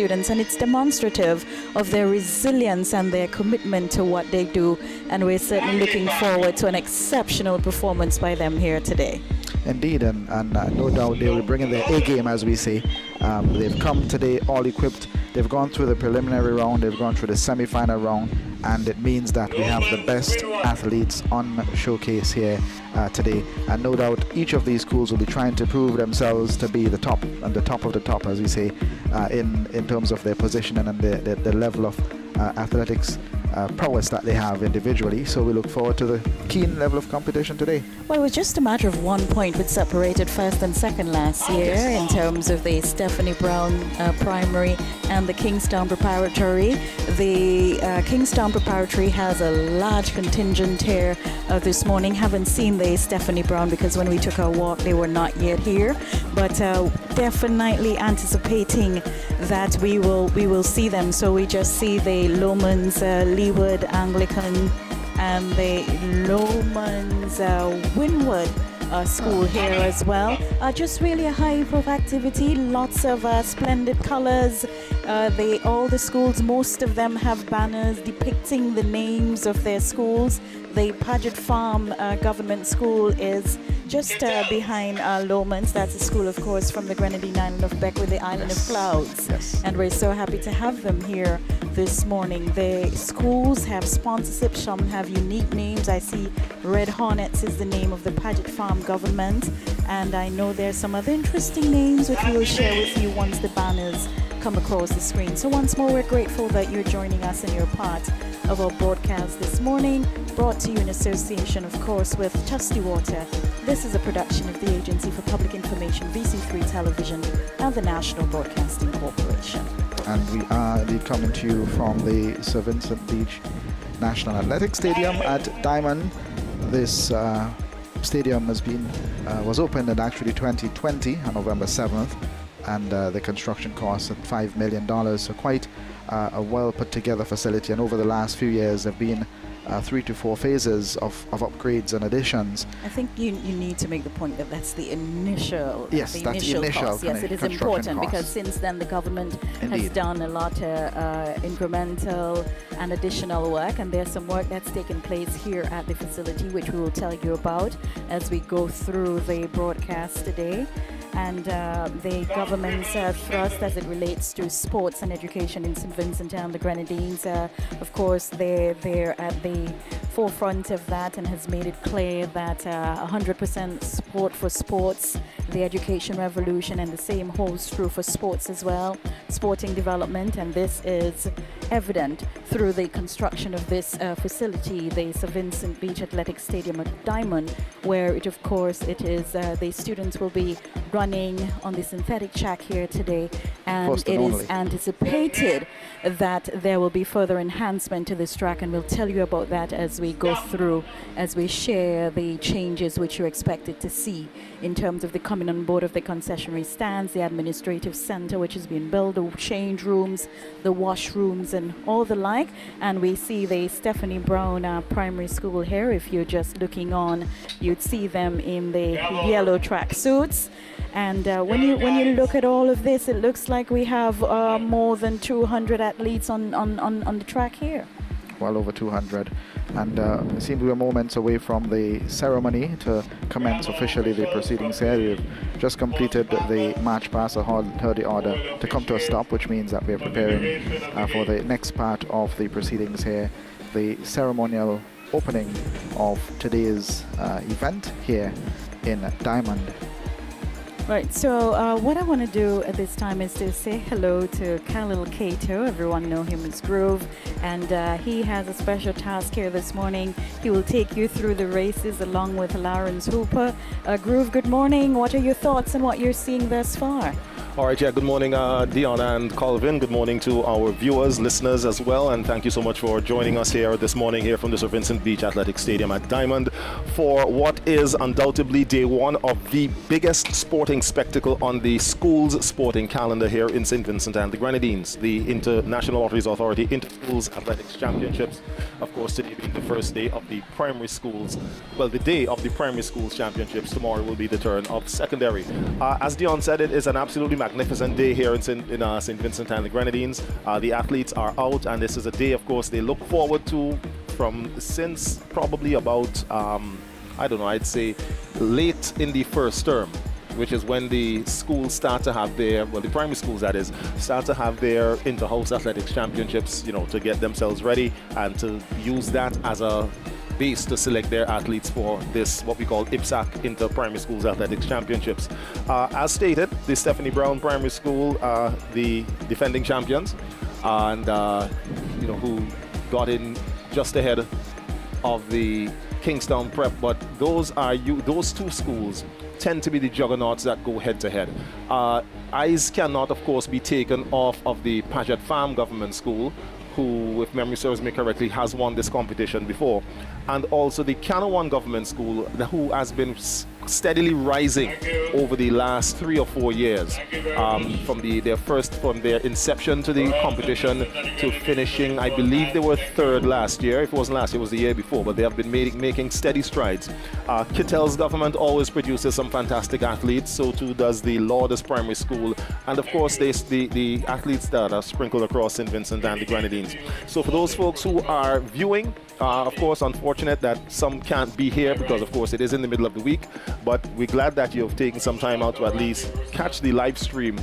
students, and it's demonstrative of their resilience and their commitment to what they do, and we're certainly looking forward to an exceptional performance by them here today. Indeed, and no doubt they will bring in their A game, as we say. They've come today all equipped. They've gone through the preliminary round, they've gone through the semi-final round, and it means that we have the best athletes on showcase here today. And no doubt each of these schools will be trying to prove themselves to be the top and the top of the top, as we say, in terms of their positioning and the level of athletics prowess that they have individually. So we look forward to the keen level of competition today. Well, it was just a matter of 1 point which separated first and second last year in terms of the Stephanie Brown primary and the Kingstown Preparatory. The Kingstown Preparatory has a large contingent here this morning. Haven't seen the Stephanie Brown because when we took our walk they were not yet here, but definitely anticipating that we will see them. So we just see the Lomans Leeward Anglican and the Lomans Winwood school here as well. Just really a hive of activity, lots of splendid colors. All the schools, most of them have banners depicting the names of their schools. The Paget Farm Government School is just behind Lomans. That's a school, of course, from the Grenadine Island of Beck with the Island of Clouds. Yes. And we're so happy to have them here this morning. The schools have sponsorship, some have unique names. I see Red Hornets is the name of the Paget Farm Government, and I know there's some other interesting names which we will share with you once the banners come across the screen. So once more, we're grateful that you're joining us and you're part of our broadcast this morning, brought to you in association, of course, with Tusty Water. This is a production of the Agency for Public Information, VC3 Television, and the National Broadcasting Corporation. And we are indeed coming to you from the Sir Vincent Beach National Athletic Stadium at Diamond. This stadium was opened in actually 2020 on November 7th, and the construction cost at $5 million. So quite a well put together facility. And over the last few years, there have been 3 to 4 phases of upgrades and additions. I think you need to make the point that that's the initial yes, the that's initial the initial cost. Yes, it is important cost. because since then the government Indeed. has done a lot of incremental and additional work, and there's some work that's taken place here at the facility, which we will tell you about as we go through the broadcast today. And the government's thrust as it relates to sports and education in St. Vincent and the Grenadines, of course, they're at the forefront of that and has made it clear that 100% support for sports, the education revolution, and the same holds true for sports as well, sporting development. And this is evident through the construction of this facility, the Sir Vincent Beach Athletic Stadium at Diamond, where it is the students will be running on the synthetic track here today, and it is anticipated that there will be further enhancement to this track, and we'll tell you about that as we go through, as we share the changes which you're expected to see in terms of the coming on board of the concessionary stands, the administrative center which is being built, the change rooms, the washrooms, and all the like. And we see the Stephanie Brown Primary School here. If you're just looking on, you'd see them in the yellow track suits. And when you look at all of this, it looks like we have more than 200 athletes on the track here. Well over 200. And it seems we are moments away from the ceremony to commence officially the proceedings here. We've just completed the march past, heard the order to come to a stop, which means that we are preparing for the next part of the proceedings here, the ceremonial opening of today's event here in Diamond. Right, so what I want to do at this time is to say hello to Khalil Cato. Everyone know him as Groove, and he has a special task here this morning. He will take you through the races along with Lawrence Hooper. Groove, good morning. What are your thoughts on what you're seeing thus far? All right, yeah, good morning, Dion and Colvin. Good morning to our viewers, listeners as well, and thank you so much for joining us here this morning here from the Sir Vincent Beach Athletic Stadium at Diamond for what is undoubtedly day one of the biggest sporting spectacle on the school's sporting calendar here in St. Vincent and the Grenadines, the International Lotteries Authority Inter-Schools Athletics Championships. Of course, today being the first day of the primary schools, well, the day of the primary schools championships. Tomorrow will be the turn of secondary. As Dion said, it is an absolutely magnificent day here in St. Vincent and the Grenadines. The athletes are out, and this is a day, of course, they look forward to since probably about, I don't know, I'd say late in the first term, which is when the schools start to have their, well, the primary schools that is, start to have their inter-house athletics championships, to get themselves ready and to use that as a base to select their athletes for this, what we call IPSAC, Inter Primary Schools Athletics Championships. As stated, the Stephanie Brown Primary School, the defending champions, and who got in just ahead of the Kingstown Prep, but those two schools tend to be the juggernauts that go head to head. Eyes cannot, of course, be taken off of the Paget Farm Government School, who, if memory serves me correctly, has won this competition before, and also the Canawan Government School, who has been steadily rising over the last 3 or 4 years, from their inception to the competition to finishing. I believe they were third last year. If it wasn't last year, it was the year before, but they have been making steady strides. Kittel's government always produces some fantastic athletes, so too does the Lourdes Primary School, and of course the athletes that are sprinkled across St. Vincent and the Grenadines. So for those folks who are viewing, of course, unfortunate that some can't be here because, of course, it is in the middle of the week, but we're glad that you've taken some time out to at least catch the live stream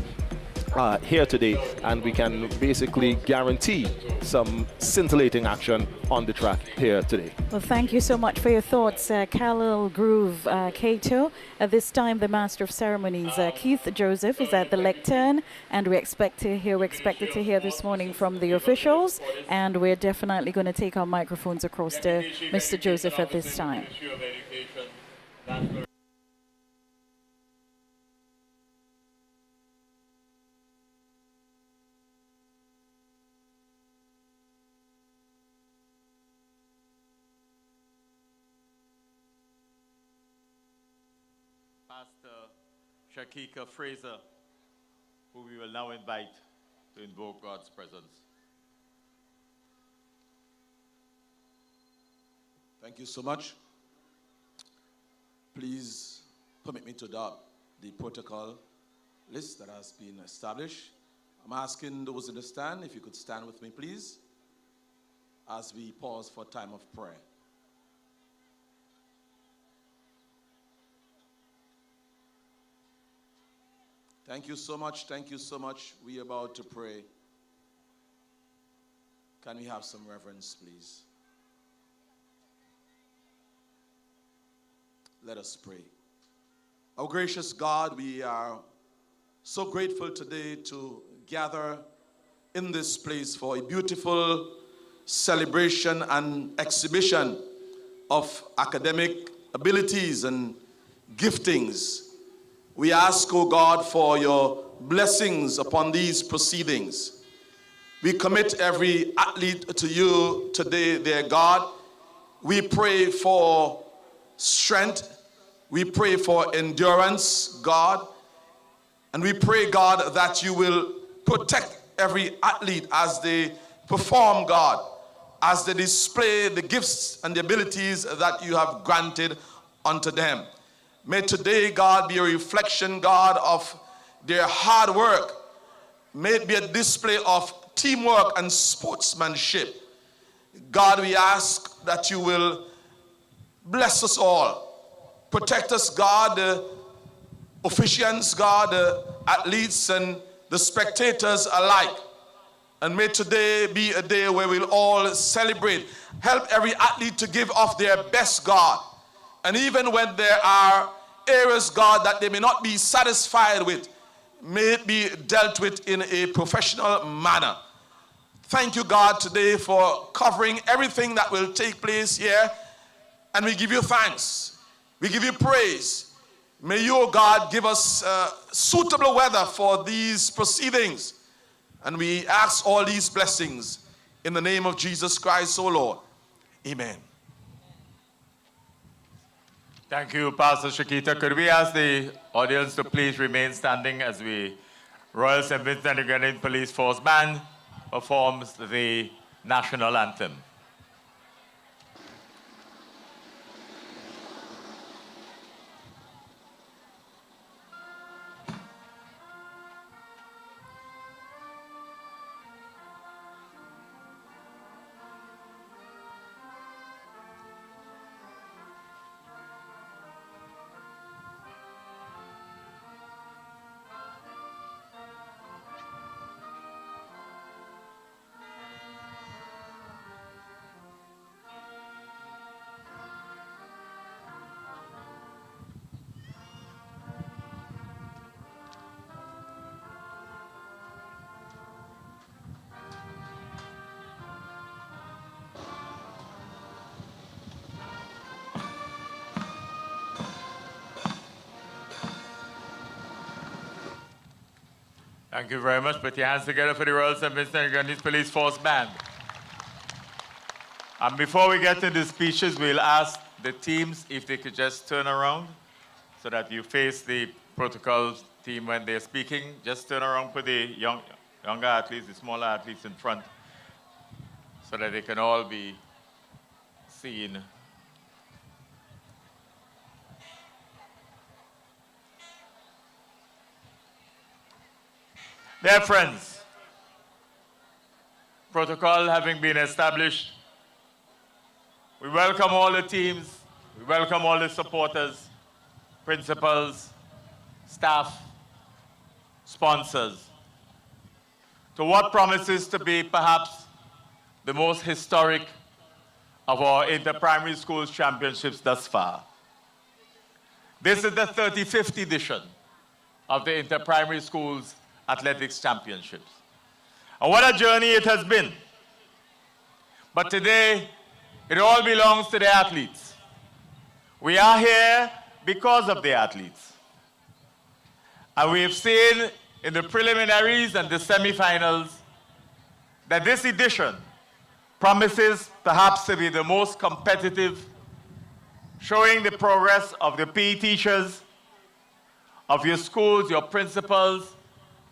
here today, and we can basically guarantee some scintillating action on the track here today. Well, thank you so much for your thoughts, Khalil Groove Cato. At this time, the Master of Ceremonies, Keith Joseph, is at the lectern, and we're expected to hear this morning from the officials, and we're definitely going to take our microphones across to Mr. Joseph at this time. Pastor Shakika Fraser, who we will now invite to invoke God's presence. Thank you so much. Please permit me to adopt the protocol list that has been established. I'm asking those in the stand if you could stand with me, please, as we pause for time of prayer. Thank you so much. Thank you so much. We are about to pray. Can we have some reverence, please? Let us pray. Our gracious God, we are so grateful today to gather in this place for a beautiful celebration and exhibition of academic abilities and giftings. We ask, O God, for your blessings upon these proceedings. We commit every athlete to you today, dear God. We pray for strength. We pray for endurance, God. And we pray, God, that you will protect every athlete as they perform, God, as they display the gifts and the abilities that you have granted unto them. May today, God, be a reflection, God, of their hard work. May it be a display of teamwork and sportsmanship. God, we ask that you will bless us all. Protect us, God, the officiants, God, the athletes and the spectators alike. And may today be a day where we'll all celebrate. Help every athlete to give off their best, God. And even when there are areas, God, that they may not be satisfied with, may it be dealt with in a professional manner. Thank you, God, today for covering everything that will take place here. And we give you thanks. We give you praise. May you, God, give us suitable weather for these proceedings. And we ask all these blessings in the name of Jesus Christ, O Lord. Amen. Thank you, Pastor Shakita. Could we ask the audience to please remain standing as we Royal St. Vincent and Grenadine Police Force Band performs the national anthem. Thank you very much. Put your hands together for the Royal St. Vincent and Grenadine Police Force Band. And before we get to the speeches, we'll ask the teams if they could just turn around so that you face the protocol team when they're speaking. Just turn around, put the younger athletes, the smaller athletes in front so that they can all be seen. Dear friends, protocol having been established, we welcome all the teams, we welcome all the supporters, principals, staff, sponsors, to what promises to be perhaps the most historic of our inter-primary schools championships thus far. This is the 35th edition of the inter-primary schools athletics championships. And what a journey it has been. But today, it all belongs to the athletes. We are here because of the athletes. And we have seen in the preliminaries and the semifinals that this edition promises perhaps to be the most competitive, showing the progress of the PE teachers, of your schools, your principals,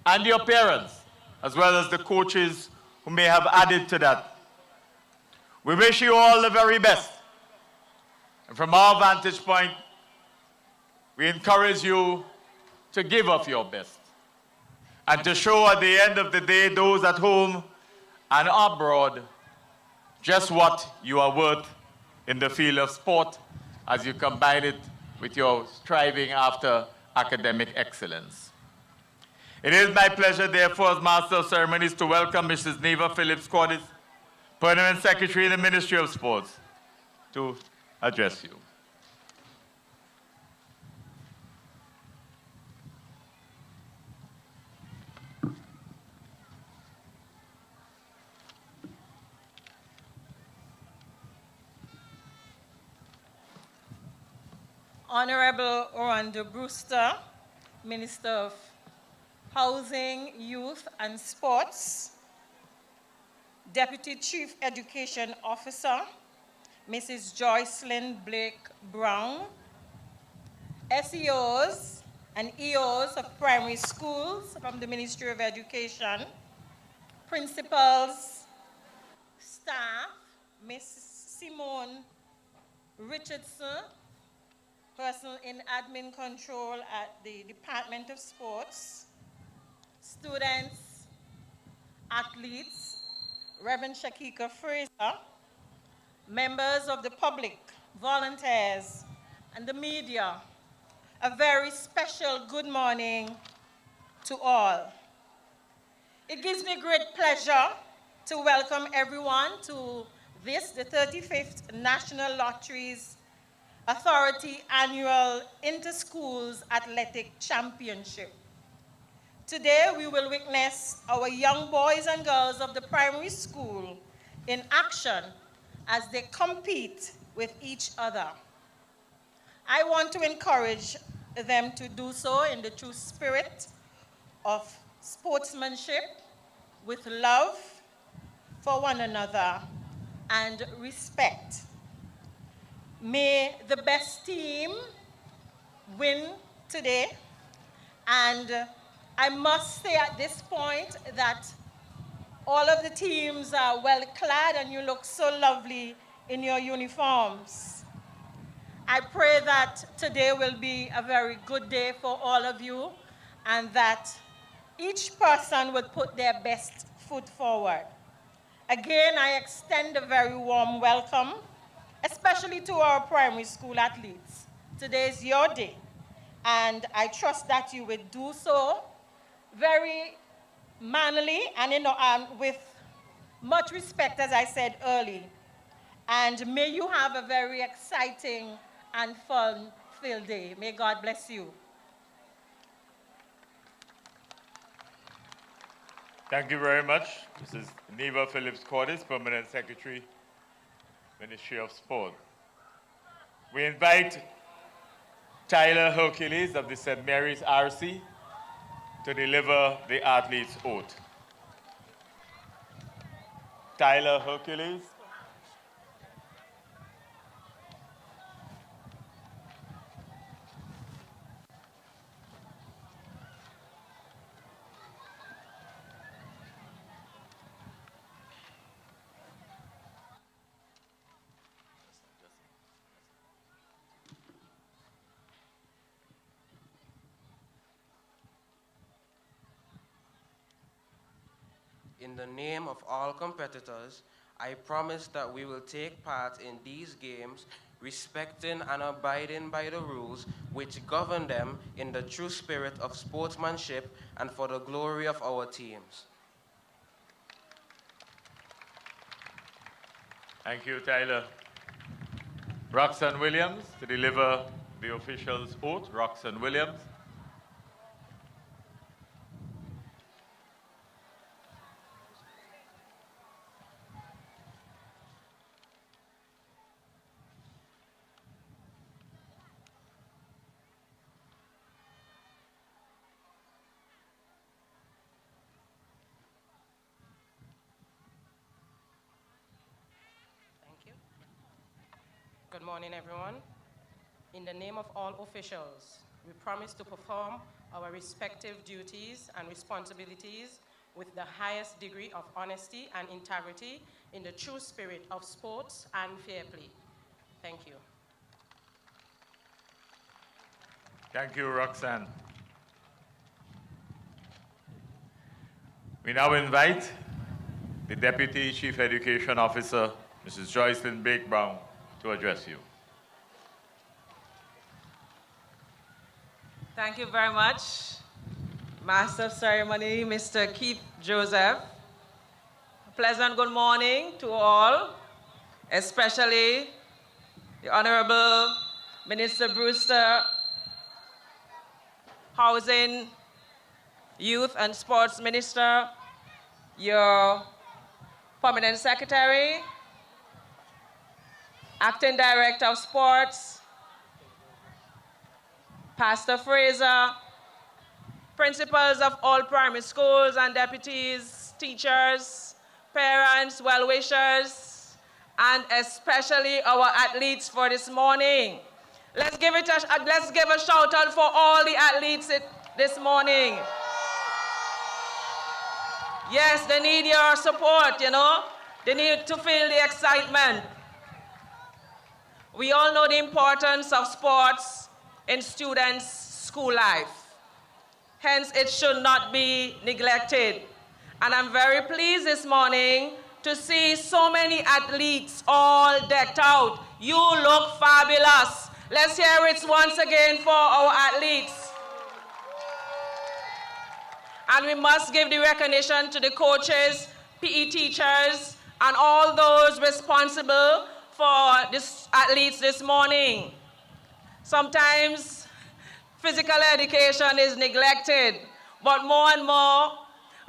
and your parents, as well as the coaches who may have added to that. We wish you all the very best. And from our vantage point, we encourage you to give of your best and to show at the end of the day those at home and abroad just what you are worth in the field of sport as you combine it with your striving after academic excellence. It is my pleasure, therefore, as Master of Ceremonies, to welcome Mrs. Neva Phillips-Cordis, Permanent Secretary in the Ministry of Sports, to address you. Honorable Orlando Brewster, Minister of Housing, Youth and Sports, Deputy Chief Education Officer, Mrs. Joycelyn Blake Brown, SEOs and EOs of primary schools from the Ministry of Education, principals, staff, Ms. Simone Richardson, person in admin control at the Department of Sports, students, athletes, Reverend Shakika Fraser, members of the public, volunteers, and the media, a very special good morning to all. It gives me great pleasure to welcome everyone to this, the 35th National Lotteries Authority Annual Inter-Schools Athletic Championship. Today, we will witness our young boys and girls of the primary school in action as they compete with each other. I want to encourage them to do so in the true spirit of sportsmanship, with love for one another and respect. May the best team win today. And I must say at this point that all of the teams are well clad and you look so lovely in your uniforms. I pray that today will be a very good day for all of you and that each person would put their best foot forward. Again, I extend a very warm welcome, especially to our primary school athletes. Today is your day, and I trust that you will do so very manly and with much respect, as I said earlier. And may you have a very exciting and fun-filled day. May God bless you. Thank you very much. This is Neva Phillips-Cordis, Permanent Secretary, Ministry of Sport. We invite Tyler Hercules of the St. Mary's RC to deliver the athlete's oath. Tyler Hercules. In the name of all competitors, I promise that we will take part in these games, respecting and abiding by the rules which govern them in the true spirit of sportsmanship and for the glory of our teams. Thank you, Tyler. Roxanne Williams to deliver the official's oath. Roxanne Williams. Thank you. Good morning, everyone. In the name of all officials, we promise to perform our respective duties and responsibilities with the highest degree of honesty and integrity in the true spirit of sports and fair play. Thank you. Thank you, Roxanne. We now invite the Deputy Chief Education Officer, Mrs. Joycelyn Blake Brown, to address you. Thank you very much, Master of Ceremony, Mr. Keith Joseph. Pleasant good morning to all, especially the Honorable Minister Brewster, Housing, Youth and Sports Minister, your Permanent Secretary, Acting Director of Sports, Pastor Fraser, principals of all primary schools and deputies, teachers, parents, well-wishers, and especially our athletes for this morning. Let's give a shout out for all the athletes this morning. Yes, they need your support, you know. They need to feel the excitement. We all know the importance of sports in students' school life. Hence, it should not be neglected. And I'm very pleased this morning to see so many athletes all decked out. You look fabulous. Let's hear it once again for our athletes. And we must give the recognition to the coaches, PE teachers, and all those responsible for these athletes this morning. Sometimes physical education is neglected, but more and more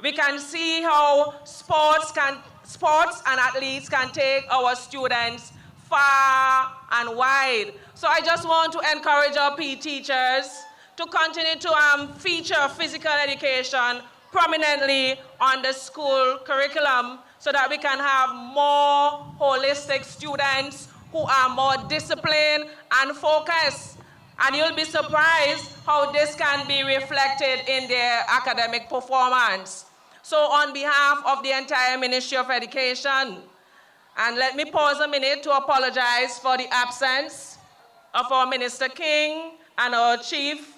we can see how sports and athletes can take our students far and wide. So I just want to encourage our PE teachers to continue to feature physical education prominently on the school curriculum so that we can have more holistic students who are more disciplined and focused. And you'll be surprised how this can be reflected in their academic performance. So on behalf of the entire Ministry of Education, and let me pause a minute to apologize for the absence of our Minister King and our Chief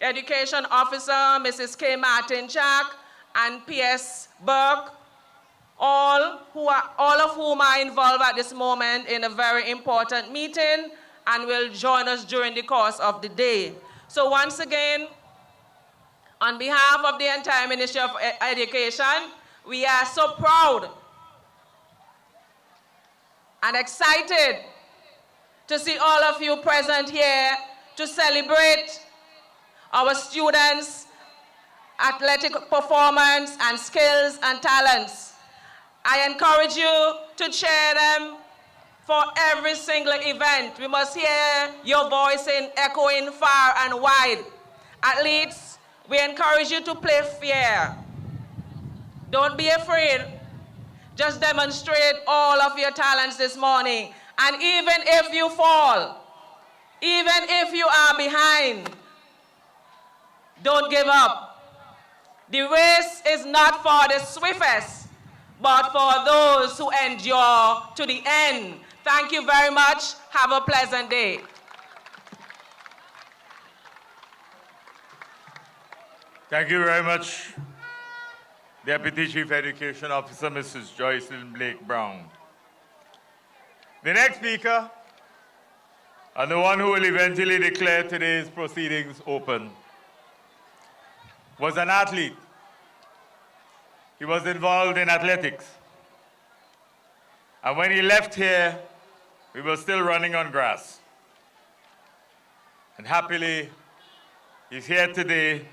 Education Officer, Mrs. K. Martin Jack, and P.S. Burke, all of whom are involved at this moment in a very important meeting and will join us during the course of the day. So once again, on behalf of the entire Ministry of Education, we are so proud and excited to see all of you present here to celebrate our students' athletic performance and skills and talents. I encourage you to cheer them for every single event. We must hear your voice echoing far and wide. Athletes, we encourage you to play fair. Don't be afraid. Just demonstrate all of your talents this morning. And even if you fall, even if you are behind, don't give up. The race is not for the swiftest, but for those who endure to the end. Thank you very much. Have a pleasant day. Thank you very much, Deputy Chief Education Officer, Mrs. Joycelyn Blake Brown. The next speaker, and the one who will eventually declare today's proceedings open, was an athlete. He was involved in athletics. And when he left here, we were still running on grass. And happily, he's here today,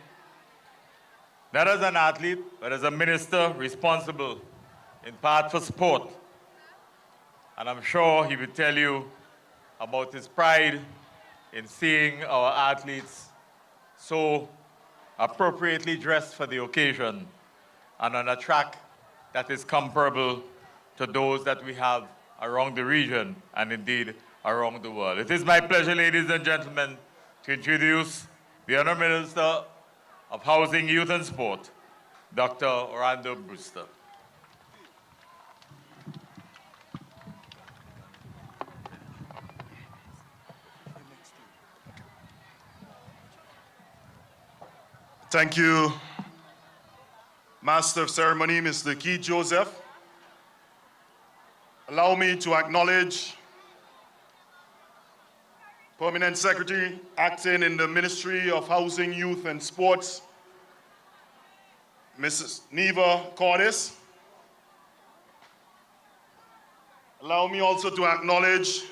not as an athlete, but as a minister responsible in part for sport. And I'm sure he will tell you about his pride in seeing our athletes so appropriately dressed for the occasion and on a track that is comparable to those that we have around the region and indeed around the world. It is my pleasure, ladies and gentlemen, to introduce the Honourable Minister of Housing, Youth and Sport, Dr. Orlando Brewster. Thank you, Master of Ceremony, Mr. Keith Joseph. Allow me to acknowledge Permanent Secretary acting in the Ministry of Housing, Youth and Sports, Mrs. Neva Cordis. Allow me also to acknowledge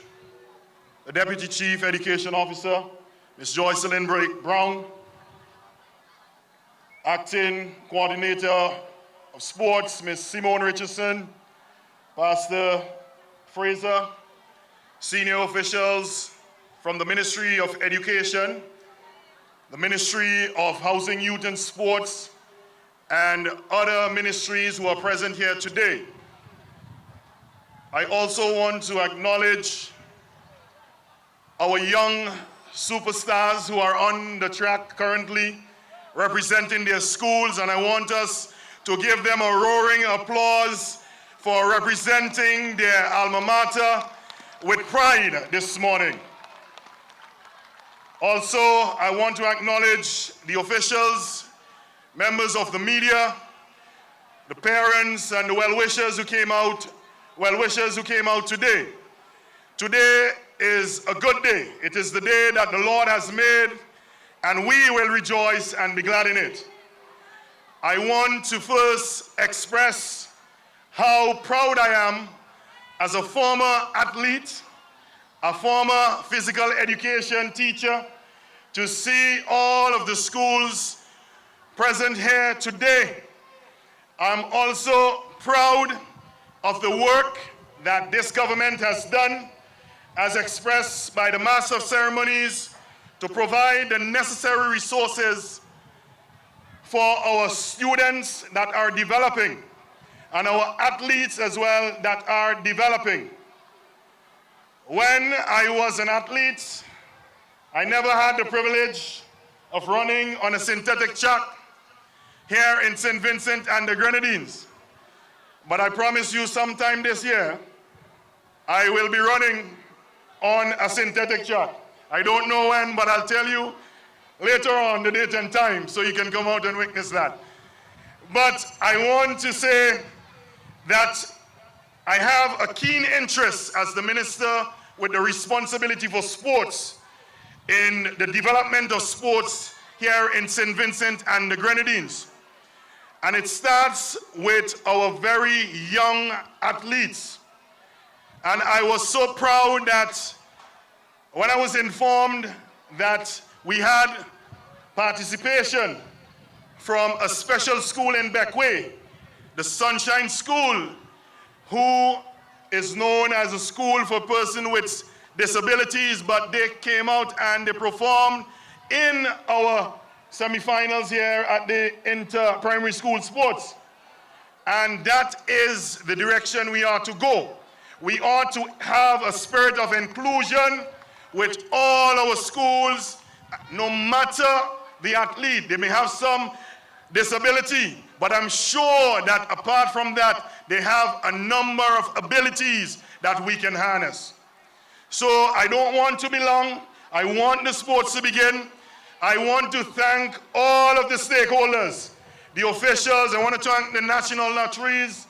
the Deputy Chief Education Officer, Ms. Joycelyn Brown, Acting Coordinator of Sports, Ms. Simone Richardson, Pastor Fraser, senior officials from the Ministry of Education, the Ministry of Housing, Youth and Sports, and other ministries who are present here today. I also want to acknowledge our young superstars who are on the track currently representing their schools, and I want us to give them a roaring applause for representing their alma mater with pride this morning. Also, I want to acknowledge the officials, members of the media, the parents and the well-wishers who came out today. Today is a good day. It is the day that the Lord has made, and we will rejoice and be glad in it. I want to first express how proud I am as a former athlete, a former physical education teacher, to see all of the schools present here today. I'm also proud of the work that this government has done, as expressed by the Master of Ceremonies, to provide the necessary resources for our students that are developing and our athletes as well that are developing. When I was an athlete, I never had the privilege of running on a synthetic track here in St. Vincent and the Grenadines. But I promise you sometime this year, I will be running on a synthetic track. I don't know when, but I'll tell you later on the date and time so you can come out and witness that. But I want to say that I have a keen interest as the minister with the responsibility for sports in the development of sports here in St. Vincent and the Grenadines. And it starts with our very young athletes. And I was so proud that when I was informed that we had participation from a special school in Beckway, the Sunshine School, who is known as a school for persons with disabilities, but they came out and they performed in our semifinals here at the inter-primary school sports. And that is the direction we are to go. We ought to have a spirit of inclusion with all our schools, no matter the athlete. They may have some disability, but I'm sure that apart from that, they have a number of abilities that we can harness. So I don't want to be long. I want the sports to begin. I want to thank all of the stakeholders, the officials. I want to thank the National Lotteries,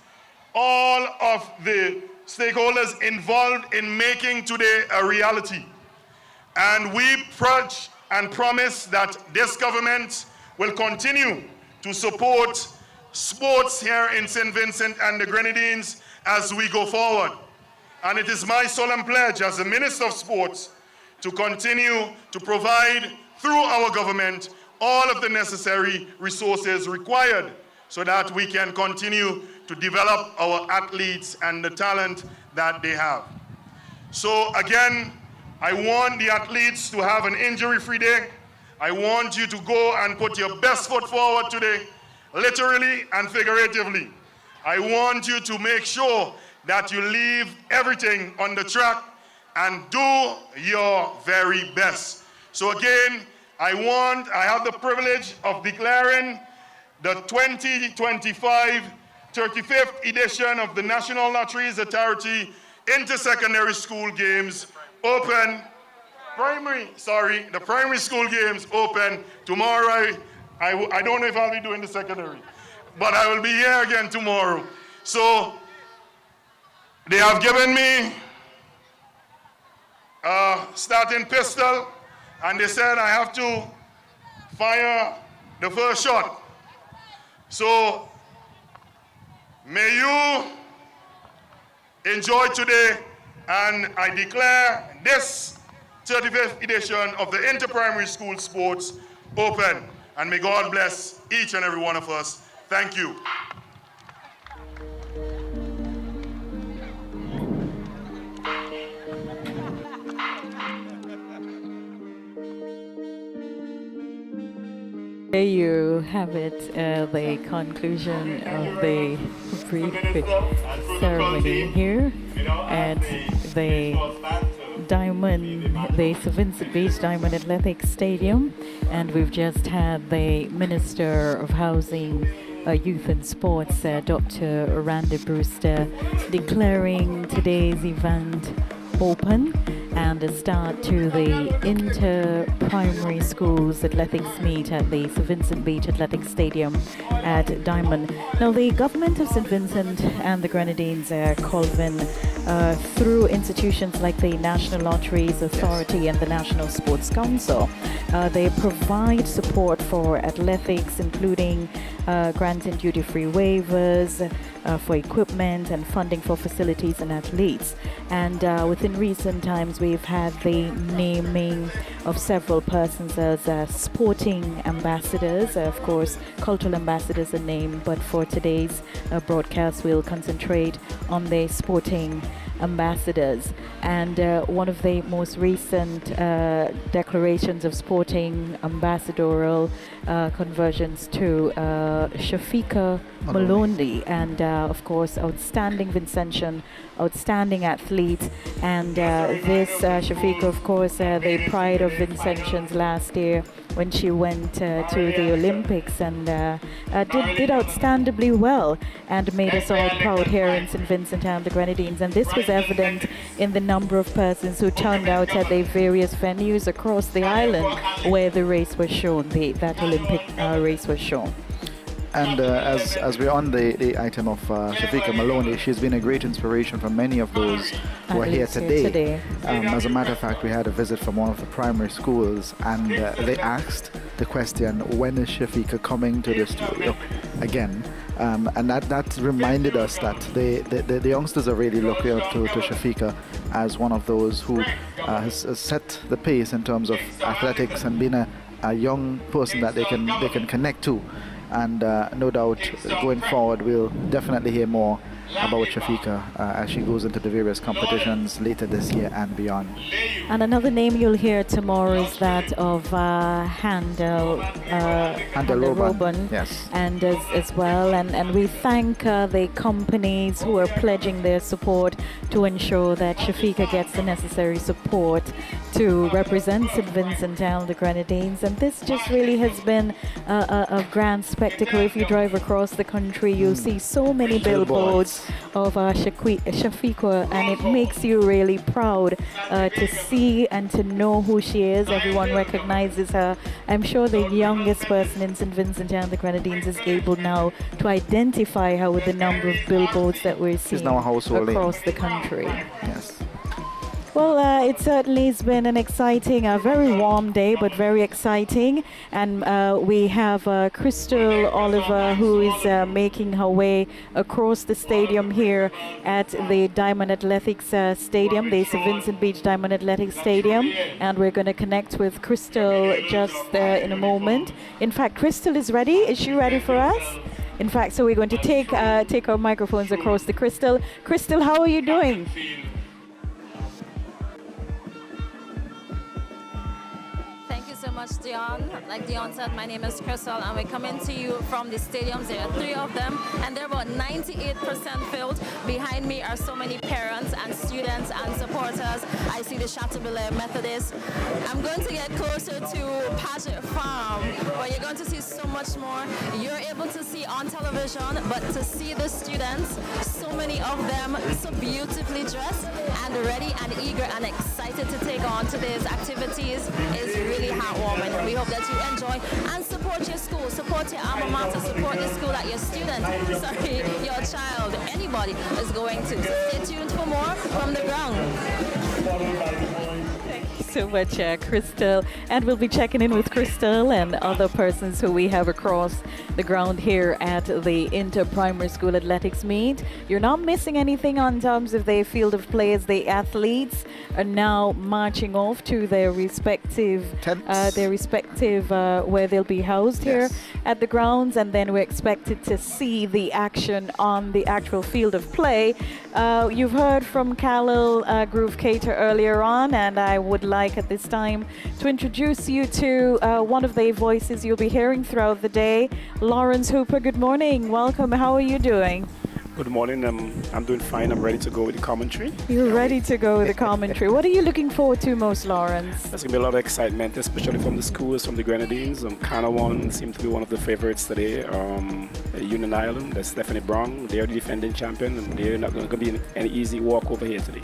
all of the stakeholders involved in making today a reality. And we pledge and promise that this government will continue to support sports here in St. Vincent and the Grenadines as we go forward. and it is my solemn pledge as the Minister of Sports to continue to provide through our government all of the necessary resources required so that we can continue to develop our athletes and the talent that they have. So again, I want the athletes to have an injury-free day. I want you to go and put your best foot forward today, literally and figuratively. I want you to make sure that you leave everything on the track and do your very best. So again, I have the privilege of declaring the 2025 35th edition of the National Lotteries Authority Inter-Secondary School Games open, the primary school games open tomorrow. I don't know if I'll be doing the secondary, but I will be here again tomorrow. So they have given me a starting pistol, and they said I have to fire the first shot. So may you enjoy today, and I declare this 35th edition of the Inter-Primary School Sports open. And may God bless each and every one of us. Thank you. There you have it, the conclusion of the brief ceremony here at the St. Vincent Beach Diamond Athletics Stadium, and we've just had the Minister of Housing, Youth and Sports, Dr. Randy Brewster, declaring today's event open and a start to the inter-primary schools athletics meet at the St. Vincent Beach Athletics Stadium at Diamond. Now, the government of St. Vincent and the Grenadines, Colvin, through institutions like the National Lotteries Authority and the National Sports Council, they provide support for athletics, including granting duty-free waivers for equipment and funding for facilities and athletes. And within recent times, we've had the naming of several persons as sporting ambassadors. Of course, cultural ambassadors are named, but for today's broadcast, we'll concentrate on the sporting ambassadors. And one of the most recent declarations of sporting ambassadorial conversions to Shafika Maloney, and of course, outstanding Vincentian, outstanding athlete. And this Shafika, of course, the pride of Vincentians last year when she went to the Olympics and did outstandingly well and made us all proud here in St. Vincent and the Grenadines. And this was evident in the number of persons who turned out at the various venues across the island where the race was shown, that Olympic race was shown. And as we're on the item of Shafika Maloney, she's been a great inspiration for many of those who are here today. As a matter of fact, we had a visit from one of the primary schools, and they asked the question, when is Shafika coming to the studio again? And that reminded us that the youngsters are really looking up to Shafika as one of those who has set the pace in terms of athletics and being a young person that they can connect to. And no doubt going forward we'll definitely hear more about Shafika as she goes into the various competitions later this year and beyond. And another name you'll hear tomorrow is that of Handel Robin, yes, and as well. And we thank the companies who are pledging their support to ensure that Shafika gets the necessary support to represent St. Vincent and the Grenadines. And this just really has been a grand spectacle. If you drive across the country, you'll see so many billboards of Shafika, and it makes you really proud to see and to know who she is. Everyone recognizes her. I'm sure the youngest person in St. Vincent and the Grenadines is able now to identify her with the number of billboards that we're seeing across the country. Yes. Well, it certainly has been an exciting, very warm day, but very exciting. And we have Crystal Oliver, who is making her way across the stadium here at the Diamond Athletics Stadium, the St. Vincent Beach Diamond Athletics Stadium. And we're going to connect with Crystal just in a moment. In fact, Crystal is ready. Is she ready for us? In fact, so we're going to take our microphones across to Crystal. Crystal, how are you doing? Thank you so much, Dion. Like Dion said, my name is Crystal, and we're coming to you from the stadiums. There are 3 of them, and they're about 98% filled. Behind me are so many parents and students and supporters. I see the Chateaubelair Methodist. I'm going to get closer to Paget Farm, where you're going to see so much more. You're able to see on television, but to see the students, so many of them so beautifully dressed and ready and eager and excited to take on today's activities is really heartwarming. We hope that you enjoy and support your school, support your alma mater, support the school that your student, your child, anybody is going to. So stay tuned for more from the ground. So much, Crystal, and we'll be checking in with Crystal and other persons who we have across the ground here at the Inter Primary School Athletics Meet. You're not missing anything on terms of the field of play as the athletes are now marching off to their respective where they'll be housed here at the grounds, and then we're expected to see the action on the actual field of play. You've heard from Khalil Groove Cater earlier on, and I would like at this time to introduce you to one of the voices you'll be hearing throughout the day. Lawrence Hooper, good morning. Welcome. How are you doing? Good morning. I'm doing fine. I'm ready to go with the commentary. You're ready to go with the commentary. What are you looking forward to most, Lawrence? There's going to be a lot of excitement, especially from the schools, from the Grenadines. Kana one seems to be one of the favorites today. Union Island, that's Stephanie Brown. They're the defending champion, and they're not going to be any easy walk over here today.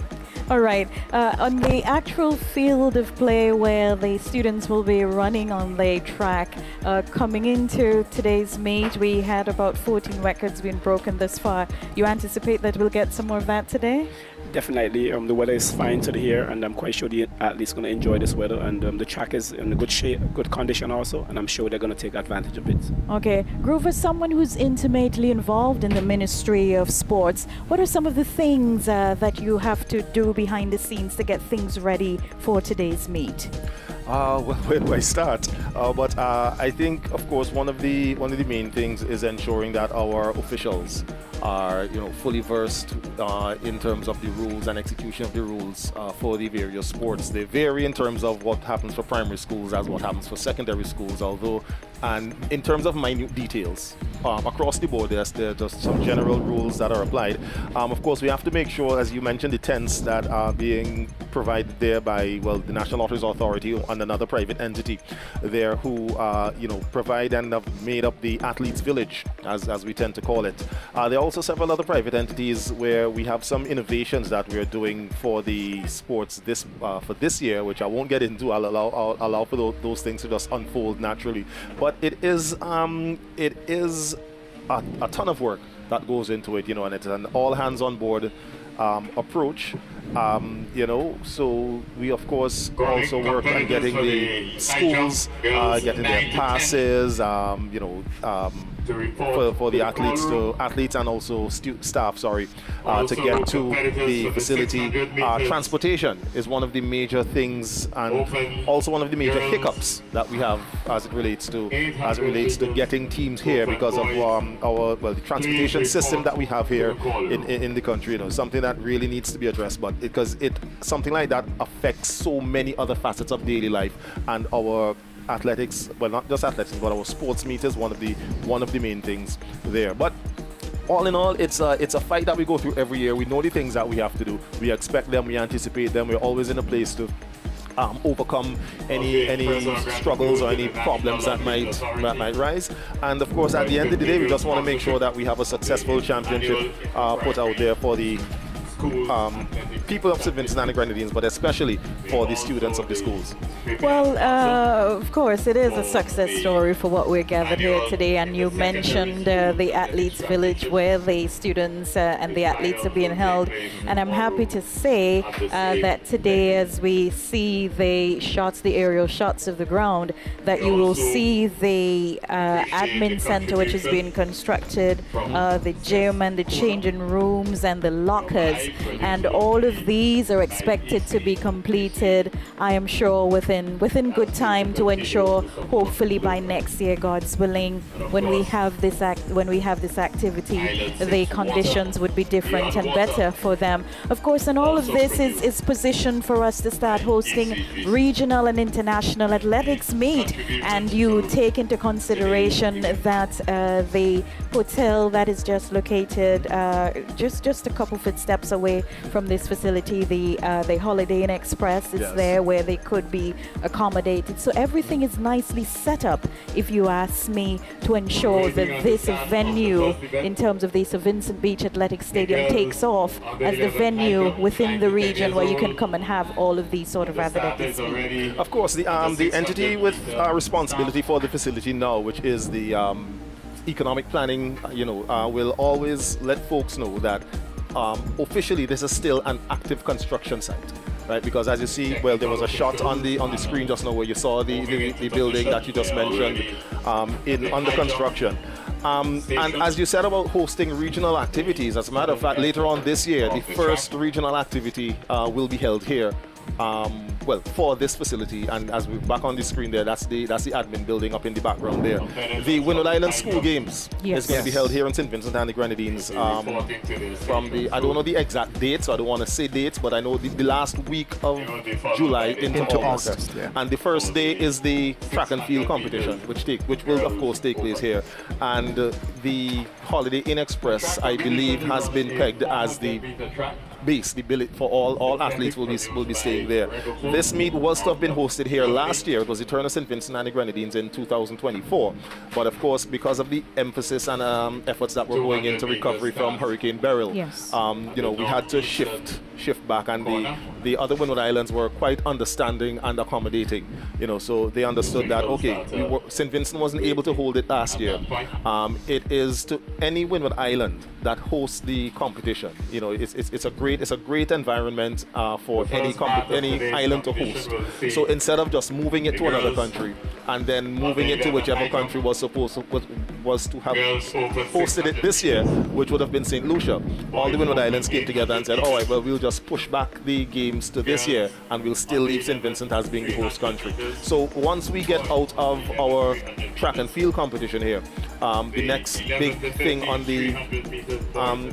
All right. On the actual field of play where the students will be running on the track, coming into today's meet, we had about 14 records being broken thus far. You anticipate that we'll get some more of that today? Definitely. The weather is fine today here, and I'm quite sure the athletes going to enjoy this weather. And the track is in good shape, good condition also, and I'm sure they're going to take advantage of it. Okay. Groove, as someone who's intimately involved in the Ministry of Sports, what are some of the things that you have to do behind the scenes to get things ready for today's meet? Well, where do I start? But I think, of course, one of the main things is ensuring that our officials are, fully versed in terms of the rules and execution of the rules for the various sports. They vary in terms of what happens for primary schools as what happens for secondary schools, and in terms of minute details, across the board, there's just some general rules that are applied. Of course, we have to make sure, as you mentioned, the tents that are being provided there by, the National Lotteries Authority and another private entity there who, provide and have made up the Athletes Village, as we tend to call it. There are also several other private entities where we have some innovations that we're doing for the sports for this year, which I won't get into. I'll allow for those things to just unfold naturally. But it is a ton of work that goes into it, and it's an all hands on board approach. So we of course also work on getting the schools, getting their passes, for the athletes and also staff, to get to the facility. Transportation is one of the major things, and also one of the major hiccups that we have as it relates to getting teams here because of the transportation system that we have here in the country. Something that really needs to be addressed, but because something like that affects so many other facets of daily life, and our athletics, not just athletics, but our sports meet is one of the main things there. But all in all, it's a fight that we go through every year. We know the things that we have to do. We expect them. We anticipate them. We're always in a place to overcome any struggles or any problems that might rise. And of course, at the end of the day, we just want to make sure that we have a successful championship put out there for the people of St. Vincent and the Grenadines, but especially for the students of the schools? Well, of course, it is a success story for what we're gathered here today. And you mentioned the Athletes Village where the students and the athletes are being held. And I'm happy to say that today, as we see the shots, the aerial shots of the ground, that you will see the admin center, which is being constructed, the gym and the changing rooms and the lockers. And all of these are expected to be completed, I am sure, within good time, to ensure, hopefully by next year, God's willing, when we have this activity, the conditions would be different and better for them. Of course, and all of this is positioned for us to start hosting regional and international athletics meet. And you take into consideration that the hotel that is just located just a couple footsteps away from this facility, the Holiday Inn Express is there where they could be accommodated. So everything is nicely set up, if you ask me, to ensure that this venue, in terms of the St. Vincent Beach Athletic Stadium, takes off as the venue within the region where you can come and have all of these sort of athletics. Of course, the entity with responsibility for the facility now, which is the economic planning, will always let folks know that officially this is still an active construction site. Right, because as you see, well, there was a shot on the screen just now where you saw the building that you just mentioned under construction. And as you said about hosting regional activities, as a matter of fact, later on this year, the first regional activity will be held here. For this facility, and as we're back on the screen there, that's the admin building up in the background there. The Windward Island School Games is going to be held here in St. Vincent and the Grenadines from I don't know the exact date, so I don't want to say dates, but I know the last week of July into August. And the first day is the track and field competition, which will of course take place here. And the Holiday Inn Express, I believe, has been pegged as the base, the billet for all athletes will be staying there. This meet was to have been hosted here last year. It was the turn of St. Vincent and the Grenadines in 2024. But of course, because of the emphasis and efforts that were going into recovery from Hurricane Beryl, we had to shift back, and the other Windward Islands were quite understanding and accommodating. So they understood that St. Vincent wasn't able to hold it last year. It is to any Windward Island that hosts the competition. It's a great environment for any island to host. So instead of just moving it to another country and then moving it to whichever country was to have hosted it this year, which would have been St. Lucia, all the Windward Islands came together and said, all right, well, we'll just push back the games to this year and we'll still leave St. Vincent as being the host country. So once we get out of our track and field competition here, the next big thing on the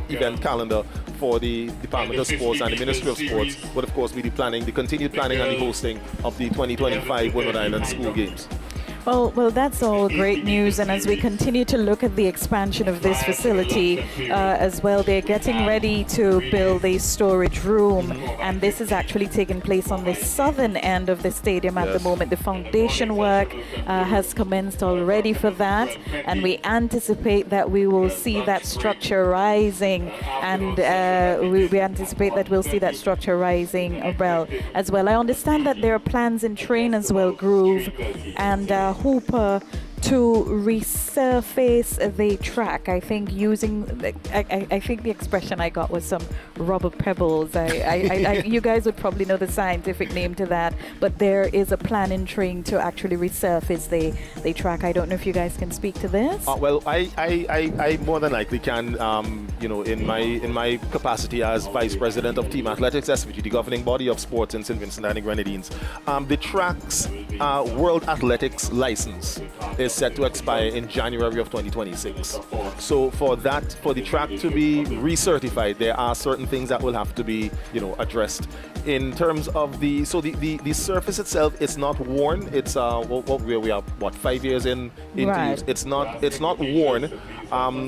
event calendar for the Department of Sports and the Ministry of Sports would of course be the continued planning and the hosting of the 2025 Windward Island School Games. Well, that's all great news. And as we continue to look at the expansion of this facility as well, they're getting ready to build a storage room. And this is actually taking place on the southern end of the stadium at the moment. The foundation work has commenced already for that. And we anticipate that we will see that structure rising. And we anticipate that we'll see that structure rising as well. I understand that there are plans in train as well, Groove and Hooper, to resurface the track. I think I think the expression I got was some rubber pebbles. You guys would probably know the scientific name to that, but there is a plan in train to actually resurface the track. I don't know if you guys can speak to this. Well, I more than likely can. In my capacity as Vice President of Team Athletics SVG, the governing body of sports in St. Vincent and the Grenadines, the track's World Athletics license is set to expire in January of 2026. So for the track to be recertified, there are certain things that will have to be, addressed. In terms of the surface itself, it's not worn. It's we are 5 years in into use. It's not worn.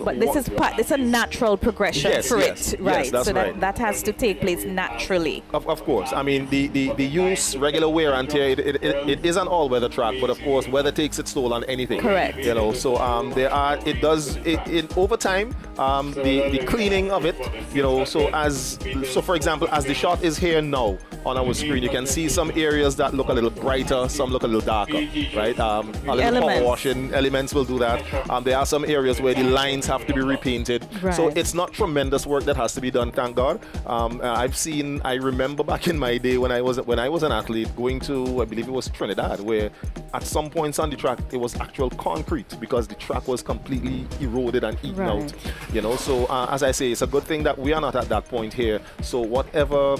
But this is it's a natural progression for it, right? Yes, that's so right. that has to take place naturally. Of course. I mean, the use, regular wear and tear, it is an all-weather track, but of course, weather takes its toll on anything. Correct. You know, so over time, the cleaning of it, you know, so for example, as the shot is here now on our screen, you can see some areas that look a little brighter, some look a little darker, right? A little power washing elements will do that. There are some areas where the lines have to be repainted. Right. So it's not tremendous work that has to be done, thank God. I remember back in my day when I was an athlete going to, I believe it was Trinidad, where at some points on the track it was actual concrete because the track was completely eroded and eaten out. You know, so as I say, it's a good thing that we are not at that point here. So whatever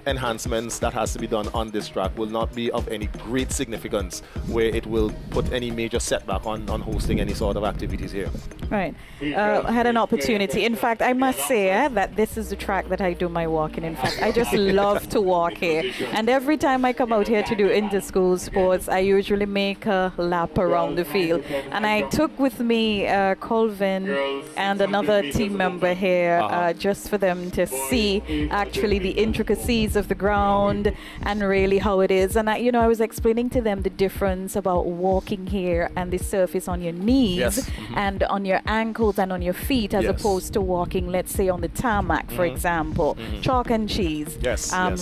enhancements that has to be done on this track will not be of any great significance where it will put any major setback on hosting any sort of activities here. Right. I had an opportunity. In fact, I must say that this is the track that I do my walking. In fact, I just love to walk here. And every time I come out here to do inter-school sports, I usually make a lap around the field. And I took with me Colvin and another team member here just for them to see actually the intricacies of the ground and really how it is. And I was explaining to them the difference about walking here and the surface on your knees and on your ankles and on your feet as opposed to walking, let's say, on the tarmac, for example. Chalk and cheese.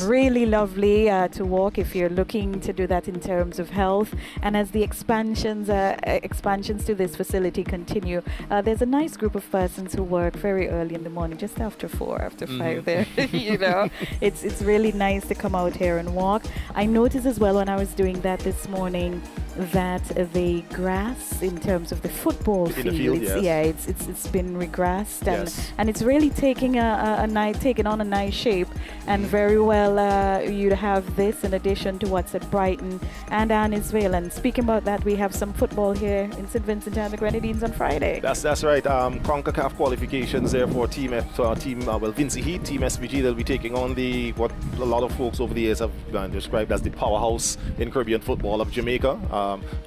Really lovely to walk if you're looking to do that in terms of health. And as the expansions to this facility continue, there's a nice group of persons who work very early in the morning, just after 4, after 5 there. You know, it's really nice to come out here and walk. I noticed as well when I was doing that this morning that the grass in terms of the football field, it's been regrassed and it's really taking on a nice shape, and very well you'd have this in addition to what's at Brighton and Annisville. And speaking about that, we have some football here in St. Vincent and the Grenadines on Friday. That's right. CONCACAF qualifications there for Vinci Heat, Team SVG. They'll be taking on what a lot of folks over the years have described as the powerhouse in Caribbean football of Jamaica.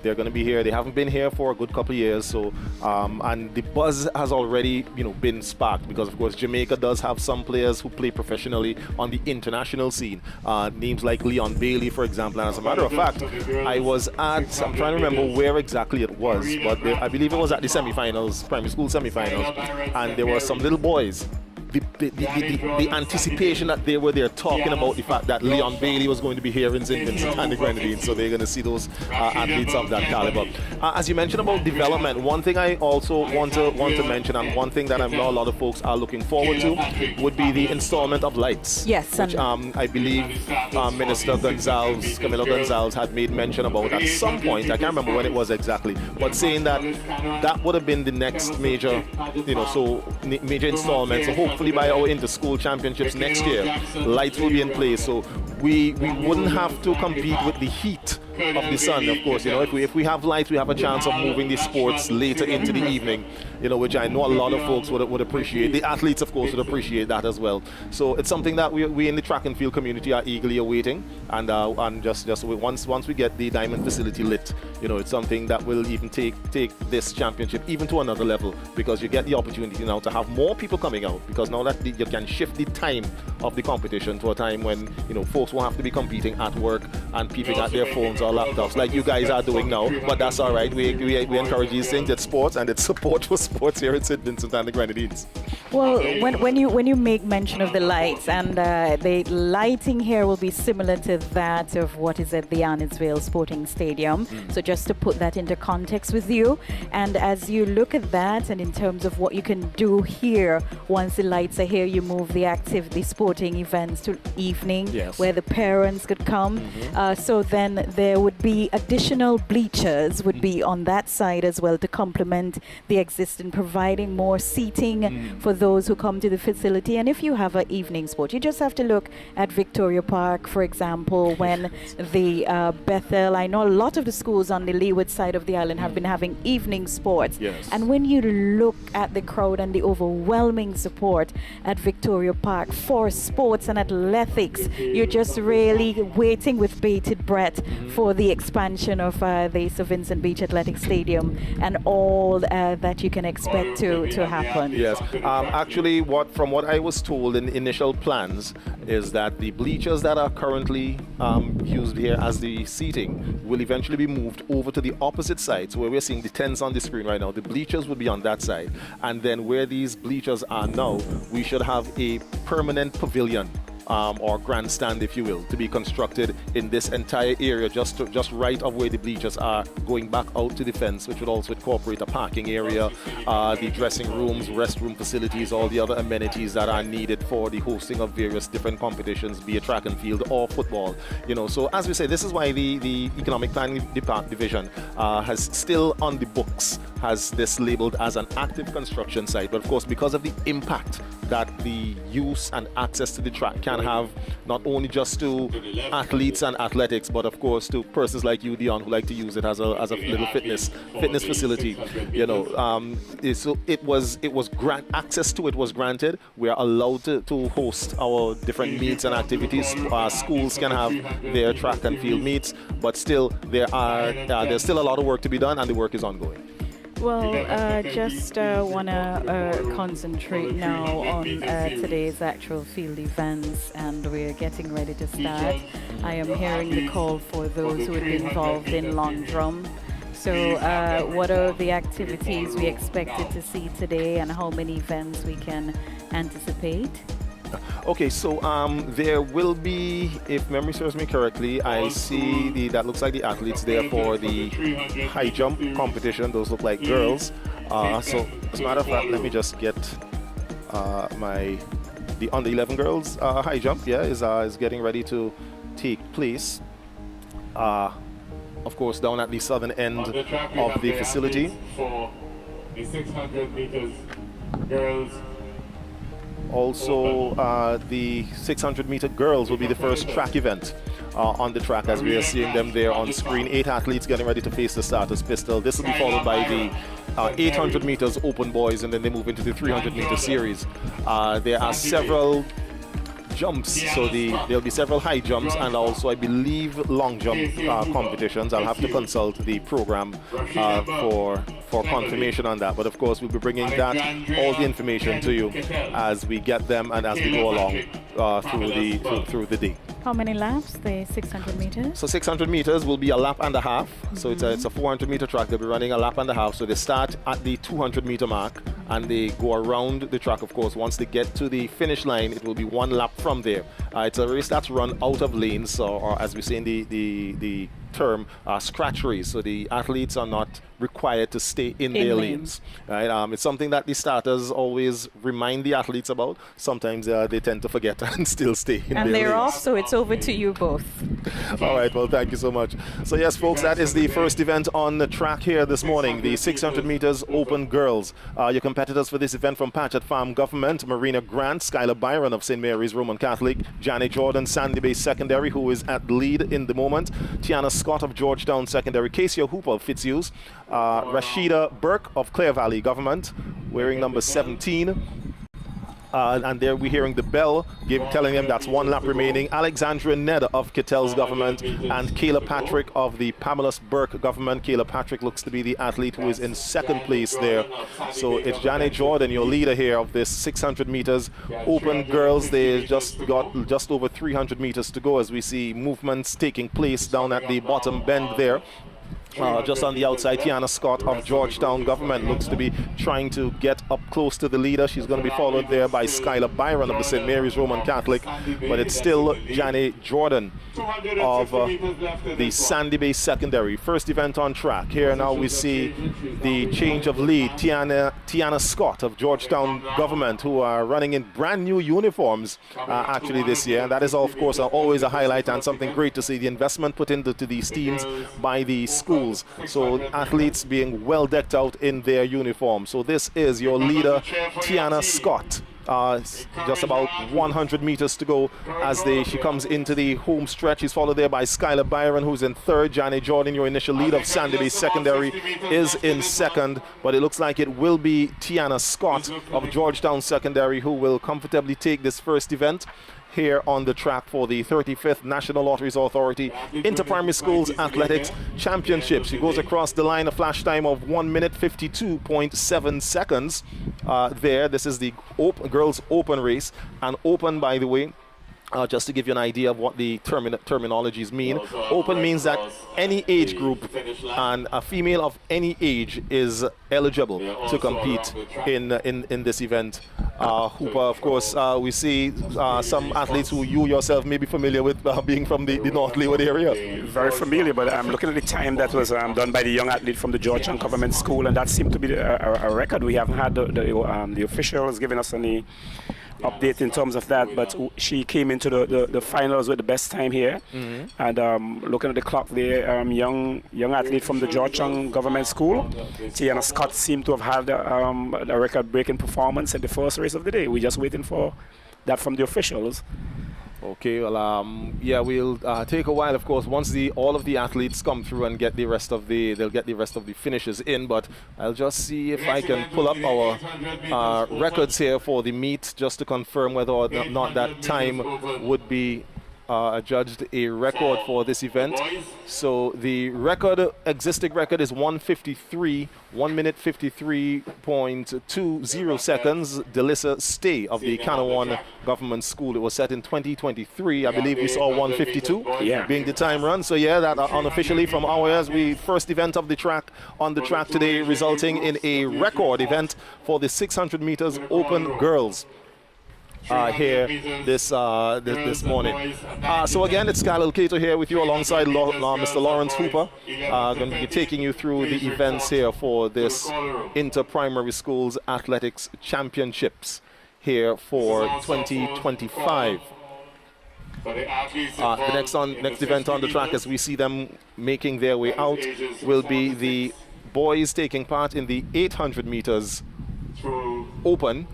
They're going to be here. They haven't been here for a good couple of years, so and the buzz has already been sparked because of course Jamaica does have some players who play professionally on the international scene. Names like Leon Bailey, for example. And as a matter of fact, I'm trying to remember where exactly it was, but I believe it was at the semifinals, primary school semifinals, and there were some little boys. The anticipation that they were there talking about the fact that Leon Bailey was going to be here in St. Vincent and the Grenadines, so they're going to see those athletes of that caliber. As you mentioned about development, one thing I also want to mention, and one thing that I know a lot of folks are looking forward to, would be the installment of lights. Yes, which I believe Minister Camilo Gonzalez had made mention about at some point. I can't remember when it was exactly, but saying that would have been the next major, major installment. So hopefully by our inter-school championships next year, lights will be in place, so we wouldn't have to compete with the heat of the sun. Of course, if we have lights, we have a chance of moving the sports later into the evening, which I know a lot of folks would appreciate. The athletes, of course, would appreciate that as well. So it's something that we in the track and field community are eagerly awaiting, and just once we get the Diamond facility lit, it's something that will even take this championship even to another level, because you get the opportunity now to have more people coming out, because now that you can shift the time of the competition to a time when folks won't have to be competing at work and peeping at their phones or laptops like you guys are doing now. But that's all right. We encourage these things. It's sports, and it's support for sports here in St. Vincent and the Grenadines. Well, when you make mention of the lights, and the lighting here will be similar to that of what is at the Annisville Sporting Stadium. So just to put that into context with you, and as you look at that, and in terms of what you can do here once the lights are here, you move the sporting events to evening, where the parents could come. So then there would be additional bleachers would be on that side as well to complement the existing, providing more seating for those who come to the facility. And if you have an evening sport, you just have to look at Victoria Park, for example, when the Bethel, I know a lot of the schools on the leeward side of the island have been having evening sports. Yes. And when you look at the crowd and the overwhelming support at Victoria Park for sports and athletics, you're just really waiting with bated breath for the expansion of the Sir Vincent Beach Athletic Stadium and all that you can expect to happen. Yes. Actually, from what I was told in the initial plans is that the bleachers that are currently used here as the seating will eventually be moved over to the opposite side. So where we're seeing the tents on the screen right now, the bleachers will be on that side. And then where these bleachers are now, we should have a permanent pavilion. Or grandstand, if you will, to be constructed in this entire area, just right of where the bleachers are, going back out to the fence, which would also incorporate a parking area, the dressing rooms, restroom facilities, all the other amenities that are needed for the hosting of various different competitions, be it track and field or football. So as we say, this is why the Economic Planning Division has still on the books has this labeled as an active construction site. But of course, because of the impact that the use and access to the track can have, not only just to athletes and athletics, but of course to persons like you, Dion, who like to use it as a little fitness facility. So access to it was granted. We are allowed to host our different meets and activities. Schools can have their track and field meets, but still there's still a lot of work to be done, and the work is ongoing. Well, just want to concentrate now on today's actual field events, and we're getting ready to start. I am hearing the call for those who would be involved in long drum. So what are the activities we expected to see today, and how many events we can anticipate? Okay, so there will be, if memory serves me correctly, I see that looks like the athletes there for the high jump competition. Those look like girls. So as a matter of fact, let me just get the under 11 girls high jump. Is getting ready to take place. Of course, down at the southern end of the facility. For the 600 meters girls. Also, the 600-meter girls will be the first track event on the track, as we are seeing them there on screen. 8 athletes getting ready to face the starters pistol. This will be followed by the 800 meters open boys, and then they move into the 300-meter series. There are several jumps, so there'll be several high jumps and also, I believe, long jump competitions. I'll have to consult the program for confirmation on that. But of course, we'll be bringing all the information to you as we get them and as we go along through the day. How many laps? The 600 meters? So 600 meters will be a lap and a half. So it's a 400-meter track. They'll be running a lap and a half. So they start at the 200-meter mark and they go around the track. Of course, once they get to the finish line, it will be one lap from there. It's a race that's run out of lanes, or as we say in the term, scratch race. So the athletes are not required to stay in their lanes. Right? It's something that the starters always remind the athletes about. Sometimes they tend to forget and still stay in their lanes. And they're off, so it's over to you both. All right, well, thank you so much. So yes, folks, that is the first event on the track here this morning, the 600 meters open girls. Your competitors for this event from Patchett Farm Government: Marina Grant, Skylar Byron of St. Mary's Roman Catholic, Janet Jordan, Sandy Bay Secondary, who is at the lead in the moment, Tiana Scott of Georgetown Secondary, Casey Hooper of Fitzhughes, Rashida Burke of Clare Valley Government, wearing number 17. And there we're hearing the bell telling them that's one lap remaining. Alexandra Ned of Kittel's Government and Kayla Patrick of the Pamela's Burke Government. Kayla Patrick looks to be the athlete who is in second place there. So it's Janet Jordan, your leader here of this 600 meters open girls. They just got just over 300 meters to go as we see movements taking place down at the bottom bend there. Just on the outside, Tiana Scott of Georgetown Government looks to be trying to get up close to the leader. She's going to be followed there by Skylar Byron of the St. Mary's Roman Catholic, but it's still Janet Jordan of the Sandy Bay Secondary. First event on track. Here now we see the change of lead. Tiana Tiana Scott of Georgetown Government, who are running in brand new uniforms actually this year. And that is, of course, always a highlight and something great to see, the investment put into these teams by the schools. So athletes being well decked out in their uniform. So this is your leader, Tiana Scott. Just about 100 meters to go as she comes into the home stretch. She's followed there by Skylar Byron, who's in third. Johnny Jordan, your initial lead of Sandy Bay Secondary, is in second. But it looks like it will be Tiana Scott of Georgetown Secondary who will comfortably take this first event here on the track for the 35th National Lotteries Authority Inter-Primary Schools Athletics Championship. She goes across the line, a flash time of 1 minute 52.7 seconds there. This is the girls' open race. And open, by the way, just to give you an idea of what the terminologies mean. Open means that any age group and a female of any age is eligible to compete in this event. Hooper, of course, we see some athletes who you yourself may be familiar with, being from the North Leeward area. Very familiar, but I'm looking at the time that was done by the young athlete from the Georgetown Government School, and that seemed to be a record. We haven't had the officials giving us any update in terms of that, but she came into the finals with the best time here. And looking at the clock there, young athlete from the Georgetown Government School, Tiana Scott, seemed to have had a record-breaking performance at the first race of the day. We're just waiting for that from the officials. Okay, well, yeah, we'll take a while, of course, once all of the athletes come through and get the rest of they'll get the rest of the finishes in. But I'll just see if I can pull up our records here for the meet, just to confirm whether or not that time would be judged a record for this event. So the existing record is 1 minute 53.20 seconds. Delissa Stay of the Kanawon Government School. It was set in 2023. I believe we saw 152 being the time run. So yeah, that unofficially from our as we first event of the track on the track today, resulting in a record event for the 600 meters open girls. Here this morning. So again, it's Khalil Cato here with you alongside Mr. Lawrence Hooper. Going to be taking you through the events here for this Inter-Primary Schools Athletics Championships here for 2025. The next event on the track, as we see them making their way out, will be the boys taking part in the 800 meters open.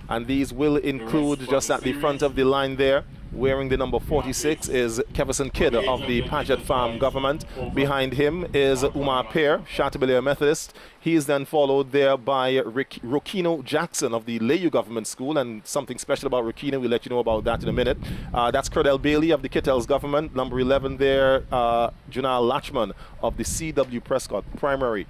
And these will include, just at the front of the line there, wearing the number 46, is Keverson Kidd of the Paget Farm Government. Behind him is Umar Pear, Chateaubriand Methodist. He is then followed there by Rokino Jackson of the Layu Government School. And something special about Rokino, we'll let you know about that in a minute. That's Cordell Bailey of the Kittels Government. Number 11 there, Junal Lachman of the C.W. Prescott Primary.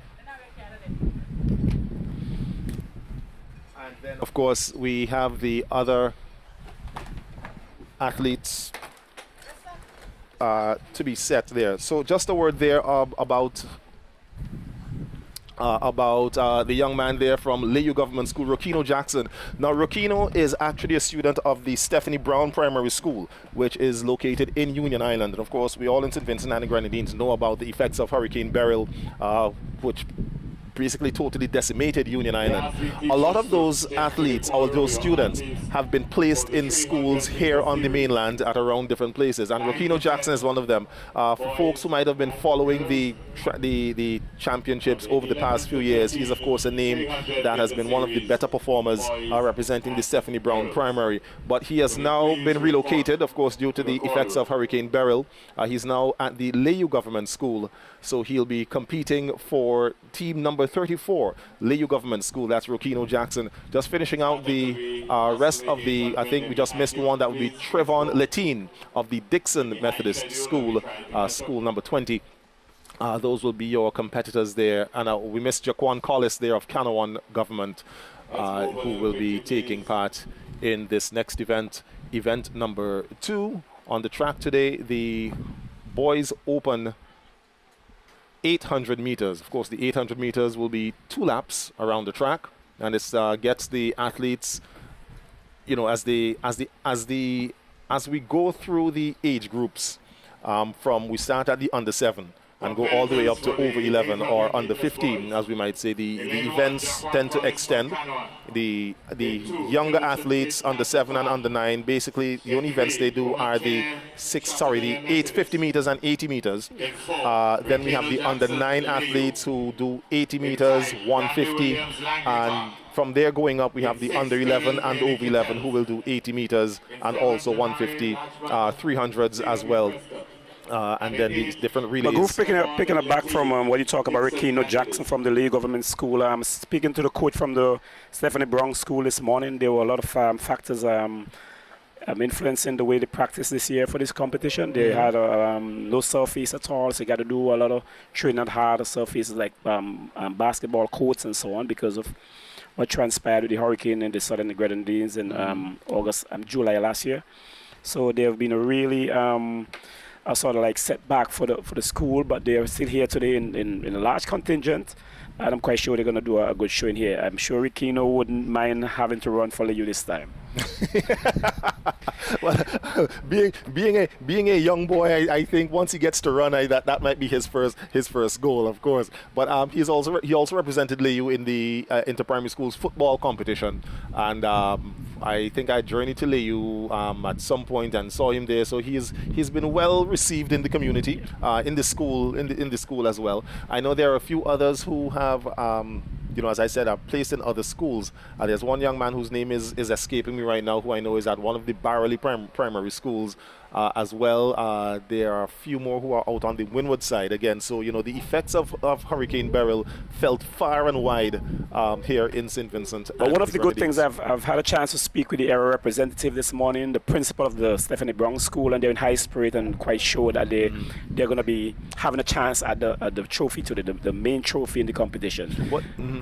Then, of course, we have the other athletes to be set there. So just a word there about the young man there from Layu Government School, Rokino Jackson. Now, Rokino is actually a student of the Stephanie Brown Primary School, which is located in Union Island. And of course, we all in St. Vincent and the Grenadines know about the effects of Hurricane Beryl, which basically totally decimated Union Island. A lot of those athletes or those students have been placed in schools here on the mainland at around different places, and Rokino Jackson is one of them. For folks who might have been following the championships over the past few years, he's of course a name that has been one of the better performers representing the Stephanie Brown Primary. But he has now been relocated, of course, due to the effects of Hurricane Beryl. He's now at the Layu Government School, so he'll be competing for team number 34, Layu Government School. That's Rokino Jackson. Just finishing out the rest of the, I think we just missed one, that would be Trevon Letine of the Dixon Methodist School, school number 20. Those will be your competitors there. And we missed Jaquan Collis there of Kanawon Government, who will be taking part in this next event, event number 2 on the track today, the Boys Open 800 meters. Of course, the 800 meters will be 2 laps around the track, and this gets the athletes, you know, as we go through the age groups. We start at the under 7. and go all the way up to over 11 or under 15, as we might say. The events tend to extend. The younger athletes, under 7 and under 9, basically the only events they do are the 50 meters and 80 meters. Then we have the under 9 athletes who do 80 meters, 150, and from there going up, we have the under 11 and over 11 who will do 80 meters and also 150, 300s as well. And then these different relays. But Groove, picking up back from what you talk about Rakino Jackson from the Lee Government School, speaking to the coach from the Stephanie Brown School this morning, there were a lot of factors influencing the way they practice this year for this competition. They had no surface at all, so you got to do a lot of training at harder surfaces like basketball courts and so on because of what transpired with the hurricane in the southern Grenadines in July last year. So they have been a really a sort of like setback for the school, but they are still here today in a large contingent, and I'm quite sure they're going to do a good showing here. I'm sure Rikino wouldn't mind having to run for LAU this time. Well, being a young boy, I think once he gets to run, that might be his first goal, of course. But he also represented LAU in the inter-primary schools football competition, and I think I journeyed to LAU at some point and saw him there. So he's been well received in the community, in the school as well. I know there are a few others who have. As I said, are placed in other schools. There's one young man whose name is escaping me right now, who I know is at one of the Barley primary schools as well. There are a few more who are out on the windward side again. So, the effects of Hurricane Beryl felt far and wide here in St. Vincent. But one of the good things, I've had a chance to speak with the area representative this morning, the principal of the Stephanie Brown School, and they're in high spirit and quite sure that they're going to be having a chance at the trophy, to the main trophy in the competition.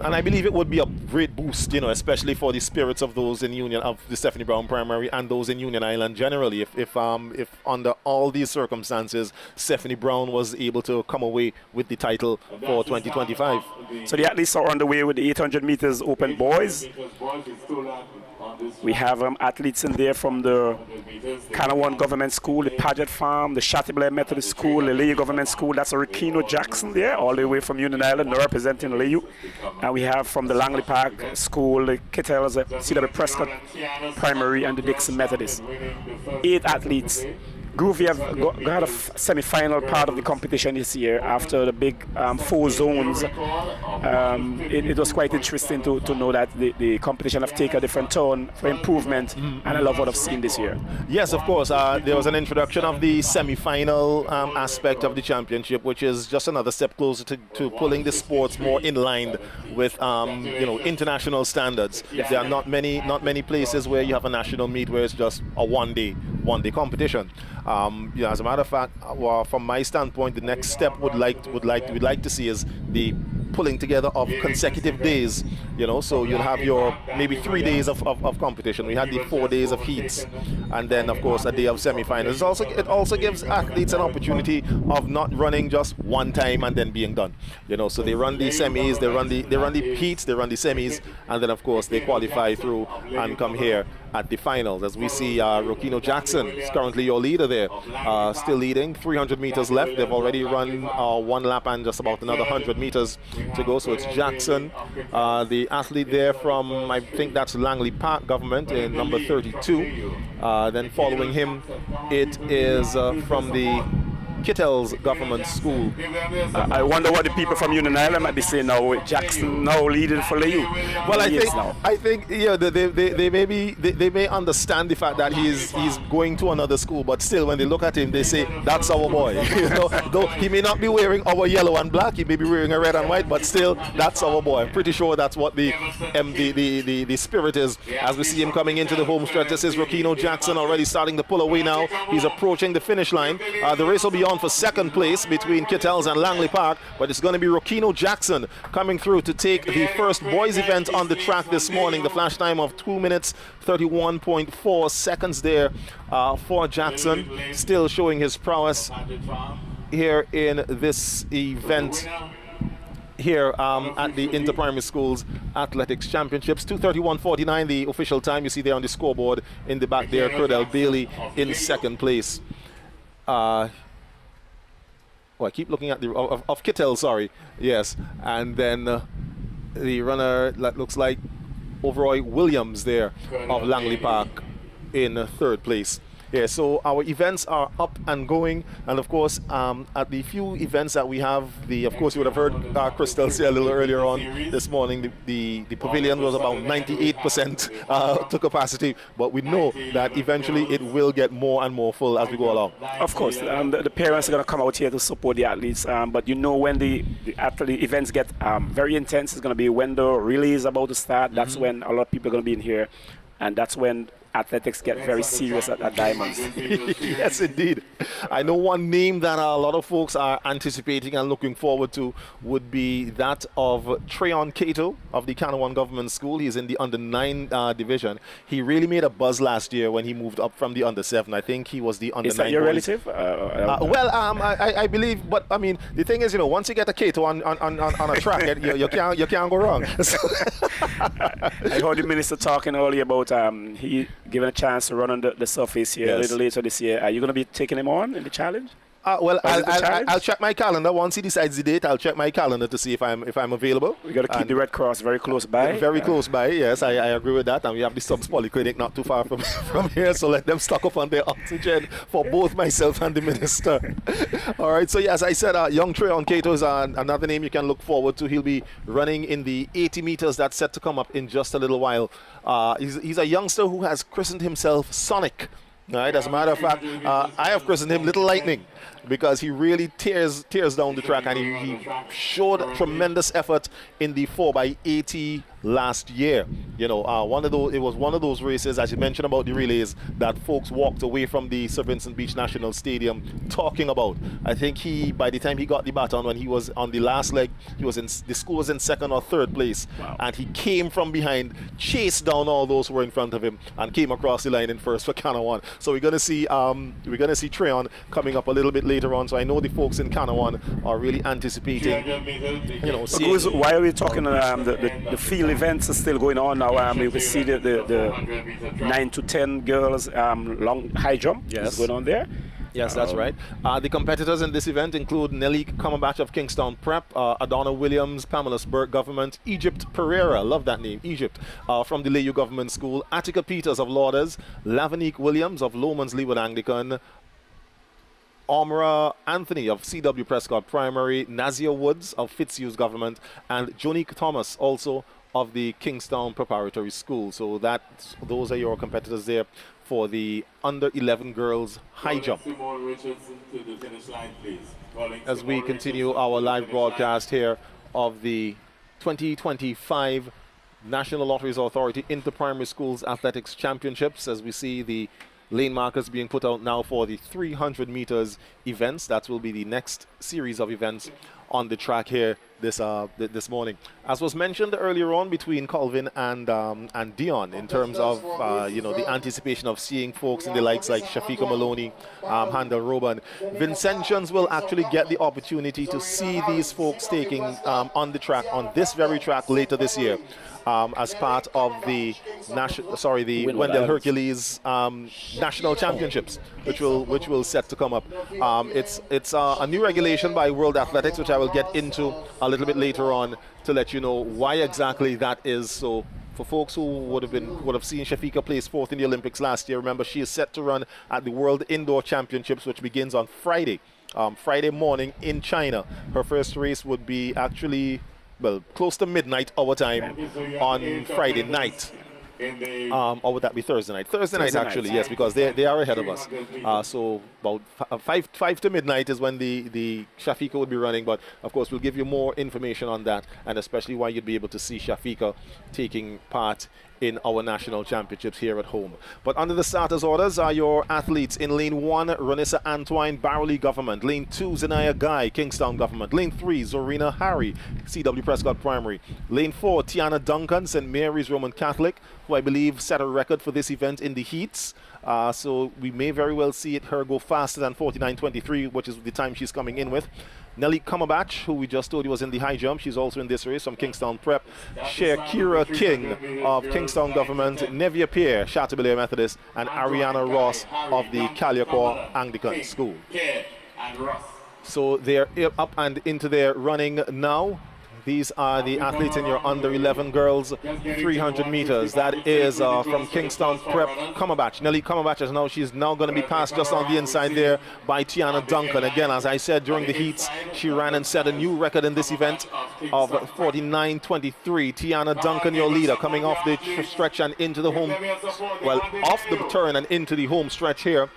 And I believe it would be a great boost, especially for the spirits of those in Union, of the Stephanie Brown Primary and those in Union Island generally. If under all these circumstances, Stephanie Brown was able to come away with the title for 2025. So the athletes are on the way with the 800 meters open boys. We have athletes in there from the Canawan Government School, the Paget Farm, the Chateaubriand Methodist School, the LAU Government School. That's a Rakino Jackson there, all the way from Union Island, representing LAU. And we have from the Langley Park School, the Kittels, C.W. Prescott Primary, and the Dixon Methodist. 8 athletes. Groovy have got a semi-final part of the competition this year after the big 4 zones. It was quite interesting to know that the competition have taken a different turn for improvement, and I love what I've seen this year. Yes, of course. There was an introduction of the semi-final aspect of the championship, which is just another step closer to pulling the sports more in line with international standards. There are not many places where you have a national meet where it's just a one-day competition. As a matter of fact, from my standpoint, the next step we'd like to see is the pulling together of consecutive days. So you'll have your maybe 3 days of competition. We had the 4 days of heats, and then of course a day of semi-finals. It also gives athletes an opportunity of not running just one time and then being done. So they run the semis, they run the heats, they run the semis, and then of course they qualify through and come here at the finals. As we see, Rakino Jackson is currently your leader there, still leading. 300 meters left. They've already run 1 lap and just about another 100 meters to go. So it's Jackson, the athlete there from, I think that's Langley Park Government in number 32. Then following him, it is from the Kittels Government School. I wonder what the people from Union Island might be saying now with Jackson now leading for LAU. Well, I think they may understand the fact that he's going to another school, but still when they look at him, they say that's our boy. Though he may not be wearing our yellow and black, he may be wearing a red and white, but still that's our boy. I'm pretty sure that's what the spirit is as we see him coming into the home stretch. This is Rakino Jackson already starting to pull away now. He's approaching the finish line. The race will be on for second place between Kittels and Langley Park, but it's going to be Rakino Jackson coming through to take the first boys event on the track this morning. The flash time of 2 minutes 31.4 seconds there for Jackson, still showing his prowess here in this event here at the Inter-Primary Schools Athletics Championships. 2:31.49 the official time. You see there on the scoreboard in the back there, Cordell Bailey in second place. Oh, I keep looking at the of Kittel, sorry. Yes, and then the runner that looks like Overroy Williams there of Langley Park in third place. Yeah, so our events are up and going, and of course, at the few events that we have, of course, you would have heard Crystal say a little earlier on this morning, the pavilion was about 98% to capacity, but we know that eventually it will get more and more full as we go along. Of course, the parents are going to come out here to support the athletes, but you know when the events get very intense, it's going to be when the relay is about to start. That's when a lot of people are going to be in here, and that's when athletics get very serious at Diamonds. Yes, indeed. I know one name that a lot of folks are anticipating and looking forward to would be that of Treon Cato of the Canawan Government School. He's in the under-9 division. He really made a buzz last year when he moved up from the under-7. I think he was the under-9. Is that your relative? I believe, but I mean, the thing is, once you get a Cato on a track, you can't go wrong. I heard the minister talking earlier about he given a chance to run on the surface here a little later this year. Are you going to be taking him on in the challenge? I'll check my calendar. Once he decides the date, I'll check my calendar to see if I'm available. We got to keep the Red Cross very close by. Very close by, yes, I agree with that. And we have the Subs Polyclinic not too far from here, so let them stock up on their oxygen for both myself and the minister. All right, so as I said, young Treon Cato is another name you can look forward to. He'll be running in the 80 meters that's set to come up in just a little while. He's a youngster who has christened himself Sonic. All right, as a matter of fact, I have christened him Little Lightning because he really tears down the track, and he showed tremendous effort in the 4x80 last year. It was one of those races, as you mentioned about the relays, that folks walked away from the Sir Vincent Beach National Stadium talking about. I think by the time he got the baton, when he was on the last leg, the school was in second or third place. Wow. And he came from behind, chased down all those who were in front of him, and came across the line in first for Canawan. So we're gonna see Treon coming up a little bit later on. So I know the folks in Canawan are really anticipating. Why are we talking? The field events are still going on now. You can see the 9 to 10 girls long high jump is going on there. Yes, that's right. The competitors in this event include Nelly Cumberbatch of Kingstown Prep, Adonna Williams, Pamela Burke Government, Egypt Pereira, love that name, Egypt, from the Layu Government School, Attica Peters of Lauders, Lavanique Williams of Lomans Leeward Anglican, Omra Anthony of C.W. Prescott Primary, Nazia Woods of Fitzhugh's Government, and Jonique Thomas also of the Kingstown Preparatory School. So those are your competitors there for the under-11 girls high jump. As we continue our live broadcast here of the 2025 National Lotteries Authority Inter-Primary Schools Athletics Championships, as we see the lane markers being put out now for the 300 meters events. That will be the next series of events on the track here this morning. As was mentioned earlier on between Colvin and Dion, in terms of the anticipation of seeing folks in the likes like Shafika Maloney, Handel Roban, Vincentians will actually get the opportunity to see these folks taking on the track, on this very track later this year. As part of the Wendell Hercules National Championships, which will set to come up. It's a new regulation by World Athletics, which I will get into a little bit later on to let you know why exactly that is. So for folks who would have seen Shafika place fourth in the Olympics last year, remember she is set to run at the World Indoor Championships, which begins on Friday morning in China. Her first race would be actually close to midnight our time on Friday night. Or would that be Thursday night? Thursday night, actually, yes, because they are ahead of us. So about 5 to midnight is when the Shafika would be running. But of course, we'll give you more information on that, and especially why you'd be able to see Shafika taking part in our national championships here at home. But under the starters orders are your athletes. In lane 1, Ranissa Antwine, Barley Government. Lane 2, Zenaya Guy, Kingstown Government. Lane 3, Zorina Harry, C.W. Prescott Primary. Lane 4, Tiana Duncan, St. Mary's Roman Catholic, who I believe set a record for this event in the heats. So we may very well see her go faster than 49.23, which is the time she's coming in with. Nelly Cumberbatch, who we just told you was in the high jump, she's also in this race from Kingstown Prep. Shakira King of Kingstown Government, Nevia Pierre, Chateaubriand Methodist, and Ariana Ross of the Caliacor Anglican School. So they're up and into their running now. These are the athletes in your under 11 girls 300 meters. That is from Kingstown Prep, Cumberbatch. Nelly Cumberbatch she's now going to be passed just on the inside there by Tiana Duncan. Again, as I said during the heats, she ran and set a new record in this event of 49.23. Tiana Duncan, your leader, coming off the stretch and into the home, well, off the turn and into the home stretch here.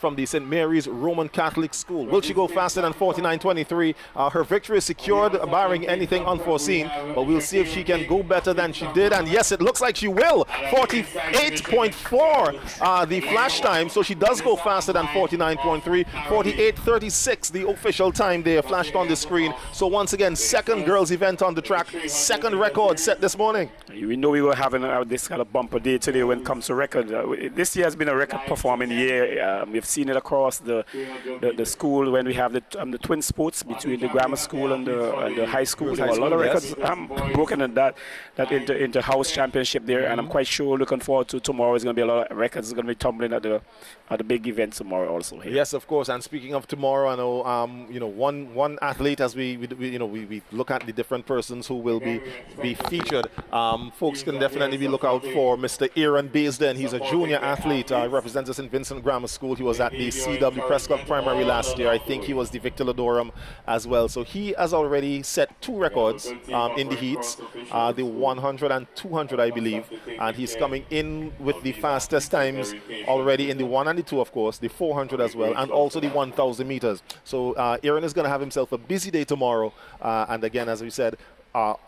From the St. Mary's Roman Catholic School. Will she go faster than 49.23? Her victory is secured, barring anything unforeseen, but we'll see if she can go better than she did. And yes, it looks like she will. 48.4 the flash time, so she does go faster than 49.3. 48.36 the official time there flashed on the screen. So once again, second girls event on the track, second record set this morning. We know we were having this kind of bumper day today when it comes to record. This year has been a record performing year. We've seen it across the school when we have the twin sports between the grammar school and the high school. There were a lot of records broken in that into house championship there, and I'm quite sure looking forward to tomorrow is going to be a lot of records going to be tumbling at the big event tomorrow also here. Yes, of course. And speaking of tomorrow, I know one athlete as we look at the different persons who will be featured. Folks can definitely be look out for Mr. Aaron Baisden. He's a junior athlete. Represents St. Vincent Grammar School. He was at the CW Prescott Primary last year. I think he was the Victor Ladorum as well. So he has already set two records in the heats, the 100 and 200, I believe. And he's coming in with the fastest times already in the 1 and the 2, of course, the 400 as well, and also the 1,000 meters. So Aaron is going to have himself a busy day tomorrow. And again, as we said,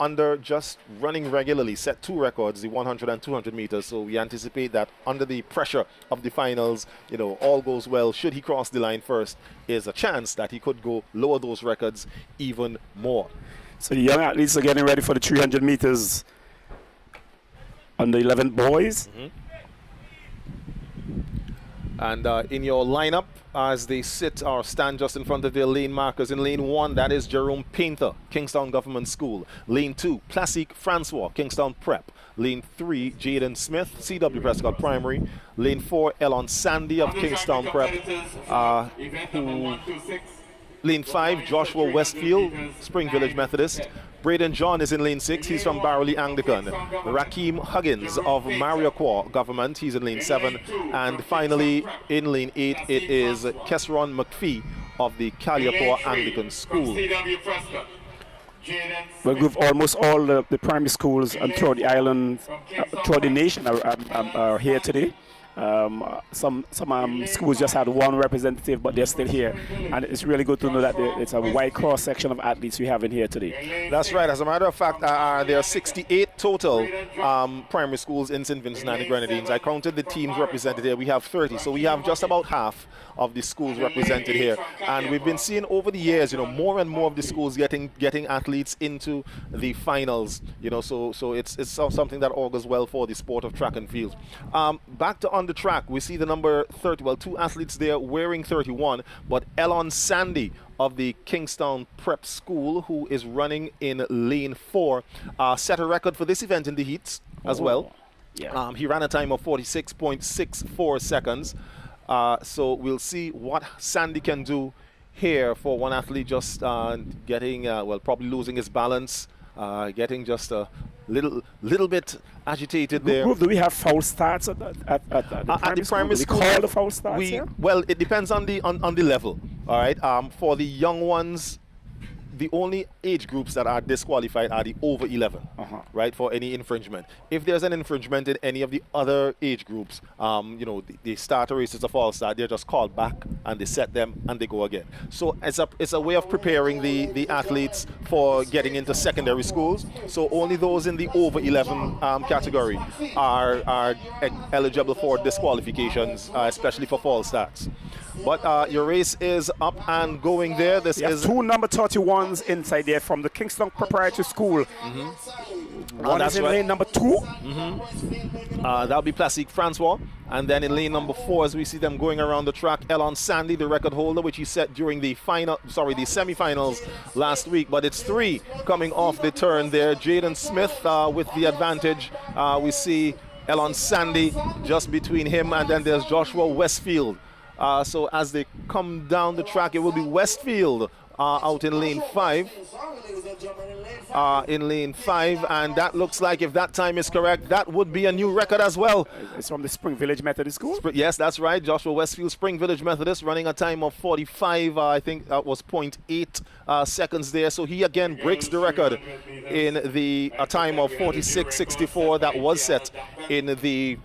under just running regularly, set two records, the 100 and 200 meters. So we anticipate that under the pressure of the finals, all goes well. Should he cross the line first, is a chance that he could go lower those records even more. So the young athletes are getting ready for the 300 meters under 11 boys. And in your lineup, as they sit or stand just in front of their lane markers, in lane 1, that is Jerome Painter, Kingstown Government School. Lane 2, Classique Francois, Kingstown Prep. Lane 3, Jaden Smith, CW Prescott Primary. Lane 4, Elon Sandy of Kingstown Prep. Lane 5, Joshua Westfield, Spring Village Methodist. Braden John is in lane 6. He's from Barley Anglican. Rakeem Huggins of Mariaqua Government. He's in lane 7. And finally, in lane 8, it is Kesron McPhee of the Caliapore Anglican School. Well, with almost all the primary schools and throughout the island, throughout the nation are here today. Some schools just had one representative, but they're still here, and it's really good to know that it's a wide cross section of athletes we have in here today. That's right. As a matter of fact, there are 68 total primary schools in St. Vincent and the Grenadines. I counted the teams represented here. We have 30, so we have just about half of the schools represented here, and we've been seeing over the years, more and more of the schools getting athletes into the finals. So it's something that augurs well for the sport of track and field. Back to on the track, we see the number 30. Well, two athletes there wearing 31, but Elon Sandy of the Kingstown Prep School, who is running in lane 4, set a record for this event in the heats as well. Yeah. He ran a time of 46.64 seconds. So we'll see what Sandy can do here for one athlete just getting, probably losing his balance, getting just a little bit agitated there. Do we have foul starts at the primary school? We call the foul starts here? Well, it depends on the level. All right. For the young ones, the only age groups that are disqualified are the over 11, right, for any infringement. If there's an infringement in any of the other age groups, the starter race is a false start. They're just called back and they set them and they go again. So it's a way of preparing the athletes for getting into secondary schools. So only those in the over 11 category are eligible for disqualifications, especially for false starts. But your race is up and going there. This is two number 31s inside there from the Kingston Proprietary School. One is in lane number 2. That'll be Classique Francois. And then in lane number 4, as we see them going around the track, Elon Sandy, the record holder, which he set during the semifinals last week. But it's 3 coming off the turn there. Jaden Smith with the advantage. We see Elon Sandy just between him, and then there's Joshua Westfield So as they come down the track, it will be Westfield out in lane 5. In lane 5, and that looks like, if that time is correct, that would be a new record as well. It's from the Spring Village Methodist School? Yes, that's right. Joshua Westfield, Spring Village Methodist, running a time of 45, I think that was 0.8 seconds there. So he again breaks the record in a time of 46.64 that was set in the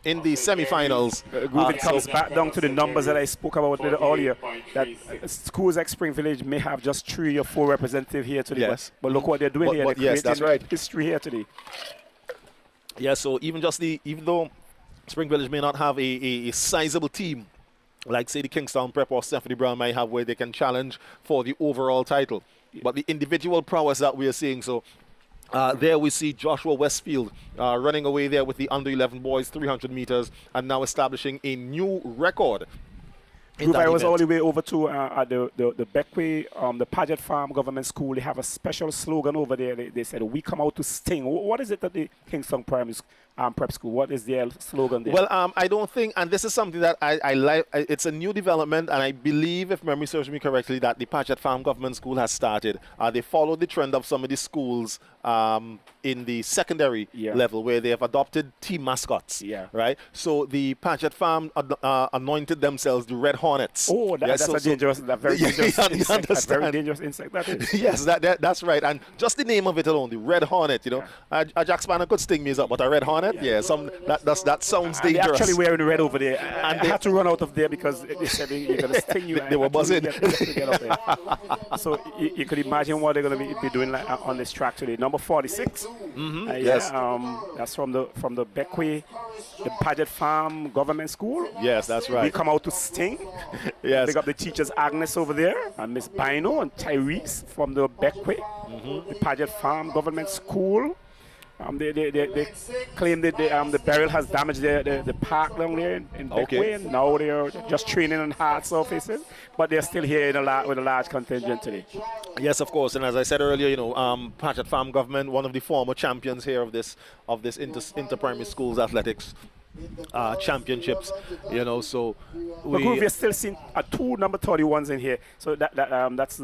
semifinals. It comes back down to the numbers that I spoke about a little earlier, that schools like Spring Village may have just 3 or 4 representatives here today. Yes. But look what they're doing here. They're yes, that's right. History here today. Yeah, so even though Spring Village may not have a sizable team, like say the Kingstown Prep or Stephanie Brown might have, where they can challenge for the overall title, but the individual prowess that we are seeing, so there we see Joshua Westfield running away there with the under-11 boys, 300 meters, and now establishing a new record. I was all the way over to at the Beckway, the Paget Farm Government School. They have a special slogan over there. They said, "We come out to sting." What is it that the Kingston Primary Prep School, what is their slogan there? Well, I don't think, and this is something that I like, it's a new development, and I believe, if memory serves me correctly, that the Paget Farm Government School has started. They followed the trend of some of the schools in the secondary level, where they have adopted team mascots, right? So the Paget Farm anointed themselves the Red Hornets. Oh, that's a dangerous, very dangerous insect. A very dangerous insect, that is. Yes, that's right. And just the name of it alone, the Red Hornet, you know. A Jack Spanner could sting me up, but a Red Hornet, that sounds dangerous. They're actually wearing the red over there. And I had to run out of there because they said they're going to sting you. They were buzzing. So you could imagine what they're going to be doing on this track today. Number 46. Yes. That's from the Beckway, the Paget Farm Government School. Yes, that's right. We come out to sting. Yes. They got the teachers Agnes over there, and Miss Bino and Tyrese from the Beckway, the Paget Farm Government School. They claim that the burial has damaged the park down there in Beckway, and now they're just training on hard surfaces, but they're still here with a large contingent today. Yes, of course, and as I said earlier, you know, Paget Farm Government, one of the former champions here of this inter-primary schools athletics championships, you know, so we're still seeing 2 number 31s in here, so that's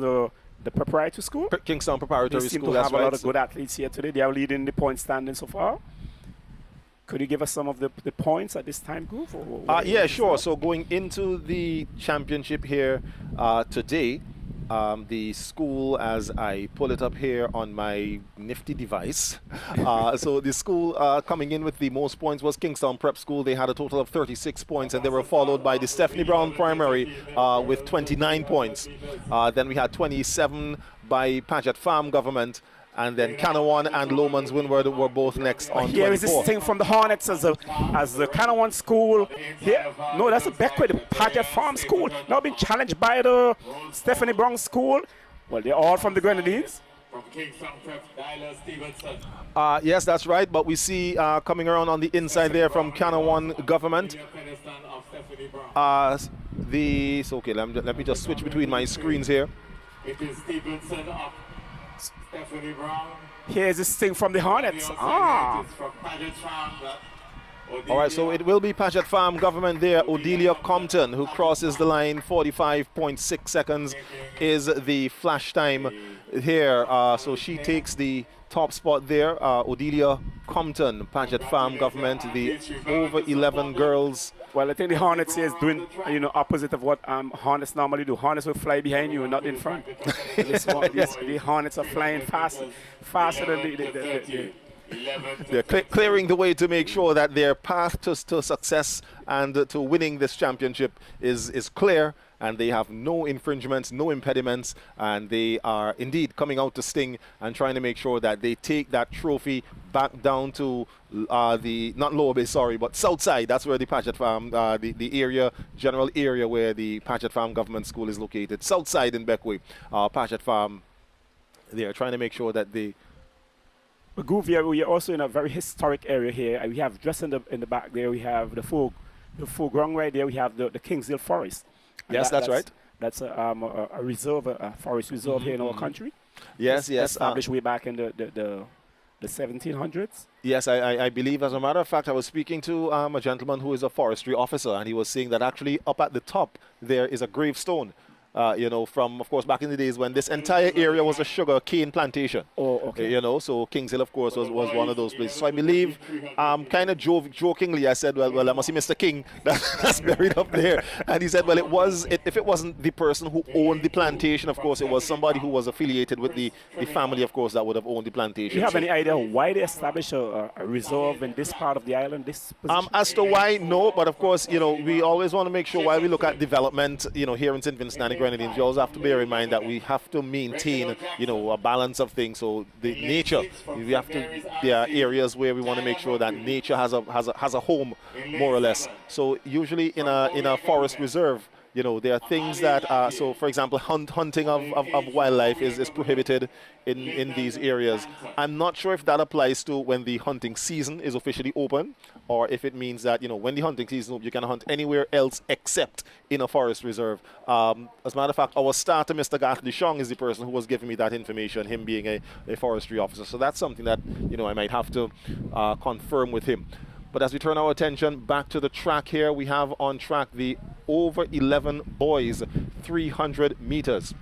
the preparatory school? Kingstown Preparatory School. They seem to have a lot of good athletes here today. They are leading the point standing so far. Could you give us some of the points at this time, Groove? Yeah, sure. So going into the championship here today, the school, as I pull it up here on my nifty device, so the school coming in with the most points was Kingstown Prep School. They had a total of 36 points, and they were followed by the Stephanie Brown Primary with 29 points. Then we had 27 by Paget Farm Government, and then Canawan and Lomans Windward were both next on 24. Here is this thing from the Hornets as the Canawan School. Here, no, that's a Beckway, the Paget Farm School. Now being challenged by the Stephanie Brown School. Well, they're all from the Grenadines. Yes, that's right. But we see coming around on the inside there from Canawan Government. Okay, let me just switch between my screens here. It is Stevenson of Stephanie Brown. Here's this thing from the Hornets. All right, so it will be Paget Farm Government there. Odelia Compton, who crosses the line. 45.6 seconds is the flash time here. So she takes the top spot there. Odelia Compton, Paget Farm Government, the over 11 girls. Well, I think the Hornets here is doing, opposite of what Hornets normally do. Hornets will fly behind you and not in front. The Hornets are flying faster than the They're clearing the way to make sure that their path to success and to winning this championship is clear, and they have no infringements, no impediments, and they are indeed coming out to sting and trying to make sure that they take that trophy back down to not Lower Bay, sorry, but Southside. That's where the Paget Farm, the general area where the Paget Farm Government School is located. Southside in Beckway. Paget Farm, they are trying to make sure that they... Groove, we are also in a very historic area here. We have just in the back there, we have the foreground right there. We have the Kingsdale Forest. Yes, that's right. That's a reserve, a forest reserve here in our country. Yes. Established way back in the the 1700s? Yes, I believe. As a matter of fact, I was speaking to a gentleman who is a forestry officer, and he was saying that actually up at the top there is a gravestone. From, of course, back in the days when this entire area was a sugar cane plantation. Oh, okay. So Kings Hill, of course, was one of those places. So I believe, kind of jokingly, I said, well, I must see Mr. King that's buried up there. And he said, well, if it wasn't the person who owned the plantation, of course, it was somebody who was affiliated with the family, of course, that would have owned the plantation. Do you have any idea why they established a reserve in this part of the island, this position? As to why, no, but of course, we always want to make sure while we look at development, here in St. Vincent and the Grenadines, you also have to bear in mind that we have to maintain, a balance of things. So the nature, there are areas where we want to make sure that nature has a home, more or less. So usually in a forest reserve, there are things that, so for example, hunting of wildlife is prohibited in these areas. I'm not sure if that applies to when the hunting season is officially open, or if it means that, when the hunting season is open, you can hunt anywhere else except in a forest reserve. As a matter of fact, our starter, Mr. Gatli Shong, is the person who was giving me that information, him being a forestry officer. So that's something that, I might have to confirm with him. But as we turn our attention back to the track here, we have on track the over 11 boys 300 meters.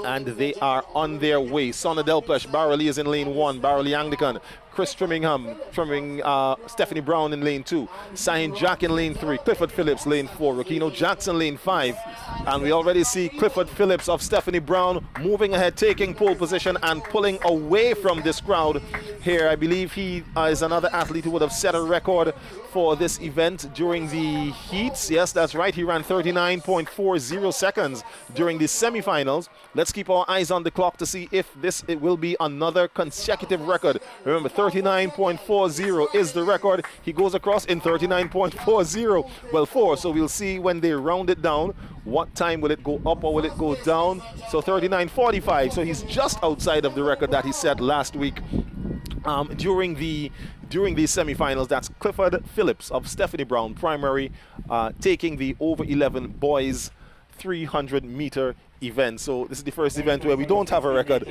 And they are on their way. Sonna Delpesh, Barrowly is in lane 1, Barrowly Anglican. Chris trimming Stephanie Brown in lane 2. Cyan Jack in lane 3. Clifford Phillips lane 4. Rokino Jackson lane 5. And we already see Clifford Phillips of Stephanie Brown moving ahead, taking pole position and pulling away from this crowd here. I believe he is another athlete who would have set a record for this event during the heats. Yes, that's right. He ran 39.40 seconds during the semifinals. Let's keep our eyes on the clock to see if it will be another consecutive record. Remember, 39.40 is the record. He goes across in 39.40. Well, 4. So we'll see when they round it down. What time will it go up or will it go down? So 39.45. So he's just outside of the record that he set last week during these semifinals. That's Clifford Phillips of Stephanie Brown Primary taking the over 11 boys 300 meter event. So this is the first event where we don't have a record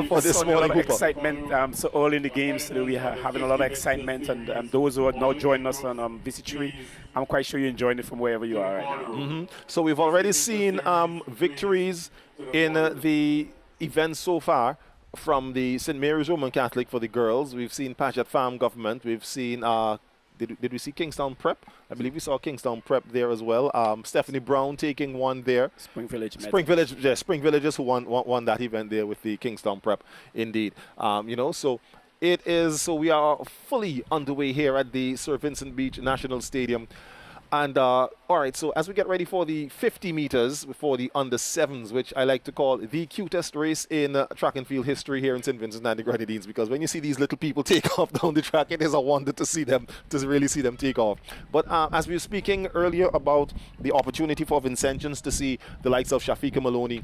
for this morning. A lot of excitement. So early in the games, we are having a lot of excitement, and those who are now joining us on Visitry, I'm quite sure you're enjoying it from wherever you are right now. So we've already seen victories in the events so far. From the St. Mary's Roman Catholic for the girls, we've seen Paget Farm Government. We've seen, did we see Kingstown Prep? I believe we saw Kingstown Prep there as well. Stephanie Brown taking one there. Spring Villages who won that event there with the Kingstown Prep, indeed. So it is. So we are fully underway here at the Sir Vincent Beach National Stadium. And all right, so as we get ready for the 50 meters for the under 7s, which I like to call the cutest race in track and field history here in St. Vincent and the Grenadines, because when you see these little people take off down the track, it is a wonder to see them, to really see them take off. But as we were speaking earlier about the opportunity for Vincentians to see the likes of Shafika Maloney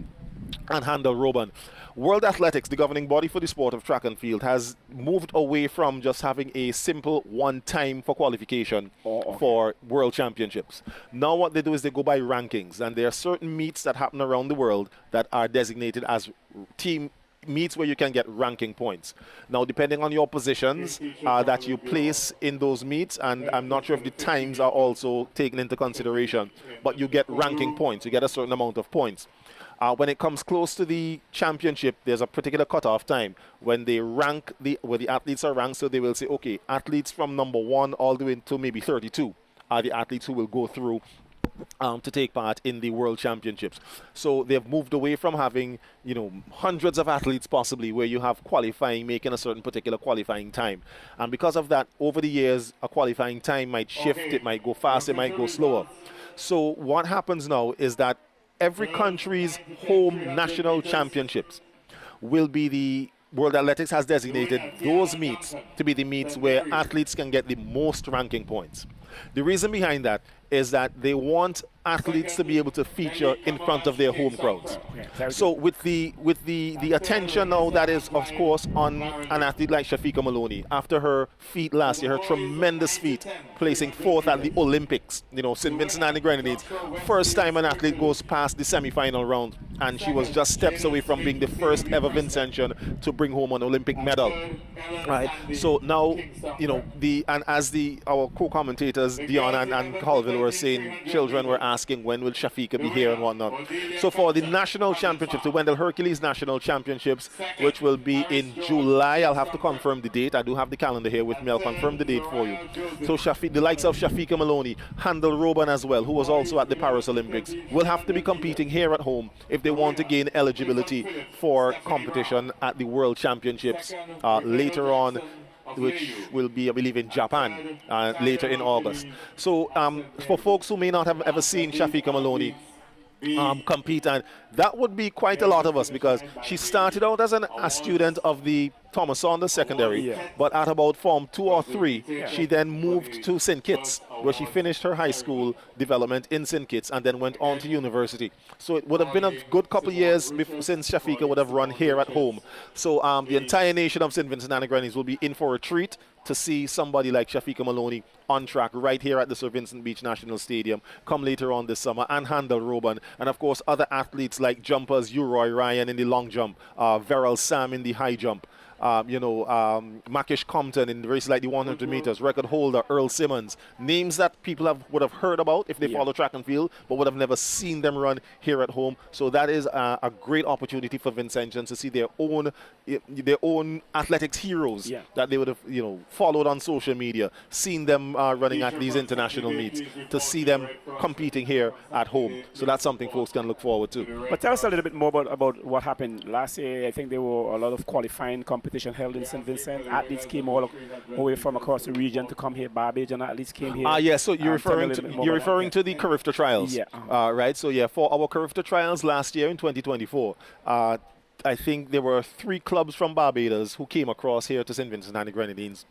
and Handel Roban, World Athletics, the governing body for the sport of track and field, has moved away from just having a simple one time for qualification for world championships. Now what they do is they go by rankings, and there are certain meets that happen around the world that are designated as team meets where you can get ranking points. Now, depending on your positions that you place in those meets, and I'm not sure if the times are also taken into consideration, but you get ranking points. You get a certain amount of points. When it comes close to the championship, there's a particular cutoff time when they rank where the athletes are ranked. So they will say, okay, athletes from number 1 all the way to maybe 32 are the athletes who will go through to take part in the World Championships. So they've moved away from having, hundreds of athletes possibly where you have qualifying, making a certain particular qualifying time. And because of that, over the years, a qualifying time might shift. It might go fast, it might go slower. So what happens now is that every country's home national championships will be the World Athletics has designated those meets to be the meets where athletes can get the most ranking points. The reason behind that is that they want athletes to be able to feature in front of their home crowds. Yeah, So with the attention now that is of course on an athlete like Shafiqa Maloney after her feat last year, her tremendous feat, placing fourth at the Olympics, St. Vincent and the Grenadines, first time an athlete goes past the semi-final round, and she was just steps away from being the first ever Vincentian to bring home an Olympic medal. Right. So now, and as our co-commentators Dion and Colville were saying, children were asking when will Shafiqa be here and whatnot. So for the national championships, the Wendell Hercules National Championships, which will be in July, I'll have to confirm the date. I do have the calendar here with me. I'll confirm the date for you. So the likes of Shafiqa Maloney, Handel Roban as well, who was also at the Paris Olympics, will have to be competing here at home if they want to gain eligibility for competition at the World Championships later on, which will be, I believe, in Japan later in August. So for folks who may not have ever seen Shafiqa Maloney compete, and that would be quite a lot of us, because she started out as a student of the Thomas Saunders Secondary, but at about Form 2 or 3, she then moved to St. Kitts, where she finished her high school development in St. Kitts and then went on to university. So it would have been a good couple of years since Shafiqa would have run here at home. So the entire nation of St. Vincent and the Grenadines will be in for a treat to see somebody like Shafiqa Maloney on track right here at the Sir Vincent Beach National Stadium come later on this summer, and Handel Roban, and of course other athletes like jumpers, Uroy Ryan in the long jump, Verrell Sam in the high jump, Makish Compton in races like the 100 meters, record holder Earl Simmons, names that people would have heard about if they follow track and field, but would have never seen them run here at home. So that is a great opportunity for Vincentians to see their own athletics heroes that they would have followed on social media, seen them running at these international meets, to see them competing here at home. So that's something folks can look forward to. But tell us a little bit more about what happened last year. I think there were a lot of qualifying competition held in St. Vincent. Athletes came all way from across the region to come here. Barbadian athletes came here. Yeah. So you're referring to the Carifta Trials. Yeah. Right. So yeah, for our Carifta Trials last year in 2024, I think there were 3 clubs from Barbados who came across here to St. Vincent and the Grenadines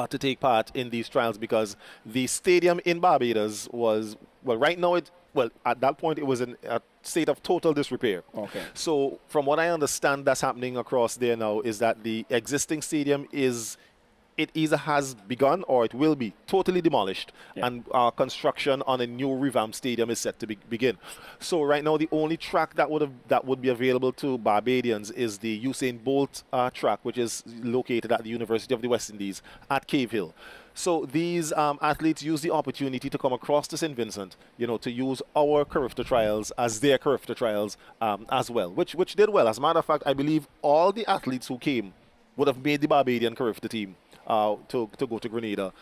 to take part in these trials, because the stadium in Barbados was, right now at that point it was in a state of total disrepair. Okay. So from what I understand that's happening across there now is that the existing stadium it either has begun or it will be totally demolished, and construction on a new revamped stadium is set to begin. So right now the only track that would be available to Barbadians is the Usain Bolt track, which is located at the University of the West Indies at Cave Hill. So these athletes use the opportunity to come across to St. Vincent, to use our Carifta Trials as their Carifta Trials as well, which did well. As a matter of fact, I believe all the athletes who came would have made the Barbadian Carifta team to go to Grenada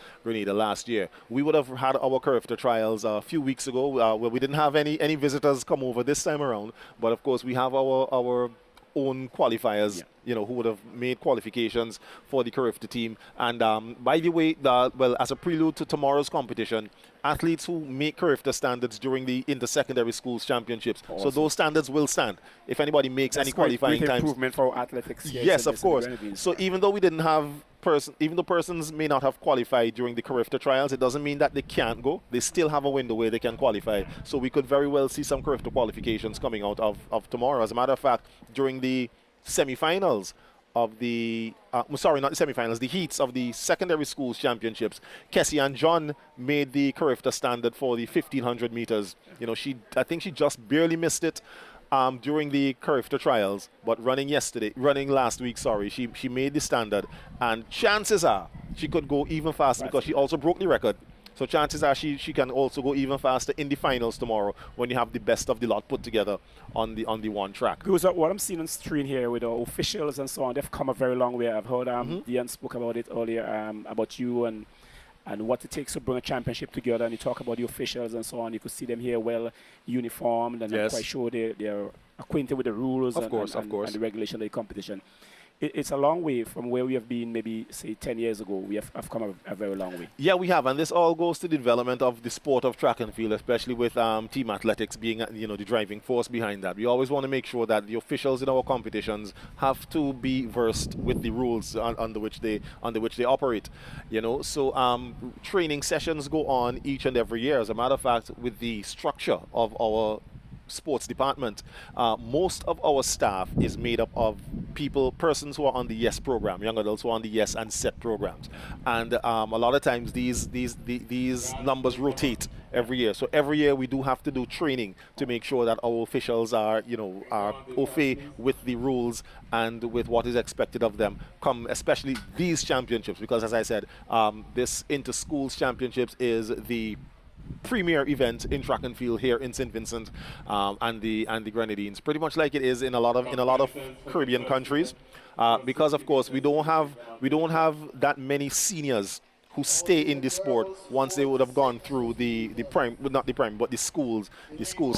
last year. We would have had our Carifta Trials a few weeks ago where we didn't have any visitors come over this time around, but of course we have our own qualifiers, who would have made qualifications for the Carifta team. And by the way, as a prelude to tomorrow's competition, athletes who make Carifta standards during the Inter-Secondary Schools Championships. Awesome. So those standards will stand. If anybody makes any qualifying times. Improvement for athletics. Yes, of course. So even though we didn't have even though persons may not have qualified during the Carifta Trials, it doesn't mean that they can't go. They still have a window where they can qualify. So we could very well see some Carifta qualifications coming out of tomorrow. As a matter of fact, during the semifinals of the, not the semifinals, the heats of the Secondary Schools Championships, Kessie and John made the Carifta standard for the 1,500 meters. I think she just barely missed it during the Carifta Trials, but running last week, she made the standard, and chances are she could go even faster because she also broke the record. So chances are she can also go even faster in the finals tomorrow when you have the best of the lot put together on the one track. Because what I'm seeing on screen here with our officials and so on, they've come a very long way. I've heard Ian spoke about it earlier, about you and what it takes to bring a championship together, and you talk about the officials and so on. You could see them here well uniformed, and I'm quite sure they're acquainted with the rules and the regulation of the competition. it's a long way from where we have been maybe, say, 10 years ago. We have come a very long way. Yeah, we have, and this all goes to the development of the sport of track and field, especially with team athletics being, the driving force behind that. We always want to make sure that the officials in our competitions have to be versed with the rules under which they operate. So training sessions go on each and every year. As a matter of fact, with the structure of our sports department, most of our staff is made up of persons who are on the YES program, young adults who are on the YES and SET programs, and a lot of times these numbers rotate every year. So every year we do have to do training to make sure that our officials are au fait with the rules and with what is expected of them, especially these championships, because as I said, this inter-schools championships is the premier event in track and field here in St. Vincent and the Grenadines, pretty much like it is in a lot of Caribbean countries, because of course we don't have that many seniors who stay in the sport once they would have gone through the schools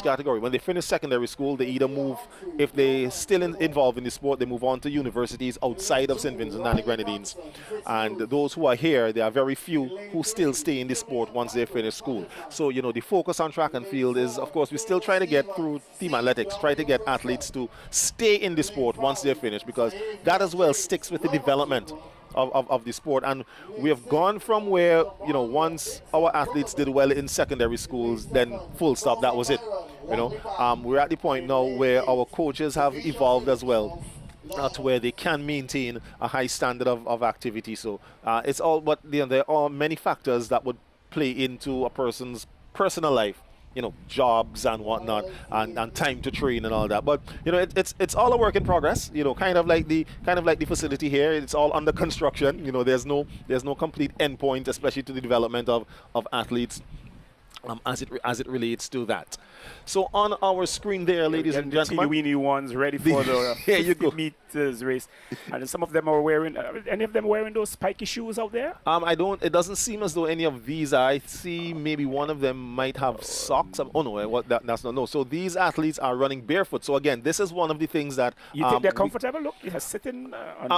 category. When they finish secondary school, they either move, if they still involved in the sport, they move on to universities outside of St. Vincent and the Grenadines. And those who are here, there are very few who still stay in the sport once they finish school. So, the focus on track and field is, of course, we still try to get through team athletics, try to get athletes to stay in the sport once they're finished, because that as well sticks with the development of the sport. And we have gone from where, once our athletes did well in secondary schools, then full stop, that was it. We're at the point now where our coaches have evolved as well, to where they can maintain a high standard of activity. So it's all, but there are many factors that would play into a person's personal life, jobs and whatnot, and time to train and all that. But it's all a work in progress. Kind of like the facility here. It's all under construction. There's no complete endpoint, especially to the development of athletes. As it relates to that. So on our screen there, ladies and gentlemen, the teeny-weeny ones ready for the 50 meters race, and some of them are wearing. Any of them wearing those spiky shoes out there? It doesn't seem as though any of these are. I see maybe one of them might have socks. Oh no, that's not. No. So these athletes are running barefoot. So again, this is one of the things that you think they're comfortable. Look, they're sitting.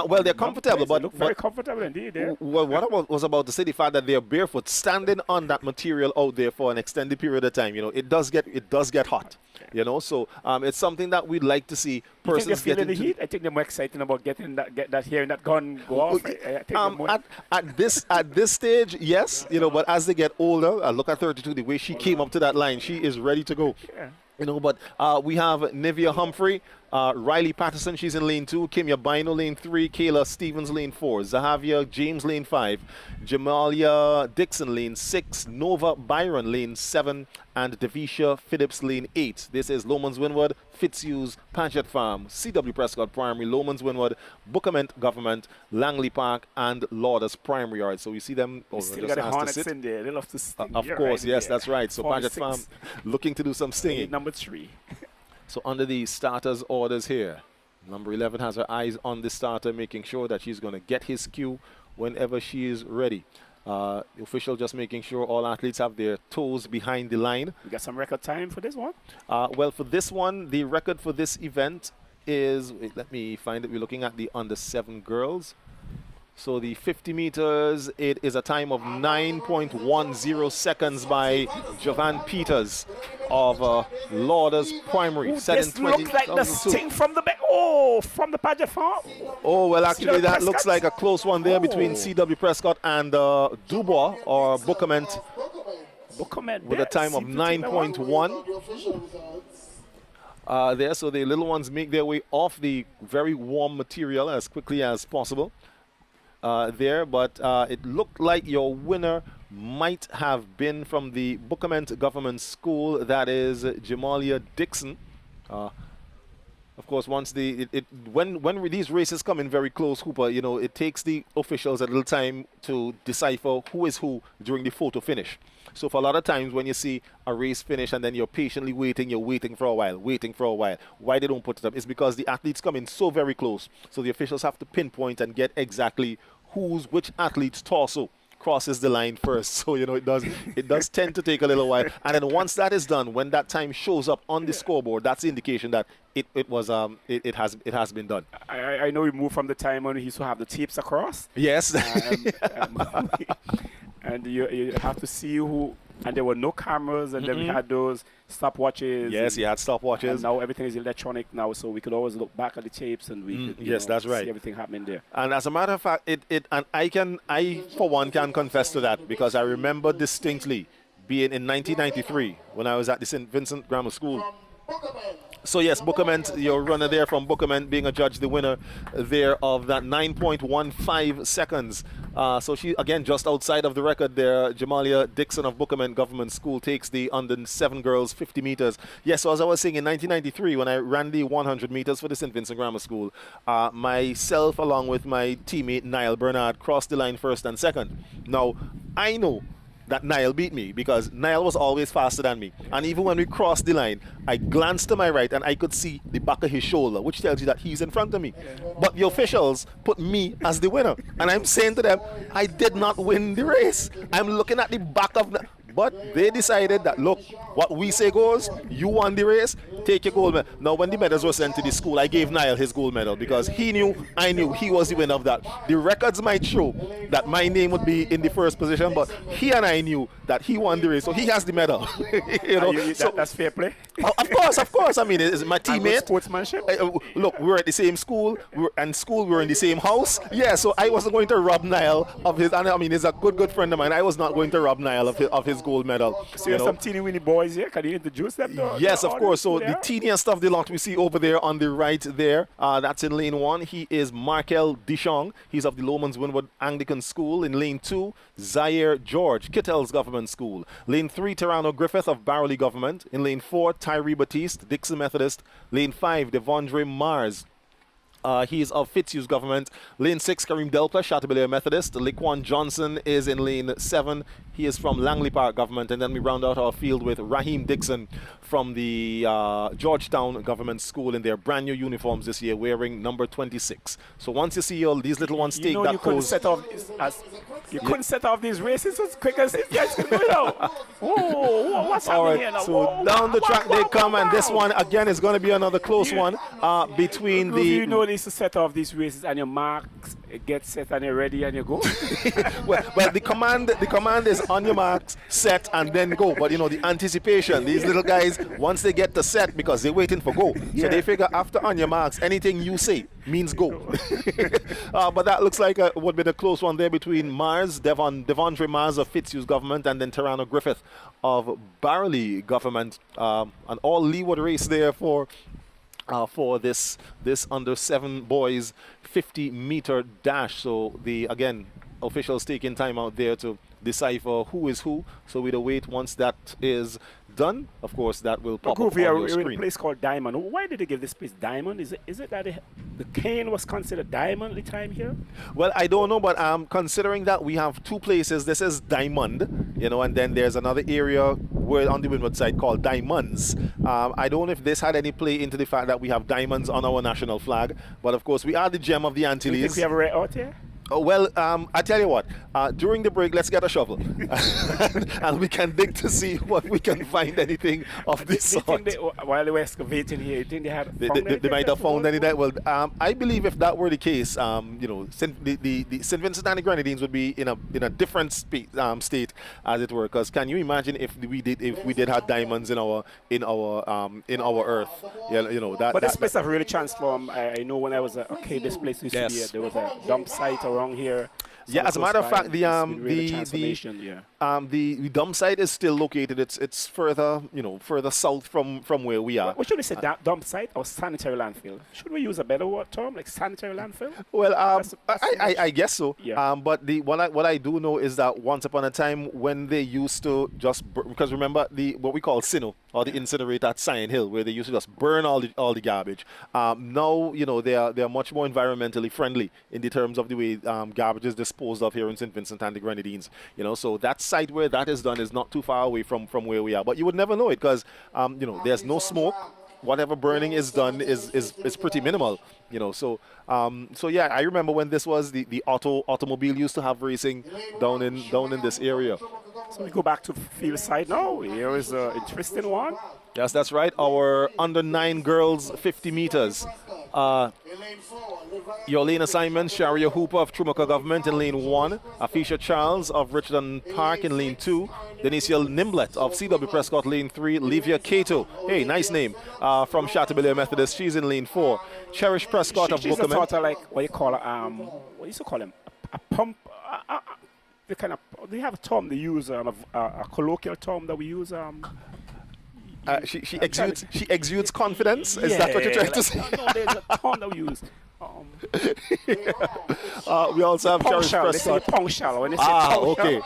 Well, they're comfortable, but look very comfortable indeed. Well, what I was about to say, the fact that they're barefoot, standing on that material out there for an extended period of time, it does get hot. So it's something that we'd like to see persons get into the heat. I think they're more excited about get that hearing that gun go off. At this stage, yes, but as they get older, look at 32, the way she came up to that line, she is ready to go. Yeah. But we have Nivea Humphrey, Riley Patterson, she's in lane 2, Kimya Bino lane 3, Kayla Stevens lane 4, Zahavia James lane 5, Jamalia Dixon lane 6, Nova Byron lane 7, and Devisha Phillips lane 8. This is Lomans Windward, Fitzhughes, Paget Farm, C.W. Prescott Primary, Lomans Windward, Bookament Government, Langley Park, and Lauders Primary Yard. So we see them. Still got the Hornets in there. They love to sting. Of course, yes, that's right. So Paget Farm looking to do some stinging. Number 3. So under the starters orders here, number 11 has her eyes on the starter, making sure that she's going to get his cue whenever she is ready. The official just making sure all athletes have their toes behind the line. We got some record time for this one? Well, for this one, the record for this event is, let me find it. We're looking at the under 7 girls. So the 50 meters, it is a time of 9.10 seconds by Jovan Peters of Lauders Primary. This looks like the sting from the back. Oh, from the Paget Farm. Oh, well, actually, that looks like a close one there between C.W. Prescott and Dubois or Bookament with a time of 9.1. There, so the little ones make their way off the very warm material as quickly as possible. There, but it looked like your winner might have been from the Bookament Government School. That is Jamalia Dixon. Of course, once when these races come in very close, Hooper, it takes the officials a little time to decipher who is who during the photo finish. So for a lot of times when you see a race finish and then you're patiently waiting, you're waiting for a while. Why they don't put it up is because the athletes come in so very close. So the officials have to pinpoint and get exactly which athlete's torso crosses the line first. So, you know, it does tend to take a little while. And then once that is done, when that time shows up on the scoreboard, that's the indication that it has been done. I know we moved from the time when we used to have the tapes across. Yes. And you have to see who, and there were no cameras, and then we had those stopwatches. Yes, you had stopwatches. And now everything is electronic now, so we could always look back at the tapes and we could, yes, that's right, see everything happening there. And as a matter of fact, and I for one can confess to that, because I remember distinctly being in 1993 when I was at the St. Vincent Grammar School. So yes, Bookerment, your runner there from Bookerment being adjudged the winner there of that 9.15 seconds. So she, again, just outside of the record there. Jamalia Dixon of Bookerment Government School takes the under 7 girls 50 meters. Yes, so as I was saying, in 1993, when I ran the 100 meters for the St. Vincent Grammar School, myself along with my teammate Niall Bernard crossed the line first and second. Now, I know that Niall beat me because Niall was always faster than me. And even when we crossed the line, I glanced to my right and I could see the back of his shoulder, which tells you that he's in front of me. But the officials put me as the winner. And I'm saying to them, I did not win the race. I'm looking at the back of the... But they decided that, look, what we say goes, you won the race, take your gold medal. Now, when the medals were sent to the school, I gave Niall his gold medal because he knew, I knew he was the winner of that. The records might show that my name would be in the first position, but he and I knew that he won the race, so he has the medal. You know, so that's fair play. Of course. I mean, it's my teammate. Sportsmanship. Look, we were at the same school, we were in the same house. Yeah, so I wasn't going to rob Niall of his. And I mean, he's a good friend of mine. I was not going to rob Niall of his gold medal. So you have some teeny weeny boys here. Can you introduce them? Yes, of course. So the teeny and stuff, the lot we see over there on the right there, that's in lane 1. He is Markel Dishong. He's of the Lomans Winwood Anglican School. In lane 2, Zaire George, Kittell's Government School. Lane 3, Tarano Griffith of Barrowley Government. In lane 4, Tyree Batiste, Dixon Methodist. Lane 5, Devondre Mars. He is of Fitzhugh's Government. Lane 6, Kareem Delpla, Chateaubriand Methodist. Laquan Johnson is in lane 7. He is from Langley Park Government. And then we round out our field with Raheem Dixon from the Georgetown Government School in their brand new uniforms this year, wearing number 26. So once you see all these little ones take that couldn't set off couldn't set off these races as quick as these guys could do it out. Whoa, what's happening here now? So down the track they come, and this one again is going to be another close one between the... You know this to set off these races and your marks get set and you're ready and you go. well, the command is on your marks, set, and then go. But you know, the anticipation, these little guys, once they get the set, because they're waiting for go, so they figure after on your marks, anything you say means go. But that looks like would be the close one there between Mars, Devondre Mars of Fitzhugh's Government, and then Tarano Griffith of Barrowley Government. An all leeward race there for this under 7 boys 50-meter dash. So the officials taking time out there to decipher who is who. So we'll wait once that is done. Of course, that will pop up on your screen. We're in a place called Diamond. Why did they give this place Diamond? Is it that the cane was considered Diamond at the time here? Well, I don't know, but considering that we have 2 places, this is Diamond, you know, and then there's another area where on the windward side called Diamonds. I don't know if this had any play into the fact that we have diamonds on our national flag, but of course we are the gem of the Antilles. Do you think we have a red out here? Well, I tell you what, during the break, let's get a shovel and we can dig to see what we can find anything of this sort. While they were excavating here, you think they might have found anything? Well, I believe if that were the case, you know, the St. Vincent and the Grenadines would be in a different state, as it were. Because can you imagine if we did have diamonds in our earth? Yeah, you know that. But this place have really transformed. I know when I was this place used to be there was a dump site around here. Yeah, as a matter of fact, the dump site is still located. It's further south from where we are. What should we say, dump site or sanitary landfill? Should we use a better word term like sanitary landfill? Well, I guess so. Yeah. But what I do know is that once upon a time when they used to just because remember what we call Sino or the incinerator at Sion Hill, where they used to just burn all the garbage. Now you know they are much more environmentally friendly in the terms of the way garbage is disposed of here in St. Vincent and the Grenadines. You know, so that site where that is done is not too far away from where we are. But you would never know it because you know, there's no smoke. whatever burning is done is pretty minimal, you know. So so yeah, I remember when this was the automobile used to have racing down in this area. So we go back to field side now. Here is an interesting one. Yes, that's right. Our under 9 girls 50 meters. Your lane assignment, Sharia Hooper of Trumuka Government in lane 1, Afisha Charles of Richardson Park in lane 2, Denicia Nimblet of CW Prescott lane 3, Livia Cato, hey, nice name, from Chateaubriand Methodist, she's in lane 4, Cherish Prescott of She's a Bookerman. sort of like, what you call what used to call him? A pump. They have a term they use, a colloquial term that we use. She exudes confidence. Is that what you're trying to say? No, there's a term that we use. We also have Cherish They say Prescott. punctual when they say punctual. Okay,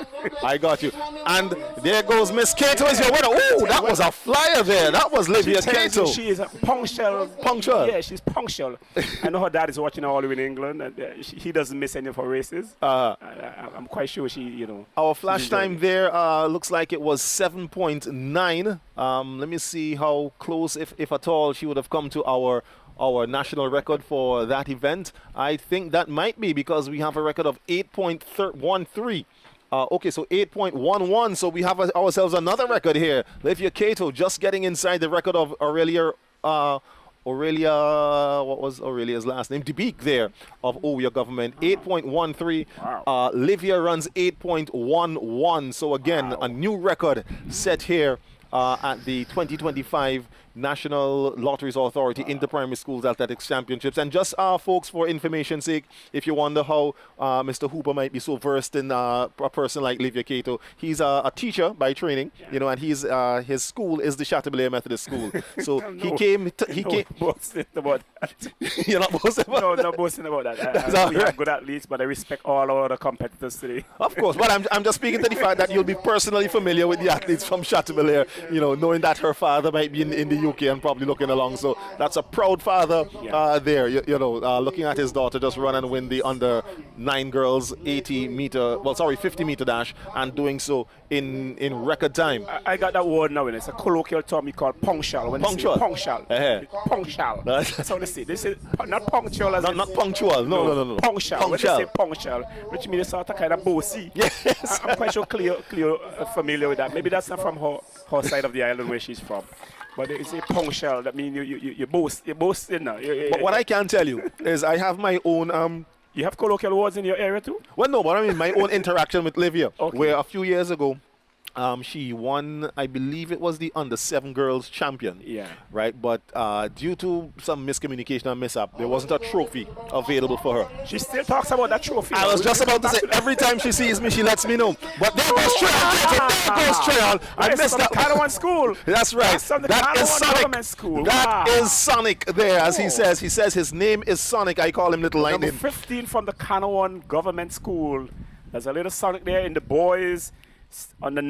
I got you. And there goes Miss Cato as your winner. Oh, that was a flyer there. That was Livia Cato. She is punctual. Punctual. Yeah, she's punctual. I know her dad is watching her all the way in England, and he doesn't miss any of her races. I'm quite sure she, you know. Our flash time there looks like it was 7.9. Let me see how close, if at all, she would have come to our national record for that event. I think that might be because we have a record of 8.13. Okay, so 8.11. So we have ourselves another record here. Livia Cato just getting inside the record of Aurelia, what was Aurelia's last name? DeBeek there of OWIA Government. 8.13. Wow. Livia runs 8.11. So again, a new record set here at the 2025 National Lotteries Authority Inter-Primary Schools Athletics Championships. And just folks, for information's sake, if you wonder how Mr. Hooper might be so versed in a person like Livia Cato, he's a teacher by training, you know, and his school is the Chateaubriand Methodist School. So he came. Boasting about that. You're not boasting about No, that? not boasting about that. We Right. have good athletes, but I respect all our other competitors today. Of course, but I'm just speaking to the fact that you'll be personally familiar with the athletes from Chateaubriand, you know, knowing that her father might be in the UK and probably looking along. So that's a proud father there, you know, looking at his daughter just run and win the under 9 girls 50 meter dash, and doing so in record time. I got that word now, and it's a colloquial term you call punctual. When Punctual. They say punctual. Punctual. That's how they say. They say not punctual as Not punctual. No. Punctual. When Punctual. they say punctual, which means it's sort of kind of bossy. Yes. I'm quite sure Cleo familiar with that. Maybe that's not from her side of the island where she's from. But they say punctual. That means you boast in now. But what I can tell you is I have my own. You have colloquial words in your area too? Well, no, but I mean my own interaction with Livia, Okay. where a few years ago, she won, I believe it was the under 7 girls champion. Yeah. Right, but due to some miscommunication and mishap, there wasn't a trophy available for her. She still talks about that trophy. I was just about to say, every time she sees me, she lets me know. But there goes Treyon. There goes Treyon. I missed that. Canawan School. That's right. That's from the That is Canawan Sonic. Government School. That Wow. is Sonic there, as he says. He says his name is Sonic. I call him Little Number Lightning. 15 from the Canawan Government School. There's a little Sonic there in the boys on the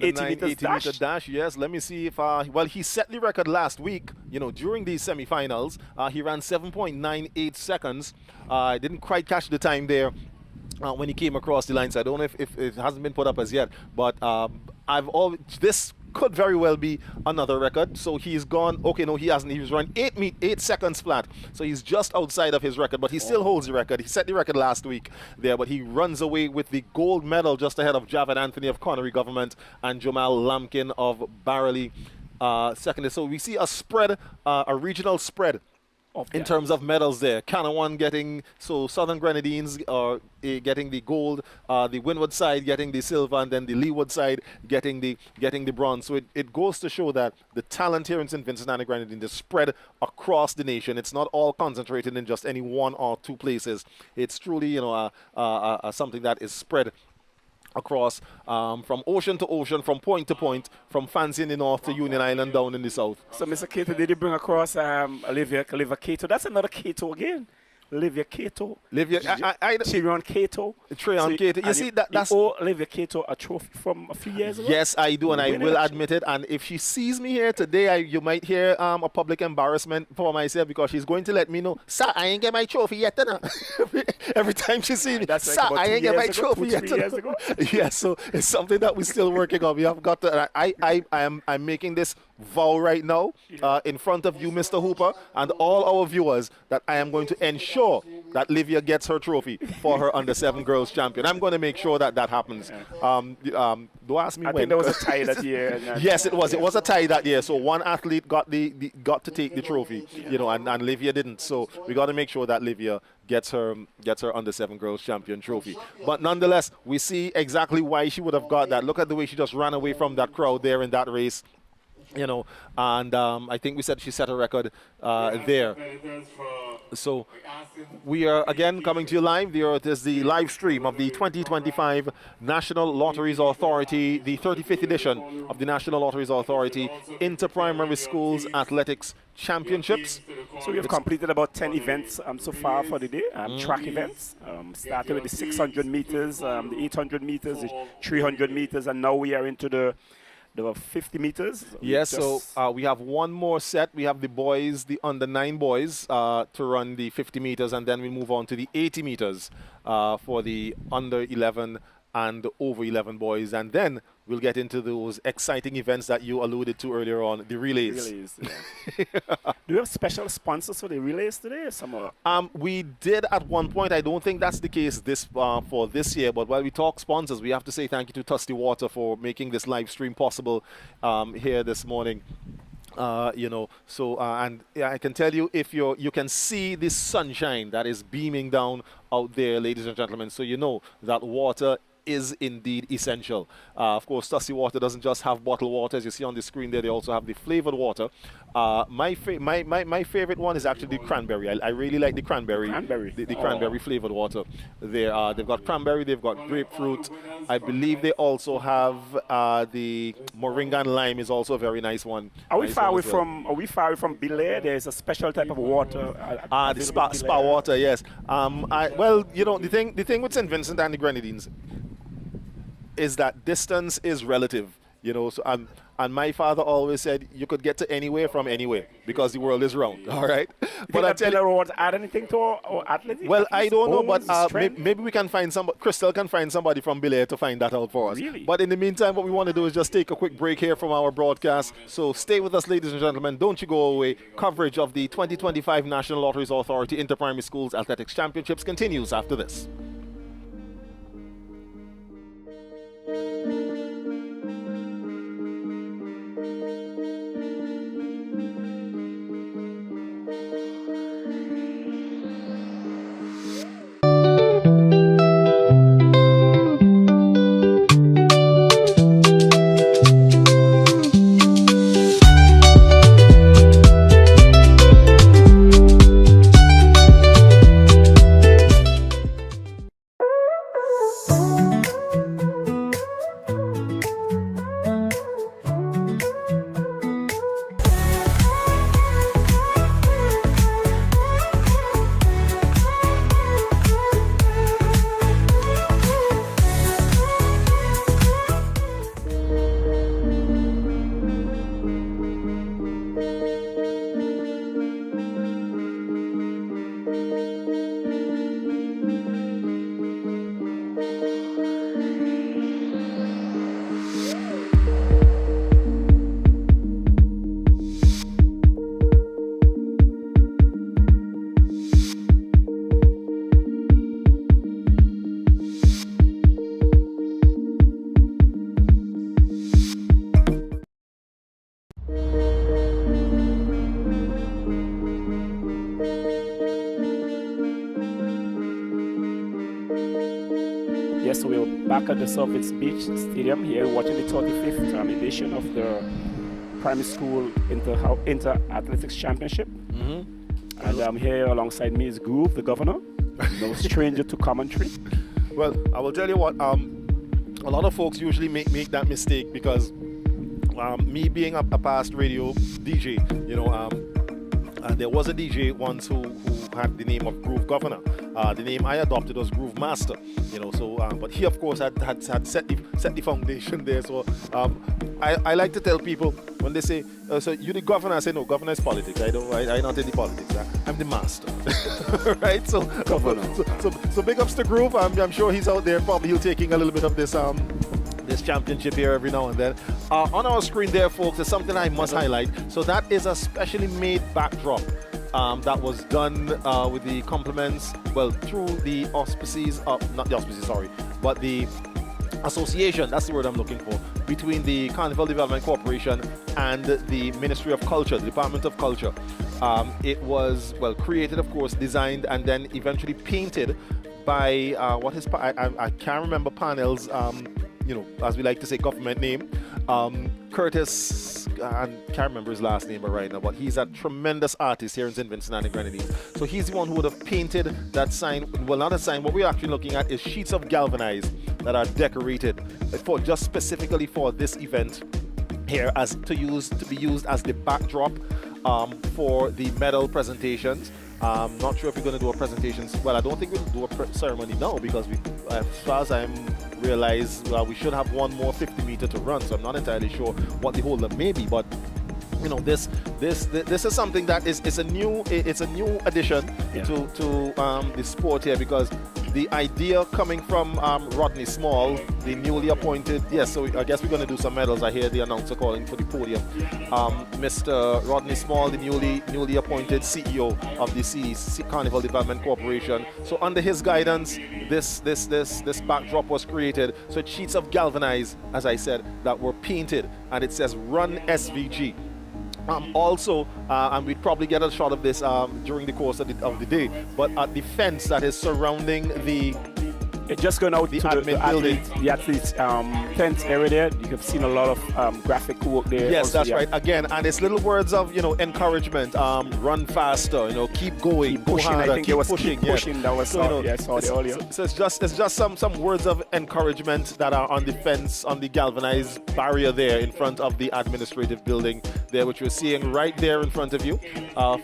80 meters dash. meter dash. Yes, let me see if well, he set the record last week, you know, during the semifinals. He ran 7.98 seconds. Didn't quite catch the time there when he came across the line, so I don't know if it hasn't been put up as yet, but this could very well be another record. So he's gone. Okay, no, he hasn't. He was running 8 seconds flat. So he's just outside of his record, but he still holds the record. He set the record last week there, but he runs away with the gold medal just ahead of Javed Anthony of Connery Government and Jamal Lampkin of Barreley second. So we see a spread, a regional spread. In terms of medals there, Canawan getting, so Southern Grenadines are getting the gold, the Windward side getting the silver, and then the Leeward side getting the bronze. So it goes to show that the talent here in St. Vincent and the Grenadines is spread across the nation. It's not all concentrated in just any one or two places. It's truly, you know, something that is spread across from ocean to ocean, from point to point, from Fancy in the north to Union Island down in the south. So, Mr. Cato, did you bring across Olivia Cato? That's another Cato again. Olivia Cato. Treyon Cato. Treyon Cato. You see, that's Olivia Cato a trophy from a few years ago? Yes, I do, and I will admit it. And if she sees me here today, you might hear a public embarrassment for myself, because she's going to let me know, sir, I ain't get my trophy yet. Every time she sees me, That's sir, like I ain't get my trophy 2-3 yet. years ago. Yes, so it's something that we're still working on. We have got to. I'm making this vow right now in front of you, Mr. Hooper, and all our viewers that I am going to ensure that Livia gets her trophy for her under-7 girls champion. I'm going to make sure that that happens. Don't ask me I when. think there was a tie that year. Yes, it was. It was a tie that year. So one athlete got got to take the trophy, you know, and Livia didn't. So we got to make sure that Livia gets her under-7 girls champion trophy. But nonetheless, we see exactly why she would have got that. Look at the way she just ran away from that crowd there in that race. You know, and I think we said she set a record there. So we are again coming to you live. There it is, the live stream of the 2025 National Lotteries Authority, the 35th edition of the National Lotteries Authority Inter-Primary Schools Athletics Championships. So we have completed about 10 events so far for the day, track events. Started with the 600 meters, the 800 meters, the 300 meters, and now we are into the 50 meters. Yes, so we have one more set. We have the boys, the under-9 boys, to run the 50 meters, and then we move on to the 80 meters for the under-11 and over-11 boys. And then we'll get into those exciting events that you alluded to earlier on, the relays. Yeah. Do you have special sponsors for the relays today? We did at one point. I don't think that's the case for this year. But while we talk sponsors, we have to say thank you to Tusty Water for making this live stream possible here this morning. You know, so and I can tell you, if you can see the sunshine that is beaming down out there, ladies and gentlemen, so you know that water is indeed essential. Of course, Tussie Water doesn't just have bottled water. As you see on the screen there, they also have the flavored water. My favorite one is actually the cranberry. I really like the cranberry. The cranberry flavored water. They've got cranberry, they've got grapefruit. I believe they also have the moringa and lime is also a very nice one. Are we far away from Belair? There's a special type of water. The spa water, yes. Well, you know, the thing with St. Vincent and the Grenadines is that distance is relative, you know. So and my father always said you could get to anywhere from anywhere because the world is round. All right, but I tell you, want to add anything to our athletics? Well, I don't know, but maybe we can find somebody. Crystal can find somebody from Belair to find that out for us. Really? But in the meantime, what we want to do is just take a quick break here from our broadcast. So stay with us, ladies and gentlemen. Don't you go away. Coverage of the 2025 National Lotteries Authority Inter-Primary Schools Athletics Championships continues after this. Yes, so we're back at the Surface Beach Stadium here watching the 35th edition of the Primary School Inter-Athletics Championship. And I'm here alongside me is Groove, the governor, no stranger to commentary. Well, I will tell you what, a lot of folks usually make that mistake because me being a past radio DJ, you know, there was a DJ once who had the name of Groove Governor. The name I adopted was Groove Master, you know. So, but he of course had set the foundation there. So, I like to tell people when they say, "So you the governor?" I say, "No, governor is politics. I not in the politics. I'm the master." Right? So, governor. So big ups to Groove. I'm sure he's out there. Probably he'll taking a little bit of this this championship here every now and then. On our screen there, folks, is something I must highlight. So that is a specially made backdrop that was done with the compliments, well, through the auspices, not the auspices, sorry, but the association, that's the word I'm looking for, between the Carnival Development Corporation and the Ministry of Culture, the Department of Culture. It was, well, created, of course, designed, and then eventually painted by, I can't remember Parnell's, as we like to say, government name. Curtis, I can't remember his last name right now, but he's a tremendous artist here in St. Vincent and the Grenadines. So he's the one who would have painted that sign. Well, not a sign. What we're actually looking at is sheets of galvanized that are decorated for just specifically for this event here, as to be used as the backdrop for the medal presentations. Not sure if we're going to do a presentation. Well, I don't think we'll do a ceremony now, because as far as I'm realized, we should have one more 50-meter to run. So I'm not entirely sure what the holdup may be, but this is something that is a new addition to the sport here, because the idea coming from Rodney Small, the newly appointed, yes, so I guess we're going to do some medals. I hear the announcer calling for the podium. Mr. Rodney Small, the newly appointed CEO of the Carnival Development Corporation. So under his guidance, this backdrop was created. So it's sheets of galvanized, as I said, that were painted, and it says "Run SVG." Also, and we'd probably get a shot of this during the course of the day, but at the fence that is surrounding it's just going out the to admin building. The athletes tent area there. You have seen a lot of graphic work there. Yes, also, that's right. Again, and it's little words of encouragement. Run faster. Keep going. Keep pushing. Go harder, I think it was pushing. keep pushing. That was earlier. So it's just some words of encouragement that are on the fence, on the galvanized barrier there in front of the administrative building there, which we're seeing right there in front of you,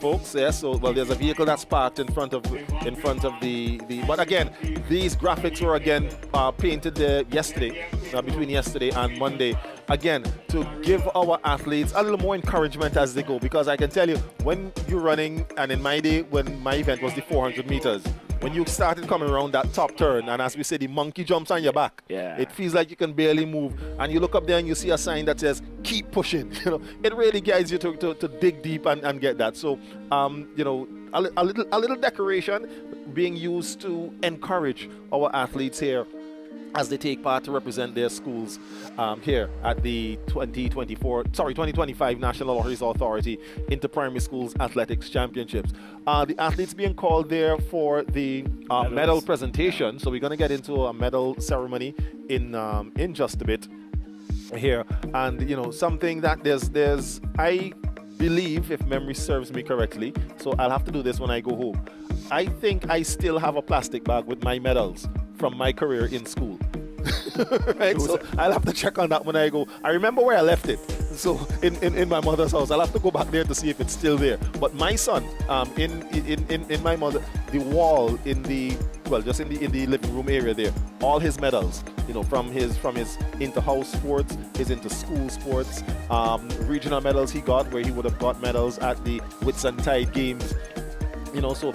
folks. Yes. So there's a vehicle that's parked in front of the. But again, these graphics were again painted there yesterday, between yesterday and Monday, again to give our athletes a little more encouragement as they go, because I can tell you, when you're running, and in my day when my event was the 400 meters, when you started coming around that top turn, and as we say, the monkey jumps on your back, it feels like you can barely move, and you look up there and you see a sign that says keep pushing. It really guides you to dig deep and get that. So a little decoration being used to encourage our athletes here as they take part to represent their schools here at the 2025 National Lotteries Authority Inter-Primary Schools Athletics Championships. The athletes being called there for the medal presentation. So we're going to get into a medal ceremony in just a bit here. And something that there's I believe, if memory serves me correctly, so I'll have to do this when I go home, I think I still have a plastic bag with my medals from my career in school. Right? So I'll have to check on that when I go. I remember where I left it. So in my mother's house, I'll have to go back there to see if it's still there. But my son, in my mother, the wall in the living room area there, all his medals, from his inter-house sports, his inter-school sports, regional medals he got, where he would have got medals at the Whitsuntide Games. So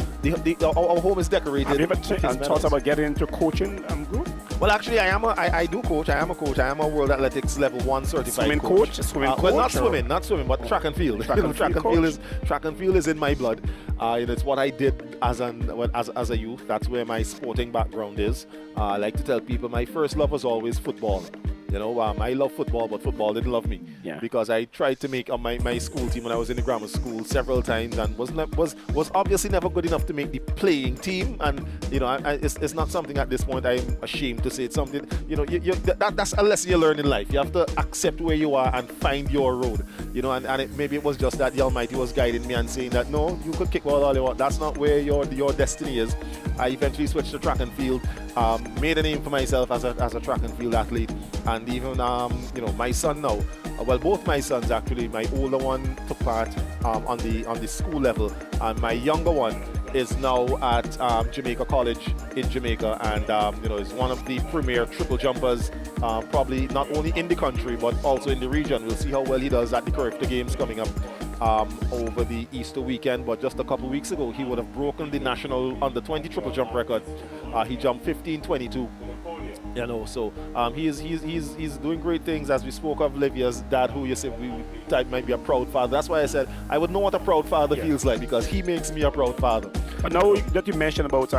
our home is decorated. Have you ever thought about getting into coaching group? Well, actually, I do coach. I am a coach. I am a World Athletics Level 1 certified swimming coach. Well, not swimming, but track and field. Track and field is in my blood. It's what I did as a youth. That's where my sporting background is. I like to tell people my first love was always football. I love football, but football didn't love me. Because I tried to make my school team when I was in the grammar school several times, and was obviously never good enough to make the playing team. And it's not something at this point I'm ashamed to say. It's something that's a lesson you learn in life. You have to accept where you are and find your road. Maybe it was just that the Almighty was guiding me and saying that no, you could kick ball all you want. That's not where your destiny is. I eventually switched to track and field, made a name for myself as a track and field athlete. And even my son now, both my sons actually, my older one took part on the school level, and my younger one is now at Jamaica College in Jamaica, and is one of the premier triple jumpers, probably not only in the country but also in the region. We'll see how well he does at the Carifta Games coming up over the Easter weekend, but just a couple weeks ago, he would have broken the national under-20 triple jump record. He jumped 15.22. You know, so he's doing great things. As we spoke of Livia's dad, who you said type might be a proud father. That's why I said I would know what a proud father feels like, because he makes me a proud father. But now that you mentioned about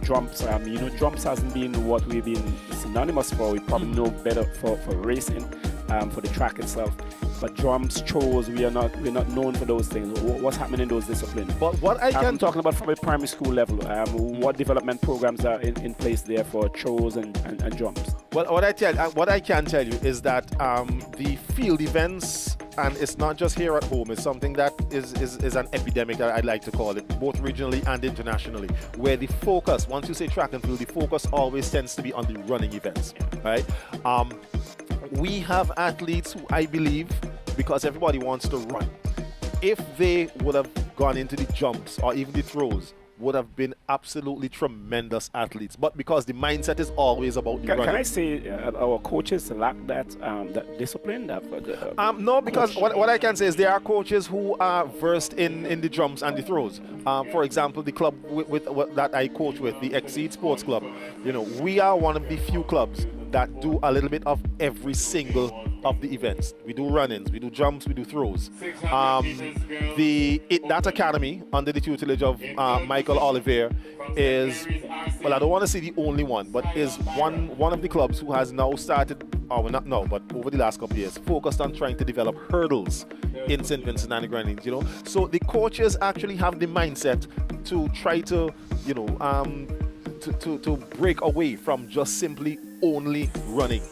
jumps, you know, jumps hasn't been what we've been synonymous for. We probably know better for racing, for the track itself. But jumps, throws, we're not known for those things. What's happening in those disciplines? But what I'm talking about from a primary school level, what development programs are in place there for throws and jumps? Well, what I can tell you is that the field events, and it's not just here at home, it's something that is an epidemic, I'd like to call it, both regionally and internationally, where the focus, once you say track and field, the focus always tends to be on the running events, right? We have athletes who, I believe, because everybody wants to run, if they would have gone into the jumps or even the throws, would have been absolutely tremendous athletes. But because the mindset is always about the running. Can I say our coaches lack that discipline? No, because what I can say is there are coaches who are versed in the jumps and the throws. For example, the club that I coach with, the Exceed Sports Club, you know, we are one of the few clubs that do a little bit of every single of the events. We do run-ins, we do jumps, we do throws. That academy, under the tutelage of Michael Oliver, is, well, I don't want to say the only one, but is one of the clubs who has now started, or not now, but over the last couple of years, focused on trying to develop hurdles in St. Vincent and the Grenadines, you know. So the coaches actually have the mindset to try to, you know, to break away from just simply only running.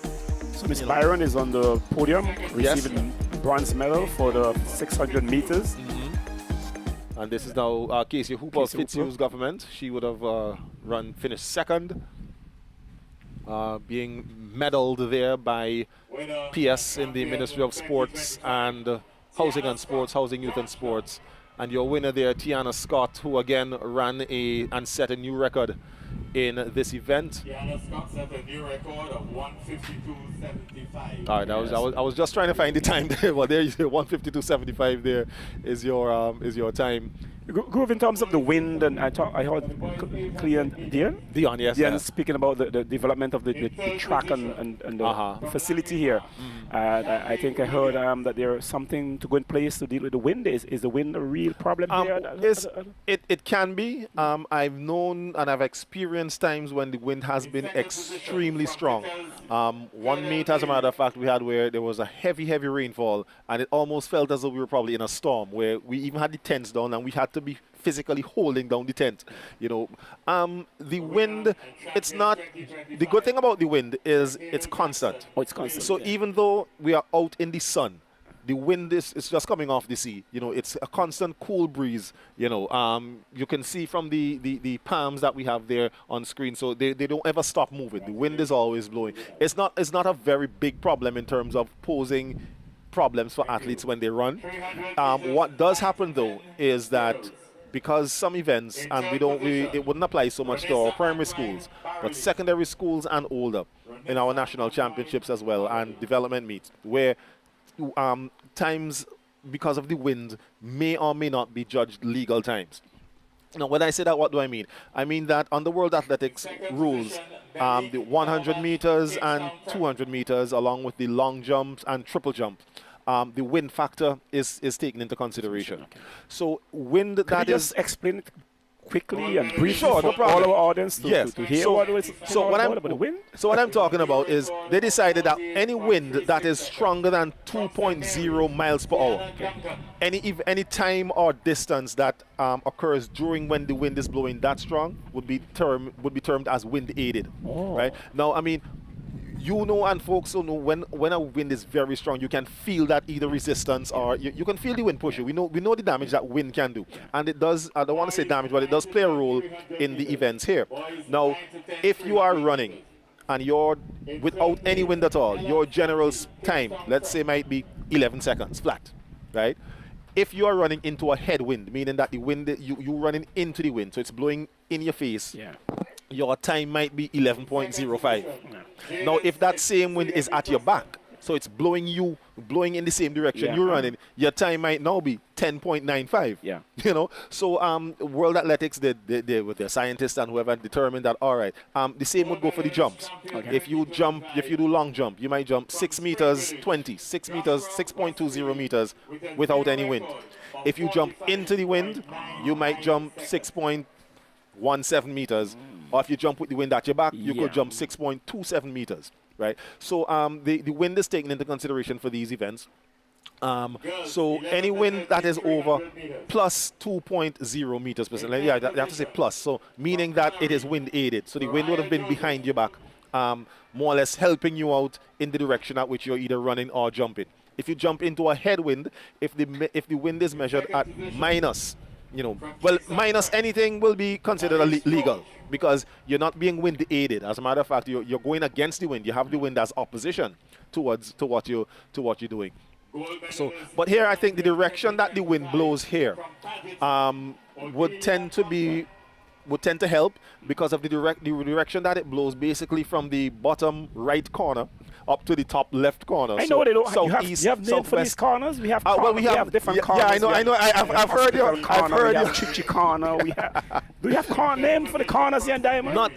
So Ms. Byron is on the podium, receiving bronze medal for the 600 meters. And this is now Casey Hooper of Fitzhugh's government. She would have finished second, being medaled there by PS in the Ministry of Sports and Housing and Sports, Housing, Youth and Sports. And your winner there, Tiana Scott, who again ran and set a new record in this event. Tiana Scott set a new record of 152.75. All right, I was just trying to find the time there. Well, there you go, 152.75. There is your time. Groove, in terms of the wind, and I heard Dion, yes. Speaking about the development of the track and the facility here. I think I heard that there's something to go in place to deal with the wind. Is the wind a real problem here? It can be. I've known and I've experienced times when the wind has been extremely strong. One meet, as a matter of fact, we had where there was a heavy rainfall, and it almost felt as though we were probably in a storm, where we even had the tents down and we had to be physically holding down the tent. You know, the wind, it's not, the good thing about the wind is it's constant. Oh, it's constant. So even though we are out in the sun, the wind is just coming off the sea. You know, it's a constant cool breeze. You know, you can see from the palms that we have there on screen. So they don't ever stop moving. The wind is always blowing. It's not a very big problem in terms of posing problems for athletes when they run. What does happen though is that because some events, and it wouldn't apply so much to our primary schools, but secondary schools and older in our national championships as well, and development meets, where times because of the wind may or may not be judged legal times. Now, when I say that, what do I mean? I mean that on the World Athletics rules, the 100 meters and 200 meters, along with the long jumps and triple jump, the wind factor is taken into consideration. Okay. So wind Could that you is... just explain it quickly and briefly sure, for no all our audience to hear what about the wind? So what I'm talking about is they decided that any wind that is stronger than 2.0 miles per hour, any time or distance that occurs during when the wind is blowing that strong would be termed as wind aided. Right? Now, I mean, you know, and folks who know when a wind is very strong, you can feel that either resistance or you can feel the wind push you. We know the damage that wind can do, and it does. I don't want to say damage, but it does play a role in the events here. Now, if you are running and you're without any wind at all, your general time, let's say, might be 11 seconds flat, right? If you are running into a headwind, meaning that the wind you running into the wind, so it's blowing in your face. Yeah. Your time might be 11.05. Now, if that same wind is at your back, so it's blowing in the same direction Yeah. you're running, your time might now be 10.95. Yeah. You know, so World Athletics, they with their scientists and whoever determined that, all right, the same would go for the jumps. Okay. If you do long jump, you might jump 6 meters 20, 6 meters, 6.20 meters without any wind. If you jump into the wind, you might jump 6.17 meters. Or if you jump with the wind at your back, you could jump 6.27 meters, right? So the wind is taken into consideration for these events. So any wind that is over plus 2.0 meters per second, yeah, you have to say plus, so meaning that it is wind aided. So the wind would have been behind your back, more or less helping you out in the direction at which you're either running or jumping. If you jump into a headwind, if the wind is measured at minus, minus anything will be considered legal because you're not being wind aided. As a matter of fact, you're going against the wind. You have the wind as opposition to what you're doing. So, but here I think the direction that the wind blows here would tend to help because of the direction that it blows, basically from the bottom right corner up to the top left corner. I know they don't. Southeast, you have names for these corners. We have. Well, we have different yeah, corners. Yeah, I know. I've heard you. I've heard you. Chichi corner. Do you have names for the corners here in Diamond? Not.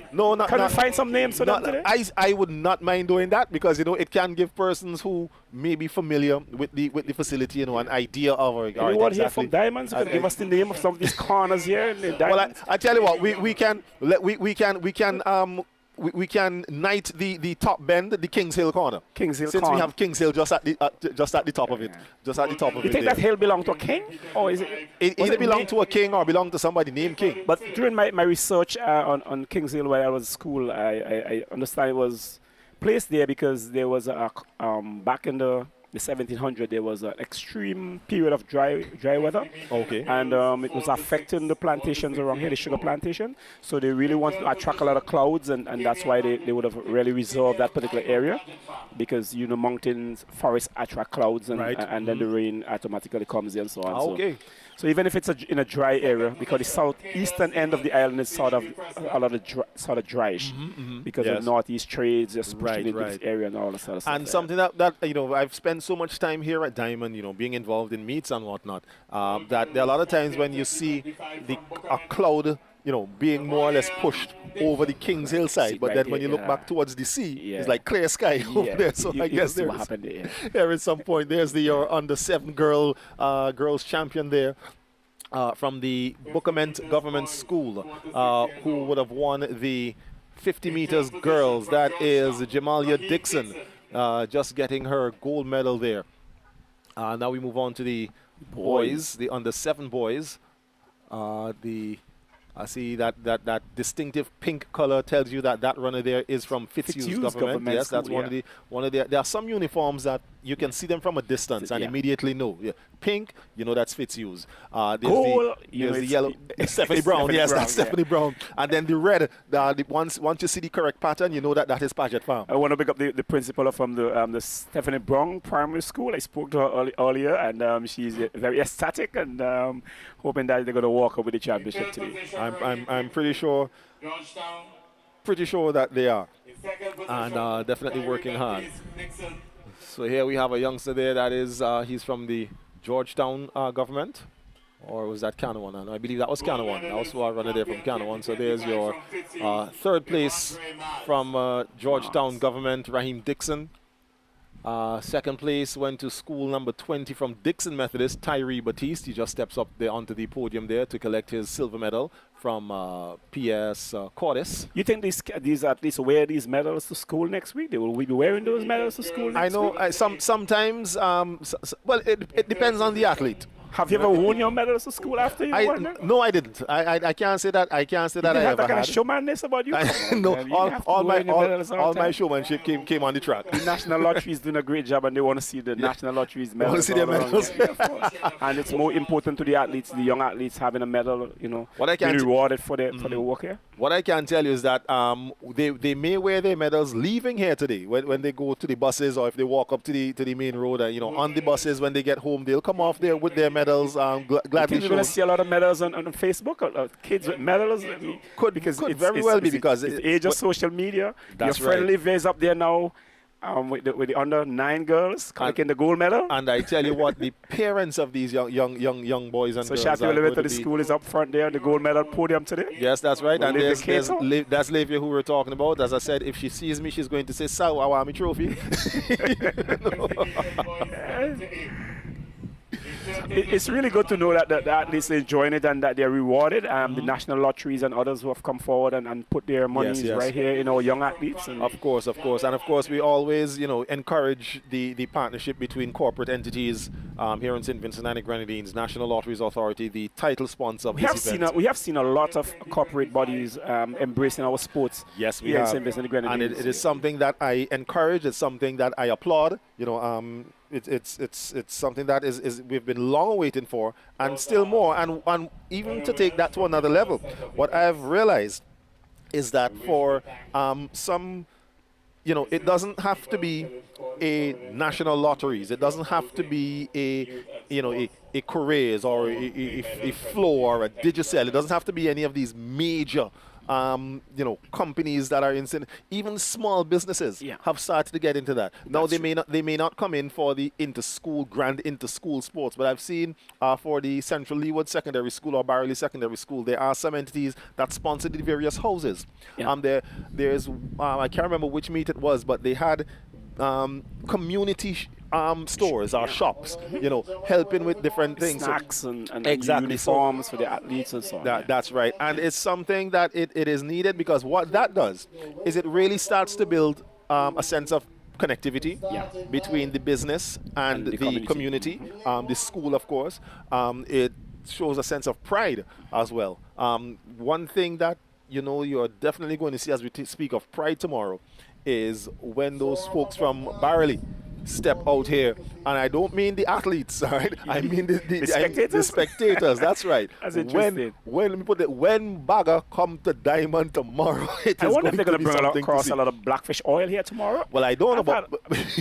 Can we find some names for them today? I would not mind doing that because it can give persons who may be familiar with the facility, an idea of. Anyone here from Diamonds who can give us the name of some of these corners here in the Diamonds? Well, I tell you what, we can knight the top bend, the Kings Hill corner. Since we have Kings Hill just at the top of it, just at the top of it. You think that hill belonged to a king, or is it? It either belonged to a king or belonged to somebody named King. But during my research on Kings Hill when I was at school, I understand it was placed there because there was back in the 1700s there was an extreme period of dry weather. Okay. And it was affecting the plantations around here, the sugar plantation. So they really wanted to attract a lot of clouds, and that's why they would have really reserved that particular area, because mountains, forests attract clouds, and then the rain automatically comes in and so on. Okay. So even if it's in a dry area, because the southeastern end of the island is sort of a lot of dryish, because of northeast trades just pushing into this area and all that sort of stuff. And something that I've spent so much time here at Diamond, being involved in meets and whatnot, that there are a lot of times when you see a cloud, being more or less pushed over the Kings Hill side, but then when you look back towards the sea, it's like clear sky over there. So I guess there is some point. There's the under-7 girls champion there. From the Bookament Government School, who would have won the 50 meters girls. That is Jamalia Dixon, just getting her gold medal there. Now we move on to the boys, the under-7 boys. I see that distinctive pink color tells you that runner there is from Fitzhugh's government. Yes, that's one of the. There are some uniforms that you can see them from a distance and immediately know. Yeah. Pink, that's Fitzhugh's. There's the yellow, Stephanie Brown. Yes, that's Stephanie Brown. And then the red. Once you see the correct pattern, you know that is Paget Farm. I want to pick up the principal from the Stephanie Brown Primary School. I spoke to her earlier, and she's very ecstatic and hoping that they're going to walk up with the championship today. I'm pretty sure that they are, and definitely working hard. So here we have a youngster there that is he's from the Georgetown government, or was that Canouan? No, I believe that was Canouan. That was a runner there from Canouan. So there's your third place from Georgetown government, Raheem Dixon. Second place went to school number 20 from Dixon Methodist, Tyree Batiste. He just steps up there onto the podium there to collect his silver medal from PS Cordis. You think these athletes wear these medals to school next week? Will we be wearing those medals to school next week? I know sometimes, well, it depends on the athlete. Have you ever worn your medals to school after you won them? No, I didn't. I can't say that. I can't say that I ever had. You have that kind of showmanness about you? No, all my showmanship came on the track. The National Lottery is doing a great job, and they want to see the National Lottery's medals. They want to see their medals. And it's more important to the athletes, the young athletes, having a medal. Being rewarded for their work here. What I can tell you is that they may wear their medals leaving here today when they go to the buses, or if they walk up to the main road. On the buses when they get home, they'll come off there with their medals. Gladly you're going to see a lot of medals on Facebook, or kids with medals. Could very well be because it's the age of social media. That's your friend Liv is up there now, with the under 9 girls collecting the gold medal. And I tell you what, the parents of these young boys and So girls Sheffield are going Elementary to be. School is up front there, the gold medal podium today. Yes, that's right. With And Livia there's Cato. that's Livia who we're talking about. As I said, if she sees me, she's going to say, "Sir, I want my trophy." It's really good to know that the athletes are enjoying it and that they're rewarded. The national lotteries and others who have come forward and put their money Yes. right here in our young athletes. And Of course. And of course, we always, encourage the partnership between corporate entities here in St. Vincent and the Grenadines, National Lotteries Authority, the title sponsor of we this event. have seen a lot of corporate bodies embracing our sports. Yes, we here have. in St. Vincent and the Grenadines. And it is something that I encourage. It's something that I applaud. It's something that is we've been long waiting for, and still more. And even to take that to another level, what I've realized is that for some, it doesn't have to be a national lotteries. It doesn't have to be a Couriers or a Flow or a Digicel. It doesn't have to be any of these major companies that are in even small businesses have started to get into that. Now they may not come in for the grand inter-school sports, but I've seen for the Central Leeward Secondary School or Barley Secondary School, there are some entities that sponsor the various houses. There's I can't remember which meet it was, but they had community stores or shops, helping with different things. Snacks and exactly. uniforms for the athletes and so on. That's right. And it's something that it is needed, because what that does is it really starts to build a sense of connectivity between the business and the community, the school, of course. It shows a sense of pride as well. One thing that, you're definitely going to see as we speak of pride tomorrow is when those folks from Barley step out here, and I don't mean the athletes, all right? I mean the spectators. The spectators. That's right. That's interesting. When let me put it, when Bagger come to Diamond tomorrow, I wonder if they're going to bring across a lot of blackfish oil here tomorrow. Well, I don't know about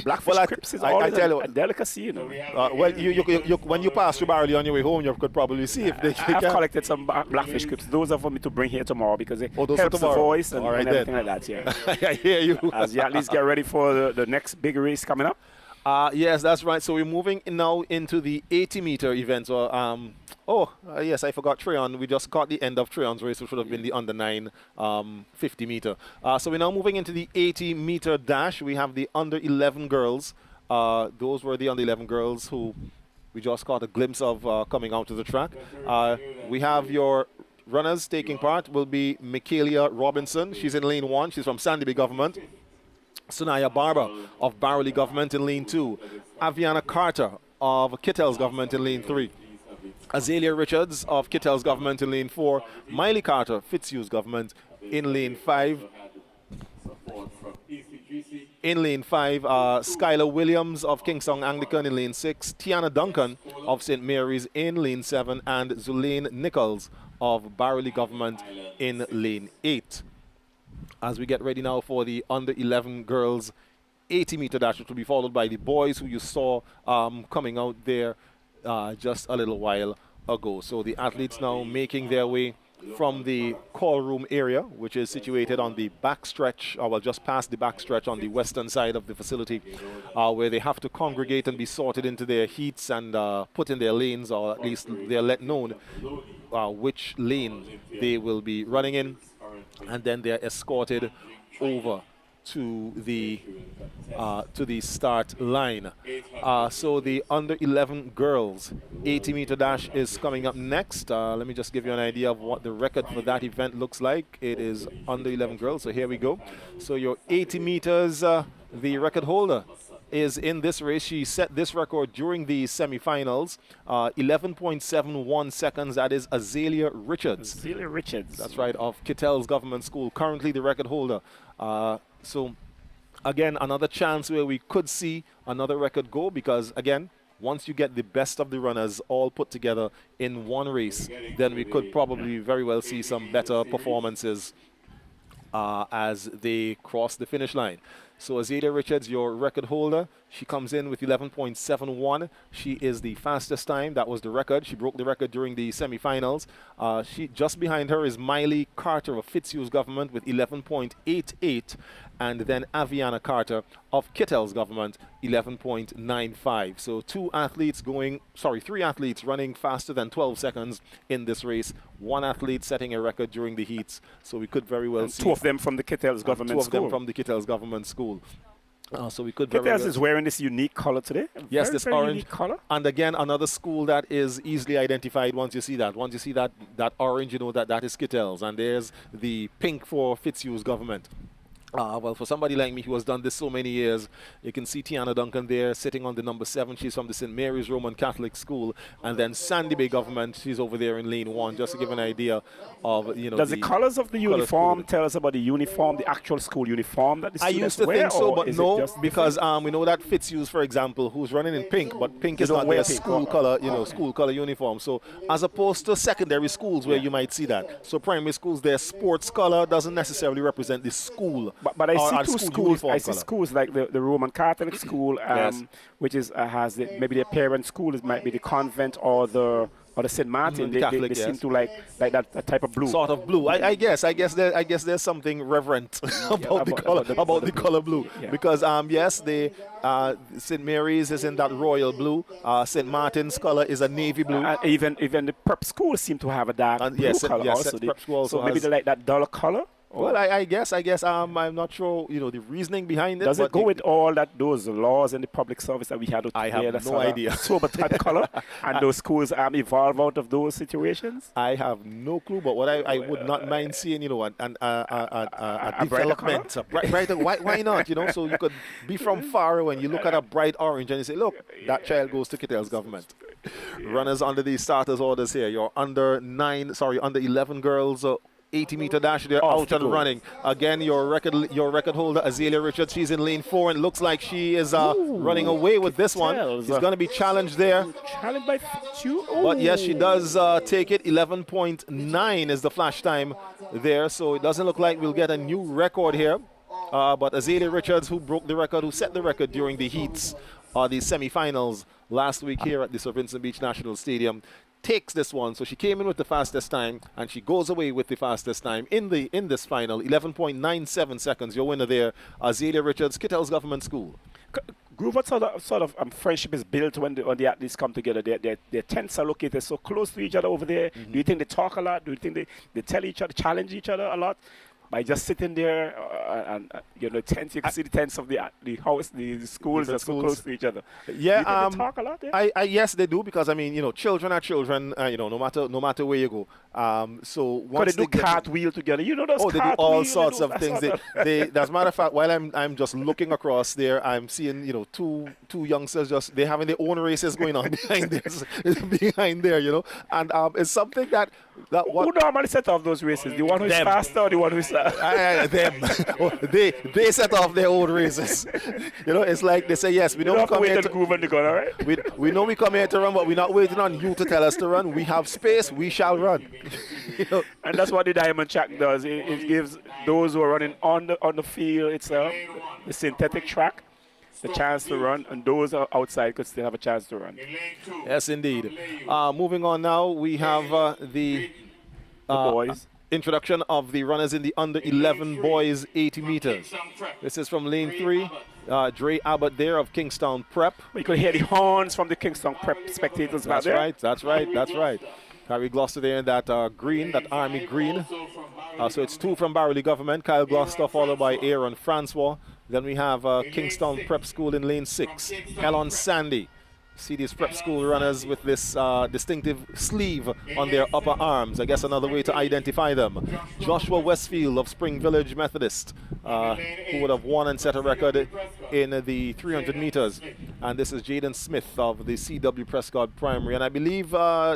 blackfish crisps is always a delicacy, well, you when you pass through Barley on your way home, you could probably see if they I've collected some blackfish crisps. Those are for me to bring here tomorrow because it helps the voice and everything like that. Yeah, I hear you. As the athletes get ready for the next big race coming up. Yes, that's right. So we're moving now into the 80-meter event. Yes, I forgot Treon. We just caught the end of Treon's race, which would have been the under 9 50-meter. So we're now moving into the 80-meter dash. We have the under 11 girls. Those were the under 11 girls who we just caught a glimpse of coming out to the track. We have your runners taking part will be Michaelia Robinson. She's in lane 1. She's from Sandy Bay Government. Sunaya Barber of Barley Government in lane 2. Aviana Carter of Kittell's Government in lane 3. Azalea Richards of Kittell's Government in lane 4. Miley Carter, Fitzhugh's Government in lane 5. In lane 5, Skylar Williams of Kingston Anglican in lane 6. Tiana Duncan of St. Mary's in lane 7. And Zulaine Nichols of Barley Government in lane 8. As we get ready now for the under 11 girls 80-meter dash, which will be followed by the boys who you saw coming out there just a little while ago. So the athletes now making their way from the call room area, which is situated on the backstretch, or well, just past the backstretch on the western side of the facility, where they have to congregate and be sorted into their heats and put in their lanes, or at least they're let known which lane they will be running in. And then they're escorted over to the start line. So the under 11 girls 80-meter dash is coming up next. Let me just give you an idea of what the record for that event looks like. It is under 11 girls. So here we go. So your 80 meters, the record holder is in this race. She set this record during the semifinals, 11.71 seconds. That is Azalea Richards. Azalea Richards. That's right, of Kittell's Government School, currently the record holder. So, again, another chance where we could see another record go, because, again, once you get the best of the runners all put together in one race, then we could probably very well see some better performances as they cross the finish line. So Azalea Richards, your record holder, she comes in with 11.71. She is the fastest time. That was the record. She broke the record during the semifinals. She just behind her is Miley Carter of Fitzhugh's Government with 11.88, and then Aviana Carter of Kittel's government, 11.95. So three athletes running faster than 12 seconds in this race. One athlete setting a record during the heats. So we could very well see. Two of them from the Kittel's government school. Two of them from the Kittel's government school. So we could very Kittel's well is wearing this unique color today. Yes, very, this very orange unique color. And again, another school that is easily identified once you see that. Once you see that orange, you know that is Kittel's. And there's the pink for Fitzhugh's government. Well, for somebody like me who has done this so many years, you can see Tiana Duncan there sitting on the number 7. She's from the St. Mary's Roman Catholic School. And then Sandy Bay government, she's over there in lane 1, just to give an idea of, you know. Does the colors of the uniform tell us about the uniform, the actual school uniform that the I students used to wear, think so, or but is no, it just because we know that Fitzhugh's, for example, who's running in pink, but pink is don't not wear their pink. school color, you know, school color uniform. So as opposed to secondary schools where you might see that. So primary schools, their sports color doesn't necessarily represent the school. But I see school schools. I see color. schools like the Roman Catholic school, which is has maybe their parent school might be the convent or the St. Martin. They seem to like that type of blue. Sort of blue. I guess there's something reverent about the color blue, because yes, the St. Mary's is in that royal blue. St. Martin's color is a navy blue. Even the prep schools seem to have a dark blue color also. Prep school also so maybe they like that duller color. Well, I guess I'm not sure, you know, the reasoning behind it. Does it go with all those laws in the public service that we had to I have no idea. Sober type color, and those schools evolve out of those situations? I have no clue, but what I would not mind seeing, you know, a development. Brighter, why not, you know? So you could be from far away and you look at a bright orange and you say, look, that child goes to Kittel's government. Runners under the starters orders here. You're under 11 girls. 80-meter dash, they're out and running. Again, your record holder, Azalea Richards, she's in lane 4 and looks like she is running away with this one. She's going to be challenged there. Challenged by 2? But yes, she does take it. 11.9 is the flash time there, so it doesn't look like we'll get a new record here. But Azalea Richards, who broke the record, who set the record during the heats, the semifinals last week here at the Sir Vincent Beach National Stadium, takes this one. So she came in with the fastest time and she goes away with the fastest time in this final. 11.97 seconds. Your winner there, Azalea Richards, Kittel's Government School. Groove, what sort of friendship is built when the athletes come together? Their tents are located so close to each other over there. Do you think they talk a lot? Do you think they tell each other, challenge each other a lot? By just sitting there and you know, tents, you can see the tents of the house, the schools are so close to each other. Yeah, they talk a lot there? Yes, they do, because I mean, you know, children are children. You know, no matter where you go. So once they do cartwheel together, you know, those they do all sorts of things. They as a matter of fact, while I'm just looking across there, I'm seeing, you know, two youngsters they having their own races going on behind there, you know, and it's something that who normally set off those races? The one who's faster or the one who's them. They set off their own races. You know, it's like they say, yes, we know we come here to groove and go, all right? we know we come here to run, but we're not waiting on you to tell us to run. We have space, we shall run. You know? And that's what the diamond track does. It gives those who are running on the field itself, the synthetic track, the chance to run, and those outside could still have a chance to run. Yes, indeed. Moving on now, we have the boys. Introduction of the runners in the under 11 boys 80 meters. This is from lane 3. Dre Abbott there of Kingstown Prep. You could hear the horns from the Kingstown Prep spectators back there. That's right. Harry Gloucester there in that green, that army green. So it's 2 from Barley Government. Kyle Gloucester followed by Aaron Francois. Then we have Kingstown Prep School in lane 6. Helen Sandy. See these prep school runners with this distinctive sleeve on their upper arms. I guess another way to identify them. Joshua Westfield of Spring Village Methodist, who would have won and set a record in the 300 meters. And this is Jaden Smith of the C.W. Prescott Primary. And I believe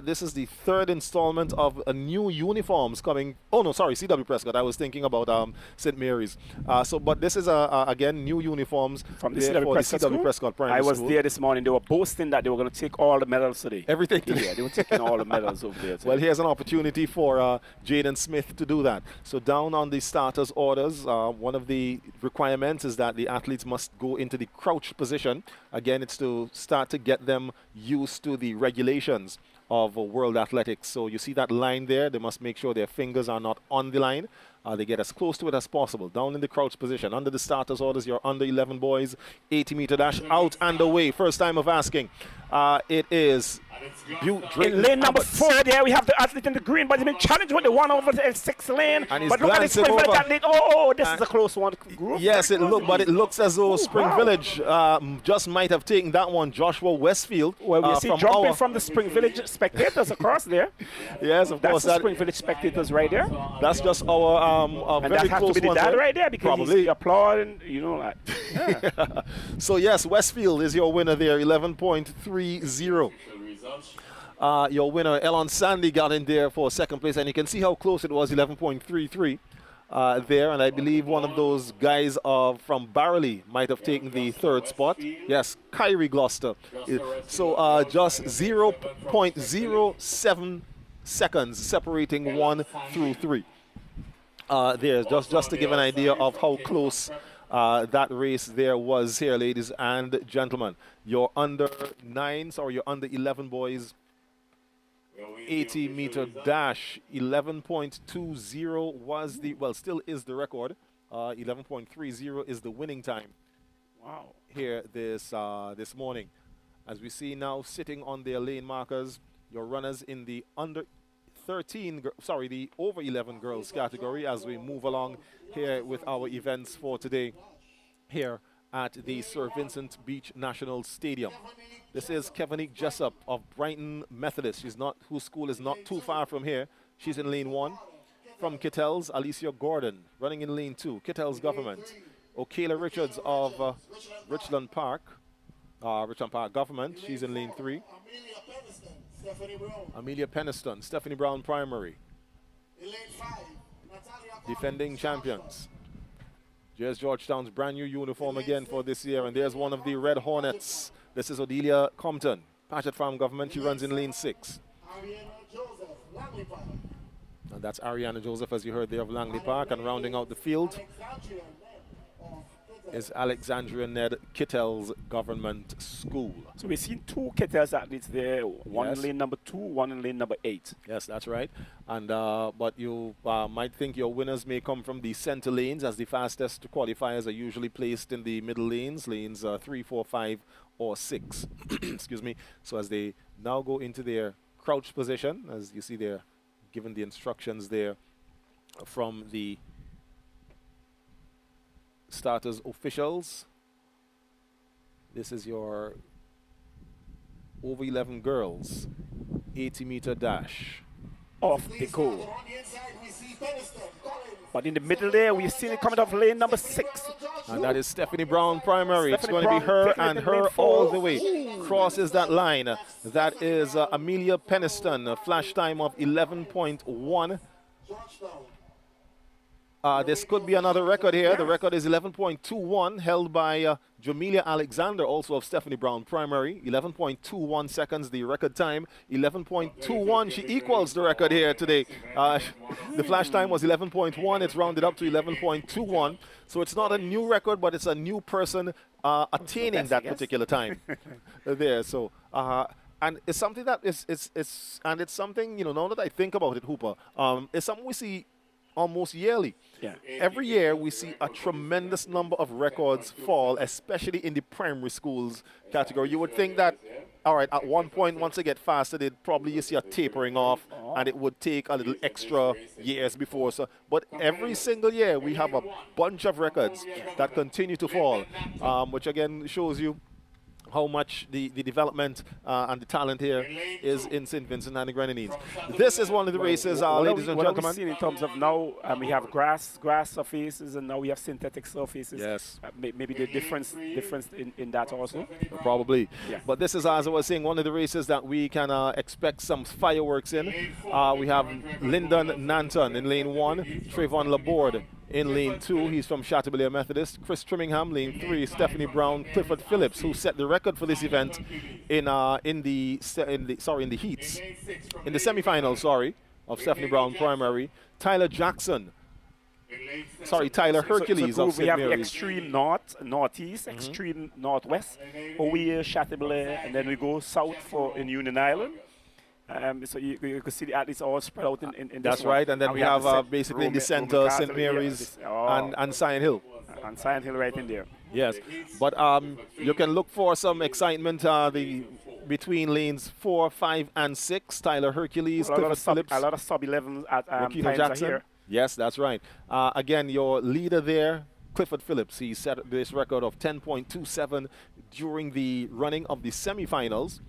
this is the 3rd installment of new uniforms coming. Oh, no, sorry, C.W. Prescott. I was thinking about St. Mary's. But this is, again, new uniforms from the C.W. Prescott Primary. I was there this morning. They were boasting that they were going to take all the medals today. Everything today. Yeah, they were taking all the medals over there today. Well, here's an opportunity for Jaden Smith to do that. So down on the starters orders, one of the requirements is that the athletes must go into the crouch position. Again, it's to start to get them used to the regulations of world athletics. So you see that line there. They must make sure their fingers are not on the line. They get as close to it as possible. Down in the crouch position, under the starters orders, your under 11 boys, 80-meter dash, out and away. First time of asking. It is in lane number 4 there, we have the athlete in the green, but he's been challenged with the one over the 6th lane. And he's but look at this Spring Village athlete. Oh, this is a close one. Yes, it looks as though Spring Village just might have taken that one. Joshua Westfield. Well, we see jumping from the Spring Village spectators across there. Yes, of course. That's the Spring Village spectators right there. That's just our and very that has close to be the dad right there because probably he's applauding, you know, like. Yeah. So yes, Westfield is your winner there, 11.30. Your winner, Elon Sandy, got in there for second place, and you can see how close it was, 11.33 there. And I believe one of those guys from Barley might have taken the third spot. Yes, Kyrie Gloucester. So just 0.07 seconds separating 1 through 3. There, just to give an idea of how close that race there was here, ladies and gentlemen. Your under 11 boys, 80-meter dash, 11.20 was still is the record. 11.30 is the winning time. Wow. Here this morning. As we see now sitting on their lane markers, your runners in the under 13, the over 11 girls category as we move along here with our events for today here at the Sir Vincent Beach National Stadium. This is Kevinique Jessup of Brighton Methodist. Whose school is not too far from here. She's in lane 1. From Kittels, Alicia Gordon running in lane 2. Kittels Government. Okayla Richards of Richland Park Government. She's in lane 3. Amelia Peniston, Stephanie Brown Primary. Defending champions. Here's Georgetown's brand new uniform again for this year, and there's one of the Red Hornets. This is Odelia Compton, Patchett Farm Government. She runs in lane 6. And that's Ariana Joseph, as you heard there, of Langley Park. And rounding out the field is Alexandria Ned Kittels Government School. So we've seen 2 Kittels athletes there, one in lane number 2, one in lane number 8. Yes, that's right. And but you might think your winners may come from the center lanes, as the fastest qualifiers are usually placed in the middle lanes, lanes 3, 4, 5, or 6. Excuse me. So as they now go into their crouch position, as you see they're given the instructions there from the starters officials. This is your over 11 girls 80-meter dash. Off they go. But in the middle there, we've seen it coming off lane number 6. And that is Stephanie Brown Primary. It's going to be her and her all the way. Crosses that line. That is Amelia Peniston, a flash time of 11.1. This could be another record here. The record is 11.21, held by Jamelia Alexander, also of Stephanie Brown Primary. 11.21 seconds, the record time. 11.21, she equals the record here today. The flash time was 11.1. It's rounded up to 11.21. So it's not a new record, but it's a new person attaining that particular time there. So, and it's something that it's something, you know, now that I think about it, Hooper, it's something we see almost yearly. Yeah. Every year we see a tremendous number of records fall, especially in the primary schools category. You would think that, all right, at one point, once they get faster, they'd probably you see a tapering off, and it would take a little extra years before. So, but every single year we have a bunch of records that continue to fall, which again shows you how much the development and the talent here is in St. Vincent and the Grenadines. This is one of the races, ladies and gentlemen. We've seen in terms of now, we have grass surfaces, and now we have synthetic surfaces. Yes. Maybe the difference in that also. Probably. Yeah. But this is, as I was saying, one of the races that we can expect some fireworks in. We have Lyndon Nanton in lane 1, Trayvon Laborde in lane 2, he's from Chateaubriand Methodist. Chris Trimmingham, lane 3. Stephanie Brown, Clifford Phillips, who set the record for this event in the heats, in the semifinals, of Stephanie Brown Primary. Tyler Jackson, Tyler Hercules so of St. we have Mary's. the extreme north, northeast, extreme northwest, Owie, Chateaubriand, and then we go south in Union Island. So you could see the athletes all spread out in That's this one. right, and then we have basically in the center St. Mary's and Sion Hill. And Sion Hill right in there. Yes, but you can look for some excitement between lanes 4, 5, and 6. Tyler Hercules, Clifford Phillips, a lot of sub-11s at Rokino times Jackson. are here. Yes, that's right. Again, your leader there, Clifford Phillips, he set this record of 10.27 during the running of the semifinals.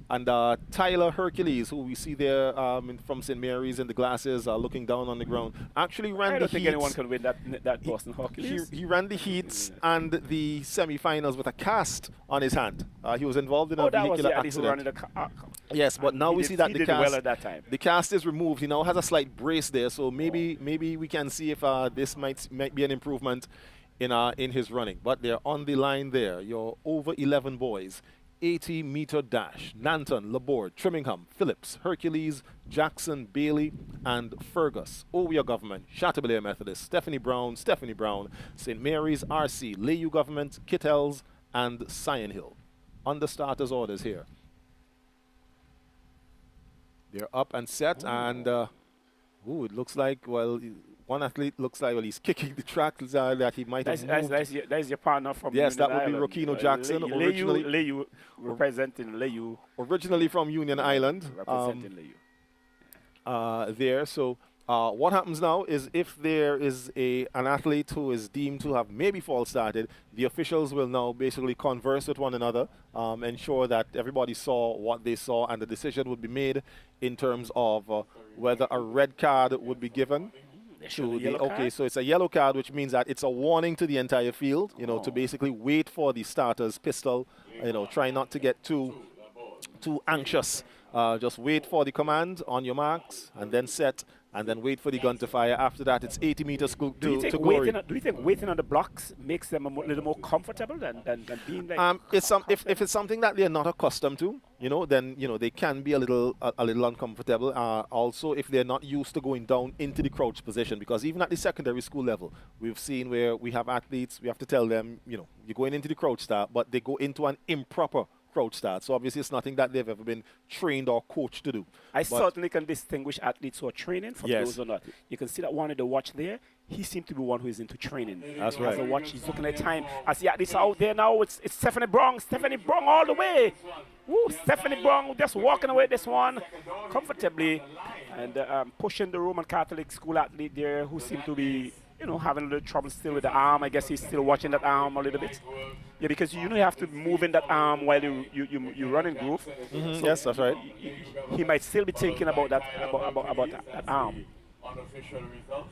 And Tyler Hercules, who we see there from St. Mary's in the glasses, looking down on the ground, actually ran the heats. I don't think anyone can win that Boston Hercules. He ran the heats and the semifinals with a cast on his hand. He was involved in a vehicular accident. Yes, but now we see that the cast, well at that time. The cast is removed. He now has a slight brace there, so maybe we can see if this might be an improvement in his running. But they're on the line there. Your over 11 boys. 80-meter dash. Nanton, Laborde, Trimmingham, Phillips, Hercules, Jackson, Bailey, and Fergus. Owia Government, Chateaubriand Methodist, Stephanie Brown, St. Mary's, RC, Layou Government, Kittels, and Sion Hill. On the starters' orders here. They're up and set, and it looks like, well, one athlete looks like, well, he's kicking the track that he might have moved. That's your partner from Yes, Union that would Island. be Rokino Jackson. Layou representing Layou. Originally from Union Island. Representing Layou. There, so what happens now is if there is an athlete who is deemed to have maybe false started, the officials will now basically converse with one another, ensure that everybody saw what they saw, and the decision would be made in terms of whether a red card would be given. So it's a yellow card, which means that it's a warning to the entire field, to basically wait for the starter's pistol, try not to get too anxious. Just wait for the command on your marks and then set and then wait for the gun to fire. After that, it's 80 meters to glory. Do you think waiting on the blocks makes them a little more comfortable than being like... If it's something that they're not accustomed to, then they can be a little uncomfortable. Also, if they're not used to going down into the crouch position, because even at the secondary school level, we've seen where we have athletes, we have to tell them, you're going into the crouch start, but they go into an improper crouch start. So obviously it's nothing that they've ever been trained or coached to do. I certainly can distinguish athletes who are training from those who are not. You can see that one in the watch there. He seems to be one who is into training. That's right. As a watch, he's looking at time. I see athletes out there now. It's Stephanie Brown. Stephanie Brown all the way. Woo, Stephanie Brown just walking away this one comfortably and pushing the Roman Catholic school athlete there who seemed to be having a little trouble still with the arm. I guess he's still watching that arm a little bit. Yeah, because you have to move in that arm while you run in groove. So yes, that's right. He might still be thinking about that that arm.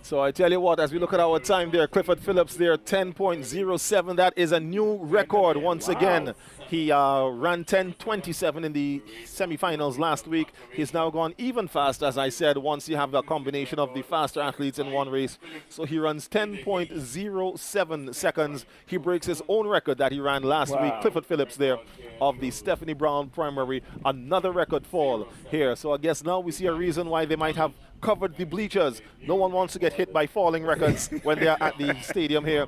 So I tell you what, as we look at our time there, Clifford Phillips there, 10.07. That is a new record once again. He ran 10.27 in the semifinals last week. He's now gone even faster, as I said, once you have the combination of the faster athletes in one race. So he runs 10.07 seconds. He breaks his own record that he ran last week. Clifford Phillips there of the Stephanie Brown primary. Another record fall here. So I guess now we see a reason why they might have covered the bleachers. No one wants to get hit by falling records when they're at the stadium here.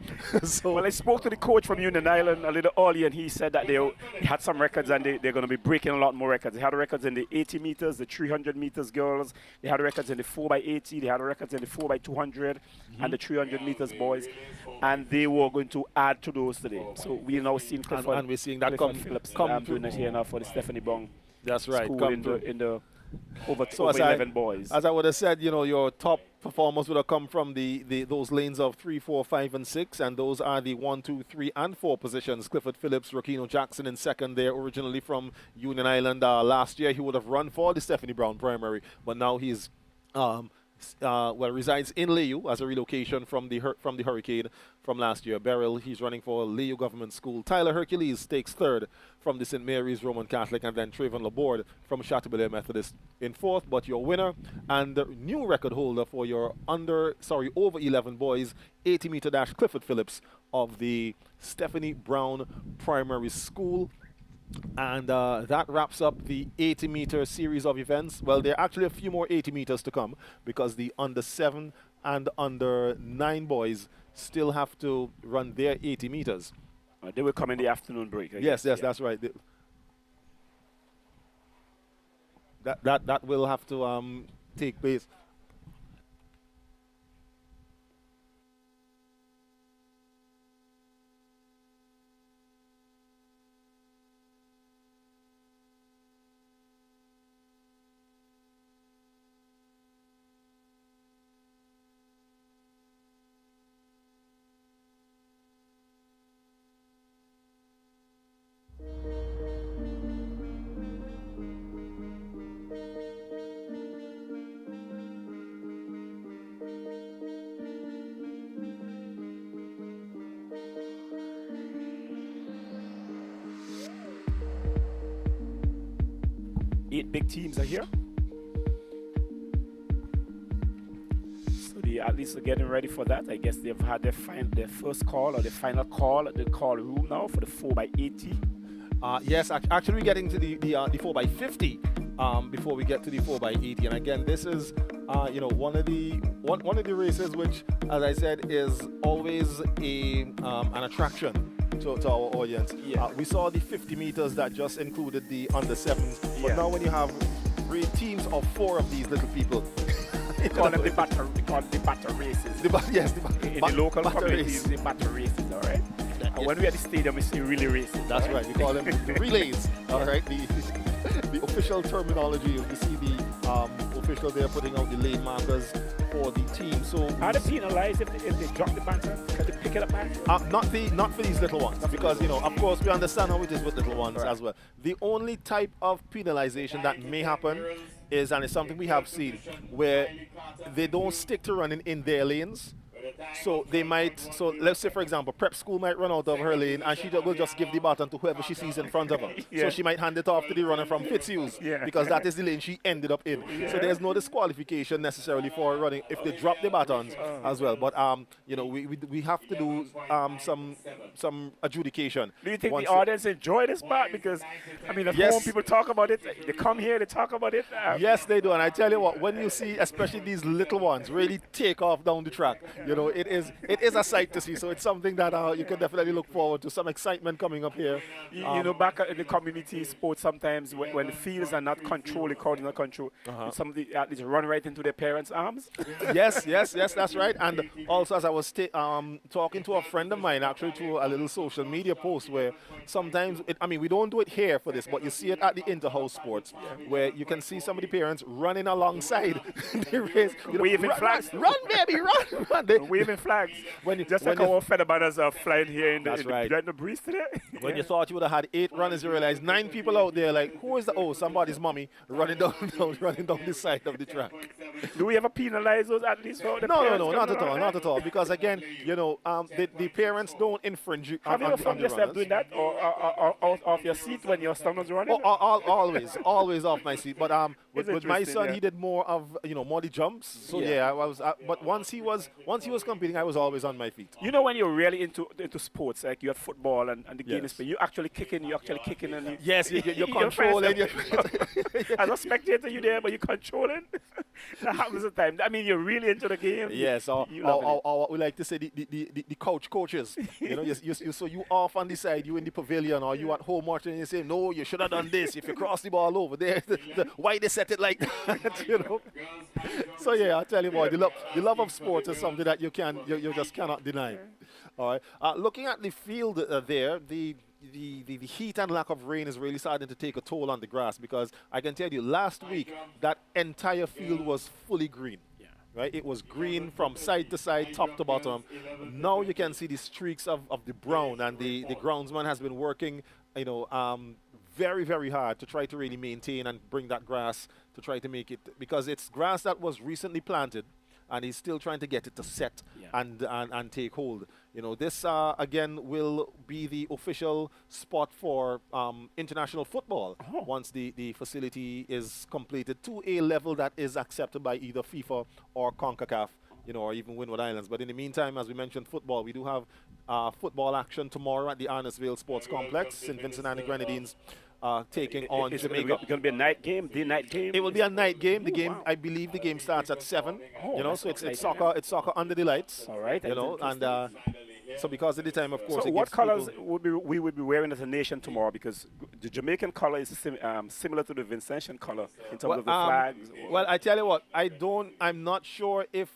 Well, I spoke to the coach from Union Island a little earlier, and he said that they had some records and they're going to be breaking a lot more records. They had records in the 80 meters, the 300 meters girls. They had records in the 4x80. They had records in the 4x200 and the 300 meters boys. And they were going to add to those today. So we're now seeing Clifford, and we're seeing that Phillips come doing it here now for the Stephanie Brown. That's right. School in the over 11 boys. As I would have said, your top performers would have come from those lanes of 3, 4, 5, and 6, and those are the 1, 2, 3, and 4 positions. Clifford Phillips, Rokino Jackson in second there, originally from Union Island. Last year he would have run for the Stephanie Brown primary, but now he's resides in Layou as a relocation from the Hurricane from last year. Beryl, he's running for Layou Government School. Tyler Hercules takes third from the St. Mary's Roman Catholic, and then Trayvon Laborde from Chateaubriand Methodist in fourth. But your winner and the new record holder for your over 11 boys 80-meter dash, Clifford Phillips of the Stephanie Brown Primary School. And that wraps up the 80-meter series of events. Well, there are actually a few more 80 meters to come because the under 7 and under 9 boys still have to run their 80 meters. They will come in the afternoon break. Yes, that's right. that will have to take place. Eight big teams are here. So the athletes are getting ready for that. I guess they've had their first call or the final call at the call room now for the 4x80. Yes, actually we're getting to the 4x50 before we get to the 4x80. And again, this is one of the races which, as I said, is always an attraction to our audience. Yeah. We saw the 50 meters that just included the under 7s, but now when you have teams of 4 of these little people, they call them the batter races. In the local communities, the batter races, all right? When we're at the stadium, we see relay races. That's right. We call them the relays. All right. The official terminology is we see the official there putting out the lane markers for the team. So are they penalized if they drop the batter? Can they pick it up back? Not for these little ones, because of course we understand how it is with little ones as well. The only type of penalization that may happen is, and it's something we have seen, where they don't stick to running in their lanes. So they might, so let's say for example, prep school might run out of her lane and she will just give the baton to whoever she sees in front of her. Yeah. So she might hand it off to the runner from Fitzhughes because that is the lane she ended up in. Yeah. So there's no disqualification necessarily for running if they drop the batons as well. But we have to do some adjudication. Do you think the audience enjoy this part? Because I mean, at home people talk about it. They come here, they talk about it. Yes, they do. And I tell you what, when you see especially these little ones really take off down the track, it is a sight to see. So it's something that you can definitely look forward to. Some excitement coming up here. Back in the community sports, sometimes when the fields are not controlled, the crowd is not controlled, some of the athletes run right into their parents' arms. Yes, that's right. And also, as I was talking to a friend of mine, actually, to a little social media post where sometimes, we don't do it here for this, but you see it at the inter-house sports, where you can see some of the parents running alongside the race. Waving flags. Run, baby, run. Waving flags. Just like our feather banners are flying here in the breeze today. When you thought you would have had 8 runners, you realize 9 people out there like, who is somebody's mommy running down the side of the track. Do we ever penalize those athletes for the No, not at all. Because again, the parents don't infringe Have you ever found yourself doing that or off your seat when your son was running? Always off my seat. But with my son, he did more of more the jumps. So I was. But once he was competing, I was always on my feet. When you're really into sports, like you have football and the game is played, you're actually kicking and yes, you're controlling. As a spectator, you're there, but you're controlling. That happens at times. You're really into the game. Yes, or what we like to say, the couch coaches. So you off on the side, you in the pavilion, or you at home watching, and you say, no, you should have done this. If you cross the ball over there, why they set it like that? So I tell you what, the love of sports is something that you just cannot deny. All right. Looking at the field there, the heat and lack of rain is really starting to take a toll on the grass, because I can tell you last week that entire field was fully green. Right? It was green from side to side, top to bottom. Now you can see the streaks of the brown, and the groundsman has been working, very, very hard to try to really maintain and bring that grass to try to make it, because it's grass that was recently planted, and he's still trying to get it to set and take hold. This again will be the official spot for international football once the facility is completed to a level that is accepted by either FIFA or CONCACAF, or even Windward Islands. But in the meantime, as we mentioned, football. We do have football action tomorrow at the Arnesville Sports Complex. St. Vincent and the Grenadines taking on Jamaica. It's going to be a night game, day-night game? It will be a night game. The game, I believe the game starts at 7. So it's soccer under the lights. All right. So because of the time, of course, So it what gives colors people- we would be wearing as a nation tomorrow? Because the Jamaican color is similar to the Vincentian color in terms of the flags. Well, I tell you what, I'm not sure if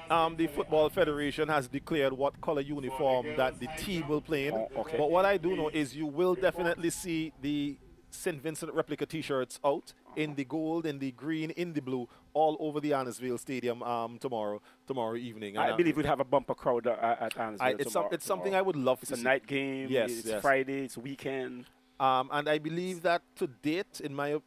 the Football Federation has declared what color uniform that the team will play in. Oh, okay. But what I do know is you will definitely see the St. Vincent replica T-shirts out in the gold, in the green, in the blue, all over the Annisville Stadium tomorrow evening. I And, believe we'd have a bumper crowd at Annisville tomorrow. it's something I would love It's to a see. night game. Yes, It's yes. Friday. It's weekend. And I believe that to date, in my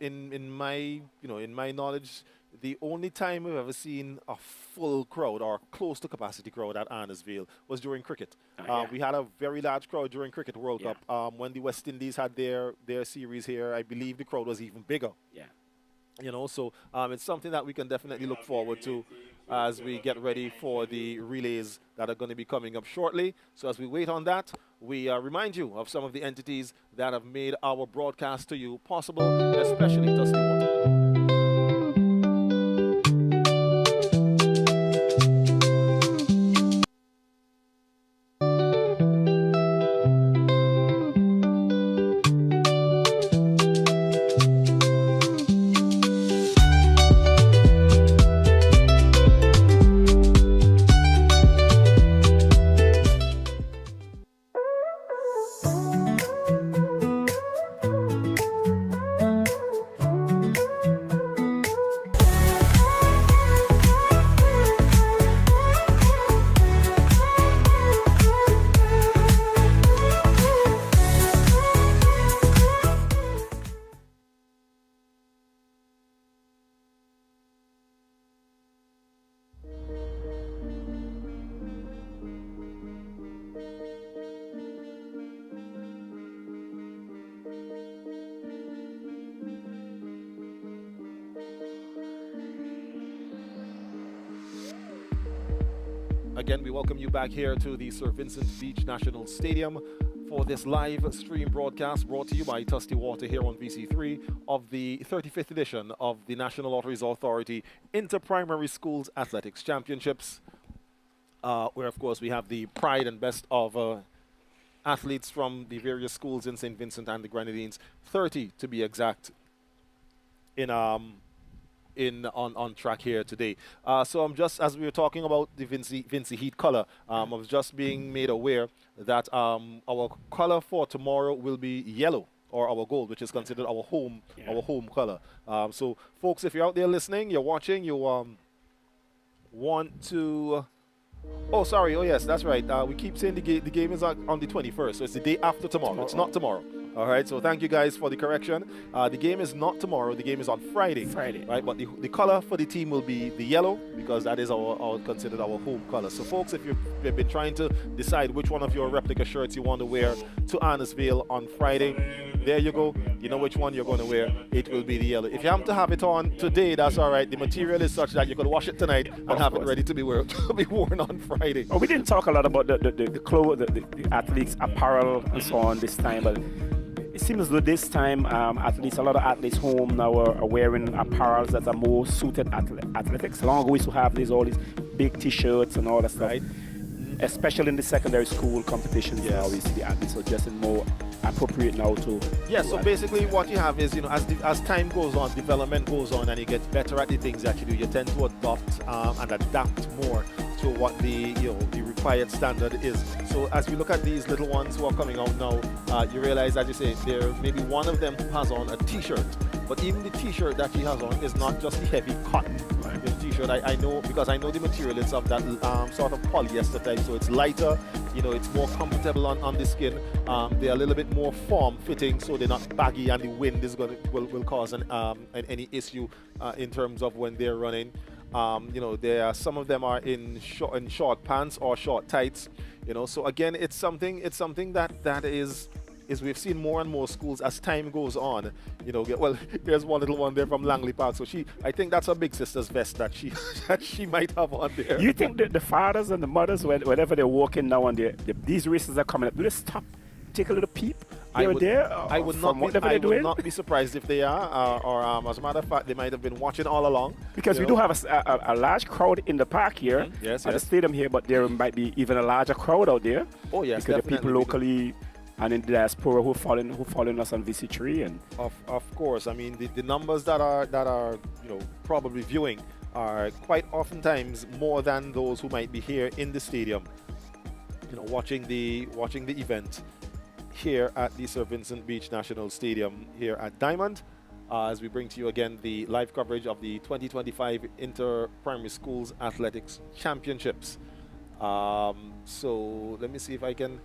knowledge, the only time we've ever seen a full crowd or close to capacity crowd at Annisville was during cricket. Yeah. We had a very large crowd during Cricket World Yeah. Cup. When the West Indies had their series here, I believe the crowd was even bigger. Yeah. So it's something that we can definitely look forward to as we get ready for the relays that are going to be coming up shortly. So as we wait on that, we remind you of some of the entities that have made our broadcast to you possible, especially Dusty Water. Again, we welcome you back here to the Sir Vincent Beach National Stadium for this live stream broadcast brought to you by Dusty Water here on VC3 of the 35th edition of the National Lotteries Authority Inter-Primary Schools Athletics Championships, where, of course, we have the pride and best of athletes from the various schools in St. Vincent and the Grenadines, 30 to be exact, on track here today. So I'm just, as we were talking about the Vincy Heat color, I was just being made aware that our color for tomorrow will be yellow, or our gold, which is considered our home color. So folks, if you're out there listening, you're watching, you want to... Oh, sorry. Oh, yes, that's right. We keep saying the game is on the 21st, so it's the day after tomorrow. It's not tomorrow. All right, so thank you guys for the correction. The game is not tomorrow. The game is on Friday. Right, but the color for the team will be the yellow because that is our considered our home color. So, folks, if you've been trying to decide which one of your replica shirts you want to wear to Annisville on Friday, there you go. You know which one you're going to wear. It will be the yellow. If you happen to have it on today, that's all right. The material is such that you could wash it tonight and have it ready to be worn on Friday. Oh, we didn't talk a lot about the clothes, the athletes' apparel and so on this time, but it seems as though this time a lot of athletes home now are wearing apparels that are more suited athletics. Long ago we used to have all these big T-shirts and all that stuff. Right. Especially in the secondary school competitions now, we see the athletes are dressing more appropriate now to... Yeah, so basically what you have is, as time goes on, development goes on, and you get better at the things that you do, you tend to adopt and adapt more to what the required standard is. So as we look at these little ones who are coming out now, you realize, as you say, there maybe one of them has on a T-shirt, but even the T-shirt that she has on is not just the heavy cotton T-shirt. I know, because I know the material. It's of that sort of polyester type, so it's lighter. It's more comfortable on the skin. They're a little bit more form-fitting, so they're not baggy, and the wind is will cause any issue in terms of when they're running. Some of them are in short pants or short tights. So again, it's something that is we've seen more and more schools as time goes on. Well, there's one little one there from Langley Park. So I think that's her big sister's vest that she might have on there. You think that the fathers and the mothers, whenever they're walking now and these races are coming up, do they stop, take a little peep? I here or would, there? I would from not whatever be, I they're would doing? not be surprised if they are, or as a matter of fact, they might have been watching all along. Because you we know. do have a large crowd in the park here Yes, at the yes. stadium here, but there might be even a larger crowd out there. Oh yes, because the definitely. people locally and in the diaspora who following us on VC3 and Of course, I mean the numbers that are probably viewing are quite oftentimes more than those who might be here in the stadium, watching the event here at the Sir Vincent Beach National Stadium here at Diamond. As we bring to you again the live coverage of the 2025 Inter-Primary Schools Athletics Championships. So let me see if I can.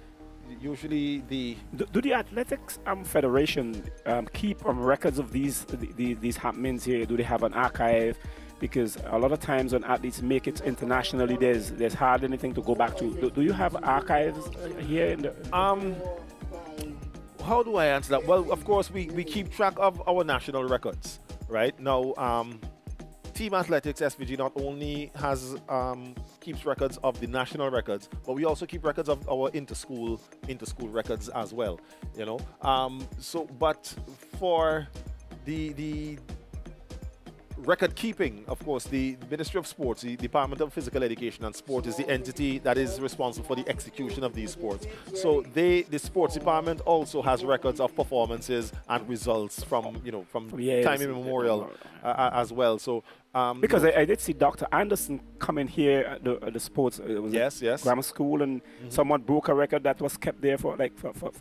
Usually do the athletics federation keep records of these happenings here? Do they have an archive? Because a lot of times when athletes make it internationally, there's hardly anything to go back to. Do you have archives here in the How do I answer that? Well, of course we keep track of our national records, right? Now Team Athletics SVG not only has keeps records of the national records, but we also keep records of our inter-school records as well. But for the record keeping, of course, the Ministry of Sports, the Department of Physical Education and Sport is the entity that is responsible for the execution of these sports. So the sports department also has records of performances and results from time immemorial as well. So because I did see Dr. Anderson coming here at the sports yes grammar school, and someone broke a record that was kept there for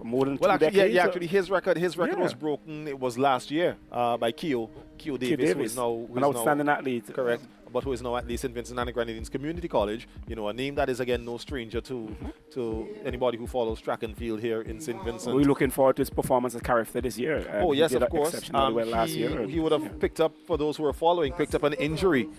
more than 2 decades. Yeah, actually his record was broken. It was last year by Keo Davis, who is now an outstanding athlete. Correct. But who is now at the St. Vincent and the Grenadines Community College, a name that is again no stranger to anybody who follows track and field here in St. Vincent. We're looking forward to his performance at Carifta this year. Oh yes, he did of course. Exceptionally well last year. He would have picked up, for those who are following, picked up an injury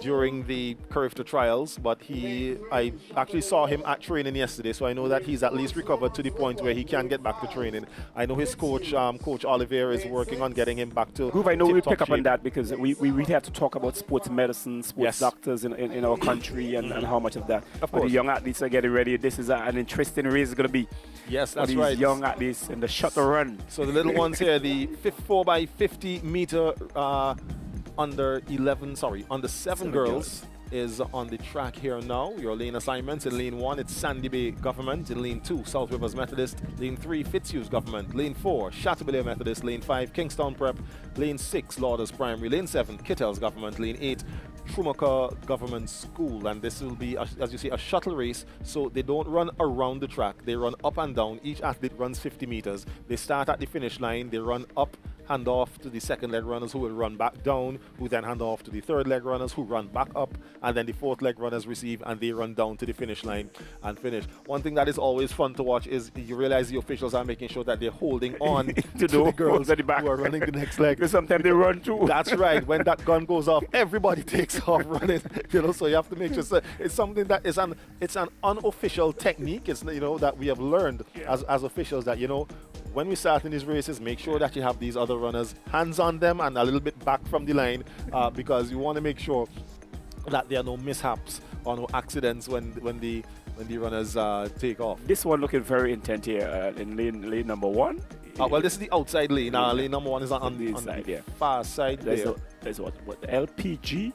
during the Carifta trials, but I actually saw him at training yesterday, so I know that he's at least recovered to the point where he can get back to training. I know his coach, Coach Oliver, is working on getting him back to Groove, I know we'll pick up shape. on that because we really have to talk about sports medicine, sports doctors in our country and how much of that. Of But course. the young athletes are getting ready. This is an interesting race. It's going to be Yes, for that's these right. young athletes in the shuttle run. So the little ones here, the 4x50 meter under 7 girls is on the track here now. Your lane assignments: in lane 1, it's Sandy Bay Government; in lane 2, South Rivers Methodist; lane 3, Fitzhughes Government; lane 4, Chateaubriand Methodist; lane 5, Kingstown Prep; lane 6, Lauders Primary; lane 7, Kittels Government; lane 8, Trumaka Government School. And this will be, as you see, a shuttle race, so they don't run around the track, they run up and down. Each athlete runs 50 meters. They start at the finish line, they run up, hand off to the second leg runners, who will run back down, who then hand off to the third leg runners, who run back up, and then the fourth leg runners receive and they run down to the finish line and finish. One thing that is always fun to watch is you realize the officials are making sure that they're holding on to the girls at the back who are running the next leg. Because sometimes they run too. That's right. When that gun goes off, everybody takes off running. So you have to make sure. So it's something that is an unofficial technique. It's that we have learned as officials that when we start in these races, make sure that you have these other runners hands on them and a little bit back from the line, because you want to make sure that there are no mishaps or no accidents when the runners take off. This one looking very intent here in lane number 1. Well, this is the outside lane. Lane number 1 is on the far side. There's what the LPG?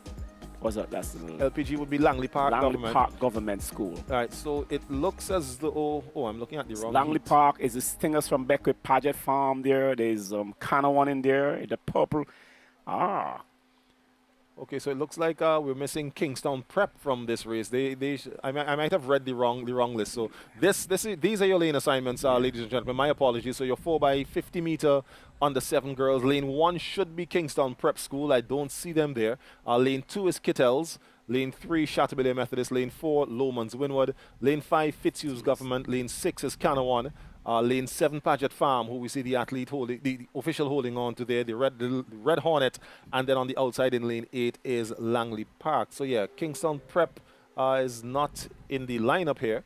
What's that? That's the LPG would be Langley Park Government. Park Government School. All right, so it looks as though I'm looking at the wrong. Langley Park is the Stingers from Beckwith Paget Farm there. There's Canawan in there, the purple. Okay, so it looks like we're missing Kingstown Prep from this race. I might have read the wrong list. So these are your lane assignments, ladies and gentlemen. My apologies. So your 4x50 meter under 7 girls. Lane 1 should be Kingstown Prep School. I don't see them there. Lane 2 is Kittels. Lane 3, Chateaubriand Methodist. Lane 4, Lomans Winwood. Lane 5, Fitzhughes Government. Lane 6 is Canawan. Lane 7, Paget Farm, who we see the athlete holding, the official holding on to there, the Red Hornet. And then on the outside in lane 8 is Langley Park. So yeah, Kingstown Prep is not in the lineup here.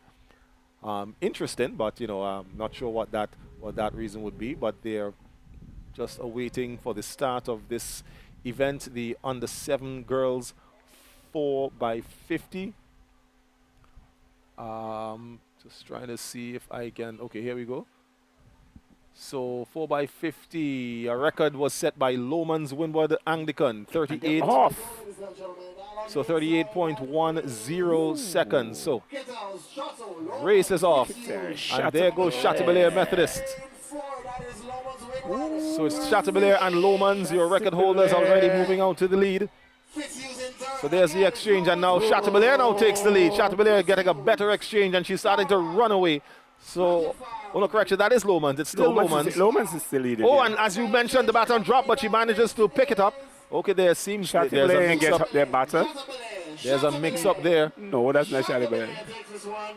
Interesting, but I'm not sure what that reason would be. But they're just awaiting for the start of this event, the under 7 girls 4x50. Just trying to see if I can. Okay, here we go. So 4x50, a record was set by Lomans Winwood Anglican, 38. Off. So 38.10 seconds. So race is off. And there goes Chateaubelair Methodist. So it's Chateaubelair and Lomans, your record holders, already moving out to the lead. So there's the exchange, and now Chateaubelair now takes the lead. Chateaubelair getting a better exchange, and she's starting to run away. So, oh no, correction, that is Lomans. It's still Lomans. Lomans is still leading. Oh, and as you mentioned, the baton dropped, but she manages to pick it up. Okay, there seems there's a mix-up. Their batter. There's a mix-up there. No, that's not Chateaubelair.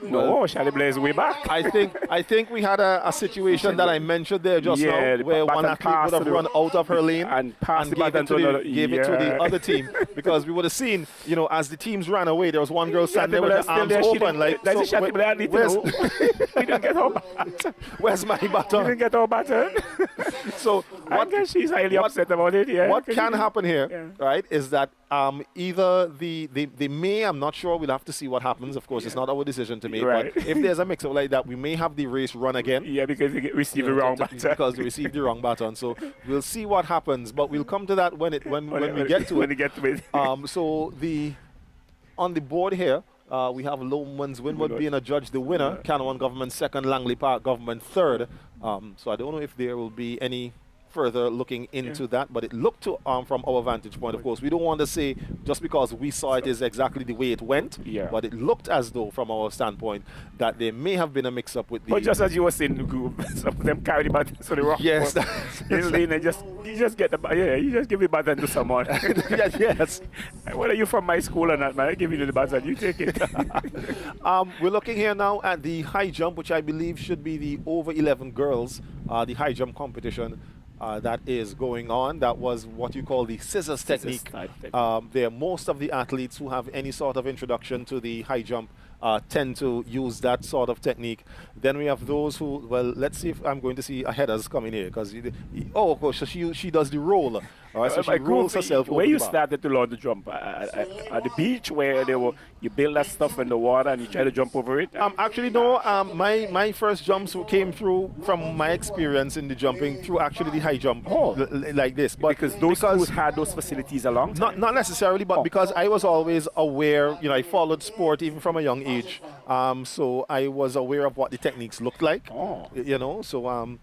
No, Chateaubelair is way back. I think we had a situation that I mentioned there just now, where one athlete would have run out of her lane and gave it to the other team, because we would have seen, you know, as the teams ran away, there was one girl standing there with her arms open, like, we didn't get her baton. Where's my baton? We didn't get her baton. So I guess she's highly upset about it. Yeah. What can happen here, right, is that either they may, I'm not sure, we'll have to see what happens. Of course, it's not our decision to make, right. But if there's a mix-up like that, we may have the race run again. Yeah, because they received the wrong baton. Because they received the wrong baton. So we'll see what happens, but we'll come to that when we get to it. So on the board here, we have Lomans Winwood being adjudged the winner, Canawan Government second, Langley Park Government third. So I don't know if there will be any further looking into that, but it looked to from our vantage point, of course, we don't want to say just because we saw it is exactly the way it went, but it looked as though from our standpoint that there may have been a mix-up with the... But just as you were saying, the group, some of them carry the baton to the rock. Yes. You just get the baton, you just give the baton to someone. Yes. Whether you're from my school or not, man, I give you the baton, you take it. We're looking here now at the high jump, which I believe should be the over 11 girls, the high jump competition. That is going on. That was what you call the scissors technique. There, most of the athletes who have any sort of introduction to the high jump tend to use that sort of technique. Then we have those who, well, let's see if I'm going to see a headers coming here, because of course she does the roll. All right, so she rolls herself over where you the bar. started to learn the jump at the beach, where you build that stuff in the water and you try to jump over it. Actually, no. My first jumps came through from my experience in the jumping through actually the high jump, like this. But because those schools had those facilities along. Not necessarily, but because I was always aware. You know, I followed sport even from a young age, so I was aware of what the techniques looked like. You know, so.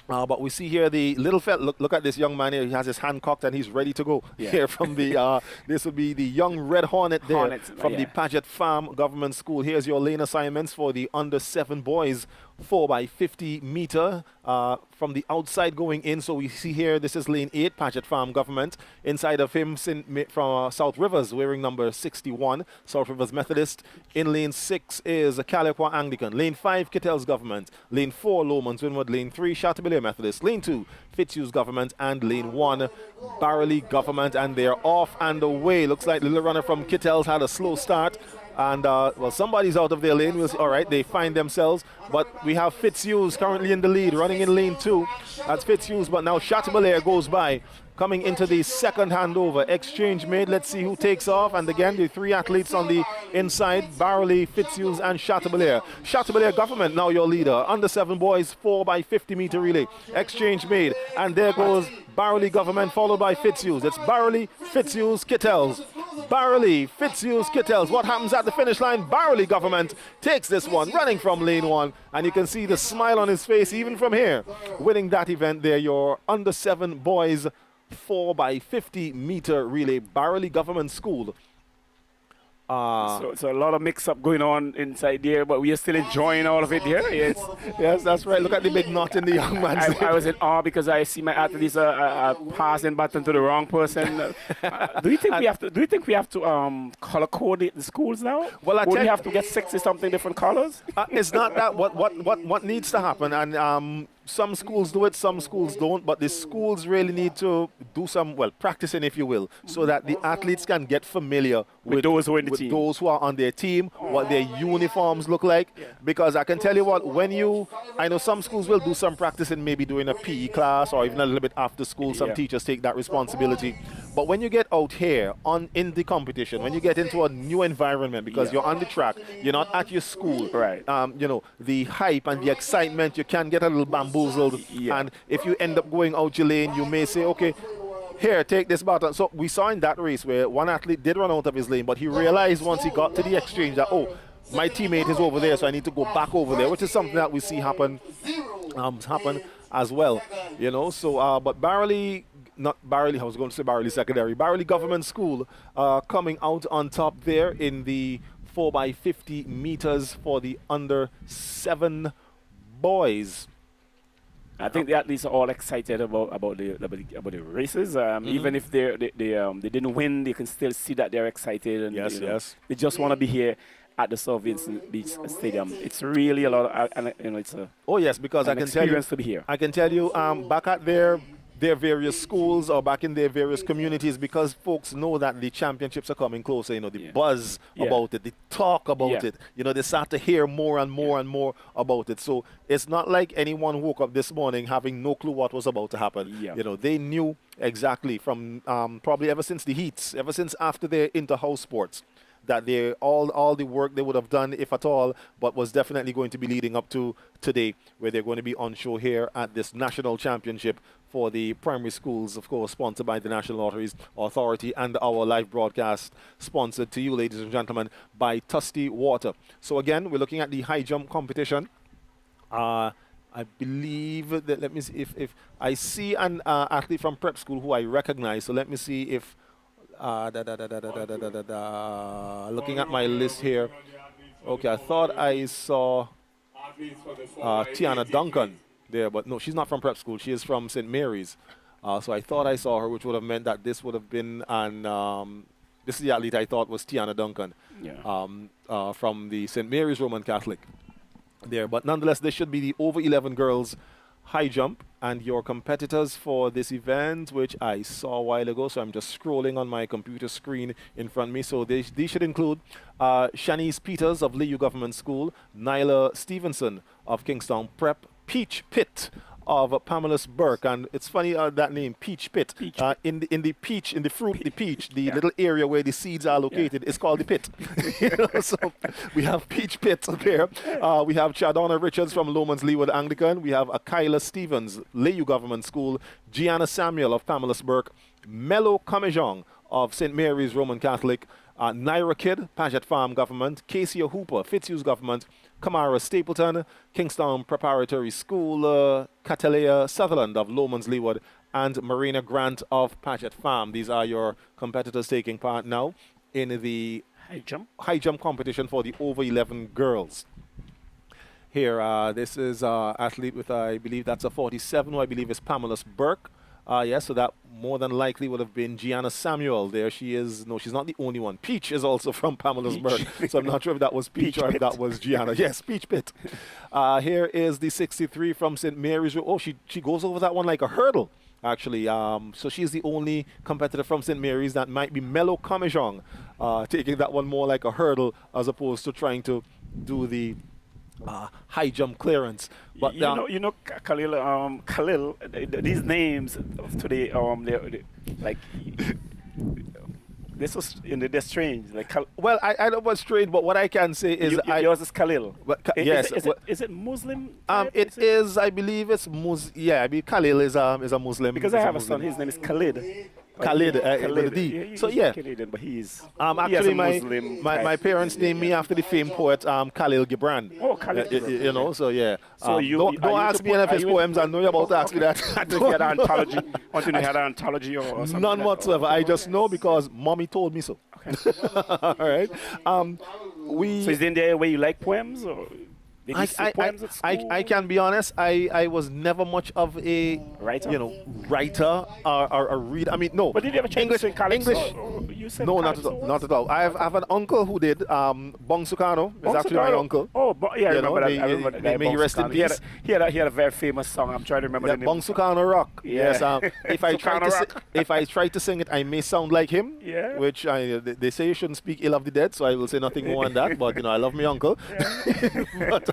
But we see here the little fella. Look at this young man here. He has his hand cocked and he's ready to go. Here from the this will be the young Red Hornet there from the Paget Farm Government School. Here's your lane assignments for the under 7 boys, 4x50 meter from the outside going in. So we see here this is lane 8, Paget Farm Government. Inside of him from South Rivers wearing number 61, South Rivers Methodist. In lane 6 is Caliqua Anglican. Lane 5, Kittels Government. Lane 4, Lomans Winwood. Lane 3, Chateaubelair Methodist. Lane 2, Fitzhughes Government. And lane 1, Barley Government. And they're off and away. Looks like the little runner from Kittels had a slow start. And, well, somebody's out of their lane. We'll see. All right, they find themselves. But we have Fitzhughes currently in the lead, running in lane 2. That's Fitzhughes, but now Chateaubelair goes by. Coming into the second handover. Exchange made. Let's see who takes off. And again, the 3 athletes on the inside, Barley, Fitzhughes, and Chateaubelair. Chateaubelair Government, now your leader. Under 7 boys, 4x50 meter relay. Exchange made. And there goes Barley Government, followed by Fitzhughes. It's Barley, Fitzhughes, Kittels. Barley, Fitzhughes, Kittels. What happens at the finish line? Barley Government takes this one, running from lane 1. And you can see the smile on his face, even from here. Winning that event there, your under 7 boys 4x50 meter relay, Barley Government School. So a lot of mix-up going on inside there, but we are still enjoying all of it here. Yes, that's right. Look at the big knot in the young man's I was in awe because I see my athletes passing baton to the wrong person. Do you think we have to color coordinate the schools now? Well, would we have to get 60-something different colors? It's not that. What needs to happen, and some schools do it, some schools don't, but the schools really need to do some, well, practicing, if you will, so that the athletes can get familiar with those who are in the team. Those who are on their team, what their uniforms look like. Because I can tell you what, I know some schools will do some practicing, maybe during a PE class or even a little bit after school. Some teachers take that responsibility. But when you get out here in the competition, when you get into a new environment, because you're on the track, you're not at your school, right? You know, the hype and the excitement, you can get a little bamboozled. And if you end up going out your lane, you may say, okay, here, take this baton. So we saw in that race where one athlete did run out of his lane, but he realized once he got to the exchange that, oh, my teammate is over there, so I need to go back over there, which is something that we see happen as well, you know. So, but Barley, not Barley, I was going to say Barley Secondary, Barley Government School coming out on top there in the 4x50 meters for the under 7 boys. I think the athletes are all excited about the races. Even if they didn't win, they can still see that they're excited. And, yes. They just want to be here at the South Vincent Beach Stadium. It's really a lot of, and you know, it's a because I can tell you to be here. I can tell you back at their various schools or back in their various communities, because folks know that the championships are coming closer, you know, the buzz about it, the talk about it, you know, they start to hear more and more and more about it. So it's not like anyone woke up this morning having no clue what was about to happen. You know, they knew exactly from probably ever since the heats, ever since after their inter-house sports, that they all the work they would have done, if at all, but was definitely going to be leading up to today, where they're going to be on show here at this national championship for the primary schools, of course, sponsored by the National Lotteries Authority, and our live broadcast sponsored to you, ladies and gentlemen, by Tusty Water. So again, we're looking at the high jump competition. I believe that, let me see if I see an athlete from prep school who I recognize. So let me see if looking at my list here. Okay, I thought I saw Tiana Duncan there, but no, she's not from prep school. She is from St. Mary's. So I thought I saw her, which would have meant that this would have been this is the athlete I thought was Tiana Duncan from the St. Mary's Roman Catholic there. But nonetheless, this should be the over 11 girls high jump, and your competitors for this event, which I saw a while ago, so I'm just scrolling on my computer screen in front of me. So these should include Shanice Peters of Liu Government School, Nyla Stevenson of Kingstown Prep, Peach Pitt of Pamela's Burke. And it's funny that name, Peach Pit. In the peach, in the fruit, the peach, the little area where the seeds are located is called the pit. You know, so we have Peach Pit there. We have Chadonna Richards from Lomans Leeward Anglican. We have Akila Stevens, Liu Government School, Gianna Samuel of Pamela's Burke, Melo Kamejong of St. Mary's Roman Catholic, Naira Kidd, Paget Farm Government, Casey Hooper, Fitzhughes Government, Kamara Stapleton, Kingstown Preparatory School, Catalea Sutherland of Lomans Leeward, and Marina Grant of Paget Farm. These are your competitors taking part now in the high jump competition for the over 11 girls. Here, this is athlete with, I believe that's a 47, who I believe is Pamela's Burke. Yes, so that more than likely would have been Gianna Samuel. There she is. No, she's not the only one. Peach is also from Pamela's Burke. So I'm not sure if that was Peach or if that was Gianna. Yes, Peach Pitt. Here is the 63 from St. Mary's. Oh, she goes over that one like a hurdle, actually. So she's the only competitor from St. Mary's. That might be Melo Kamejong, taking that one more like a hurdle as opposed to trying to do the high jump clearance. But you know, Khalil, these names of today, they're like this was they're strange. Like well, I know what's strange, but what I can say is yours is Khalil. Yes, is it Muslim? It is. I believe it's Muslim. Yeah, I mean Khalil is a Muslim. Because I have a son. His name is Khalid. Khalid, with a D. So yeah, Canadian, but he's actually my parents named me after the famed poet Khalil Gibran. Oh, Khalil. You know, so yeah. So don't ask me any of his poems. I know you're about to ask me that. You had an anthology. Want you to had an anthology or something? None whatsoever. I just know because mommy told me so. Okay. All right. So is in there where you like poems or? Did you see poems at school? I can be honest. I was never much of a writer or a reader. I mean, no. But did you ever change English? No, not at all. I have an uncle who did. Bong Sukano is actually my uncle. Oh, yeah, I remember that. I remember that. May he rest in peace. He had a very famous song. I'm trying to remember the name. Bong Sukano Rock. Yeah. Yes. If I try to sing it, I may sound like him. Yeah. Which they say you shouldn't speak ill of the dead, so I will say nothing more on that. But I love my uncle. But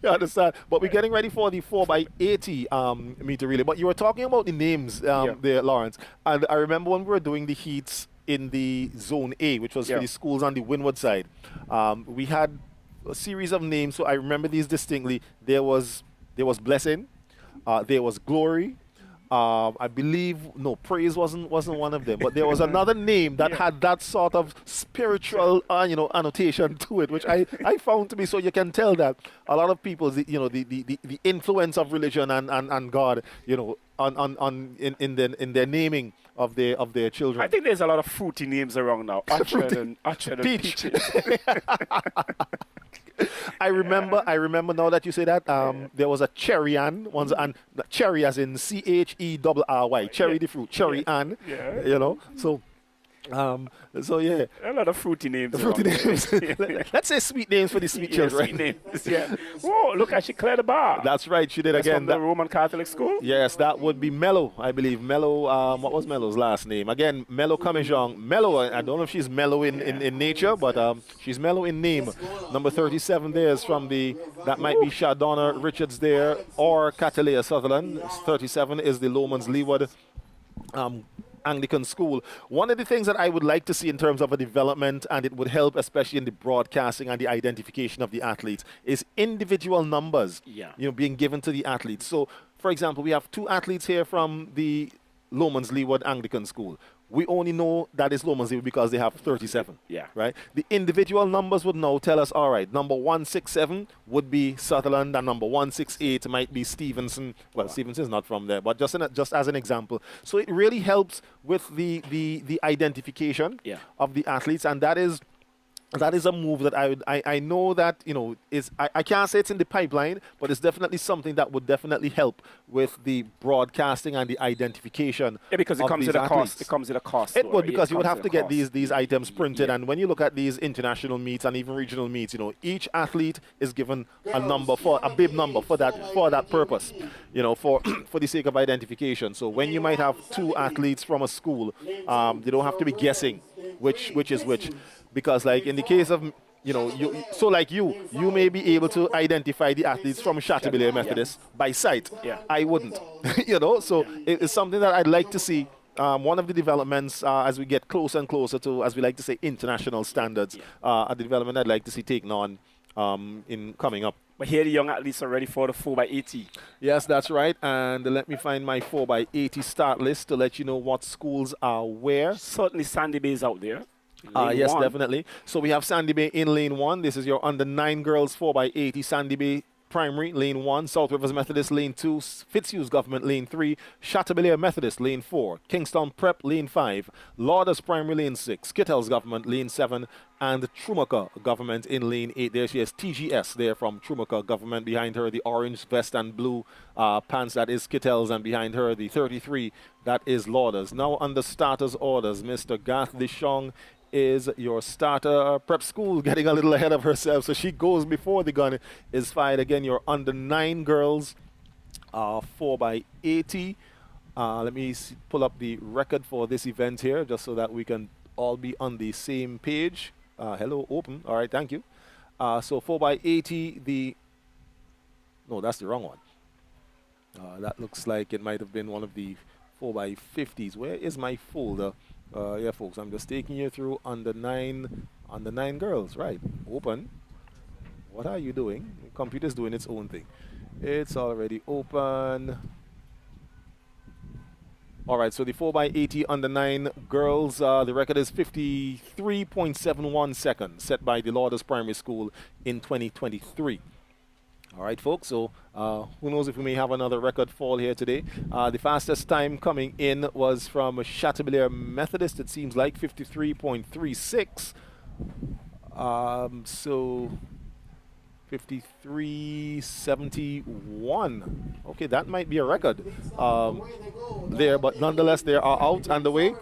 You understand? But we're getting ready for the 4x80 meter relay. But you were talking about the names there, Lawrence. And I remember when we were doing the heats in the Zone A, which was for the schools on the windward side, we had a series of names. So I remember these distinctly. There was Blessing. There was Glory. I believe Praise wasn't one of them, but there was another name that had that sort of spiritual annotation to it, which I found to be, so you can tell that a lot of people, the influence of religion and God, in their naming of their children. I think there's a lot of fruity names around now. Orchard and Peach. I remember now that you say that, there was a Cherry Ann, and cherry as in CHERRY, cherry the fruit, Cherry Ann, so yeah. A lot of fruity names. Let's say sweet names for the sweet children. Sweet names, yeah. Oh, look how she cleared the bar. That's right, she did. That's again. From the Roman Catholic school? Yes, that would be Mello, I believe. Mello, what was Mello's last name? Again, Mello Kamejong. Mello, I don't know if she's mellow in nature, but she's mellow in name. Number 37 there is from that might be Shadonna Richards there, or Catalea Sutherland. 37 is the Lomans Leeward Anglican school. One of the things that I would like to see in terms of a development, and it would help especially in the broadcasting and the identification of the athletes, is individual numbers being given to the athletes. So, for example, we have 2 athletes here from the Lomans Leeward Anglican school. We only know that it's Lomans Leeward because they have 37. Yeah. Right? The individual numbers would now tell us, all right, number 167 would be Sutherland, and number 168 might be Stevenson. Well, Stevenson's not from there, but just as an example. So it really helps with the identification of the athletes, and that is a move that I know that I can't say it's in the pipeline, but it's definitely something that would definitely help with the broadcasting and the identification. Yeah, because it comes at a cost. It comes at a cost. It would, because you would have to get these items printed, and when you look at these international meets and even regional meets, each athlete is given a bib number for that purpose, for the sake of identification. So when you might have 2 athletes from a school, you don't have to be guessing which is which. Because like in the case of, you may be able to identify the athletes from Chateaubriand Methodist by sight. Yeah. I wouldn't, so it's something that I'd like to see. One of the developments as we get closer and closer to, as we like to say, international standards, a development I'd like to see taken on in coming up. But here the young athletes are ready for the 4x80. Yes, that's right. And let me find my 4x80 start list to let you know what schools are where. Certainly Sandy Bay is out there. Yes, definitely. So we have Sandy Bay in lane 1. This is your under 9 girls 4x80. Sandy Bay Primary, lane 1. South Rivers Methodist, lane 2. Fitzhugh Government, lane 3. Chateaubriand Methodist, lane 4. Kingston Prep, lane 5. Lauders Primary, lane 6. Kittels Government, lane 7. And Trumuka Government in lane 8. There she is, TGS there from Trumuka Government. Behind her, the orange vest and blue pants, that is Kittels. And behind her, the 33, that is Lauders. Now under starters orders, Mr. Garth Dishong is your starter. Prep school getting a little ahead of herself, so she goes before the gun is fired. Again, your under 9 girls 4x80. Let me pull up the record for this event here, just so that we can all be on the same page. Hello, open. All right, thank you. So 4x80, no, that's the wrong one. That looks like it might have been one of the 4x50s. Where is my folder? Yeah, folks, I'm just taking you through under 9 girls. Right, open. What are you doing? The computer's doing its own thing. It's already open. All right, so the 4x80 under 9 girls, the record is 53.71 seconds, set by the Lauders Primary School in 2023. All right, folks, so who knows if we may have another record fall here today. The fastest time coming in was from Chateaubriand Methodist, it seems like, 53.36. So 53.71. Okay, that might be a record there, but nonetheless, they are out and away.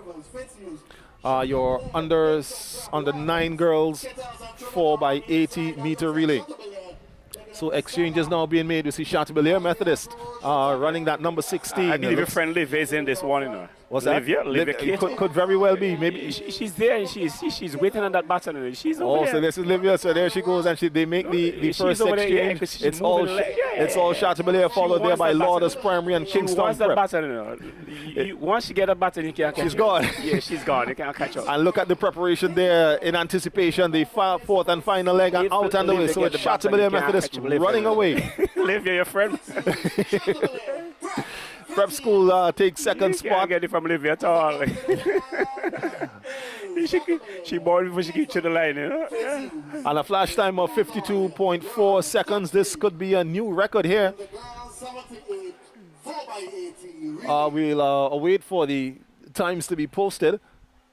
Your under 9 girls 4x80 meter relay. So exchange is now being made. We see Chateaubriand Methodist running that number 16. I believe your friend Liv is in this one, What's that? Livia Cato. Could very well be. Maybe she's there and she's waiting on that button. She's over there. So this is Livia. So there she goes, and they make the first exchange. It's all Chateaubriand followed there by Lourdes Primary and Kingston Prep. Once you get a button, you can't catch She's gone. Yeah, she's gone. You can't catch up. And look at the preparation there in anticipation. The fourth and final leg and out and away. So it's Chateaubriand Methodist running away. Livia, your friend. Prep school takes second spot. Can't get it from Livia at all. she born before she gets to the line, you know? Yeah. And a flash time of 52.4 seconds. This could be a new record here. We'll await for the times to be posted.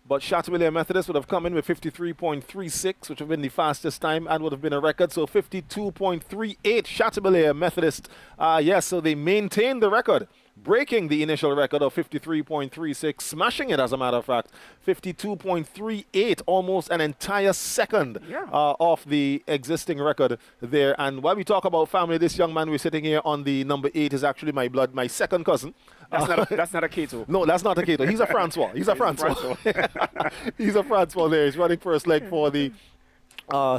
But Chateaubriand Methodist would have come in with 53.36, which would have been the fastest time and would have been a record. So 52.38 Chateaubriand Methodist. Yes, so they maintained the record, breaking the initial record of 53.36, smashing it as a matter of fact. 52.38, almost an entire second off the existing record there. And while we talk about family, this young man we're sitting here on the number 8 is actually my second cousin. That's not a Cato. No, that's not a Cato. He's a Francois. He's a Francois. He's a Francois there. He's running first leg for the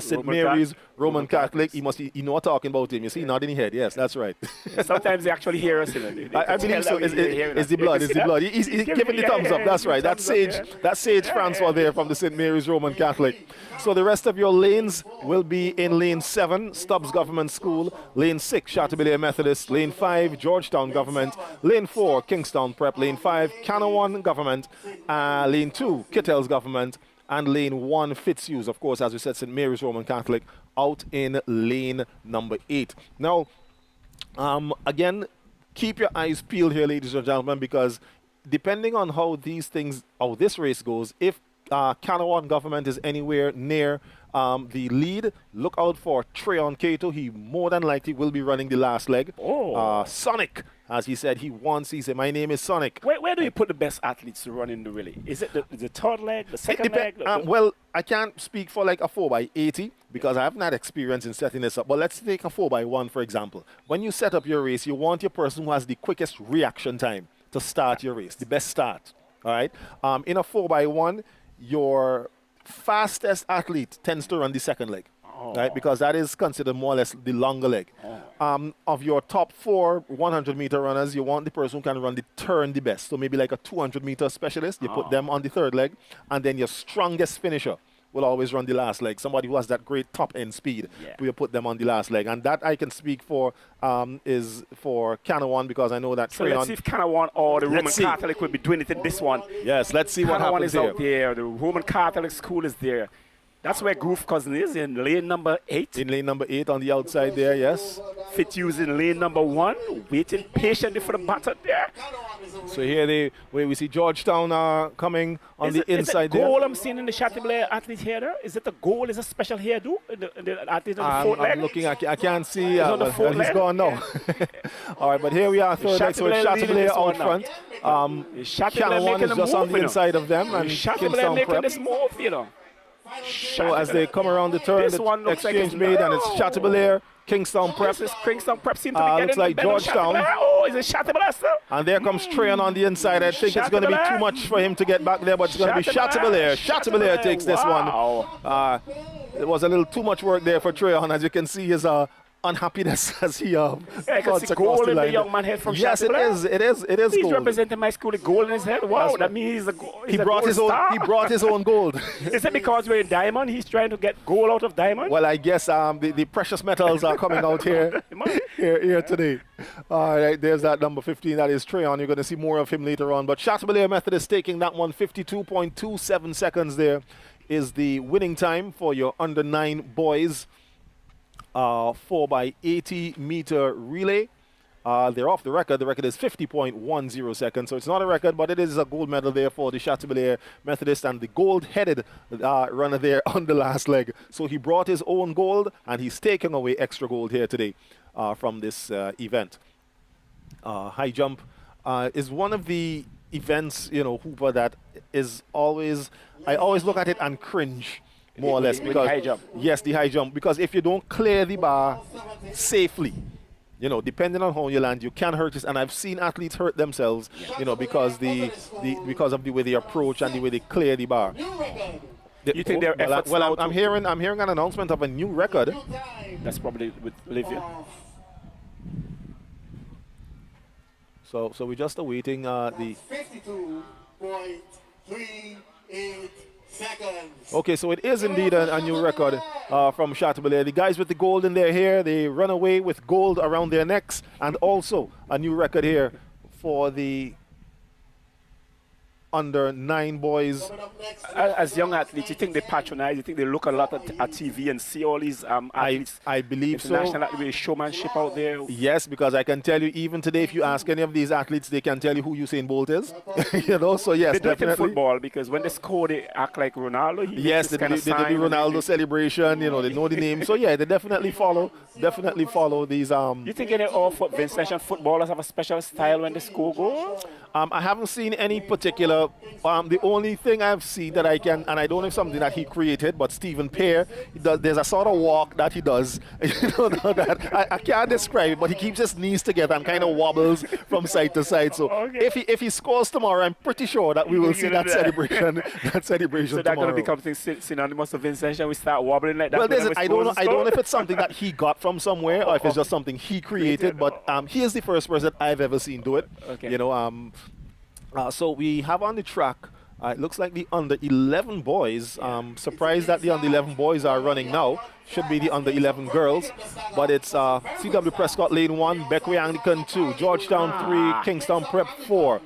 St. Mary's Roman Catholic. He know what talking about him. You see, nodding his head. Yes, that's right. Sometimes they actually hear us. I believe so. It's the blood. It's the blood. He's giving the thumbs up. That's right. That's Sage Francois there from the St. Mary's Roman Catholic. So the rest of your lanes will be in lane 7, Stubbs Government School, lane 6, Chateaubriand Methodist, lane 5, Georgetown Government, lane 4, Kingstown Prep, lane 5, Canaan Government, lane 2, Kittels Government, and lane 1, Fitzhughes, of course, as we said, St. Mary's Roman Catholic, out in lane number 8. Now, again, keep your eyes peeled here, ladies and gentlemen, because depending on how this race goes, if Canaan Government is anywhere near the lead, look out for Treon Cato. He more than likely will be running the last leg. Sonic, as he said, he said, my name is Sonic. Where do you put the best athletes to run in the relay? Is it the third leg, the second leg? Well, I can't speak for like a 4x80 because I haven't had experience in setting this up. But let's take a 4x1, for example. When you set up your race, you want your person who has the quickest reaction time to start your race, the best start. All right? In a 4x1, your fastest athlete tends to run the second leg, right? Because that is considered more or less the longer leg. Of your top 4 100-meter runners, you want the person who can run the turn the best. So maybe like a 200-meter specialist, you put them on the third leg, and then your strongest finisher will always run the last leg. Somebody who has that great top-end speed, we'll put them on the last leg. And that I can speak for is for Canaan because I know that So let's see if Canaan or the Roman Catholic will be doing it in this one. Yes, let's see what happens here. Canaan is out there. The Roman Catholic school is there. That's where Groove Cousin is, in lane number 8. In lane number 8 on the outside there, yes. Fitzhughes in lane number 1, waiting patiently for the batter there. So here we see Georgetown coming on the inside there. Is it goal I'm seeing in the Chateaubriand athlete here there? Is it a goal? Is it a special hairdo? The athlete on the fourth leg? I'm looking, I can't see. He's gone now. All right, but here we are, third leg. So it's Chateaubriand out front. Canaan is just on the inside of them. And Chateaubriand making this move, you know. So as they come around the turn, the exchange made, and it's Chateaubriand, Kingstown Prep. Kingstown Prep seems to be getting looks like Georgetown. Oh, is it Chateaubriand still? And there comes Treon on the inside. I think it's going to be too much for him to get back there, but it's going to be Chateaubriand. Chateaubriand takes this one. It was a little too much work there for Treon. As you can see, his unhappiness as he I can see goal in the young man head from Chateaubriand. Yes, it is He's gold. representing my school with gold in his head. Wow, that means he brought his own gold. Is it because we're in diamond? He's trying to get gold out of diamond? Well, I guess the precious metals are coming out here today. All right, there's that number 15. That is Treon. You're going to see more of him later on. But Chateaubriand Methodist taking that one. 52.27 seconds there is the winning time for your under 9 boys. 4x80 meter relay. They're off the record. The record is 50.10 seconds. So it's not a record, but it is a gold medal there for the Chateaubriand Methodist and the gold-headed runner there on the last leg. So he brought his own gold, and he's taking away extra gold here today from this event. High jump is one of the events, Hooper, that is always, I always look at it and cringe. More or less, because the high jump. Yes, the high jump. Because if you don't clear the bar safely, you know, depending on how you land, you can hurt this. And I've seen athletes hurt themselves, you know, because because of the way they approach and the way they clear the bar. You think their efforts now I'm hearing an announcement of a new record. That's probably with Olivia. So we're just awaiting the 52.38 seconds. Okay, so it is indeed a new record from Chateaubriand. The guys with the gold in their hair, they run away with gold around their necks, and also a new record here for the under 9 boys. As young athletes, you think they patronize, you think they look a lot at TV and see all these athletes. I believe so. International showmanship out there. Yes, because I can tell you, even today, if you ask any of these athletes, they can tell you who Usain Bolt is. You know, so yes, they do definitely. it in football, because when they score, they act like Ronaldo. Yes, they do Ronaldo celebration. You know, they know the name. So yeah, they definitely follow these. You think any all Vince mentioned footballers have a special style when they score goals? I haven't seen any particular. The only thing I've seen that I can, and I don't know if something that he created, but Stephen Pear, there's a sort of walk that he does. You know, that I can't describe it, but he keeps his knees together and kind of wobbles from side to side. So if he scores tomorrow, I'm pretty sure that we will see that celebration. That celebration. So that's going to become synonymous of Vince. We start wobbling like that. Well, I don't know if it's something that he got from somewhere or if it's just something he created. But he is the first person I've ever seen do it. Okay. You know, so we have on the track, it looks like the under 11 boys. Surprised that the under 11 boys are running now. Should be the under 11 girls. But it's CW Prescott Lane 1, Beckway Anglican 2, Georgetown 3, Kingstown Prep 4,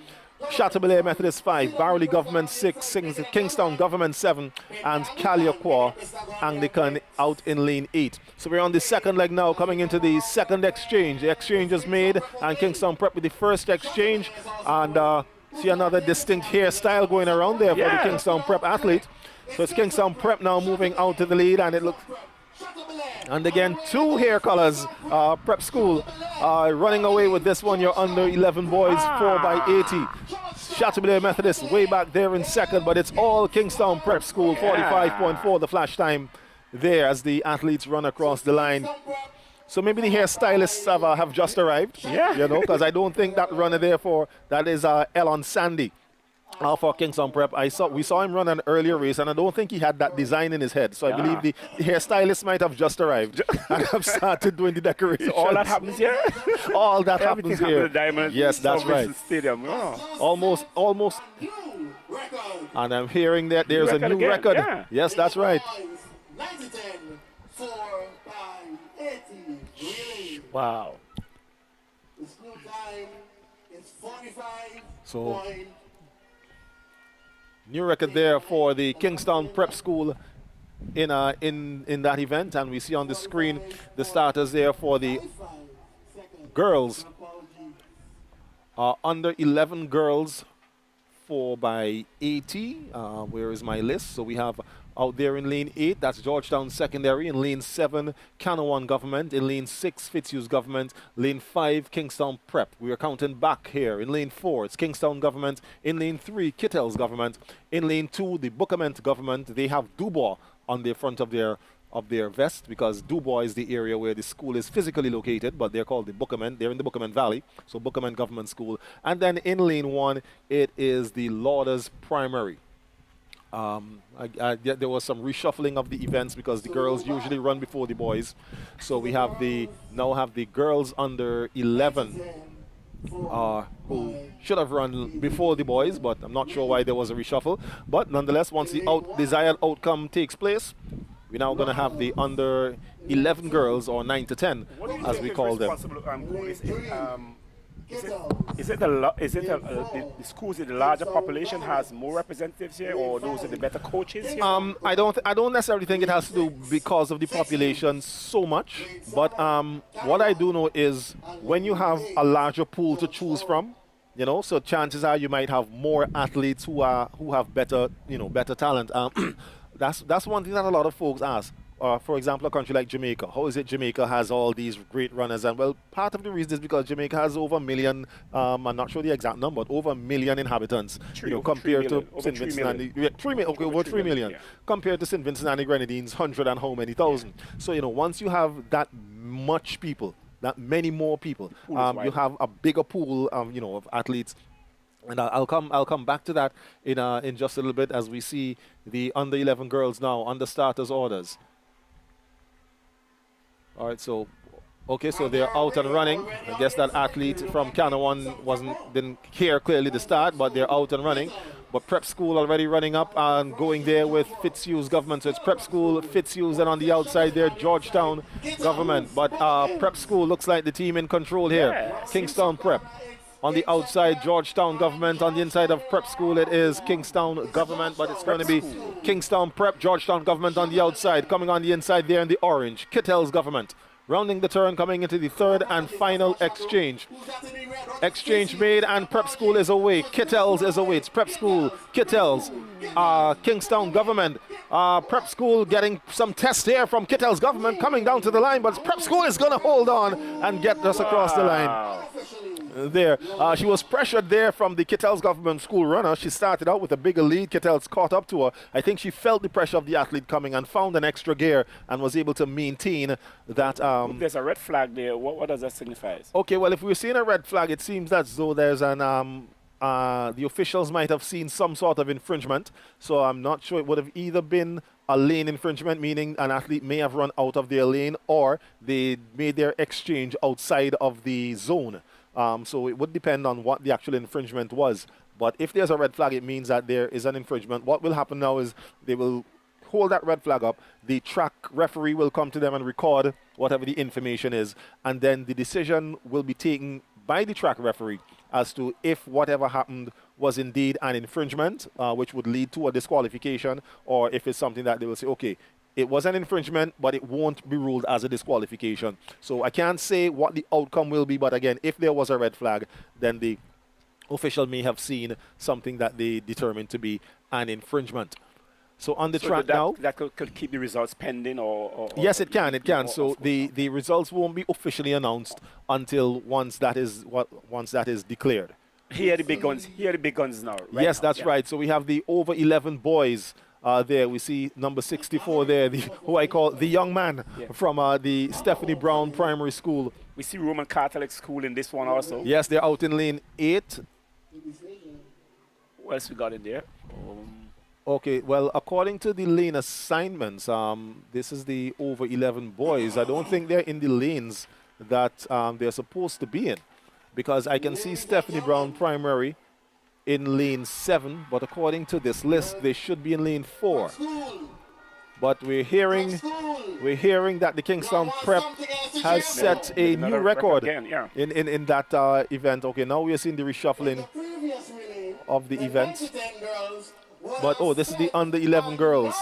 Chateaubriand Methodist 5, Barley Government 6, Kingstown Government 7, and Caliaqua Anglican out in lane 8. So we're on the second leg now, coming into the second exchange. The exchange is made, and Kingstown Prep with the first exchange. And see another distinct hairstyle going around there for the Kingstown Prep athlete. So it's Kingstown Prep now moving out to the lead, and it looks. And again, 2 hair colors. Prep School running away with this one. Your under 11 boys, 4 by 80. Chateaubriand Methodist way back there in second, but it's all Kingstown Prep School, 45.4 the flash time there as the athletes run across the line. So maybe the hairstylists have just arrived. Yeah. You know, because I don't think that runner there that is Elon Sandy for Kingstown Prep. We saw him run an earlier race, and I don't think he had that design in his head. So I believe the hairstylist might have just arrived and have started doing the decorations. So all that happens here? All that happens here. Diamond, yes, that's right. Stadium. Oh. Almost. And I'm hearing that there's a new record. Yeah. Yes, that's right. 90-10, 4 by 80. Wow. The school time is 45. So new record there for the Kingstown Prep School in that event, and we see on the screen the starters there for the girls. Under 11 girls, 4 by 80. Where is my list? So we have out there in lane 8, that's Georgetown Secondary. In lane 7, Canawan Government. In lane 6, Fitzhughes Government. Lane 5, Kingstown Prep. We are counting back here. In lane 4, it's Kingstown Government. In lane 3, Kittels Government. In lane 2, the Bookament Government. They have Dubois on the front of their vest, because Dubois is the area where the school is physically located, but they're called the Bookament. They're in the Bookament Valley, so Bookament Government School. And then in lane 1, it is the Lauders Primary. There was some reshuffling of the events because the girls usually run before the boys. So we have now have the girls under 11 who should have run before the boys, but I'm not sure why there was a reshuffle. But nonetheless, once the desired outcome takes place, we're now going to have the under 11 girls, or 9 to 10, as we call them. Is it the schools in the larger population has more representatives here, or those are the better coaches here? I don't necessarily think it has to do because of the population so much, but what I do know is when you have a larger pool to choose from, you know, so chances are you might have more athletes who have better talent. That's one thing that a lot of folks ask. For example, a country like Jamaica. How is it Jamaica has all these great runners? And well, part of the reason is because Jamaica has over 1 million, I'm not sure the exact number, but over 1 million inhabitants. Compared to St. Vincent and the over 3 million. Yeah. Compared to St. Vincent and the Grenadines, 100 and how many thousand. So, once you have that much people, that many more people. Pool is wide. You have a bigger pool, of athletes. And I'll come back to that in just a little bit as we see the under 11 girls now under starters orders. All right, so they're out and running. I guess that athlete from Canawan didn't hear clearly the start, but they're out and running. But prep school already running up and going there with Fitzhugh's government. So it's prep school, Fitzhugh's, and on the outside there, Georgetown government. But prep school looks like the team in control here. Yeah, Kingstown Prep. On the outside, Georgetown government. On the inside of prep school, it is Kingstown government, but it's going to be Kingstown Prep, Georgetown government on the outside. Coming on the inside there in the orange, Kittell's government. Rounding the turn, coming into the third and final exchange. Exchange made, and prep school is away. Kittell's is away. It's prep school, Kittell's, Kingstown government. Prep school getting some test here from Kittell's government, coming down to the line, but prep school is going to hold on and get us across the line. There. She was pressured there from the Kittell's government school runner. She started out with a bigger lead. Kittell's caught up to her. I think she felt the pressure of the athlete coming and found an extra gear and was able to maintain that. There's a red flag there. What does that signify? Okay, well, if we're seeing a red flag, it seems as though there's an the officials might have seen some sort of infringement. So I'm not sure. It would have either been a lane infringement, meaning an athlete may have run out of their lane, or they made their exchange outside of the zone. So it would depend on what the actual infringement was. But if there's a red flag, it means that there is an infringement. What will happen now is they will hold that red flag up. The track referee will come to them and record whatever the information is. And then the decision will be taken by the track referee as to if whatever happened was indeed an infringement, which would lead to a disqualification, or if it's something that they will say, okay, it was an infringement, but it won't be ruled as a disqualification. So I can't say what the outcome will be, but again, if there was a red flag, then the official may have seen something that they determined to be an infringement. So on the track now, that could keep the results pending, or yes, it can. It can. So the results won't be officially announced until once that is declared. Here are the big guns. Here are the big guns now. Right yes, now. that's right. So we have the over 11 boys. There we see number 64 there, who I call the young man from the Stephanie Brown Primary School. We see Roman Catholic School in this one also. Yes, they're out in lane 8. What else we got in there? Okay, well, according to the lane assignments, this is the over 11 boys. I don't think they're in the lanes that they're supposed to be in, because I can see Stephanie Brown Primary in lane 7, but according to this list, they should be in lane 4. But we're hearing that the Kingstown Prep has set a new record in that event. Okay, now we are seeing the reshuffling of the event. But this is the under 11 girls.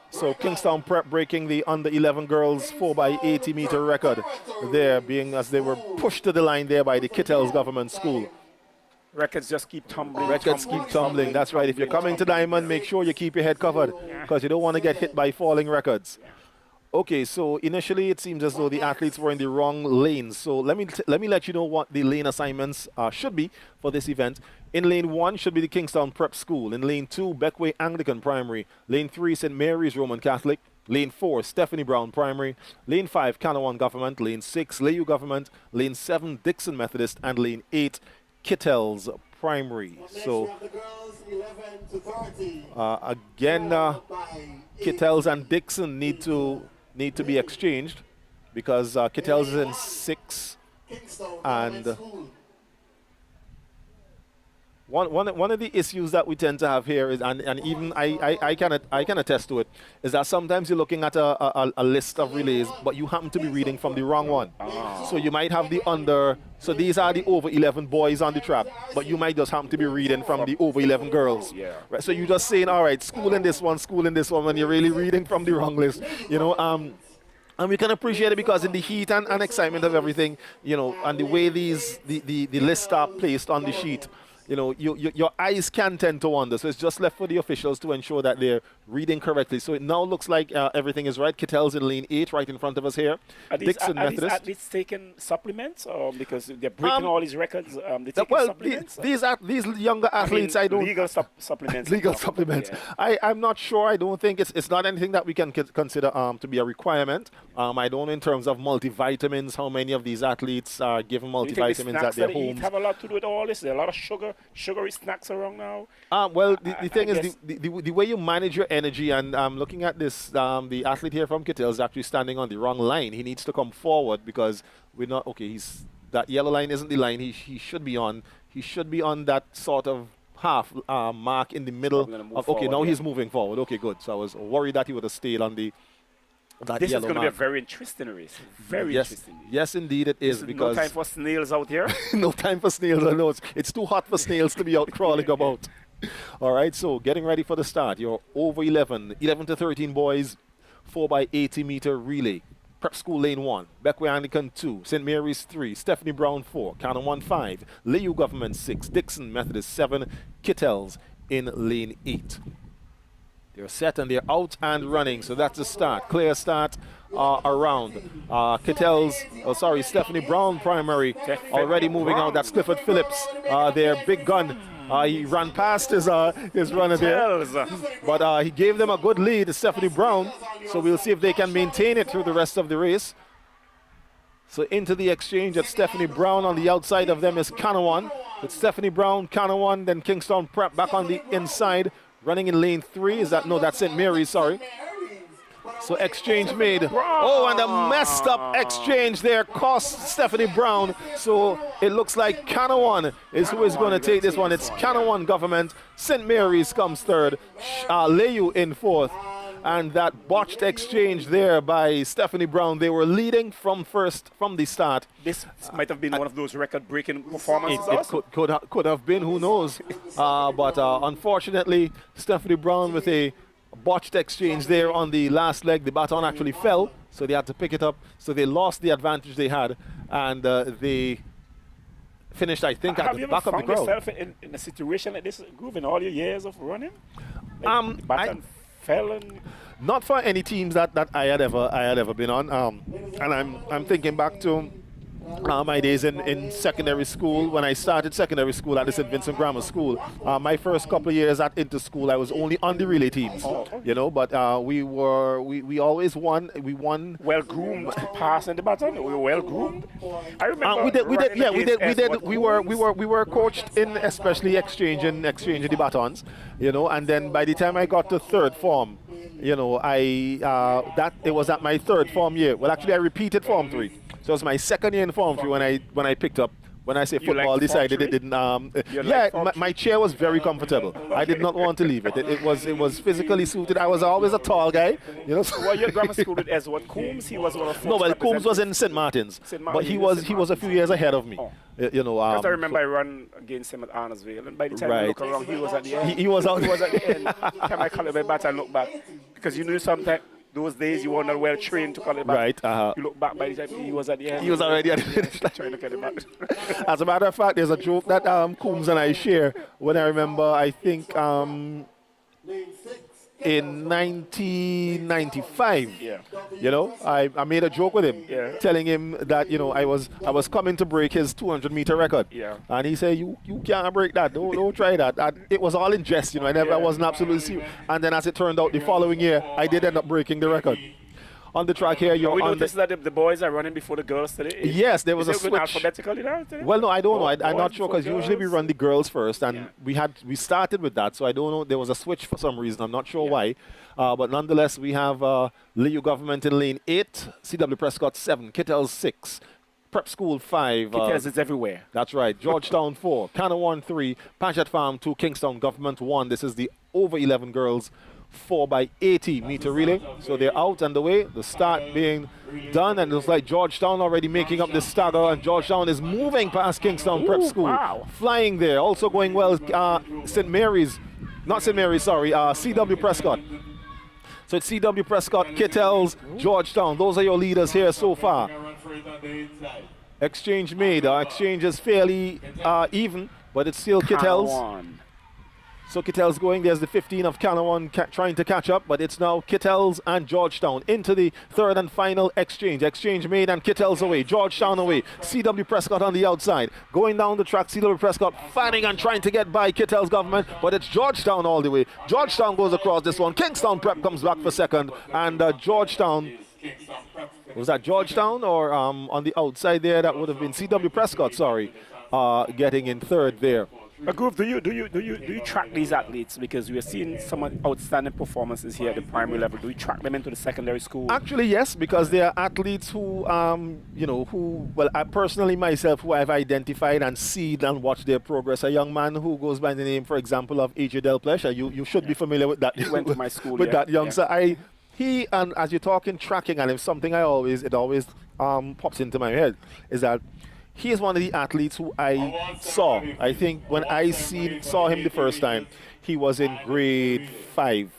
So Kingstown Prep breaking the under 11 girls 4x80 meter record there, being as they were pushed to the line there by the Kittell's government school. Records just keep tumbling. Records keep tumbling. That's right. If you're coming to Diamond, make sure you keep your head covered, because you don't want to get hit by falling records. Okay, so initially it seems as though the athletes were in the wrong lanes. So let me let you know what the lane assignments should be for this event. In lane 1 should be the Kingstown Prep School. In lane 2, Beckway Anglican Primary. Lane 3, St. Mary's Roman Catholic. Lane 4, Stephanie Brown Primary. Lane 5, Canawan Government. Lane 6, Layou Government. Lane 7, Dixon Methodist. And lane 8, Kittell's Primary. So again, Kittell's and Dixon need to be exchanged, because Kittell's is in 6, and one of the issues that we tend to have here is, and even I can attest to it, is that sometimes you're looking at a list of relays, but you happen to be reading from the wrong one. So you might have the under. So these are the over 11 boys on the track, but you might just happen to be reading from the over 11 girls. Yeah. Right? So you're just saying, all right, school in this one, when you're really reading from the wrong list. And we can appreciate it, because in the heat and excitement of everything, and the way the lists are placed on the sheet, you know, your eyes can tend to wander. So it's just left for the officials to ensure that they're reading correctly. So it now looks like everything is right. Kittel's in lane 8 right in front of us here. Are these Methodist. athletes taking supplements because they're breaking all these records? They taking supplements? These younger athletes, I don't... Legal supplements. Legal supplements. Yeah. I'm not sure. I don't think it's not anything that we can consider to be a requirement. I don't know in terms of multivitamins, how many of these athletes are given multivitamins at their homes. Have a lot to do with all this. There are a lot of sugary snacks around now. Well, the thing is, the way you manage your energy, and looking at this, the athlete here from Kittel is actually standing on the wrong line. He needs to come forward because we're not, okay, that yellow line isn't the line he should be on. He should be on that sort of half mark in the middle. Now he's moving forward. Okay, good. So I was worried that he would have stayed on the this is going to be a very interesting race. Very interesting. Yes, indeed it is. Because no time for snails out here. No time for snails. I know it's too hot for snails to be out crawling about. All right, so getting ready for the start. You're over 11 to 13 boys, 4x80 meter relay. Prep School Lane 1, Beckway Anglican 2, St. Mary's 3, Stephanie Brown 4, Canon 1 5, Leyu Government 6, Dixon Methodist 7, Kittel's in Lane 8. They're set and they're out and running, so that's the start. Clear start around. Stephanie Brown primary already moving out. That's Clifford Phillips, their big gun. He ran past his runner there, but he gave them a good lead to Stephanie Brown, so we'll see if they can maintain it through the rest of the race. So into the exchange at Stephanie Brown. On the outside of them is Canawan. It's Stephanie Brown, Canawan, then Kingston Prep back on the inside. Running in lane 3, that's St. Mary's, sorry. So exchange made. Oh, and a messed up exchange there cost Stephanie Brown. So it looks like Canawan is who is going to take this one. It's Canawan Government. St. Mary's comes third. Leyu in fourth. And that botched exchange there by Stephanie Brown. They were leading from the start. This might have been one of those record-breaking performances. It could have been, who knows. But unfortunately, Stephanie Brown with a botched exchange there on the last leg. The baton actually fell, so they had to pick it up. So they lost the advantage they had, and they finished, I think, at the back of the crowd. Have you ever found yourself in a situation like this, Groove, in all your years of running? Like baton fell and... Not for any teams that I had ever been on. And I'm thinking back to my days in secondary school. When I started secondary school at the St. Vincent Grammar School, my first couple of years at inter-school, I was only on the relay teams. You know, but we always won. We won. Well groomed, passing the baton. We were well groomed. I remember. We were coached in especially exchanging the batons. You know, and then by the time I got to third form, you know, it was at my third form year. Well, actually, I repeated form 3. So it was my second year in form 3 when I picked up. When I say football, decided it didn't. My chair was very comfortable. I did not want to leave it. It was physically suited. I was always a tall guy, you know. So your grammar school with Ezward Coombs, he was one of No, well, Coombs was in St. Martin's, but he was a few years ahead of me. You know. Because I remember I ran against him at Arnersville, and by the time I look around, he was at the end. He was out. He was at the end. Time I call it back and look back, because you knew sometimes. Those days you were not well trained to call it back. Right. You look back by the time he was at the end. He was already at the finish line. Trying to get it back. As a matter of fact, there's a joke that Coombs and I share when I remember, I think in 1995, you know, I made a joke with him, telling him that, you know, I was coming to break his 200-meter record. And he said, you can't break that. Don't try that. And it was all in jest, you know. I wasn't absolutely serious. And then as it turned out, the following year, I did end up breaking the record. On the track here, you're we noticed that the boys are running before the girls today. Yes, there was a switch. Alphabetically now today? Well, no, I don't know. I'm not sure because usually we run the girls first, and we started with that. So I don't know. There was a switch for some reason. I'm not sure why. But nonetheless, we have Leyu Government in lane 8, CW Prescott 7, Kittel's 6, Prep School 5. Kittels is everywhere. That's right. Georgetown 4, Canawan 3, Paget Farm 2, Kingston Government 1. This is the over 11 girls 4x80 meter relay. So they're out and away. The start being done, and it looks like Georgetown already making up the stagger, and Georgetown is moving past Kingston Prep School. Wow. Flying there. Also going well, CW Prescott. So it's CW Prescott, Kittel's, Georgetown. Those are your leaders here so far. Exchange made. Exchange is fairly even. but it's still Kittels. Kanawan. So Kittels going. There's the 15 of Kanawan trying to catch up, but it's now Kittels and Georgetown into the third and final exchange. Exchange made and Kittels away. Georgetown away. C.W. Prescott on the outside. Going down the track, C.W. Prescott fighting and trying to get by Kittels government, but it's Georgetown all the way. Georgetown goes across this one. Kingstown Prep comes back for second, and Georgetown. Was that Georgetown or on the outside there? That would have been C.W. Prescott, sorry, getting in third there. But Groove, do you track these athletes, because we are seeing some outstanding performances here at the primary level? Do you track them into the secondary school? Actually, yes, because they are athletes who, I personally myself, who I've identified and seen and watched their progress. A young man who goes by the name, for example, of AJ Del Pleasure. You should be familiar with that. He went to my school. With that youngster, he and as you're talking tracking, and it's something it always pops into my head is that. He is one of the athletes who I saw. I think when I saw him the first time, he was in grade 5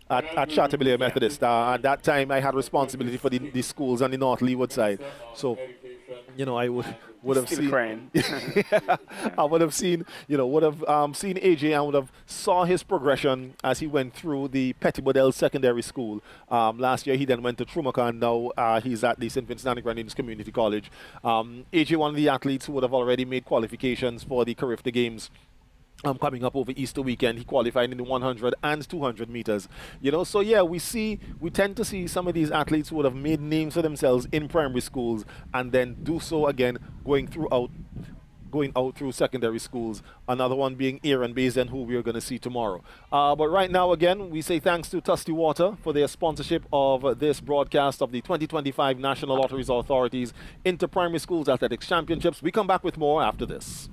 at Chattabilla Methodist. At that time, I had responsibility for the schools on the North Leeward side. So, I would have seen. Crying. I would have seen, seen AJ and would have saw his progression as he went through the Petty Bodell Secondary School. Last year, he then went to Trumaka, and now he's at the St. Vincent and the Grenadines Community College. AJ, one of the athletes who would have already made qualifications for the Carifta Games. Coming up over Easter weekend, he qualified in the 100 and 200 meters. So yeah, we tend to see some of these athletes who would have made names for themselves in primary schools and then do so again going out through secondary schools. Another one being Aaron Bazen, who we are going to see tomorrow. But right now, again, we say thanks to Tusty Water for their sponsorship of this broadcast of the 2025 National Lotteries Authorities Inter-Primary Schools Athletics Championships. We come back with more after this.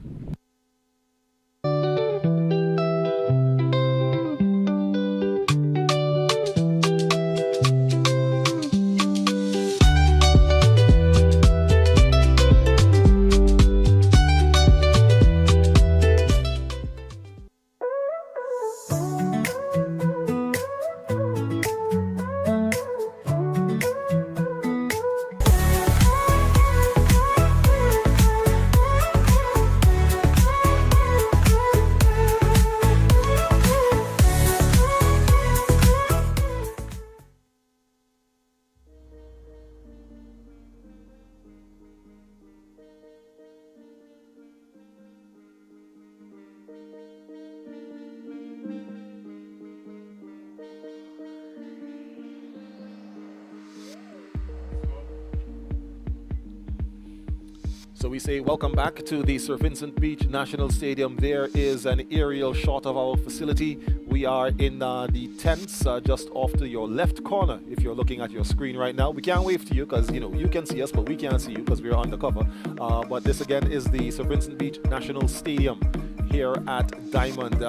So we say welcome back to the Sir Vincent Beach National Stadium. There is an aerial shot of our facility. We are in the tents just off to your left corner if you're looking at your screen right now. We can't wave to you because you can see us, but we can't see you because we're undercover. But this again is the Sir Vincent Beach National Stadium here at Diamond.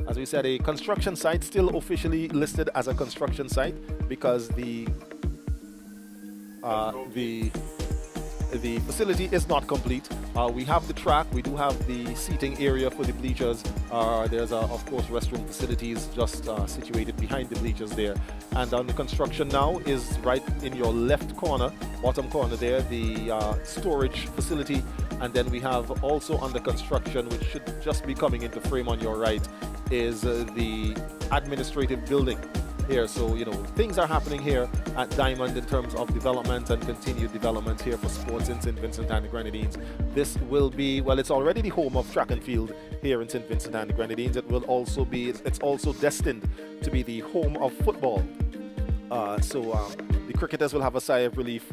As we said, a construction site, still officially listed as a construction site because the facility is not complete. We have the track, we do have the seating area for the bleachers. There's, of course, restroom facilities just situated behind the bleachers there. And on the construction now is right in your left corner, bottom corner there, the storage facility. And then we have also under construction, which should just be coming into frame on your right, is the administrative building here. So, things are happening here at Diamond in terms of development and continued development here for sports in St. Vincent and the Grenadines. This will be, it's already the home of track and field here in St. Vincent and the Grenadines. It will also be, it's also destined to be the home of football. The cricketers will have a sigh of relief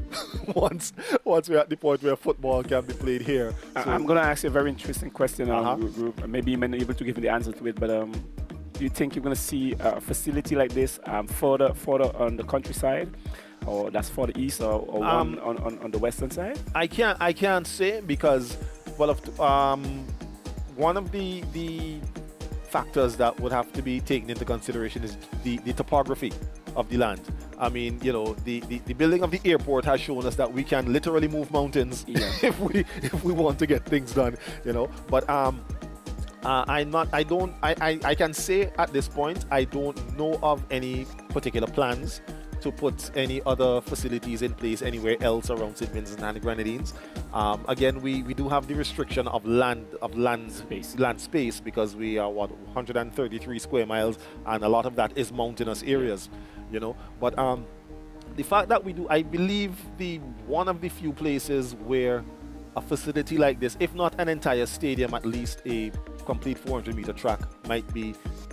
once we're at the point where football can be played here. So, I'm going to ask you a very interesting question, Group. Maybe you may not be able to give me the answer to it, but do you think you're going to see a facility like this further on the countryside, or that's further east, or one on the western side? I can't say because, one of the factors that would have to be taken into consideration is the topography of the land. I mean, the building of the airport has shown us that we can literally move mountains if we want to get things done. But I can say at this point I don't know of any particular plans to put any other facilities in place anywhere else around St. Vincent and the Grenadines. Again, we do have the restriction of land space because we are 133 square miles, and a lot of that is mountainous areas, you know. But the fact that we do, I believe, one of the few places where a facility like this, if not an entire stadium, at least a complete 400-meter track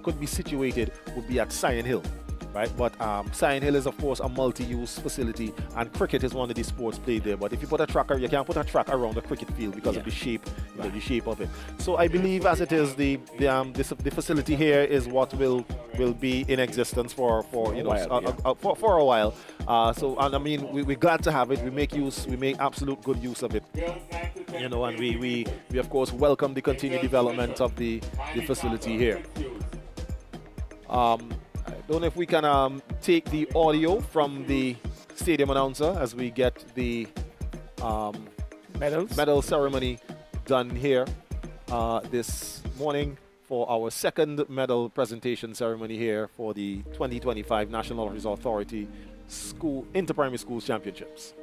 could be situated, would be at Sion Hill, right? But Sion Hill is, of course, a multi-use facility, and cricket is one of the sports played there. But if you put a track, you can't put a track around a cricket field because of the shape, the shape of it. So I believe, as it is, the facility here is what will be in existence for a while. So, and I mean, we're glad to have it. We make absolute good use of it, you know, and we of course welcome the continued development of the facility here. I don't know if we can take the audio from the stadium announcer as we get the medal ceremony done here this morning for our second medal presentation ceremony here for the 2025 National Lotteries Authority Inter-Primary Schools Championships.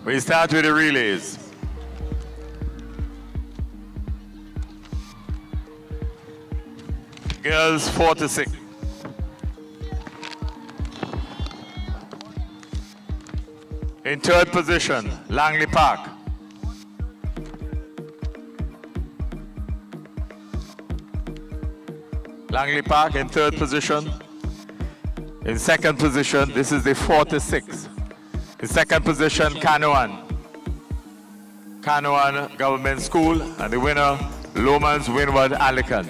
We start with the relays. Girls 4 to 6. In third position, Langley Park. Langley Park in third position. In second position, this is the 4 to 6. In second position, Canoan Government School, and the winner, Lomans Windward Alican.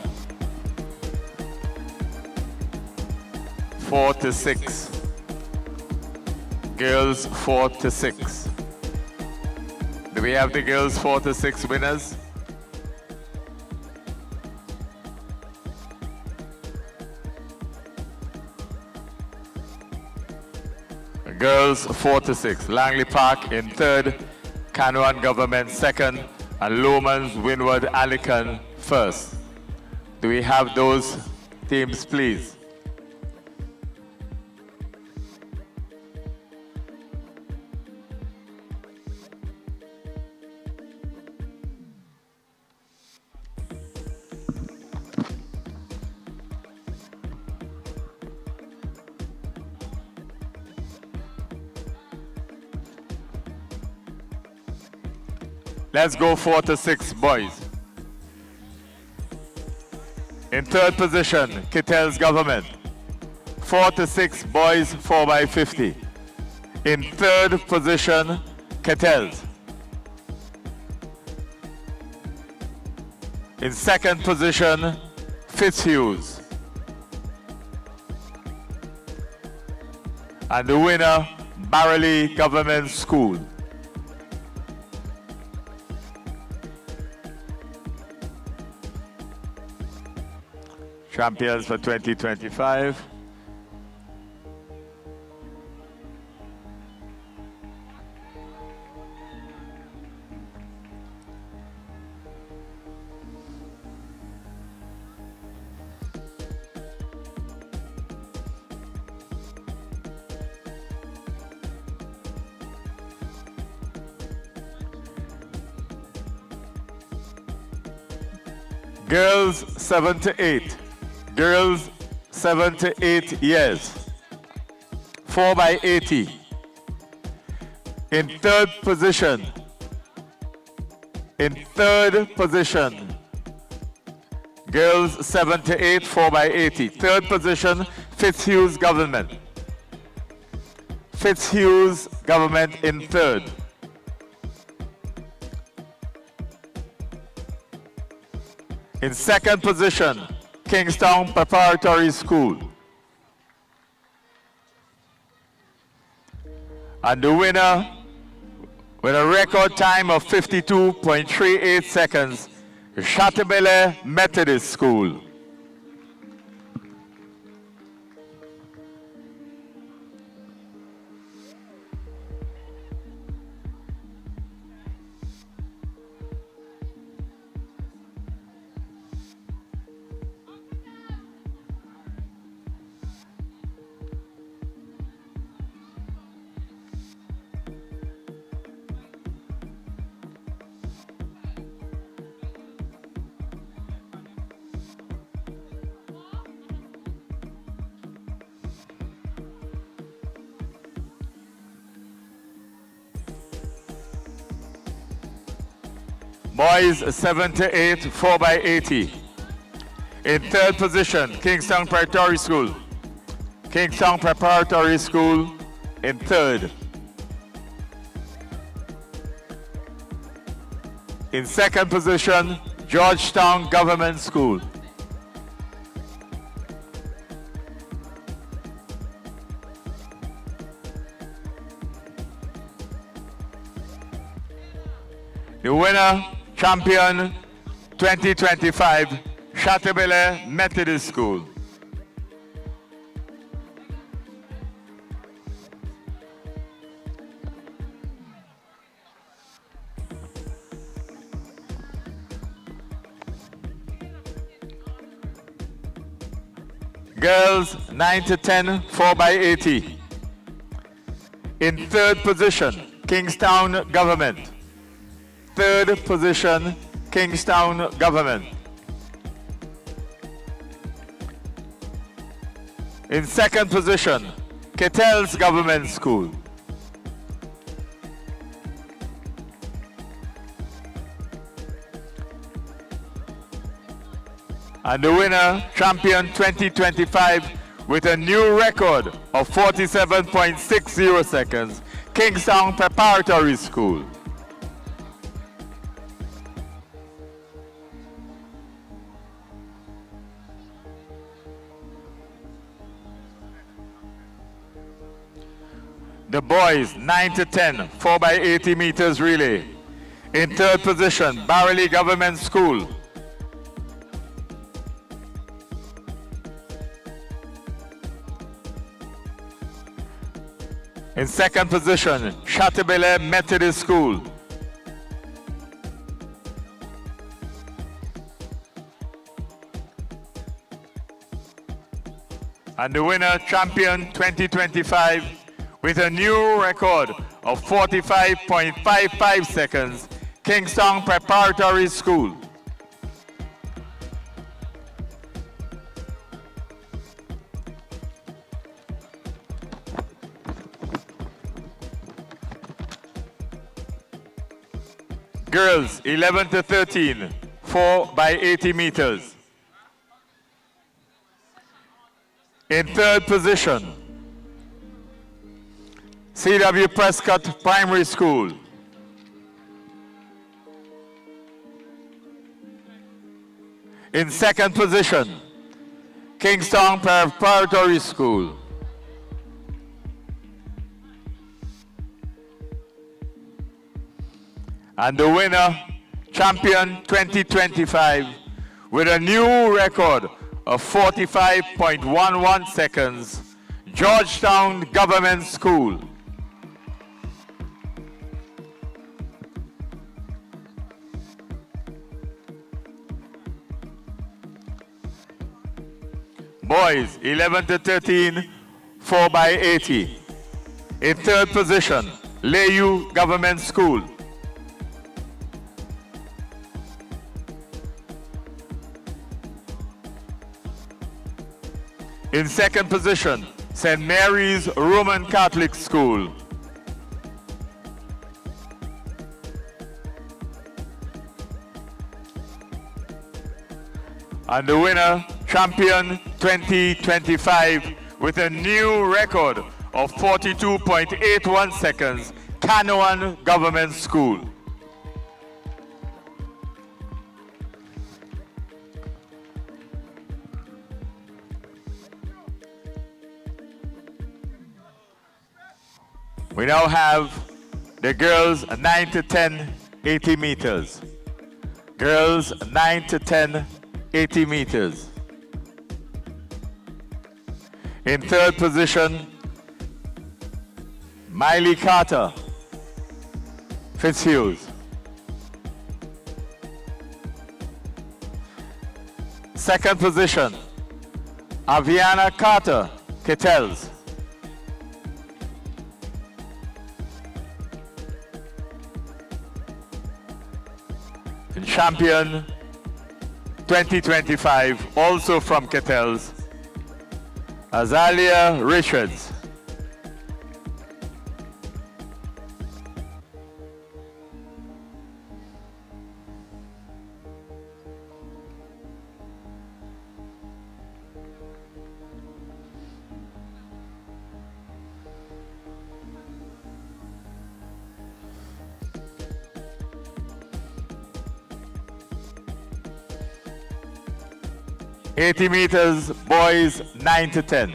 4 to 6. Girls 4 to 6. Do we have the girls 4 to 6 winners? Girls 4 to 6. Langley Park in third, Canoan Government second, and Lomans Windward Alican first. Do we have those teams, please? Let's go 4 to 6, boys. In third position, Kittel's Government. 4 to 6, boys, 4 by 50. In third position, Kittel's. In second position, Fitzhughes. And the winner, Barreley Government School. Champions for 2025. Girls 7 to 8. Girls 7 to 8 years. 4 by 80. In third position. Girls 7 to 8, 4 by 80. Third position, Fitzhughes Government. Fitzhughes Government in third. In second position, Kingstown Preparatory School. And the winner, with a record time of 52.38 seconds, Chateaubelair Methodist School. Boys 7 to 8, 4x80. In third position, Kingstown Preparatory School. Kingstown Preparatory School in third. In second position, Georgetown Government School. The winner, champion 2025, Chateaubelair Methodist School. Girls 9 to 10, 4x80. In third position, Kingstown Government. Third position, Kingstown Government. In second position, Kettle's Government School. And the winner, champion 2025, with a new record of 47.60 seconds, Kingstown Preparatory School. The boys 9 to 10, 4x80 meters relay. In third position, Barley Government School. In second position, Chateaubelair Methodist School. And the winner, champion 2025, with a new record of 45.55 seconds, Kingstown Preparatory School. Girls 11 to 13, 4x80 meters. In third position, C.W. Prescott Primary School. In second position, Kingstown Preparatory School. And the winner, champion 2025, with a new record of 45.11 seconds, Georgetown Government School. Boys 11 to 13, 4x80. In third position, Layu Government School. In second position, St. Mary's Roman Catholic School. And the winner, champion 2025, with a new record of 42.81 seconds, Canoan Government School. We now have the girls 9 to 10, 80 meters. Girls 9 to 10, 80 meters. In third position, Miley Carter, Fitzhughes. Second position, Aviana Carter, Kettles. And champion 2025, also from Kettles, Azalea Richards. 80 meters, boys, 9 to 10.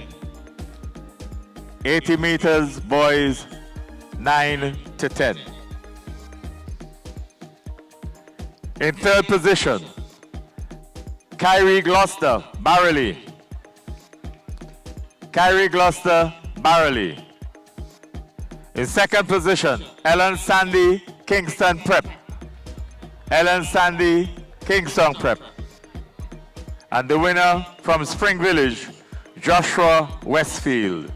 80 meters, boys, 9 to 10. In third position, Kyrie Gloucester, Barreley. Kyrie Gloucester, Barreley. In second position, Ellen Sandy, Kingston Prep. Ellen Sandy, Kingston Prep. And the winner from Spring Village, Joshua Westfield.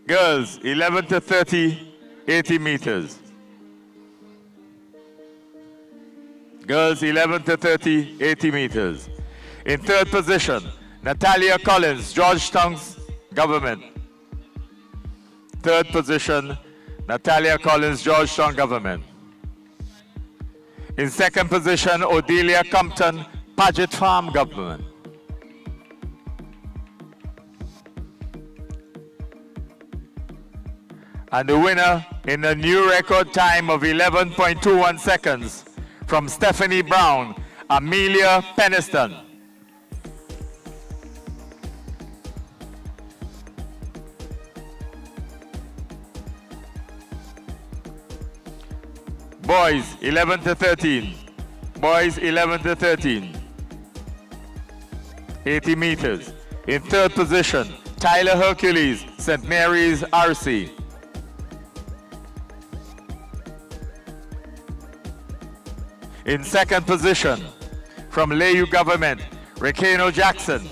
Girls, 11 to 30, 80 meters. Girls, 11 to 30, 80 meters. In third position, Natalia Collins, Georgetown's Government. Third position, Natalia Collins, Georgetown Government. In second position, Odelia Compton, Paget Farm Government. And the winner in a new record time of 11.21 seconds from Stephanie Brown, Amelia Peniston. Boys, 11 to 13. Boys, 11 to 13. 80 meters. In third position, Tyler Hercules, St. Mary's RC. In second position, from Layu Government, Recano Jackson.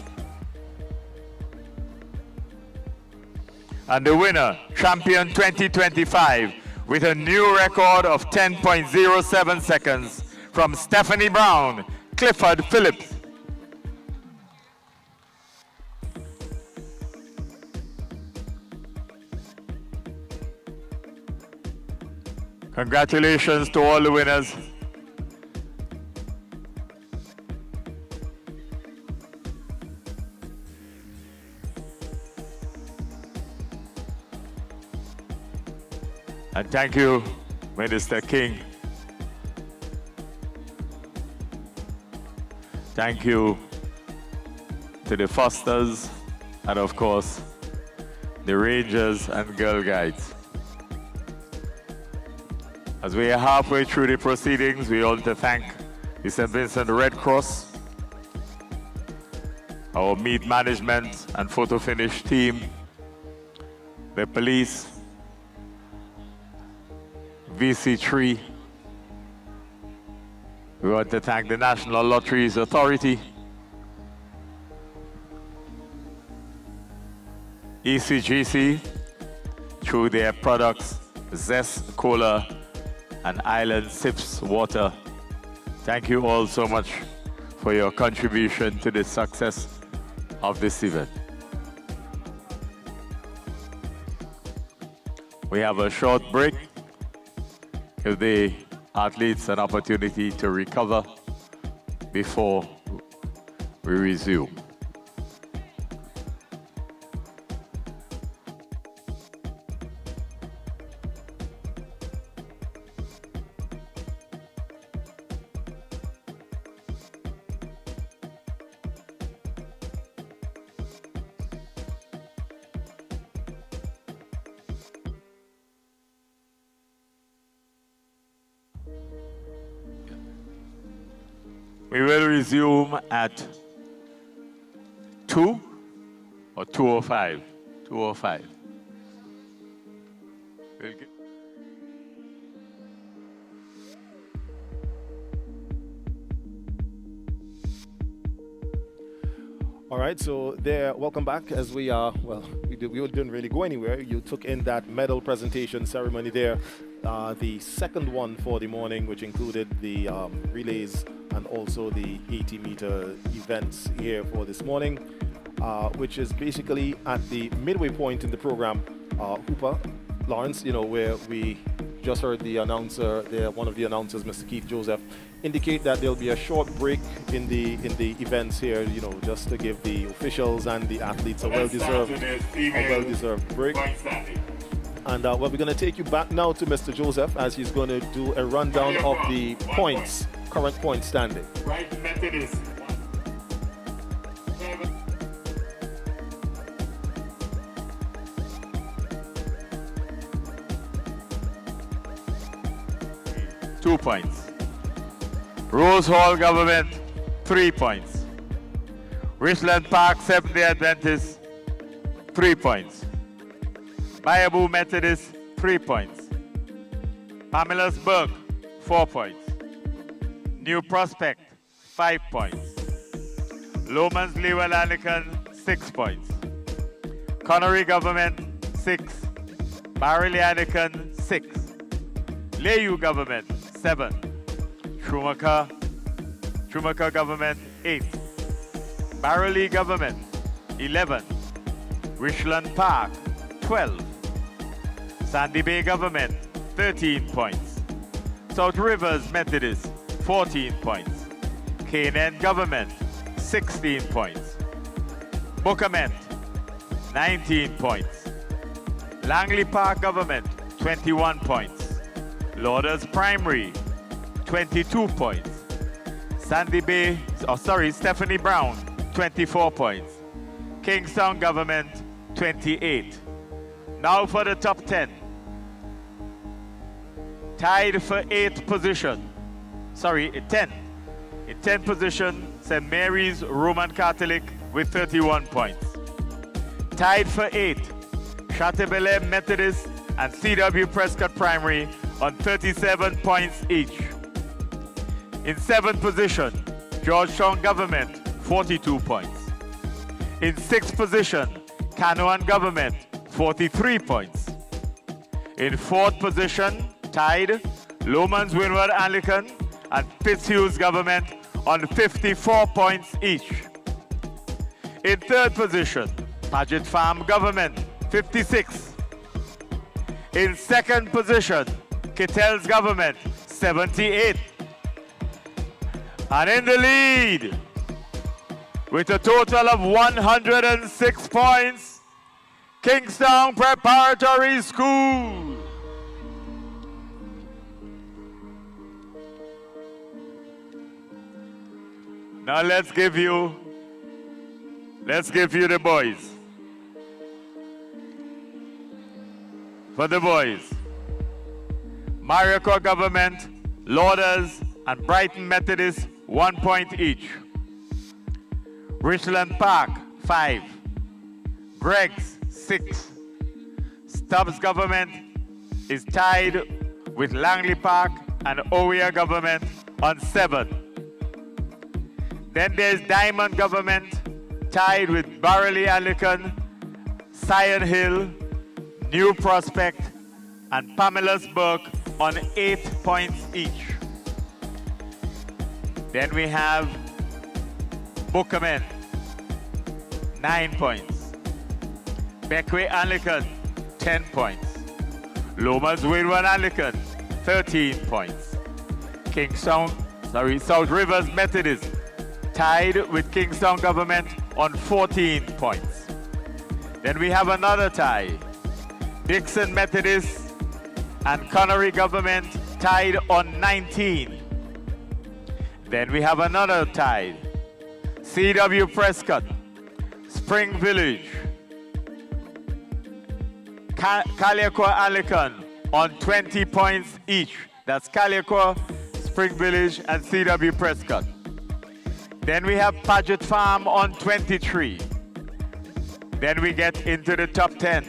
And the winner, champion 2025, with a new record of 10.07 seconds from Stephanie Brown, Clifford Phillips. Congratulations to all the winners. And thank you, Minister King. Thank you to the Fosters and, of course, the Rangers and Girl Guides. As we are halfway through the proceedings, we want to thank the St. Vincent Red Cross, our meet management and photo finish team, the police, VC3. We want to thank the National Lotteries Authority, ECGC, through their products, Zest Cola and Island Sips Water. Thank you all so much for your contribution to the success of this event. We have a short break. Give the athletes an opportunity to recover before we resume. We will resume at 2 or 2:05? 2:05. All right, so there, welcome back. As we are, well, we didn't really go anywhere. You took in that medal presentation ceremony there, the second one for the morning, which included the relays and also the 80-meter events here for this morning, which is basically at the midway point in the program, Hooper, Lawrence, you know, where we just heard the announcer, one of the announcers, Mr. Keith Joseph, indicate that there'll be a short break in the events here, you know, just to give the officials and the athletes a well-deserved break. And well, we're going to take you back now to Mr. Joseph as he's going to do a rundown of the points, current point standing. Right Methodist. 2 points. Rose Hall Government, 3 points. Richland Park Seventh-day Adventist, 3 points. Bayaboo Methodist, 3 points. Pamela's-Burke, 4 points. New Prospect, 5 points. Lomans Leeward Anglican, 6 points. Connery Government, 6. Barley Anglican, 6. Layu Government, 7. Schumacher Government, 8. Barley Government, 11. Richland Park, 12. Sandy Bay Government, 13 points. South Rivers Methodist, 14 points. Canaan Government, 16 points. Bookament, 19 points. Langley Park Government, 21 points. Lauders Primary, 22 points. Stephanie Brown, 24 points. Kingstown Government, 28. Now for the top 10. Tied for 8th position. 10. In 10th position, St. Mary's Roman Catholic with 31 points. Tied for 8th, Chateaubelair Methodist and C.W. Prescott Primary on 37 points each. In 7th position, Georgetown Government, 42 points. In 6th position, Canoan Government, 43 points. In 4th position, tied, Lomans Windward Anglican and Fitzhughes Government on 54 points each. In 3rd position, Paget Farm Government, 56. In 2nd position, Kittell's Government, 78. And in the lead, with a total of 106 points, Kingstown Preparatory School. Now let's give you the boys. For the boys, Maricourt Government, Lauders, and Brighton Methodist, 1 point each. Richland Park, 5. Greg's, 6. Stubbs Government is tied with Langley Park and Owea Government on 7. Then there's Diamond Government, tied with Barley Anglican, Sion Hill, New Prospect, and Pamela's-Burke on 8 points each. Then we have Bookament, 9 points. Beckway Anglican, 10 points. Lomas Windward Anglican, 13 points. South Rivers Methodist, tied with Kingstown Government on 14 points. Then we have another tie. Dixon Methodist and Connery Government tied on 19. Then we have another tie. C.W. Prescott, Spring Village, Caliacor Anglican on 20 points each. That's Caliacor, Spring Village, and C.W. Prescott. Then we have Paget Farm on 23. Then we get into the top 10.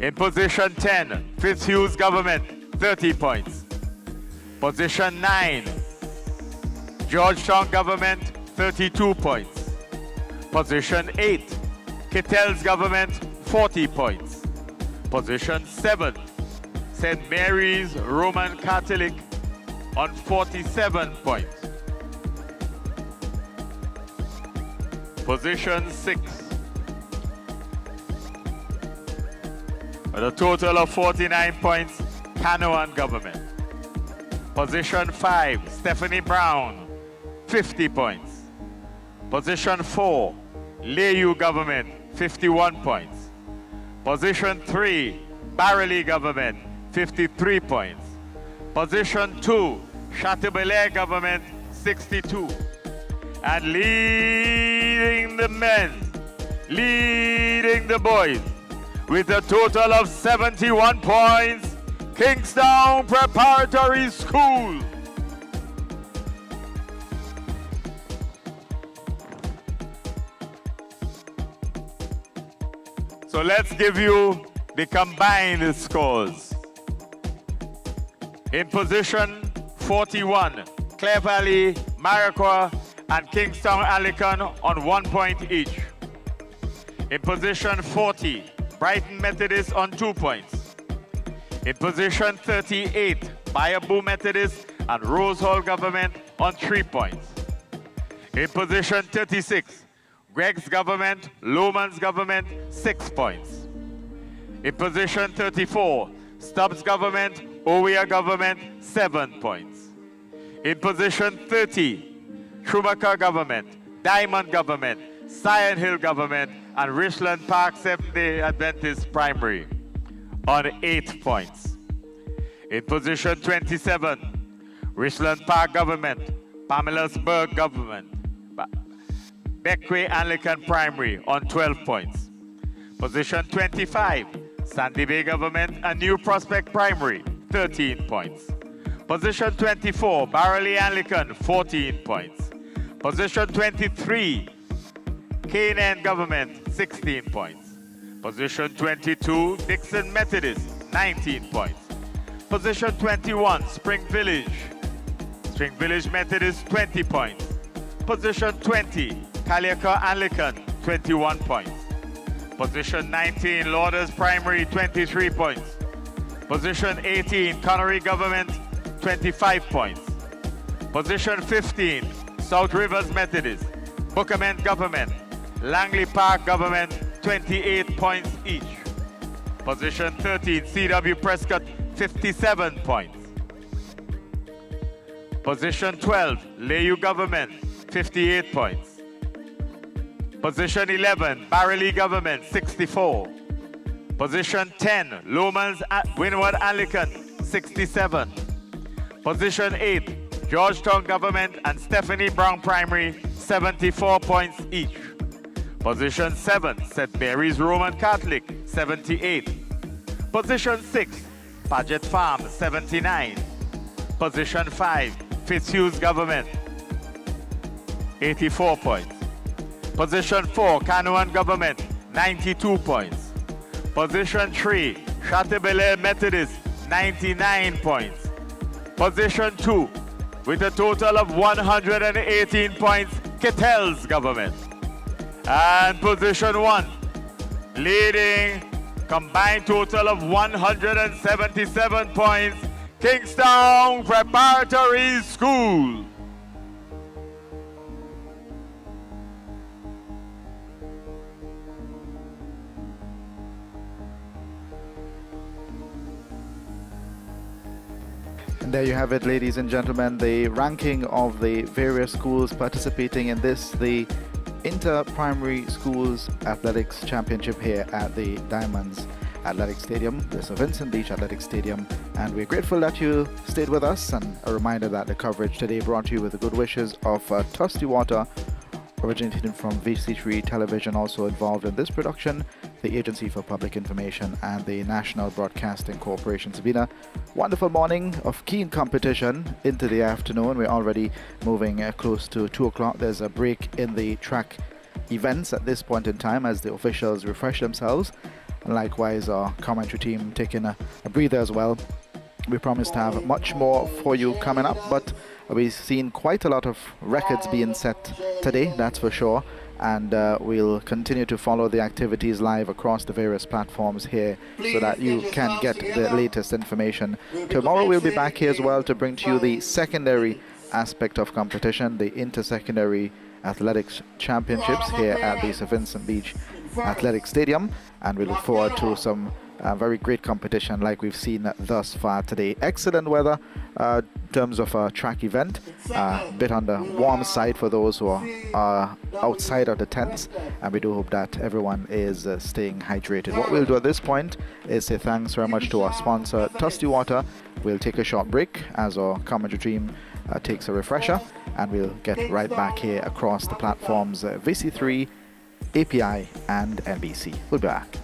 In position 10, Fitzhughes Government, 30 points. Position 9, Georgetown Government, 32 points. Position 8, Kittell's Government, 40 points. Position 7, St. Mary's Roman Catholic on 47 points. Position 6, with a total of 49 points, Canoan Government. Position 5, Stephanie Brown, 50 points. Position 4, Layou Government, 51 points. Position 3, Barrelly Government, 53 points. Position 2, Chateaubelair Government, 62. And leading the men, leading the boys, with a total of 71 points, Kingstown Preparatory School. So let's give you the combined scores. In position 41, Clare Valley, Mariquah, and Kingstown Alicon on 1 point each. In position 40, Brighton Methodist on 2 points. In position 38, Bayaboo Methodist and Rose Hall Government on 3 points. In position 36, Greg's Government, Lomans Government, 6 points. In position 34, Stubbs Government, Owea Government, 7 points. In position 30, Schumacher Government, Diamond Government, Sion Hill Government, and Richland Park Seventh-day Adventist Primary on 8 points. In position 27, Richland Park Government, Pamelarsburg Government, Beckway Anglican Primary on 12 points. Position 25, Sandy Bay Government and New Prospect Primary, 13 points. Position 24, Barrelly Anglican, 14 points. Position 23, Canaan Government, 16 points. Position 22, Dixon Methodist, 19 points. Position 21, Spring Village Methodist, 20 points. Position 20, Kaliaka Anglican, 21 points. Position 19, Lauders Primary, 23 points. Position 18, Connery Government, 25 points. Position 15, South Rivers Methodist, Bookament Government, Langley Park Government, 28 points each. Position 13, C.W. Prescott, 57 points. Position 12, Layou Government, 58 points. Position 11, Barrelly Government, 64. Position 10, Lomans Windward Anglican, 67. Position 8, Georgetown Government and Stephanie Brown Primary, 74 points each. Position 7, St. Mary's Roman Catholic, 78. Position 6, Paget Farm, 79. Position 5, Fitzhughes Government, 84 points. Position 4, Canoan Government, 92 points. Position 3, Chateaubelair Methodist, 99 points. Position 2, with a total of 118 points, Kettle's Government. And position 1, leading combined total of 177 points, Kingstown Preparatory School. And there you have it, ladies and gentlemen, the ranking of the various schools participating in this, the Inter-Primary Schools Athletics Championship here at the Diamonds Athletic Stadium, the St. Vincent Beach Athletic Stadium. And we're grateful that you stayed with us, and a reminder that the coverage today brought to you with the good wishes of Tusty Water, originating from VC3 Television. Also involved in this production, the Agency for Public Information and the National Broadcasting Corporation. It's been a wonderful morning of keen competition into the afternoon. We're already moving close to 2 o'clock. There's a break in the track events at this point in time as the officials refresh themselves. And likewise, our commentary team taking a breather as well. We promise to have much more for you coming up, but we've seen quite a lot of records being set today, that's for sure. And we'll continue to follow the activities live across the various platforms here so that you can get the latest information. Tomorrow we'll be back here as well to bring to you the secondary aspect of competition, the Inter-Secondary Athletics Championships here at the St. Vincent Beach Athletic Stadium. And we look forward to some Very great competition like we've seen thus far today. Excellent weather in terms of a track event. A bit on the warm side for those who are outside of the tents, and we do hope that everyone is staying hydrated. What we'll do at this point is say thanks very much to our sponsor, Tusty Water. We'll take a short break as our commentary team takes a refresher, and we'll get right back here across the platforms VC3, API and NBC. We'll be back.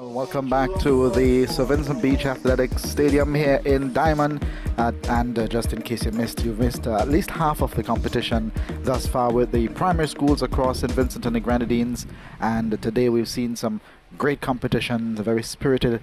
Welcome back to the Sir Vincent Beach Athletics Stadium here in Diamond. Just in case you've missed at least half of the competition thus far with the primary schools across St. Vincent and the Grenadines. And today we've seen some great competition, very spirited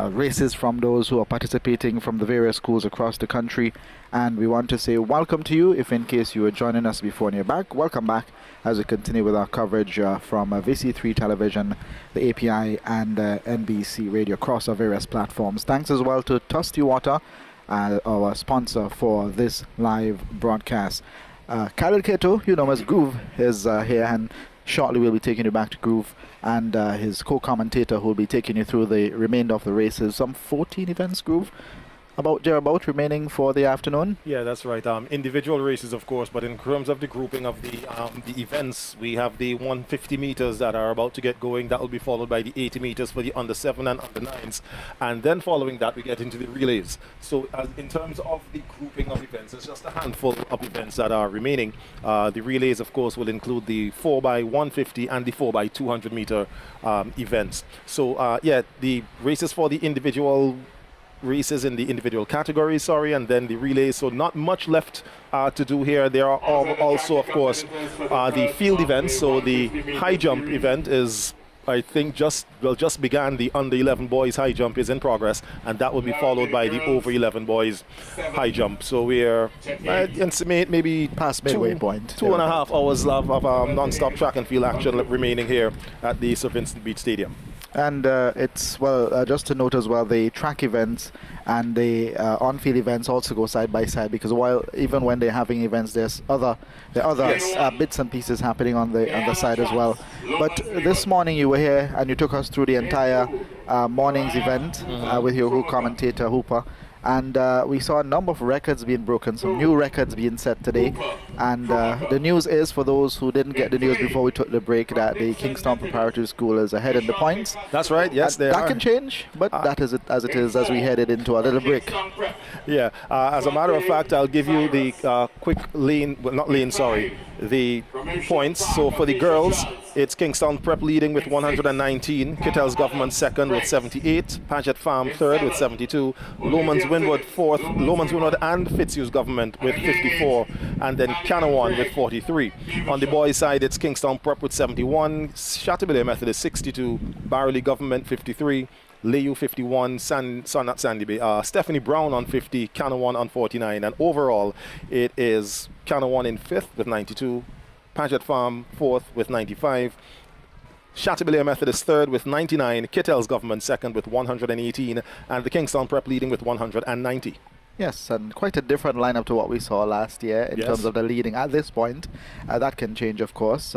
races from those who are participating from the various schools across the country. And we want to say welcome to you. If in case you were joining us before and you're back, welcome back as we continue with our coverage from VC3 Television, the API and NBC Radio across our various platforms. Thanks as well to Tusty Water, our sponsor for this live broadcast. Khalil Keto, you know as Groove, is here, and shortly we'll be taking you back to Groove and his co-commentator who will be taking you through the remainder of the races. Some 14 events, Groove, thereabout remaining for the afternoon. Yeah, that's right. Individual races, of course, but in terms of the grouping of the events, we have the 150 meters that are about to get going. That will be followed by the 80 meters for the under 7 and under 9s, and then following that we get into the relays. So in terms of the grouping of events, it's just a handful of events that are remaining. The relays, of course, will include the 4x150 and the 4x200 meter events. So yeah, the races for the individual races in the individual categories, and then the relays. So not much left to do here. There are also, of course, the field events. So the high jump event is, I think, just began. The under 11 boys high jump is in progress, and that will be followed by the over 11 boys high jump. So we're maybe past midway point. 2.5 hours of non-stop track and field action remaining here at the Sir Vincent Beach Stadium. And it's, just to note as well, the track events and the on-field events also go side by side, because even when they're having events, there are other bits and pieces happening on the side as well. But this morning you were here and you took us through the entire morning's event with your commentator Hooper. And we saw a number of records being broken, some new records being set today. And the news is, for those who didn't get the news before we took the break, that the Kingstown Preparatory School is ahead in the points. That's right, yes, that can change, but that is it as we headed into a little break. Yeah, as a matter of fact, I'll give you the the points. So for the girls, it's Kingstown Prep leading with 119, Kittell's Government second with 78, Paget Farm third with 72, Lomans Windward fourth, Lomans Windward and Fitzhugh's Government with 54, and then Canawan with 43. On the boys' side, it's Kingstown Prep with 71, Chateaubriand Methodist 62, Barley Government 53, Leyu 51, Stephanie Brown on 50, Canawan on 49, and overall it is Canawan in 5th with 92, Paget Farm 4th with 95, Chateaubriand Methodist 3rd with 99, Kittell's Government 2nd with 118, and the Kingstown Prep leading with 190. Yes, and quite a different lineup to what we saw last year in terms of the leading at this point. That can change, of course.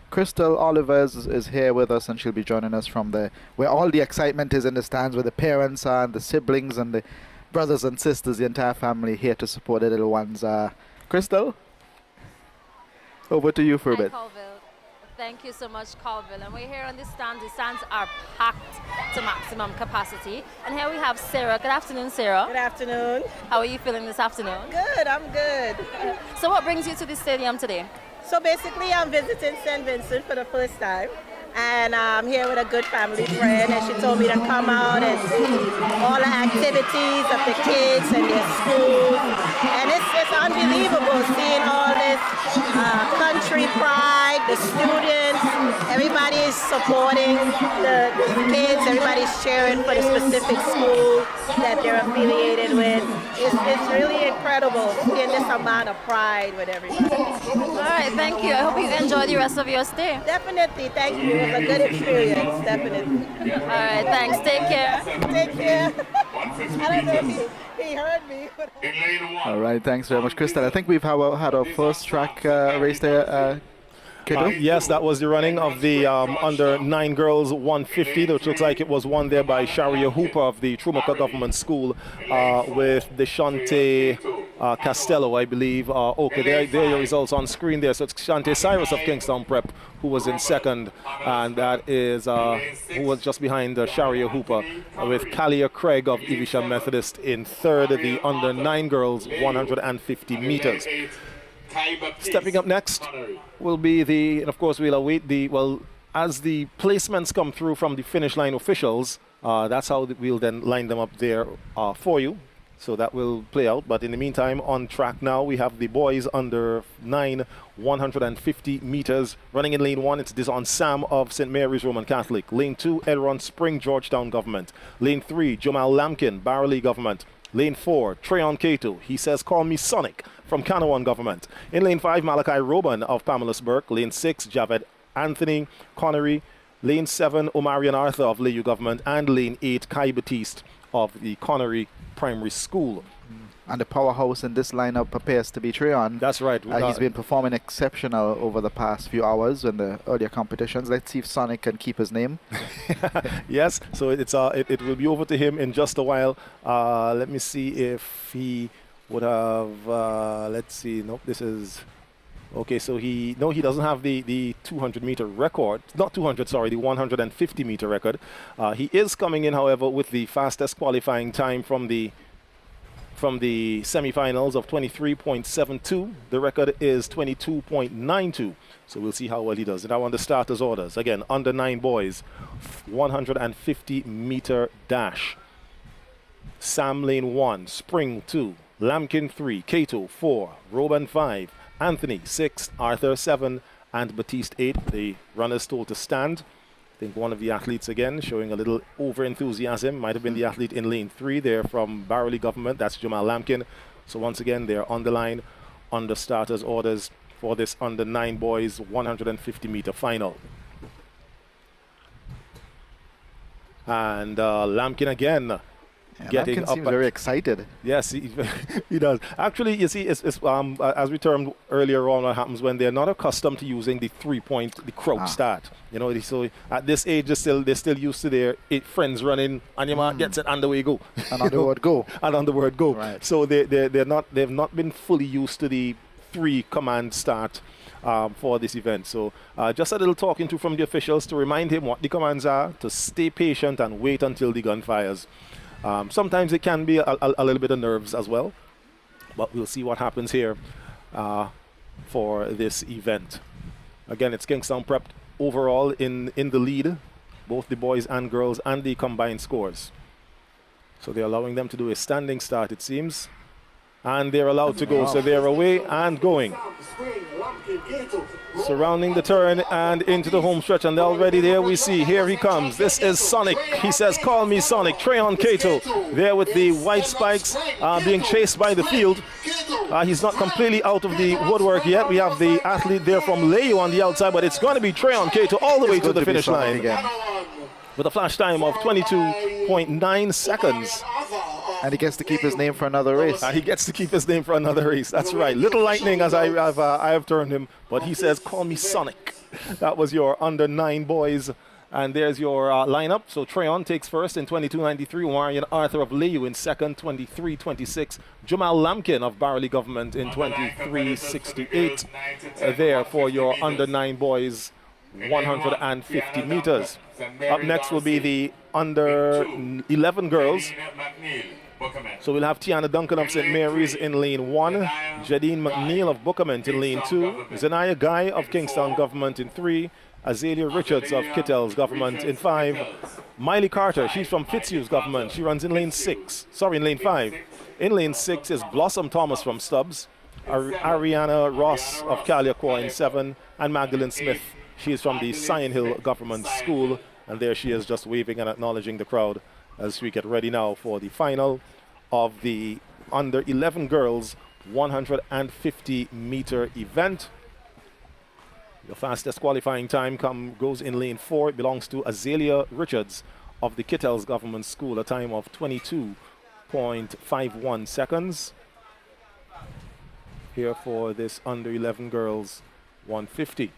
Crystal Olivers is here with us, and she'll be joining us from where all the excitement is in the stands, where the parents are and the siblings and the brothers and sisters, the entire family here to support the little ones. Crystal, over to you for a bit. Colville. Thank you so much, Colville. And we're here on the stands. The stands are packed to maximum capacity. And here we have Sarah. Good afternoon, Sarah. Good afternoon. How are you feeling this afternoon? Good, I'm good. So what brings you to the stadium today? So basically, I'm visiting St. Vincent for the first time. And I'm here with a good family friend, and she told me to come out and see all the activities of the kids and their schools. And it's unbelievable seeing all this country pride, the students, everybody is supporting the kids, everybody's cheering for the specific school that they're affiliated with. It's really incredible seeing this amount of pride with everybody. All right, thank you. I hope you enjoy the rest of your stay. Definitely, thank you. It was a good experience, definitely. All right, thanks. Take care. Take care. I don't know if he heard me. All right, thanks very much, Crystal. I think we've had our first track race there. Yes, that was the running of the under 9 girls 150, which looks like it was won there by Sharia Hooper of the Trumuka Government School with Deshante Castello, I believe. Okay, there are your results on screen there. So it's Shante Cyrus of Kingstown Prep who was in second, and that is who was just behind Sharia Hooper, with Kalia Craig of Evesham Methodist in third, the under 9 girls 150 meters. Stepping up next will be and of course we'll await as the placements come through from the finish line officials, that's how we'll then line them up there for you. So that will play out. But in the meantime, on track now, we have the boys under 9, 150 meters. Running in lane 1, it's Dizon Sam of St. Mary's Roman Catholic. Lane 2, Edron Spring, Georgetown Government. Lane 3, Jamal Lamkin, Barley Government. Lane 4, Treon Cato. He says, call me Sonic from Canawan Government. In lane 5, Malachi Roban of Pamela's Burke. Lane 6, Javed Anthony Connery. Lane 7, Omarion Arthur of Layu Government. And lane 8, Kai Batiste of the Connery Primary School. And the powerhouse in this lineup appears to be Treon. That's right. He's been performing exceptional over the past few hours in the earlier competitions. Let's see if Sonic can keep his name. Yes, so it will be over to him in just a while. Let me see if he would have, let's see, nope, this is, okay, so he doesn't have the 200-meter record, not 200, sorry, the 150-meter record. He is coming in, however, with the fastest qualifying time from the semifinals of 23.72. The record is 22.92. So we'll see how well he does. Now on the starters orders, again, under 9 boys, 150-meter dash. Sam lane 1, Spring 2, Lamkin 3, Cato 4, Roban 5, Anthony 6, Arthur 7, and Batiste 8. The runners told to stand. I think one of the athletes again showing a little over-enthusiasm. Might have been the athlete in lane 3 there from Barley Government. That's Jamal Lamkin. So once again, they're on the line under starters orders for this under 9 boys 150-meter final. And Lamkin again. Yeah, Getting Lamkin up seems very excited. Yes, he does. Actually, you see, it's as we termed earlier on, what happens when they're not accustomed to using the 3-point, the crouch start. You know, so at this age, they're still used to their 8 friends running, and your man gets it, and away go. And on the word go. And on the word go. Right. So they've not been fully used to the 3-command start for this event. So just a little talking to from the officials to remind him what the commands are, to stay patient and wait until the gun fires. Sometimes it can be a little bit of nerves as well, but we'll see what happens here for this event. Again, it's Kingstown Prep overall in the lead, both the boys and girls, and the combined scores. So they're allowing them to do a standing start, it seems, and they're allowed to go. So they're away and going. Surrounding the turn and into the home stretch, and already there we see, here he comes. This is Sonic. He says, call me Sonic. Treon Cato there with the white spikes being chased by the field. He's not completely out of the woodwork yet. We have the athlete there from Layu on the outside, but it's going to be Treon Cato all the way to the finish line again, with a flash time of 22.9 seconds. And he gets to keep his name for another race. He gets to keep his name for another race. That's right. Little Lightning, as I have termed him. But he says, call me Sonic. That was your under 9 boys. And there's your lineup. So Treon takes first in 22.93. Marion Arthur of Layu in second, 23.26. Jamal Lamkin of Barley Government in 23.68. There for your under 9 boys, 150 meters. Up next will be the under 11 girls. So we'll have Tiana Duncan of St. Mary's in lane 1, Jadine McNeil of Bookerment in lane 2, Zanaya Guy of Kingstown Government in 3, Azalea Richards of Kittell's Government in 5, Miley Carter, she's from Fitzhugh's Government, she runs in lane 5. In lane 6 is Blossom Thomas from Stubbs, Ariana Ross of Caliacor in 7, and Magdalene Smith, she is from the Sion Hill Government School, and there she is just waving and acknowledging the crowd as we get ready now for the final of the under 11 girls 150-meter event. The fastest qualifying time goes in lane 4. It belongs to Azalea Richards of the Kittell's Government School, a time of 22.51 seconds. Here for this under 11 girls 150.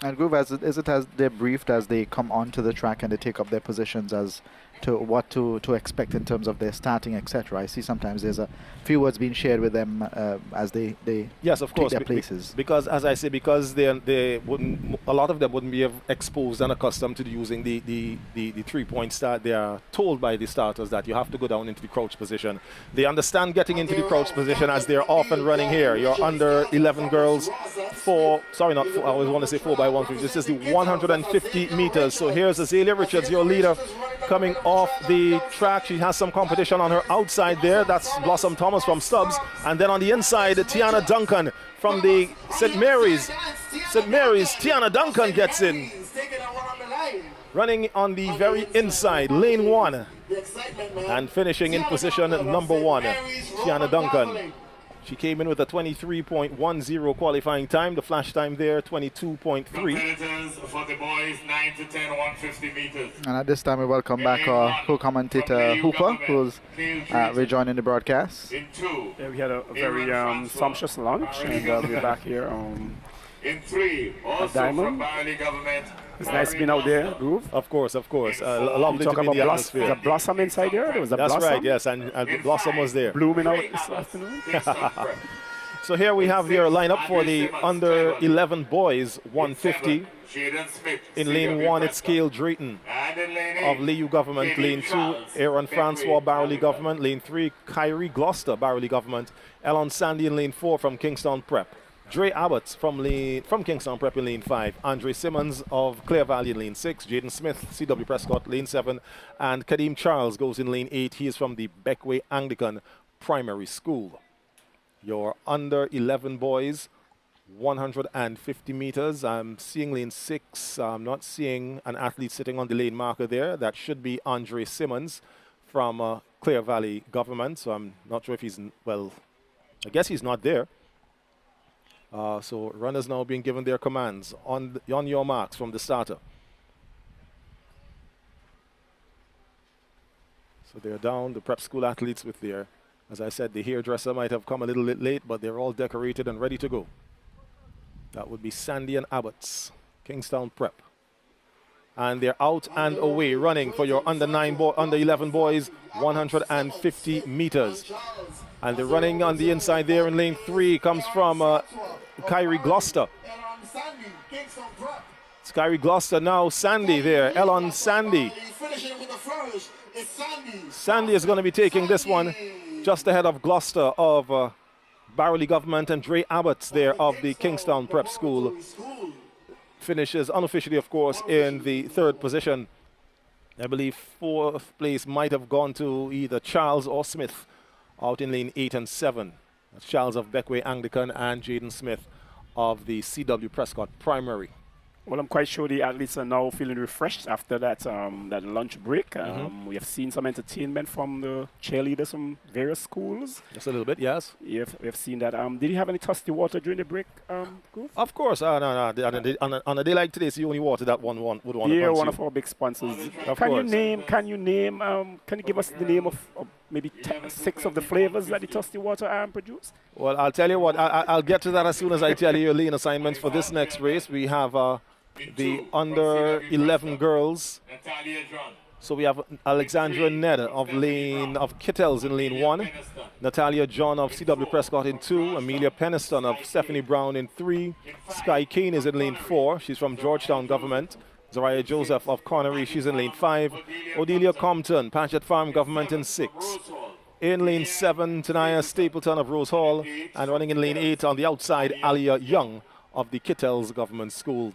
And Groove, is it as they're briefed as they come onto the track and they take up their positions as what to expect in terms of their starting, etc. I see sometimes there's a few words being shared with them as they yes, of course, take their places. because as I say, because they wouldn't, a lot of them wouldn't be exposed and accustomed to using the 3-point start. They are told by the starters that you have to go down into the crouch position. They understand getting into the crouch position as they're off and running here. You're under 11 girls, I always want to say 4x150. This is the 150 meters. So here's Azalea Richards, your leader, coming off the track. She has some competition on her outside there. That's Blossom Thomas from Stubbs. And then on the inside, Tiana Duncan from the St. Mary's. Tiana Duncan gets in. Running on the very inside, lane 1. And finishing in position number 1, Tiana Duncan. She came in with a 23.10 qualifying time. The flash time there, 22.3. For the boys, 9 to 10, 150 meters. And at this time, we welcome back our co-commentator Hooper, who's rejoining the broadcast. Yeah, we had a very sumptuous lunch, and we're back here in 3, also Diamond. from Barley Government. It's nice being out there, Groove. Of course. Lovely talk to be about in the atmosphere. There's a blossom inside there. There was a That's blossom. right, yes, and Blossom was there. Blooming out this afternoon. So here we have your lineup for the under 11 boys 150. In lane 1, it's Cale Drayton of Liu Government. Lane 2, Aaron Francois, Barley Government. Lane 3, Kyrie Gloucester, Barley Government. Elon Sandy in lane 4 from Kingston Prep. Dre Abbott from Kingston Prep in lane 5. Andre Simmons of Clear Valley in lane 6. Jaden Smith, C.W. Prescott, lane 7. And Kadeem Charles goes in lane 8. He is from the Beckway Anglican Primary School. Your under 11 boys, 150 meters. I'm seeing lane 6. I'm not seeing an athlete sitting on the lane marker there. That should be Andre Simmons from Clear Valley Government. So I'm not sure if he's, well, I guess he's not there. So runners now being given their commands on your marks from the starter. So they're down, the prep school athletes with their, as I said, the hairdresser might have come a little bit late, but they're all decorated and ready to go. That would be Sandy and Abbott's, Kingstown Prep. And they're out and away running for your under 11 boys, 150 meters. And they're running on the inside there in lane 3 comes from Kyrie Gloucester. It's Kyrie Gloucester now, Sandy there, Elon Sandy. Sandy is going to be taking this one just ahead of Gloucester of Barley Government and Dre Abbott there of the Kingstown Prep School. Finishes unofficially, of course, in the 3rd position. I believe 4th place might have gone to either Charles or Smith out in lane 8 and 7. That's Charles of Beckway Anglican and Jaden Smith of the C.W. Prescott Primary. Well, I'm quite sure the athletes are now feeling refreshed after that that lunch break. We have seen some entertainment from the cheerleaders from various schools. Just a little bit, yes. We have seen that. Did you have any thirsty water during the break, Groove? Of course. No. On a day like today, it's the only water that one would want to consume. Yeah, one of our big sponsors. Can you give us the name of maybe 6 of the flavors that the thirsty water produce? Well, I'll tell you what. I'll get to that as soon as I tell you your lane assignments for this next race. We have the under 11 girls. So we have Alexandra Ned of Kittels in lane 1, Natalia John of C.W. Prescott in 2, Amelia Peniston of Stephanie Brown in 3, Sky Kane is in lane 4. She's from Georgetown Government. Zariah Joseph of Connery, she's in lane 5. Odelia Compton, Patchett Farm Government in 6. In lane 7, Tanaya Stapleton of Rose Hall. And running in lane 8 on the outside, Alia Young of the Kittels Government School.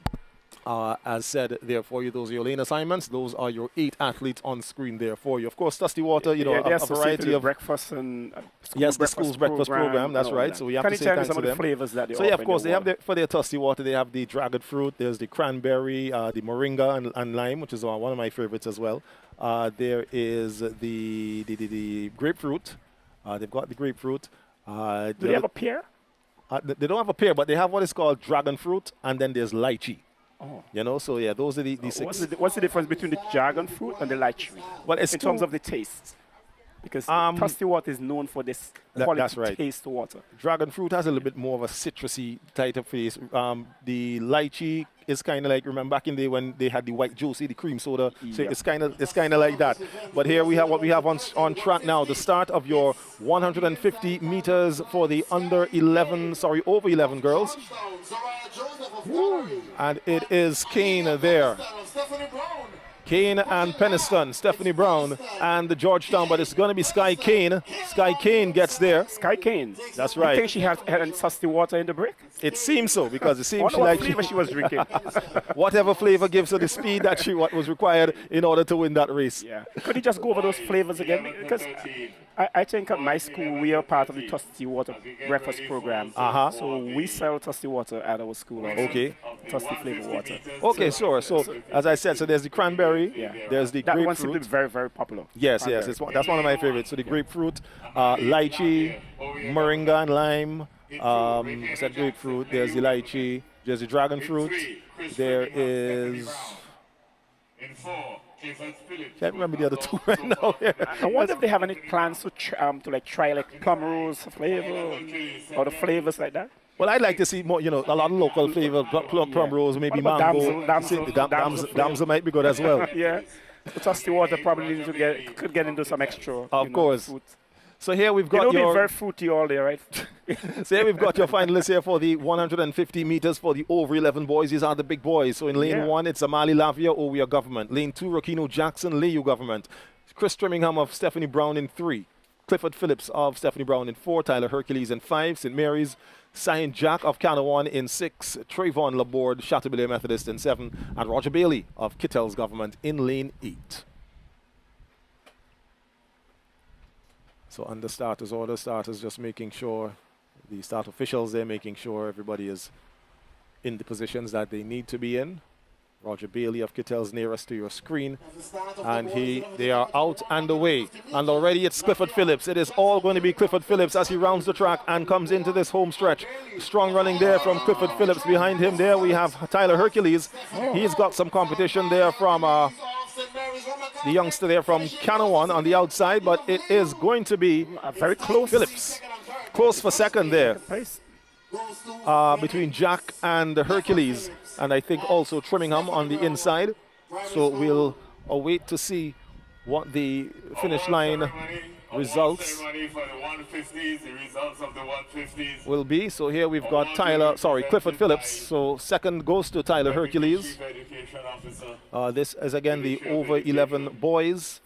As said there for you, those are your lane assignments. Those are your 8 athletes on screen there for you. Of course, Thirsty Water, a variety of breakfast and the school's breakfast program. That's right. So we have to say thanks to them. Flavors that so of course, they have for their Thirsty Water. They have the dragon fruit. There's the cranberry, the moringa and lime, which is one of my favorites as well. There is the grapefruit. They've got the grapefruit. Do they have a pear? They don't have a pear, but they have what is called dragon fruit, and then there's lychee. Oh. So yeah, those are the 6. What's the difference between the dragon fruit and the lychee? Well, it's in terms of the taste. Because Thirsty Water is known for this quality taste water. Dragon fruit has a little bit more of a citrusy type of taste. The lychee is kind of like, remember back in the day when they had the white juicy, the cream soda. So Yeah. it's kind of like that. But here we have what we have on track now. The start of your 150 meters for the over 11 girls. And it is Kane there. Kane and Peniston, Stephanie Brown, and the Georgetown, but it's going to be Sky Kane. Sky Kane gets there. Sky Kane. That's right. You think she had saucy water in the break? It seems so, because it seems she what flavor she was drinking. whatever flavor gives her the speed that what was required in order to win that race. Yeah. Could you just go over those flavors again? Because I think at my school we are part of the Toasty Water breakfast program. So we sell Toasty Water at our school also. Okay. Toasty flavor water. Okay, sure. So as I said, so there's the cranberry. Yeah. There's the that grapefruit. one seems to be very, very popular. Yes, that's one of my favorites. So the grapefruit, lychee, moringa and lime. I said grapefruit. There's the lychee. There's the dragon fruit. There is. Can't remember the other two right now. I wonder if they have any plans to try like plum rose flavor or the flavors like that. Well, I'd like to see more, a lot of local flavor, plum rose, maybe mango. Damsel might be good as well. Yeah. The Toasty Water probably could get into some extra. Of course. Fruit. So here we've got It'll your... be very fruity all day, right? So here we've got your finalists here for the 150 meters for the over 11 boys. These are the big boys. So in lane 1, it's Amali Lavia, Owia Government. Lane 2, Rakino Jackson, Leyu Government. Chris Trimmingham of Stephanie Brown in 3. Clifford Phillips of Stephanie Brown in 4. Tyler Hercules in 5. St. Mary's. Cyan Jack of Canawan in 6. Trayvon Laborde, Chateaubriand Methodist in 7. And Roger Bailey of Kittell's Government in lane 8. So under starters order, starters just making sure, the start officials there making sure everybody is in the positions that they need to be in. Roger Bailey of Kittell's nearest to your screen. And they are out and away. And already it's Clifford Phillips. It is all going to be Clifford Phillips as he rounds the track and comes into this home stretch. Strong running there from Clifford Phillips. Behind him there we have Tyler Hercules. He's got some competition there from the youngster there from Canawan on the outside, but it is going to be very close. Phillips. Close for second there. Between Jack and Hercules, and I think also Trimmingham on the inside. So we'll await to see what the finish line results will be. So here we've got Clifford Phillips. So second goes to Tyler Hercules. This is again the over 11 boys.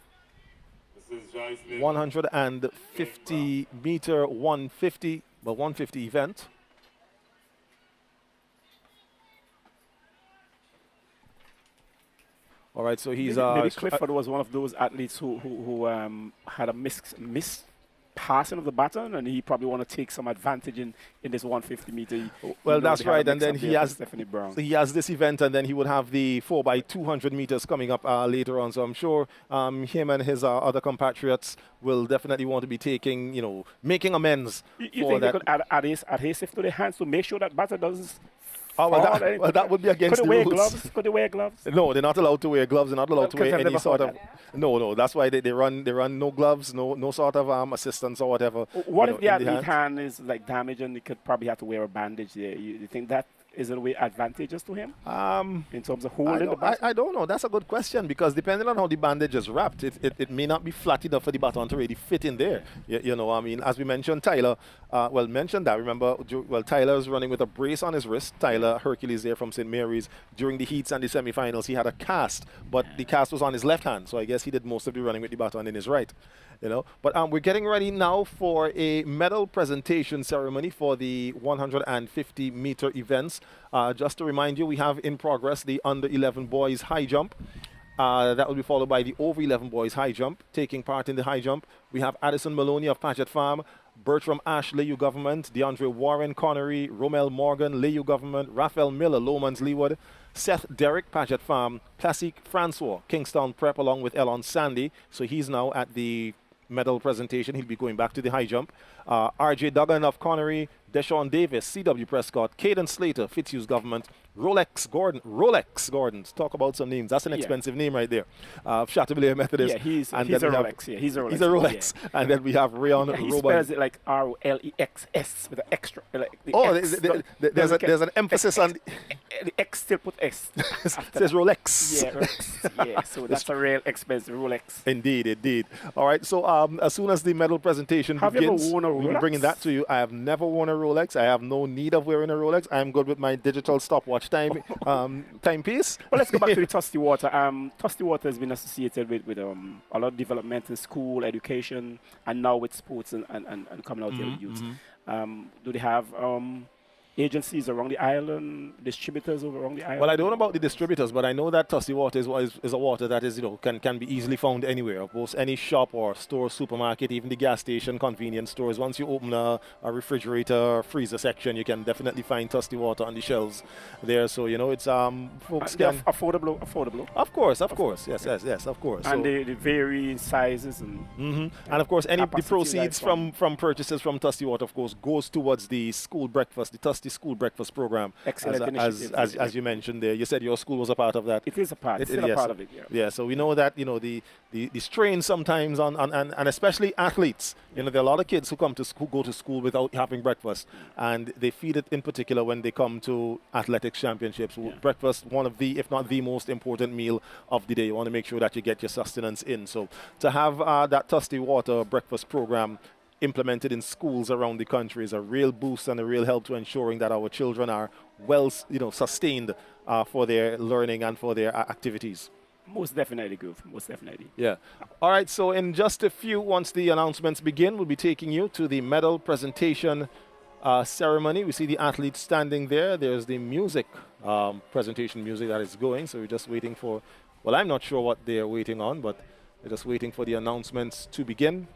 150 meter 150 event. All right, so he's maybe Clifford was one of those athletes who had a miss passing of the baton, and he probably want to take some advantage in this 150 meter. Well, that's right, and then he has Stephanie Brown. He has this event, and then he would have the 4x200 meters coming up later on. So I'm sure him and his other compatriots will definitely want to be taking, making amends. You think they could add adhesive to their hands to make sure that baton doesn't? That would be against the rules. Could they wear gloves? No, they're not allowed to wear gloves. They're not allowed to wear any sort of. No. That's why they run no gloves, no sort of assistance or whatever. What if the athlete hand is like damaged and he could probably have to wear a bandage there? You think that is in a way advantageous to him? In terms of holding the baton? I don't know. That's a good question, because depending on how the bandage is wrapped, it may not be flat enough for the baton to really fit in there. As we mentioned, Tyler, mentioned that. Remember, Tyler's running with a brace on his wrist. Tyler Hercules there from St. Mary's. During the heats and the semifinals, he had a cast, but the cast was on his left hand, so I guess he did most of the running with the baton in his right. But we're getting ready now for a medal presentation ceremony for the 150 meter events. Just to remind you, we have in progress the under 11 boys high jump. That will be followed by the over 11 boys high jump. Taking part in the high jump, we have Addison Maloney of Paget Farm, Bertram Ash, Leyu Government, DeAndre Warren, Connery, Romel Morgan, Leyu Government, Raphael Miller, Lomans Leeward, Seth Derrick, Paget Farm, Classic Francois, Kingstown Prep, along with Elon Sandy. So he's now at the medal presentation. He'll be going back to the high jump. RJ Duggan of Connery, Deshaun Davis, C.W. Prescott, Caden Slater, Fitzhugh Government, Rolex Gordons. Talk about some names. That's an expensive name right there. Chateaubriand Methodist. Yeah, he's a Rolex. Yeah, he's a Rolex. He's a Rolex. Yeah. And then we have Rayon He Roban. spells it like R-O-L-E-X-S with an extra. Like there's an emphasis on the X still put S. It says Rolex. Yeah, Rolex. Yeah, so that's a real expensive Rolex. Indeed. All right, so as soon as the medal presentation begins, you ever worn a we'll be Rolex? bringing that to you. I have never worn a Rolex. I have no need of wearing a Rolex. I'm good with my digital stopwatch timepiece. Well, let's go back to the Tusty Water. Tusty Water has been associated with a lot of development in school, education, and now with sports and coming out here with youth. Do they have agencies around the island, distributors around the island? Well, I don't know about the distributors, but I know that Tusty Water is a water that is, can be easily found anywhere. Of course, any shop or store, supermarket, even the gas station, convenience stores. Once you open a refrigerator, freezer section, you can definitely find Tusty Water on the shelves there. So, it's folks can... Affordable. Of course. Yes, of course. And they vary in sizes. And of course, the proceeds from purchases from Tusty Water, of course, goes towards the school breakfast, the Tusty School Breakfast Program. Excellent as you mentioned there. You said your school was a part of that. It is a part. It's still a part of it, yeah. Yeah, so we know that, the strain sometimes and especially athletes. There are a lot of kids who go to school without having breakfast, and they feed it in particular when they come to athletics championships. Yeah. Breakfast, one of the, if not the most important meal of the day. You want to make sure that you get your sustenance in. So to have that Tusty Water breakfast program implemented in schools around the country is a real boost and a real help to ensuring that our children are well, sustained for their learning and for their activities. Most definitely, Groove. Most definitely. Yeah. All right, so in just a few, once the announcements begin, we'll be taking you to the medal presentation ceremony. We see the athletes standing there. There's the music, presentation music that is going. So we're just waiting for, well, I'm not sure what they're waiting on, but they're just waiting for the announcements to begin.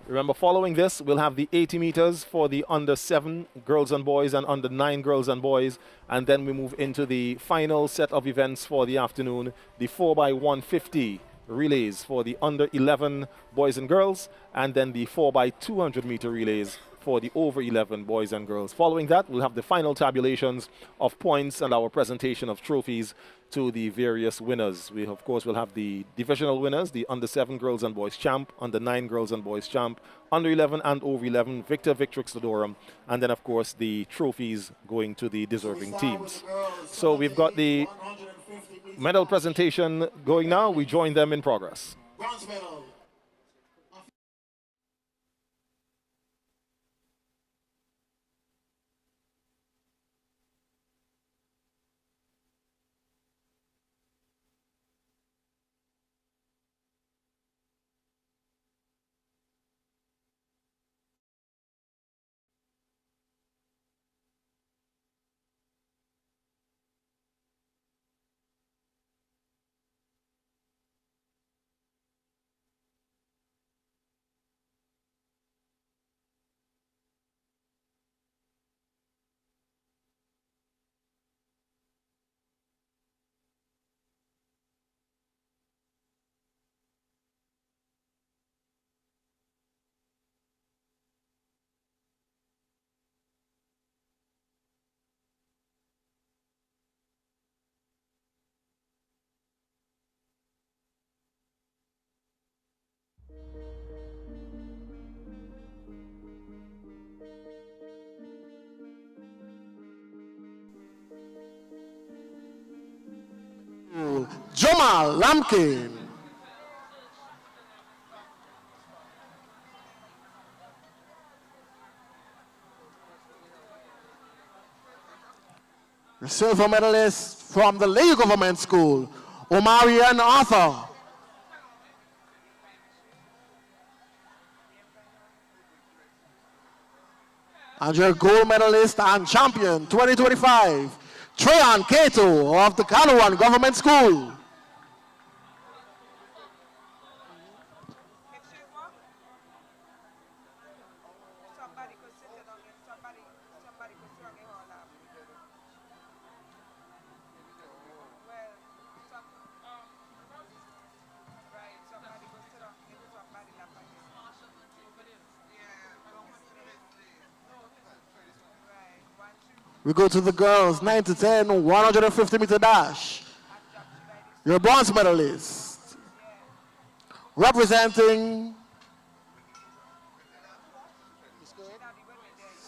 Remember, following this, we'll have the 80 meters for the under-7 girls and boys and under-9 girls and boys. And then we move into the final set of events for the afternoon, the 4x150 relays for the under-11 boys and girls, and then the 4x200 meter relays for the over 11 boys and girls. Following that, we'll have the final tabulations of points and our presentation of trophies to the various winners. We, of course, will have the divisional winners, the under-7 girls and boys champ, under-9 girls and boys champ, under-11 and over 11, Victrix Ladorum, and then, of course, the trophies going to the deserving teams. So we've got the medal presentation going now. We join them in progress. Bronze medal. Jamal Lamkin. The silver medalist from the Lake Government School, Omarian Arthur. And your gold medalist and champion 2025, Trayan Cato of the Kanawan Government School. We go to the girls, 9 to 10, 150-meter dash. Your bronze medalist, representing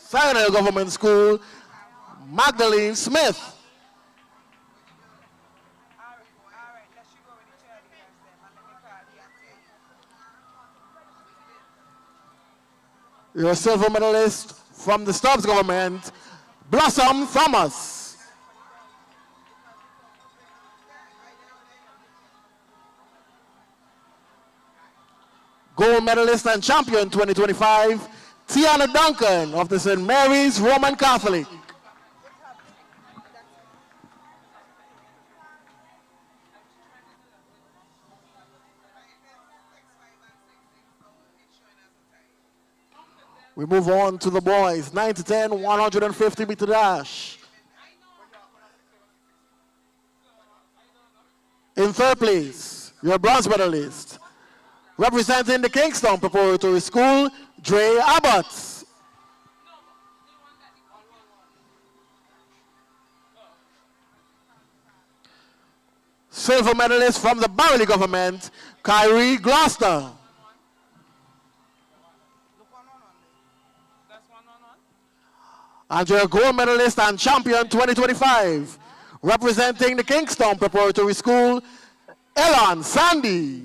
Semifinals Government School, Magdalene Smith. Your silver medalist from the Stubbs government, Blossom Thomas. Gold medalist and champion 2025, Tiana Duncan of the St. Mary's Roman Catholic. We move on to the boys, 9 to 10, 150-meter dash. In third place, your bronze medalist, representing the Kingston Preparatory School, Dre Abbott. Silver medalist from the Barley government, Kyrie Gloucester. And your gold medalist and champion 2025, representing the Kingston Preparatory School, Elon Sandy.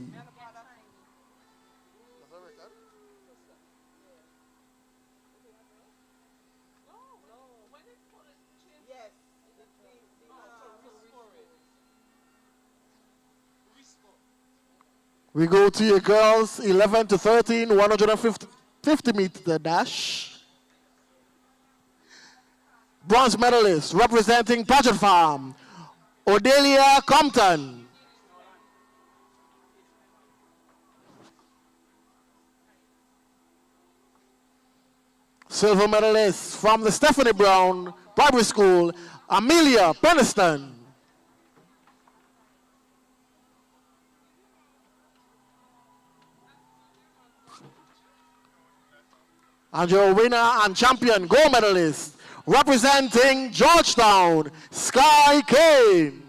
We go to your girls, 11 to 13, 150-meter dash. Bronze medalist representing Paget Farm, Odelia Compton. Silver medalist from the Stephanie Brown Primary School, Amelia Peniston. And your winner and champion gold medalist, representing Georgetown, Sky Kane.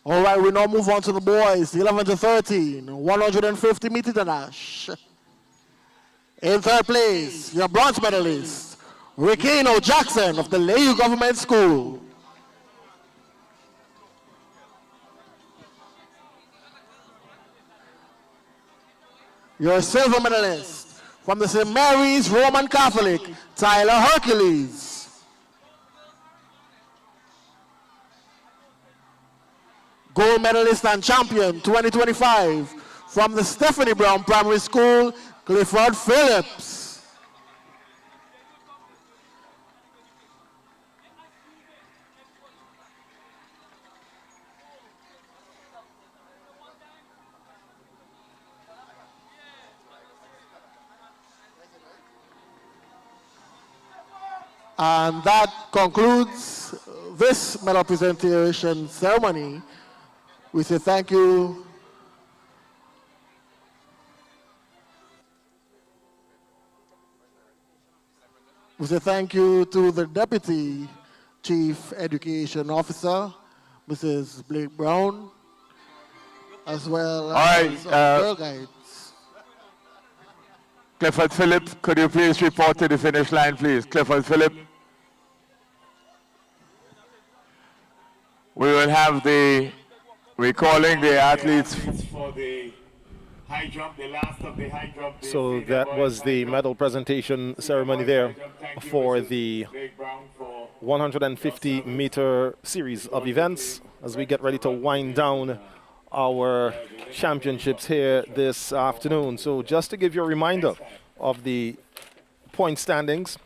All right, we now move on to the boys, 11 to 13, 150-meter dash. In third place, your bronze medalist, Ricano Jackson of the Layou Government School. Your silver medalist from the St. Mary's Roman Catholic, Tyler Hercules. Gold medalist and champion 2025 from the Stephanie Brown Primary School, Clifford Phillips. And that concludes this medal presentation ceremony. We say thank you. We say thank you to the Deputy Chief Chief Education Officer, Mrs. Blake Brown, as well as girl guides. Clifford Phillip, could you please report to the finish line, please? Clifford Phillip. We will have recalling the athletes for the high jump, the last of the high jump. So that was the medal presentation ceremony there for the 150-meter series of events as we get ready to wind down our championships here this afternoon. So just to give you a reminder of the point standings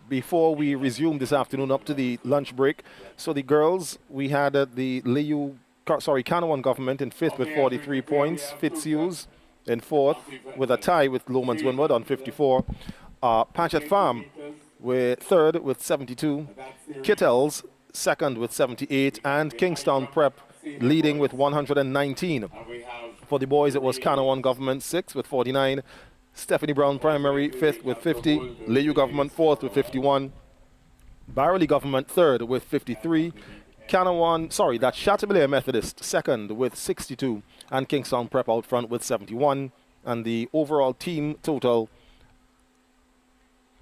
before we resume this afternoon up to the lunch break. So the girls, we had the Canouan government in 5th with 43 points, Fitzhugh's in 4th with a tie with Lomans Winwood on 54. Patchett Farm with 3rd with 72. Kittels 2nd with 78, and Kingstown Prep leading with 119. For the boys, it was Canouan government 6th with 49. Stephanie Brown Primary 5th with 50. Leyu Government 4th with 51. Barley Government 3rd with 53. That's Chateaubriand Methodist 2nd with 62. And Kingstown Prep out front with 71. And the overall team total,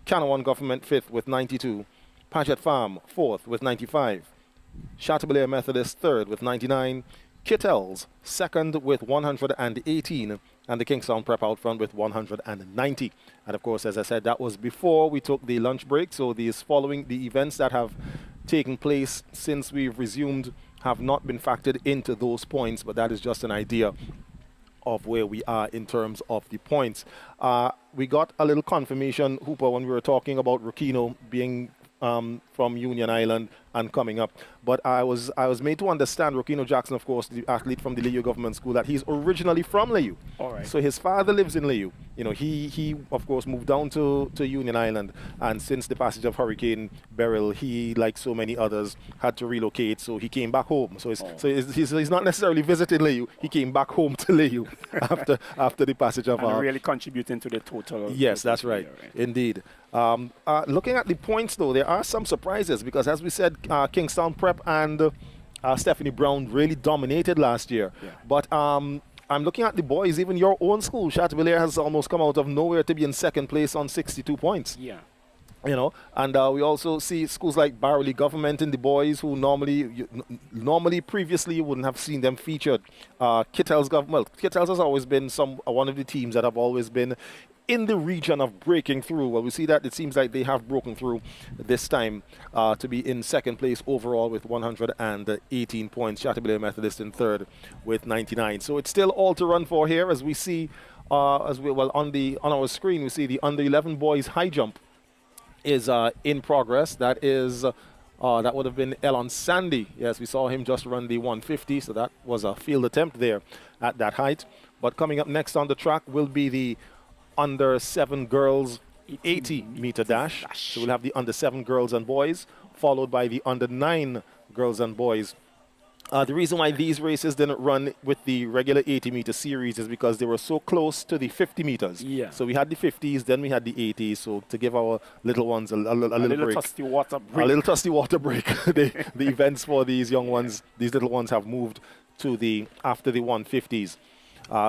Canouan Government 5th with 92. Patchett Farm 4th with 95. Chateaubriand Methodist 3rd with 99. Kittels 2nd with 118. And the Kingstown Prep out front with 190. And of course, as I said, that was before we took the lunch break. So these following the events that have taken place since we've resumed have not been factored into those points, but that is just an idea of where we are in terms of the points. We got a little confirmation, Hooper, when we were talking about Rukino being from Union Island and coming up. But I was made to understand Rukino Jackson, of course, the athlete from the Leyu Government School, that he's originally from Leyu. All right. So his father lives in Leyu. You know, he of course moved down to Union Island, and since the passage of Hurricane Beryl, he, like so many others, had to relocate. So he came back home. So he's not necessarily visiting Leyu. He came back home to Leyu after the passage of. And really contributing to the total. Yes, that's right. Indeed. Looking at the points, though, there are some surprises because, as we said, Kingstown Prep and Stephanie Brown really dominated last year. Yeah. But I'm looking at the boys. Even your own school, Chateaubriand, has almost come out of nowhere to be in 2nd place on 62 points. Yeah. You know, and we also see schools like Barley Government in the boys, who normally previously you wouldn't have seen them featured. Kittels Kittels has always been one of the teams that have always been in the region of breaking through. Well, we see that it seems like they have broken through this time to be in 2nd place overall with 118 points. Chateaubriand Methodist in 3rd with 99. So it's still all to run for here, as we see on our screen. We see the under 11 boys high jump is in progress. That would have been Elon Sandy. Yes, we saw him just run the 150, so that was a field attempt there at that height. But coming up next on the track will be the under 7 girls 80-meter dash. So we'll have the under 7 girls and boys, followed by the under 9 girls and boys. The reason why these races didn't run with the regular 80-meter series is because they were so close to the 50 meters. Yeah. So we had the 50s, then we had the 80s. So to give our little ones a little break. Tusty water break. A little tusty water break. the events for these young ones, these little ones, have moved to after the 150s.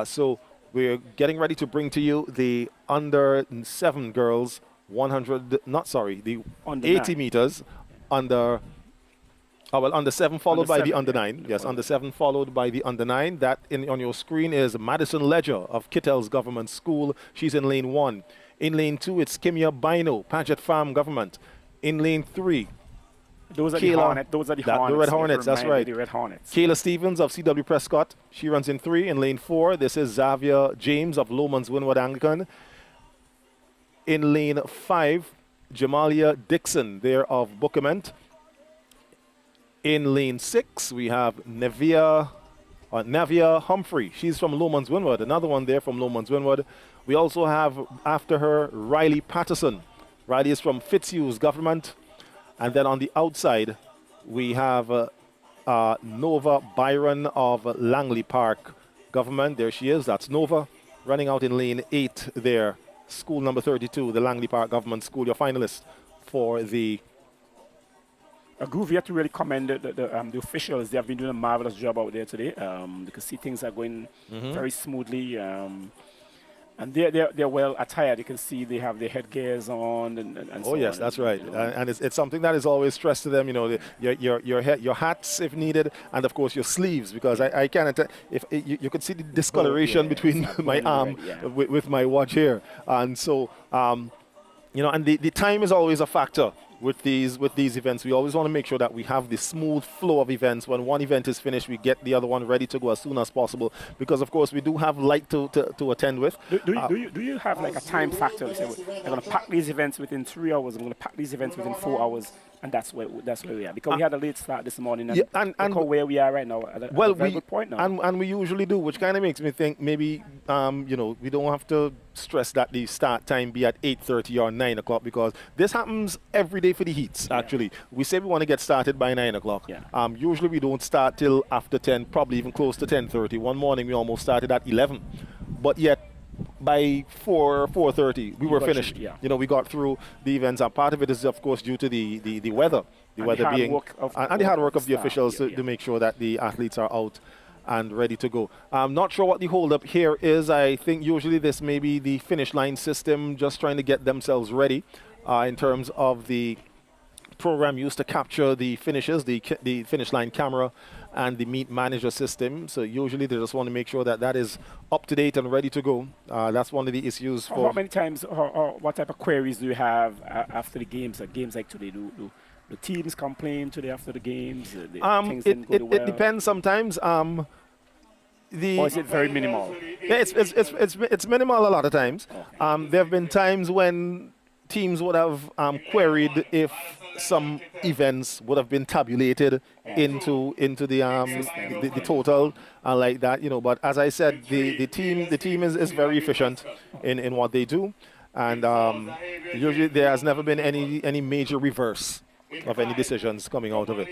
So we're getting ready to bring to you the under 7 girls, the under 80 9. Meters, under 7 followed under by 7, the under 9. Yes, under 7 followed by the under 9. That on your screen is Madison Ledger of Kittels Government School. She's in lane 1. In lane 2, it's Kimia Bino, Patchett Farm Government. In lane 3, those are the Hornets. The Red Hornets, that's right. The Red Hornets. Kayla Stevens of C.W. Prescott. She runs in 3. In lane 4, this is Xavier James of Lomans Winwood Anglican. In lane 5, Jamalia Dixon there of Bookament. In lane 6, we have Navia Humphrey. She's from Lomans Winwood. Another one there from Lomans Winwood. We also have, after her, Riley Patterson. Riley is from Fitzhugh's Government. And then on the outside, we have Nova Byron of Langley Park Government. There she is. That's Nova. Running out in lane 8 there. School number 32, the Langley Park Government School. Your finalist for the Groove, you have to really commend the officials. They have been doing a marvelous job out there today. You can see things are going very smoothly. And they're well attired. You can see they have their headgears on and so Oh yes, on. that's right. You know. And it's something that is always stressed to them. You know, your hats if needed, and of course your sleeves, because I cannot. If you could see the discoloration between my arm with my watch here, and so you know, and the time is always a factor. With these events, we always want to make sure that we have the smooth flow of events. When one event is finished, we get the other one ready to go as soon as possible, because of course we do have light to attend with. Do you have like a time factor? Say, we're going to pack these events within 3 hours. I'm going to pack these events within 4 hours, and that's where we are. Because we had a late start this morning, and look where we are right now. At a very good point now. And we usually do, which kind of makes me think maybe you know, we don't have to stress that the start time be at 8:30 or 9 o'clock, because this happens every day for the heats. Actually, we say we want to get started by 9 o'clock. Usually we don't start till after 10, probably even close to 10:30. One morning we almost started at 11, but yet by 4:30 we were finished. You know, we got through the events, and part of it is of course due to the weather, weather being and the hard work of the officials to make sure that the athletes are out and ready to go. I'm not sure what the holdup here is. I think usually this may be the finish line system just trying to get themselves ready in terms of the program used to capture the finishes, the finish line camera and the meet manager system. So usually they just want to make sure that that is up to date and ready to go. That's one of the issues for... How many times or what type of queries do you have after the games? Games like today, do the teams complain today after the games? It depends sometimes. Or is it very minimal? Yeah, it's minimal a lot of times. There have been times when teams would have queried if some events would have been tabulated into the total like that, you know. But as I said, the team is very efficient in what they do, and usually there has never been any major reverse of any decisions coming out of it.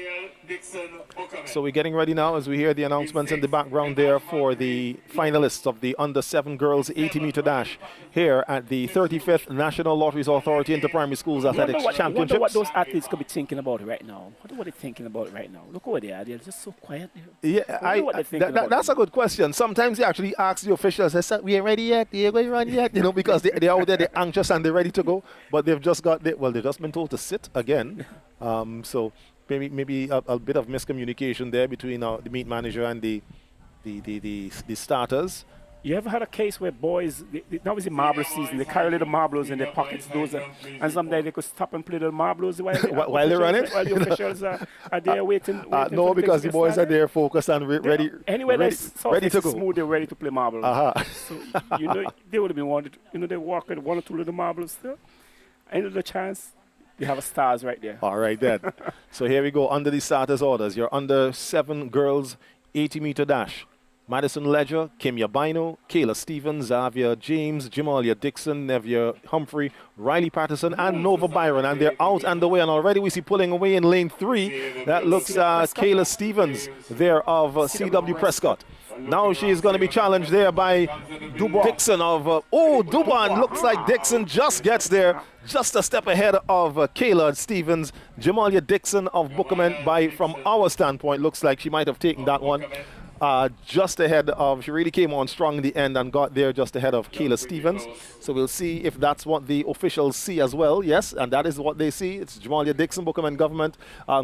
So we're getting ready now as we hear the announcements in the background there for the finalists of the under-7 girls 80-meter dash here at the 35th National Lotteries Authority Inter-Primary Schools Athletics Championships. I wonder what those athletes could be thinking about right now. What are they thinking about right now? Look over there. They're just so quiet. Yeah, that's a good question. Sometimes they actually ask the officials, we ain't ready yet, we ain't ready yet, you know, because they're out there, they're anxious and they're ready to go, but they've just they've just been told to sit again. So maybe a bit of miscommunication there between the meet manager and the starters. You ever had a case where boys, now is the marble season, they carry little marbles in their pockets, and sometimes they could stop and play the marbles while they run it? While the officials are there waiting no, because the boys are there focused and ready to go. Smooth, they're ready to play marbles. So, you know, they would have been wanted, you know, they walk with 1 or 2 little marbles still. Any other chance? They have stars right there. All right, then. So here we go. Under the starters' orders, your under-7 girls 80-meter dash. Madison Ledger, Kim Yabino, Kayla Stevens, Xavier James, Jamalia Dixon, Nevia Humphrey, Riley Patterson, and Nova Byron. And they're out and away. And already we see pulling away in lane 3. That looks Kayla Stevens there of C.W. Prescott. Now she is going to be challenged there by Dixon of... Duban. Looks like Dixon just gets there, just a step ahead of Kayla Stevens. Jamalia Dixon of Bookerman, from our standpoint, looks like she might have taken that one. Just ahead of... She really came on strong in the end and got there just ahead of Kayla Stevens. So we'll see if that's what the officials see as well. Yes, and that is what they see. It's Jamalia Dixon, Bookerman Government,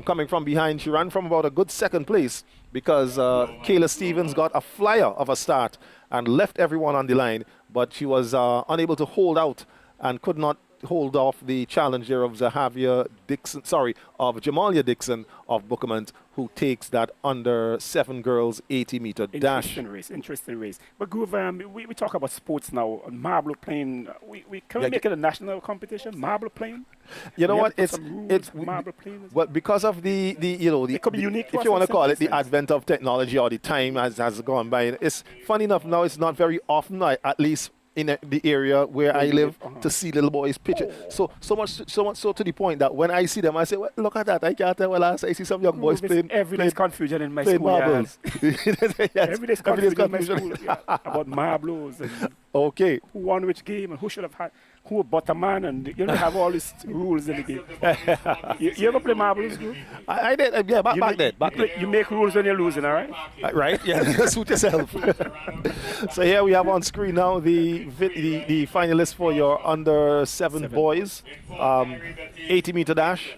coming from behind. She ran from about a good second place because Kayla Stevens got a flyer of a start and left everyone on the line, but she was unable to hold out and could not hold off the challenge there of Jamalia Dixon of Bookerman, who takes that under-7 girls 80-meter dash. Interesting race. But Groove, we talk about sports now. Marble playing, can we make it a national competition? Marble playing? You know what? It's marble playing. Well, because of the it could be unique. If you want to call it the advent of technology or the time has gone by. It's funny enough now. It's not very often, at least in the area where I live, to see little boys pitch it. So much so to the point that when I see them, I say, well, look at that. I can't tell. Well, I see some young boys playing. Every day's confusion in my school. Marbles. Every day's confusion in my school about marbles and Okay. Who won which game and who should have had, who bought a man, and you know, have all these rules in the game. You ever play marbles, group? I did, yeah, back then. You make rules when you're losing, all right? Right, yeah, suit yourself. So here we have on screen now the finalists for your under 7 boys, 80-meter dash.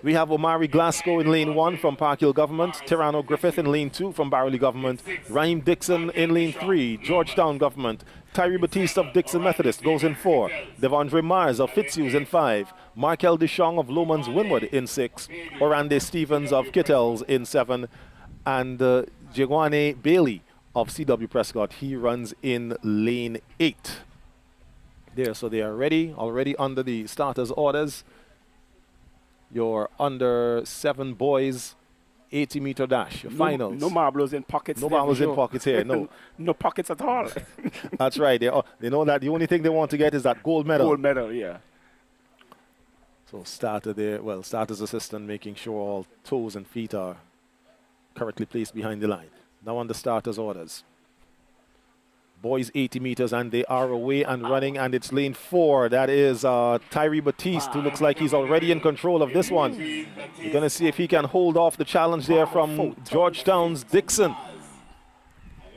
We have Omari Glasgow in lane 1 from Park Hill Government, Tirano Griffith in lane 2 from Barley Government, Raheem Dixon in lane 3, Georgetown Government, Tyree Batiste of Dixon Methodist goes in 4, Devondre Myers of Fitzhughes in 5, Markel Deschong of Lomans Winwood in 6, Orande Stevens of Kittels in 7, and Jegwane Bailey of CW Prescott, he runs in lane 8. There, so they are ready, already under the starters' orders. Your under 7 boys 80-meter dash, your finals. No marbles in pockets. No marbles in pockets here, no. No pockets at all. That's right. They know that the only thing they want to get is that gold medal. Gold medal, yeah. So starter there, well, starter's assistant making sure all toes and feet are correctly placed behind the line. Now on the starter's orders. Boys 80 meters, and they are away and running, and it's lane 4. That is Tyree Batiste, who looks like he's already in control of this one. We're going to see if he can hold off the challenge there from Georgetown's Dixon.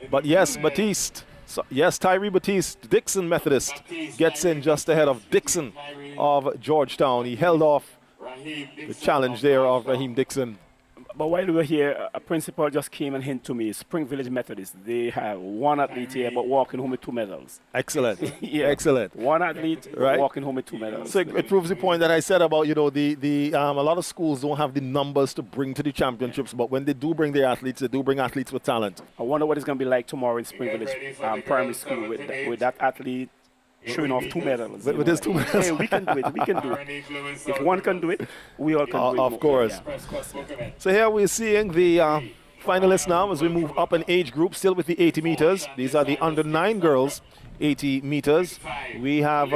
But yes, Batiste, yes, Tyree Batiste, Dixon Methodist, gets in just ahead of Dixon of Georgetown. He held off the challenge there of Raheem Dixon. But while we were here, a principal just came and hinted to me, Spring Village Methodist, they have 1 athlete here, but walking home with 2 medals. Excellent. Yeah. Excellent. 1 athlete, right, walking home with 2 medals. So it proves the point that I said about, you know, a lot of schools don't have the numbers to bring to the championships, but when they do bring their athletes, they do bring athletes with talent. I wonder what it's going to be like tomorrow in Spring Village Primary School with that athlete showing off 2 medals. With his 2 medals. Hey, we can do it. We can do it. If one can do it, we all can do it. Of course. Yeah. So here we're seeing the finalists now as we move up in age group, still with the 80 meters. These are the under 9 girls, 80 meters. We have,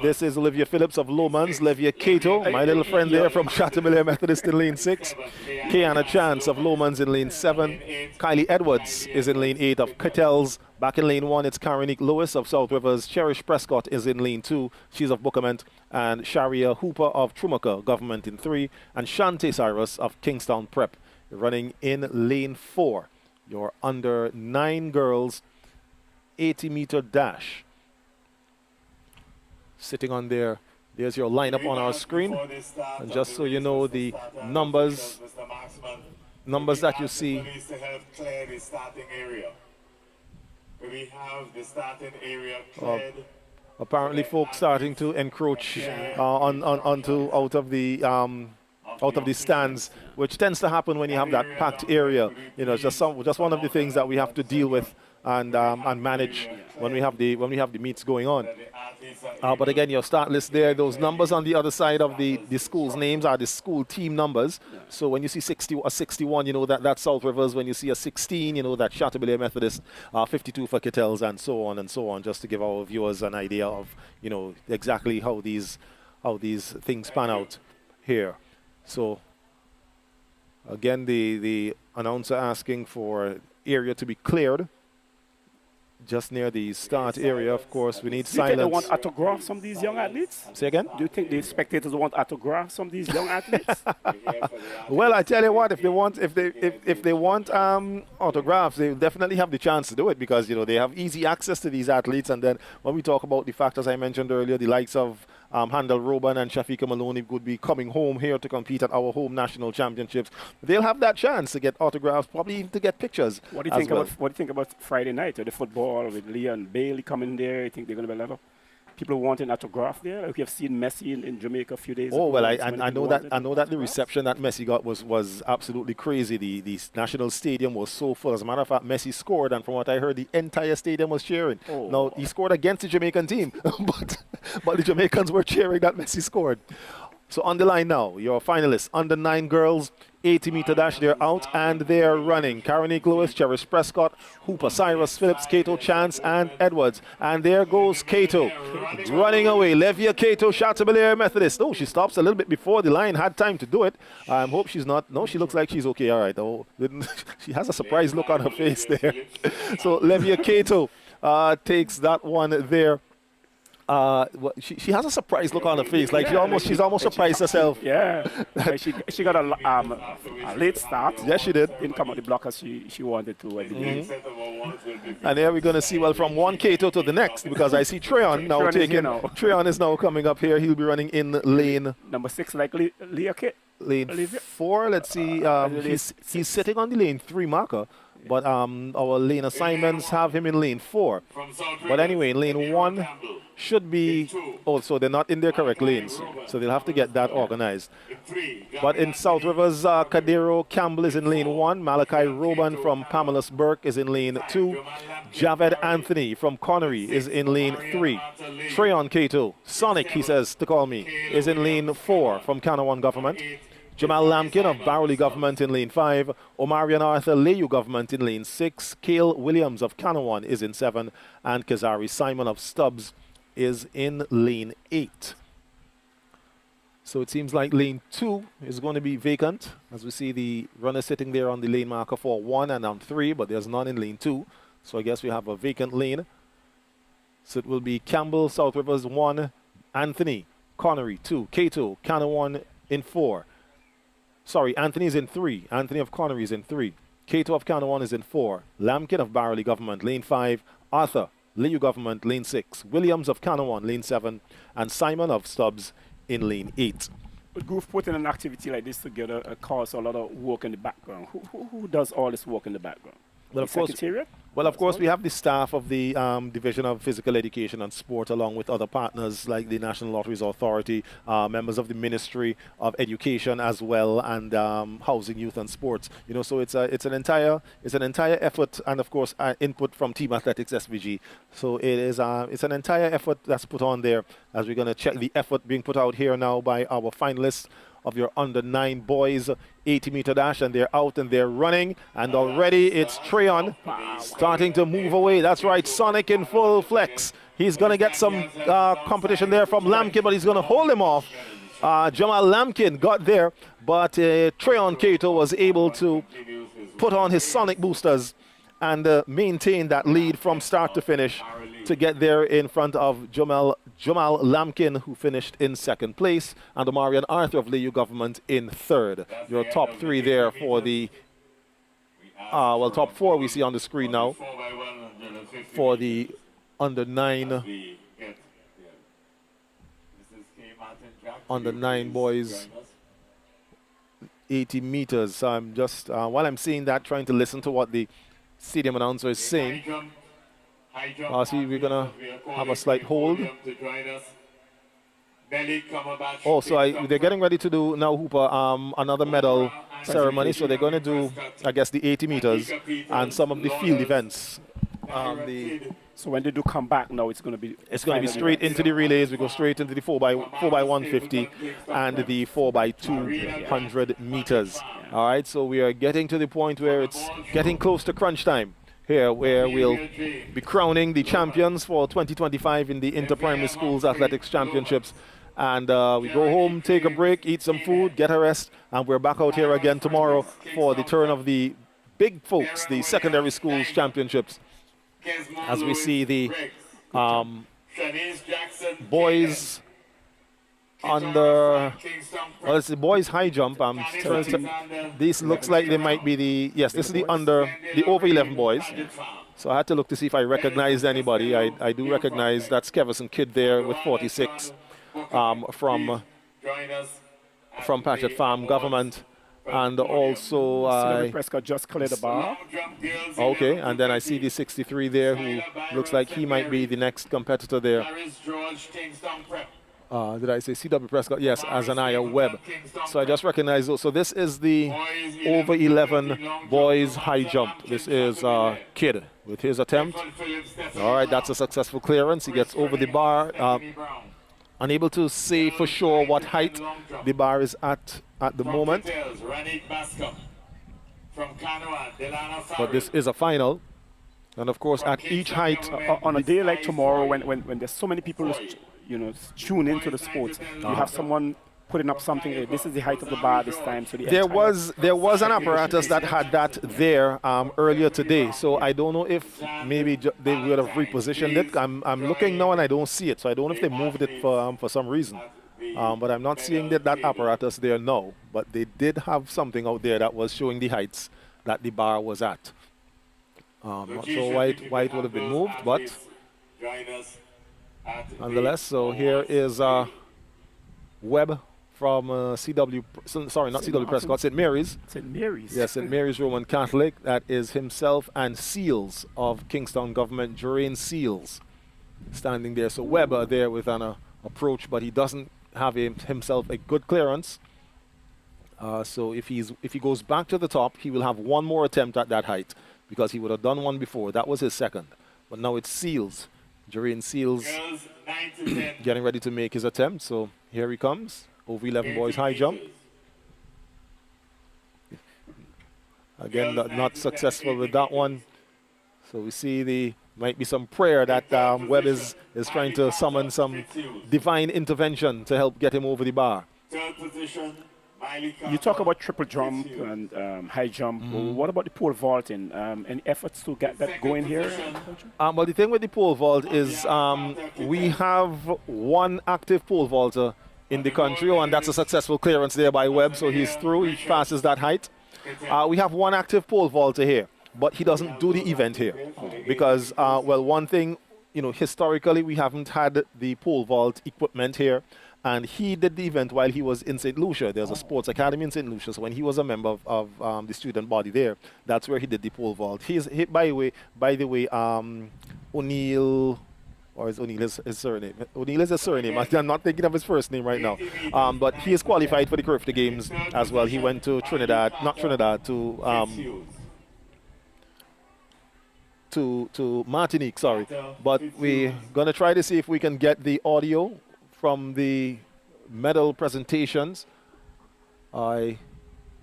this is Olivia Phillips of Lomans, Levia Cato, my little friend there from Chateaubriand Methodist in lane 6. Kiana Chance of Lomans in lane 7. Kylie Edwards is in lane 8 of Cattels. Back in lane 1, it's Karenique Lewis of South Rivers. Cherish Prescott is in lane 2. She's of Bookament. And Sharia Hooper of Trumaca Government in 3. And Shante Cyrus of Kingstown Prep running in lane 4. Your under 9 girls 80-meter dash. Sitting on there, there's your lineup on our screen. And just so you know, the numbers that you see. We have the starting area cleared. Apparently, folks starting to encroach out of the stands, which tends to happen when you have that packed area. You know, it's just one of the things that we have to deal with and manage when we have the meets going on. But again, your start list there, those numbers on the other side of the school's names are the school team numbers. So when you see 60 or 61, you know that's South Rivers. When you see a 16, you know that Chateaubriand Methodist, 52 for Kittels, and so on, just to give our viewers an idea of, you know, exactly how these things pan out here. So again, the announcer asking for area to be cleared. Just near the start area, of course, we need silence. Do you think they want autographs from these young athletes? Say again? Do you think the spectators want autographs from these young athletes? Well, I tell you what, if they want autographs, they definitely have the chance to do it because, you know, they have easy access to these athletes. And then when we talk about the factors I mentioned earlier, the likes of Handel Roban and Shafika Maloney would be coming home here to compete at our home national championships. They'll have that chance to get autographs, probably even to get pictures. What do you think about Friday night or the football with Leon Bailey coming there? You think they're going to be a lot of people wanting autograph there? Like we have seen Messi in Jamaica a few days ago. Oh well, I know that the reception that Messi got was absolutely crazy. The national stadium was so full. As a matter of fact, Messi scored, and from what I heard, the entire stadium was cheering. Oh. Now he scored against the Jamaican team, but the Jamaicans were cheering that Messi scored. So on the line now, your finalists, under 9 girls, 80-meter dash, they're out and they're running. Karenique Lewis, Cherish Prescott, Hooper Cyrus, Phillips, Cato, Chance, and Edwards. And there goes Cato, running away. Levia Cato, Chateaubriand Methodist. Oh, she stops a little bit before the line, had time to do it. I hope she's not. No, she looks like she's okay. All right. Oh, she has a surprised look on her face there. So Levia Cato takes that one there. She has a surprised look on her face, like she's almost surprised herself. Yeah, like she got a late start. Yes, she did. Didn't come out the block as she wanted to, I believe. And here we're going to see, well, from one Cato to the next, because I see Treon now taking. Treon is now coming up here. He'll be running in lane number 6, like Leah Kit. Lane 4. Let's see. He's sitting on the lane 3 marker. But our lane assignments have him in lane 4. But anyway, in lane 1 should be... Oh, so they're not in their correct lanes. So they'll have to get that organized. But in South Rivers, Kadero Campbell is in lane 1. Malachi Roban from Pamela's Burke is in lane 2. Javed Anthony from Connery is in lane 3. Treon Cato, Sonic, he says to call me, is in lane 4 from Canawan Government. Jamal Lamkin of Barley Government in lane 5. Omarian Arthur Leyu Government in lane 6. Cale Williams of Canawan is in 7. And Kazari Simon of Stubbs is in lane 8. So it seems like lane 2 is going to be vacant, as we see the runner sitting there on the lane marker for 1 and on 3, but there's none in lane 2. So I guess we have a vacant lane. So it will be Campbell, South Rivers 1, Anthony, Connery 2, Cato, Canawan in 4. Sorry, Anthony's in 3. Anthony of Connery is in 3. Cato of Canawan is in 4. Lamkin of Barley Government, lane 5. Arthur, Leyu Government, lane 6. Williams of Canawan, lane 7. And Simon of Stubbs in lane 8. But Groove putting an activity like this together causes a lot of work in the background. Who does all this work in the background? Well, of course, we have the staff of the Division of Physical Education and Sport, along with other partners like the National Lotteries Authority, members of the Ministry of Education as well, and Housing, Youth and Sports. You know, so it's an entire effort, and of course input from Team Athletics SVG. So it's an entire effort that's put on there, as we're going to check the effort being put out here now by our finalists of your under-9 boys 80-meter dash, and they're out and they're running, and already it's Treon starting to move away. That's right, Sonic in full flex. He's going to get some competition there from Lamkin, but he's going to hold him off. Jamal Lamkin got there, but Treon Cato was able to put on his Sonic boosters and maintain that lead from start to finish to get there in front of Jamal Lamkin, who finished in 2nd place, and Omarian Arthur of Leyu Government in 3rd. Your top 3 there for the, top 4 we see on the screen now for the under-9 boys 80 meters. I'm just, while I'm seeing that, trying to listen to what the stadium announcer is saying. See, we're going to have a slight hold. Oh, so they're getting ready to do now, Hooper, another medal ceremony. So they're going to do, I guess, the 80 meters and some of the field events. So when they do come back now, it's going to be straight into the relays. We go straight into the 4x150 and the 4x200 meters. All right, so we are getting to the point where it's getting close to crunch time here, where we'll be crowning the champions for 2025 in the Inter-Primary Schools Athletics Championships. And we go home, take a break, eat some food, get a rest, and we're back out here again tomorrow for the turn of the big folks, the Secondary Schools Championships, as we see the boys under, well, it's the boys high jump. This looks like they might be the, yes, this is the over 11 boys. So I had to look to see if I recognized anybody. I do recognize that's Kevison Kidd there with 46 from Patchett Farm Government. And also Prescott just cleared the bar. Okay, and then I see the 63 there, who looks like he might be the next competitor there. Did I say C.W. Prescott? Yes, Azaniah Webb. So I just recognize those. So this is the over 11 boys high jump. This is Kidd with his attempt. All right, that's a successful clearance. He gets over the bar. Unable to say for sure what height the bar is at the moment. But this is a final. And of course, at each height, on a day like tomorrow, when there's so many people, tune into the sport, you have someone putting up something. This is the height of the bar this time. So there was an apparatus that had that there earlier today. So I don't know if maybe they would have repositioned it. I'm looking now and I don't see it. So I don't know if they moved it for some reason. But I'm not seeing that apparatus there now. But they did have something out there that was showing the heights that the bar was at. Not sure why it would have been moved, but nonetheless. So here is Webb from CW, sorry, not CW Prescott, St. Mary's. St. Mary's. Yes, St. Mary's Roman Catholic. That is himself and Seals of Kingstown Government, Jurain Seals, standing there. So Webber there with an approach, but he doesn't have himself a good clearance. So if he goes back to the top, he will have one more attempt at that height because he would have done one before. That was his second. But now it's Seals. Jurain Seals getting ready to make his attempt. So here he comes. Over 11 boys high jump. Again, not successful with that one. So we see might be some prayer that Webb is trying to summon some divine intervention to help get him over the bar. Third position, You talk about triple jump and high jump. What about the pole vaulting? Any efforts to get that going here? Well, the thing with the pole vault is we have one active pole vaulter in the country, and that's a successful clearance there by Webb, so he's through. He passes that height. We have one active pole vaulter here, but he doesn't do the event here because, well, one thing, historically we haven't had the pole vault equipment here. And he did the event while he was in St. Lucia. There's a sports academy in St. Lucia. So when he was a member of the student body there, that's where he did the pole vault. By the way, O'Neill, or is O'Neill his surname? O'Neill is his surname. I'm not thinking of his first name right now. But he is qualified for the Curfew Games as well. He went to to Martinique, sorry. But we're going to try to see if we can get the audio from the medal presentations. We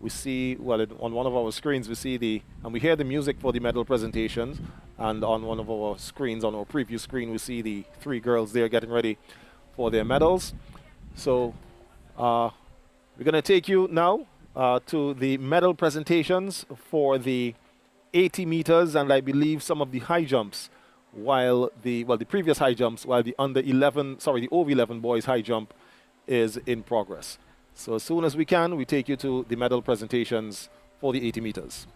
see, well, on one of our screens, we see and we hear the music for the medal presentations. And on one of our screens, on our preview screen, we see the three girls there getting ready for their medals. So we're going to take you now to the medal presentations for the 80 meters and I believe some of the high jumps. While the previous high jumps, while the over 11 boys high jump is in progress. So as soon as we can, we take you to the medal presentations for the 80 meters.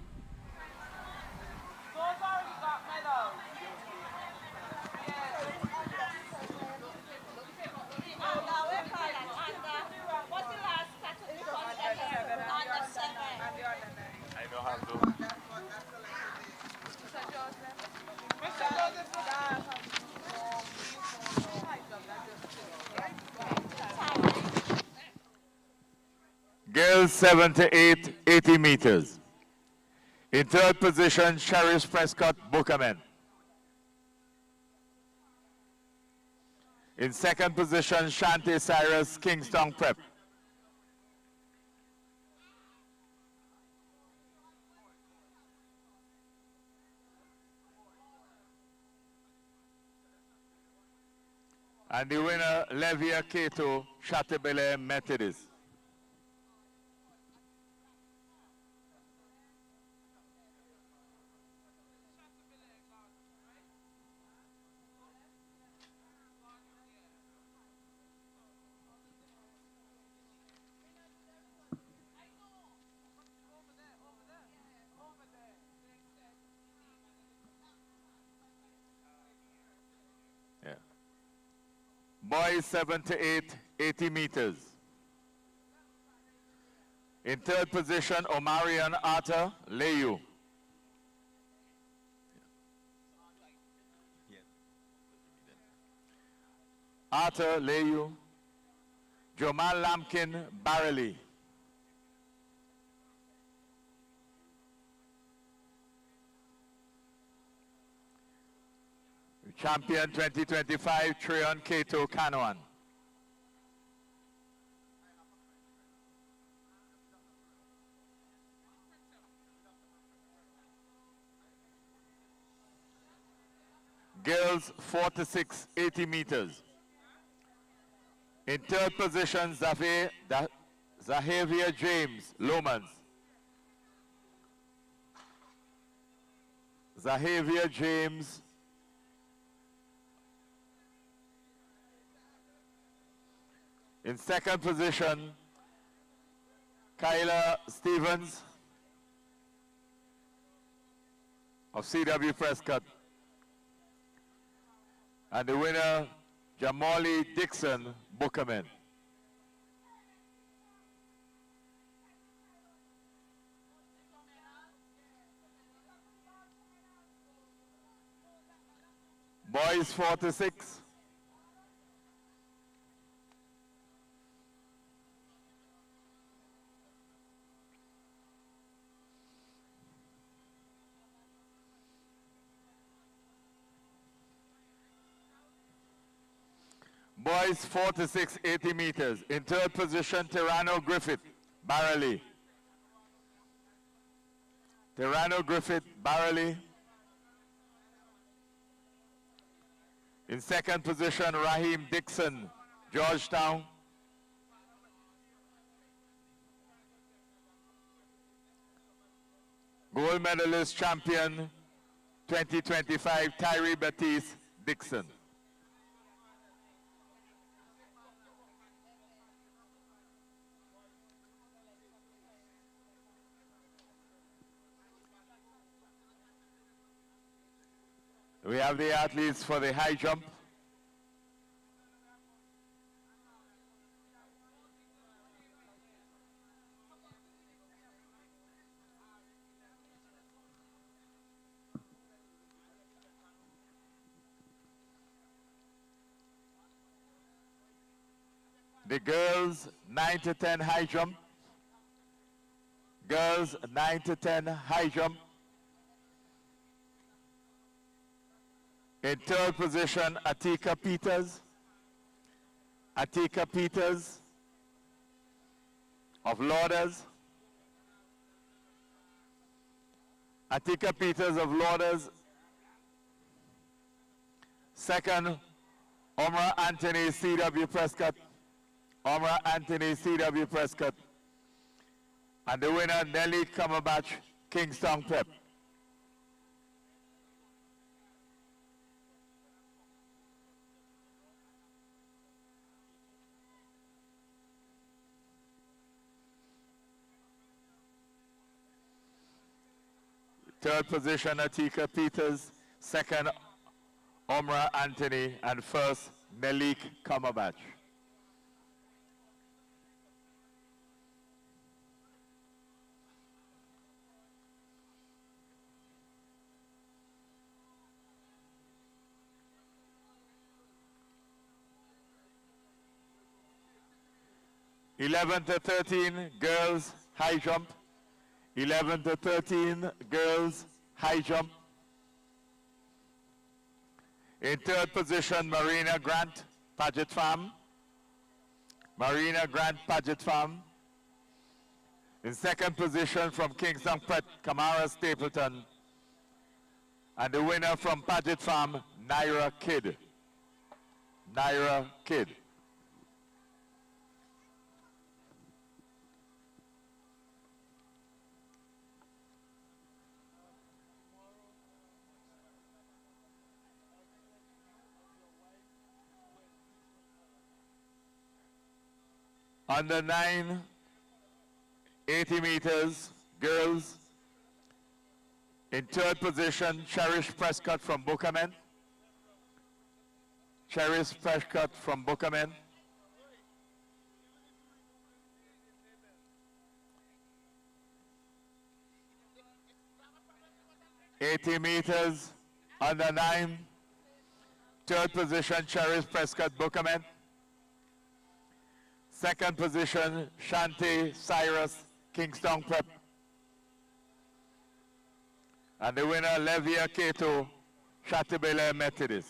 Girls 7 to 8, 80 meters. In third position, Sheriff Prescott Bookman. In second position, Shante Cyrus Kingston Prep. And the winner, Levia Cato, Chatebele Methodist. Boys 7 to 8, 80 meters. In third position, Omarion Arthur Leyu. Arthur Leyu. Jamal Lampkin Barrelly. Champion 2025, Treon Cato Canoan. Girls 4 to 6, 80 meters. In third position, Zahavier James, Lomans. Zahavier James. In second position, Kyla Stevens of CW Prescott. And the winner, Jamali Dixon, Bookerman. Boys 46. Boys 46, 80 meters. In third position, Terrano Griffith, Barrelly. Terrano Griffith, Barrelly. In second position, Raheem Dixon, Georgetown. Gold medalist champion 2025, Tyree Batiste Dixon. We have the athletes for the high jump. The girls 9 to 10 high jump. Girls 9 to 10 high jump. In third position, Atika Peters. Atika Peters of Lauders. Atika Peters of Lauders. Second, Omra Anthony CW Prescott. Omra Anthony CW Prescott. And the winner, Nelly Cumberbatch, Kingston Prep. Third position, Atika Peters. Second, Omra Anthony. And first, Melik Cumberbatch. (11 to 13) girls high jump. 11 to 13 girls high jump. In third position, Marina Grant, Paget Farm. Marina Grant, Paget Farm. In second position from Kingston Prep, Kamara Stapleton. And the winner from Paget Farm, Naira Kidd. Naira Kidd. Under 9, 80 meters, girls. In third position, Cherish Prescott from Bookerman. Cherish Prescott from Bookerman. (80 meters, under 9. Third position, Cherish Prescott, Bookerman. Second position, Shanti Cyrus, Kingston Prep. And the winner, Levia Keto, Chatibele Methodist.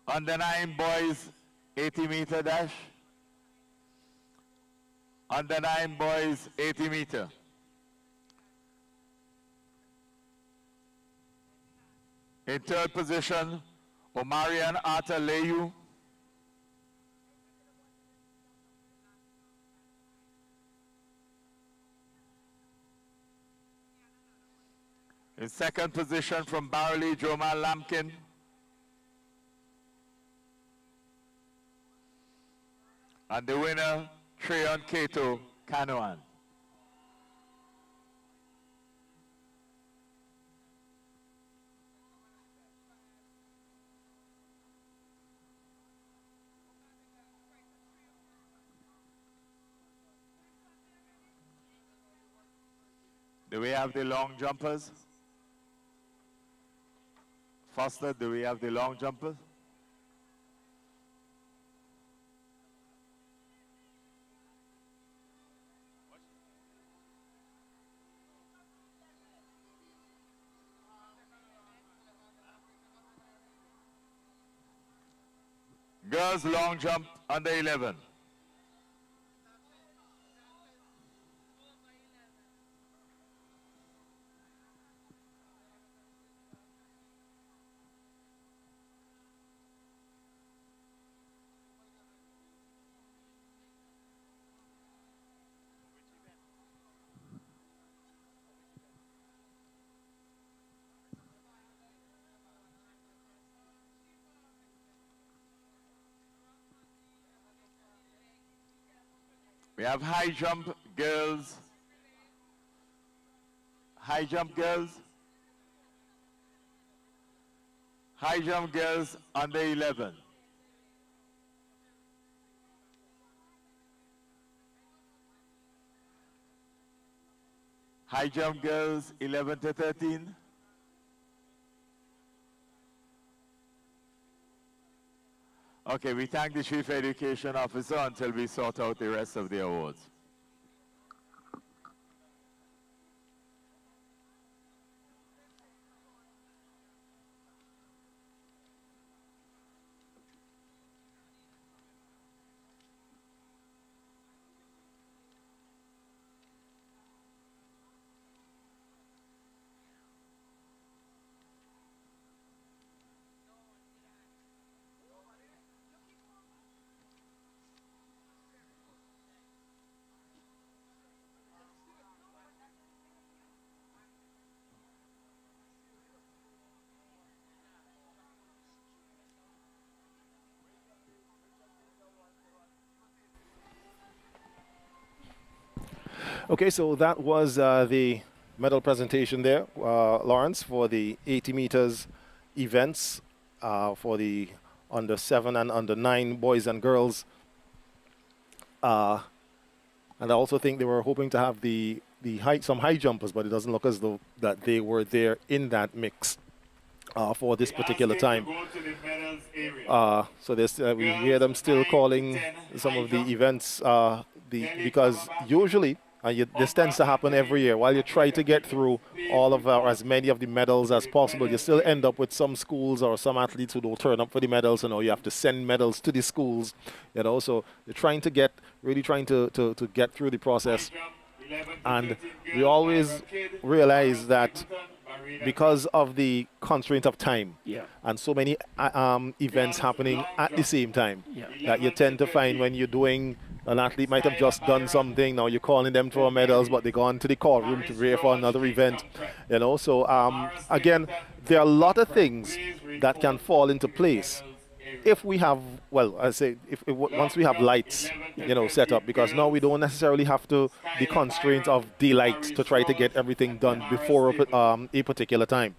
Under 9 boys, 80-meter dash. Under 9 boys, 80 meter. In third position, Omarian Ataleyu. In second position from Barley, Jomal Lampkin. And the winner, Treon Cato Canoan. Do we have the long jumpers? Foster, do we have the long jumpers? Girls long jump under 11. We have high jump girls. High jump girls. High jump girls under 11. High jump girls 11 to 13. Okay, we thank the Chief Education Officer until we sort out the rest of the awards. Okay, so that was the medal presentation there, Lawrence, for the 80 meters events for the under 7 and under 9 boys and girls. And I also think they were hoping to have some high jumpers, but it doesn't look as though that they were there in that mix for this particular time. So we hear them still calling some of the events because usually this tends to happen every year. While you try to get through all of as many of the medals as possible, you still end up with some schools or some athletes who don't turn up for the medals. You have to send medals to the schools. So you're really trying to get through the process. And we always realize that because of the constraint of time and so many events happening at the same time, that you tend to find when you're doing, an athlete might have just done something, now you're calling them for medals, but they go into the courtroom to prepare for another event. So again, there are a lot of things that can fall into place if we have, once we have lights, set up, because now we don't necessarily have the constraint of daylight to try to get everything done before a particular time.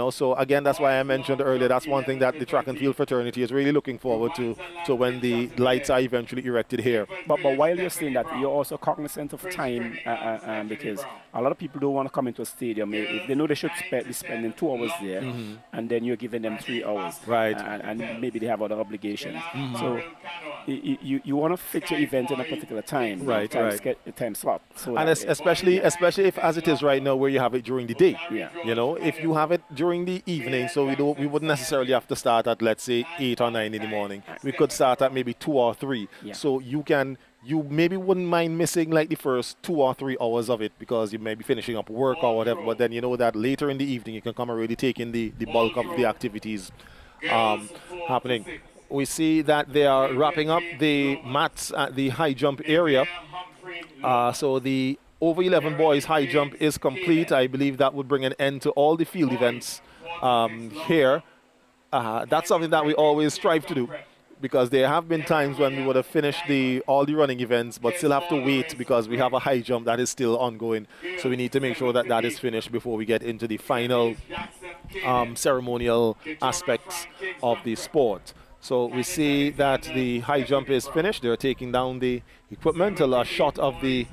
So again, that's why I mentioned earlier, that's one thing that the track and field fraternity is really looking forward to when the lights are eventually erected here. But while you're saying that, you're also cognizant of time because a lot of people don't want to come into a stadium. If they know they should be spending 2 hours there, and then you're giving them 3 hours. Right. And maybe they have other obligations. So you want to fit your event in a particular time. Right. Time slot. So and especially if, as it is right now, where you have it during the day. Yeah. If you have it during the evening, so we wouldn't necessarily have to start at, let's say, 8 or 9 in the morning. We could start at maybe 2 or 3. Yeah. So you can you maybe wouldn't mind missing like the first 2 or 3 hours of it because you may be finishing up work or whatever. But then you know that later in the evening you can come and really take in the bulk of the activities happening. We see that they are wrapping up the mats at the high jump area. So the over 11 boys high jump is complete. I believe that would bring an end to all the field events here. That's something that we always strive to do, because there have been times when we would have finished all the running events but still have to wait because we have a high jump that is still ongoing. So we need to make sure that that is finished before we get into the final ceremonial aspects of the sport. So we see that the high jump is finished. They're taking down the equipment. A shot of the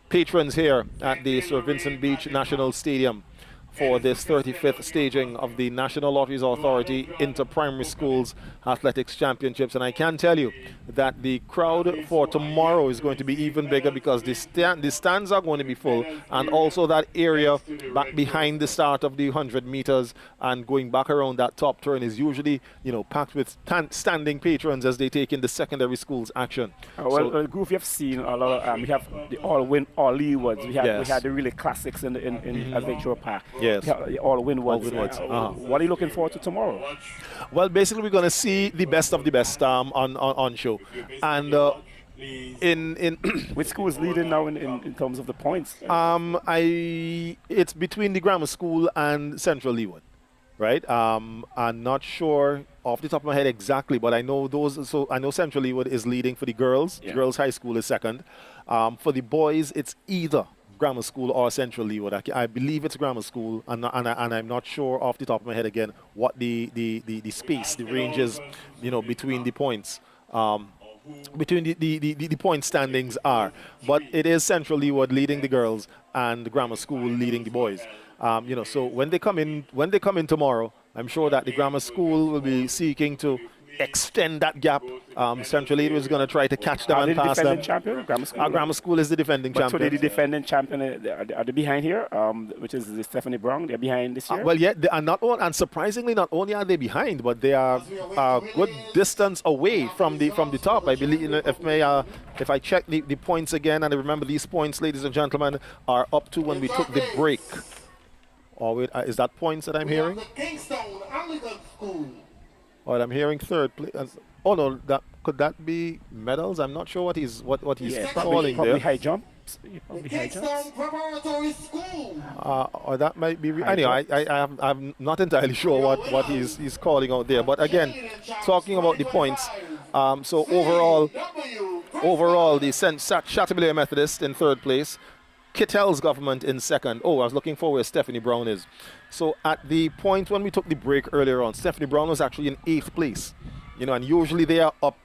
patrons here at the Sir Vincent Beach National Stadium for this 35th staging of the National Lotteries Authority Inter-Primary Schools Athletics Championships. And I can tell you that the crowd for tomorrow is going to be even bigger, because the stands are going to be full, and also that area back behind the start of the 100 meters and going back around that top turn is usually, you know, packed with standing patrons as they take in the secondary schools action. Well, Groove, you have seen a lot of, we have the all Leewards. We had the really classics in Adventure Park. Yes. All Winwards. What are you looking forward to tomorrow? Well, basically we're going to see the best of the best on show. And in which school is leading now in terms of the points? It's between the grammar school and Central Leeward, right? I'm not sure off the top of my head exactly, but I know I know Central Leeward is leading for the girls. Yeah. Girls High School is second. For the boys, it's either grammar school or Central Leeward. I believe it's grammar school, and I'm not sure off the top of my head again what the space, the ranges, you know, between the points, between the point standings are. But it is Central Leeward leading the girls and the grammar school leading the boys. You know, so when they come in tomorrow, I'm sure that the grammar school will be seeking to extend that gap. Central Leeward is going to try to catch them and pass them. Champion, grammar school? Our grammar school is the defending champion. So the defending champion, are they behind here, which is the Stephanie Brown? They're behind this year? Well, yeah, they are not and surprisingly, not only are they behind, but they are a good distance away from the top. I believe, you know, if I check the points again, and I remember these points, ladies and gentlemen, are up to when we took the break. Or wait, is that points that I'm hearing? Or I'm hearing third place. Oh no, could that be medals? I'm not sure what he's calling probably there. High jumps. Probably high jumps. Or that might be. Anyway, I'm not entirely sure what he's calling out there. But again, talking about the points. So overall, the Chateaubriand Methodist in third place. Kittel's Government in second. Oh, I was looking for where Stephanie Brown is. So at the point when we took the break earlier on, Stephanie Brown was actually in 8th place. You know, and usually they are up,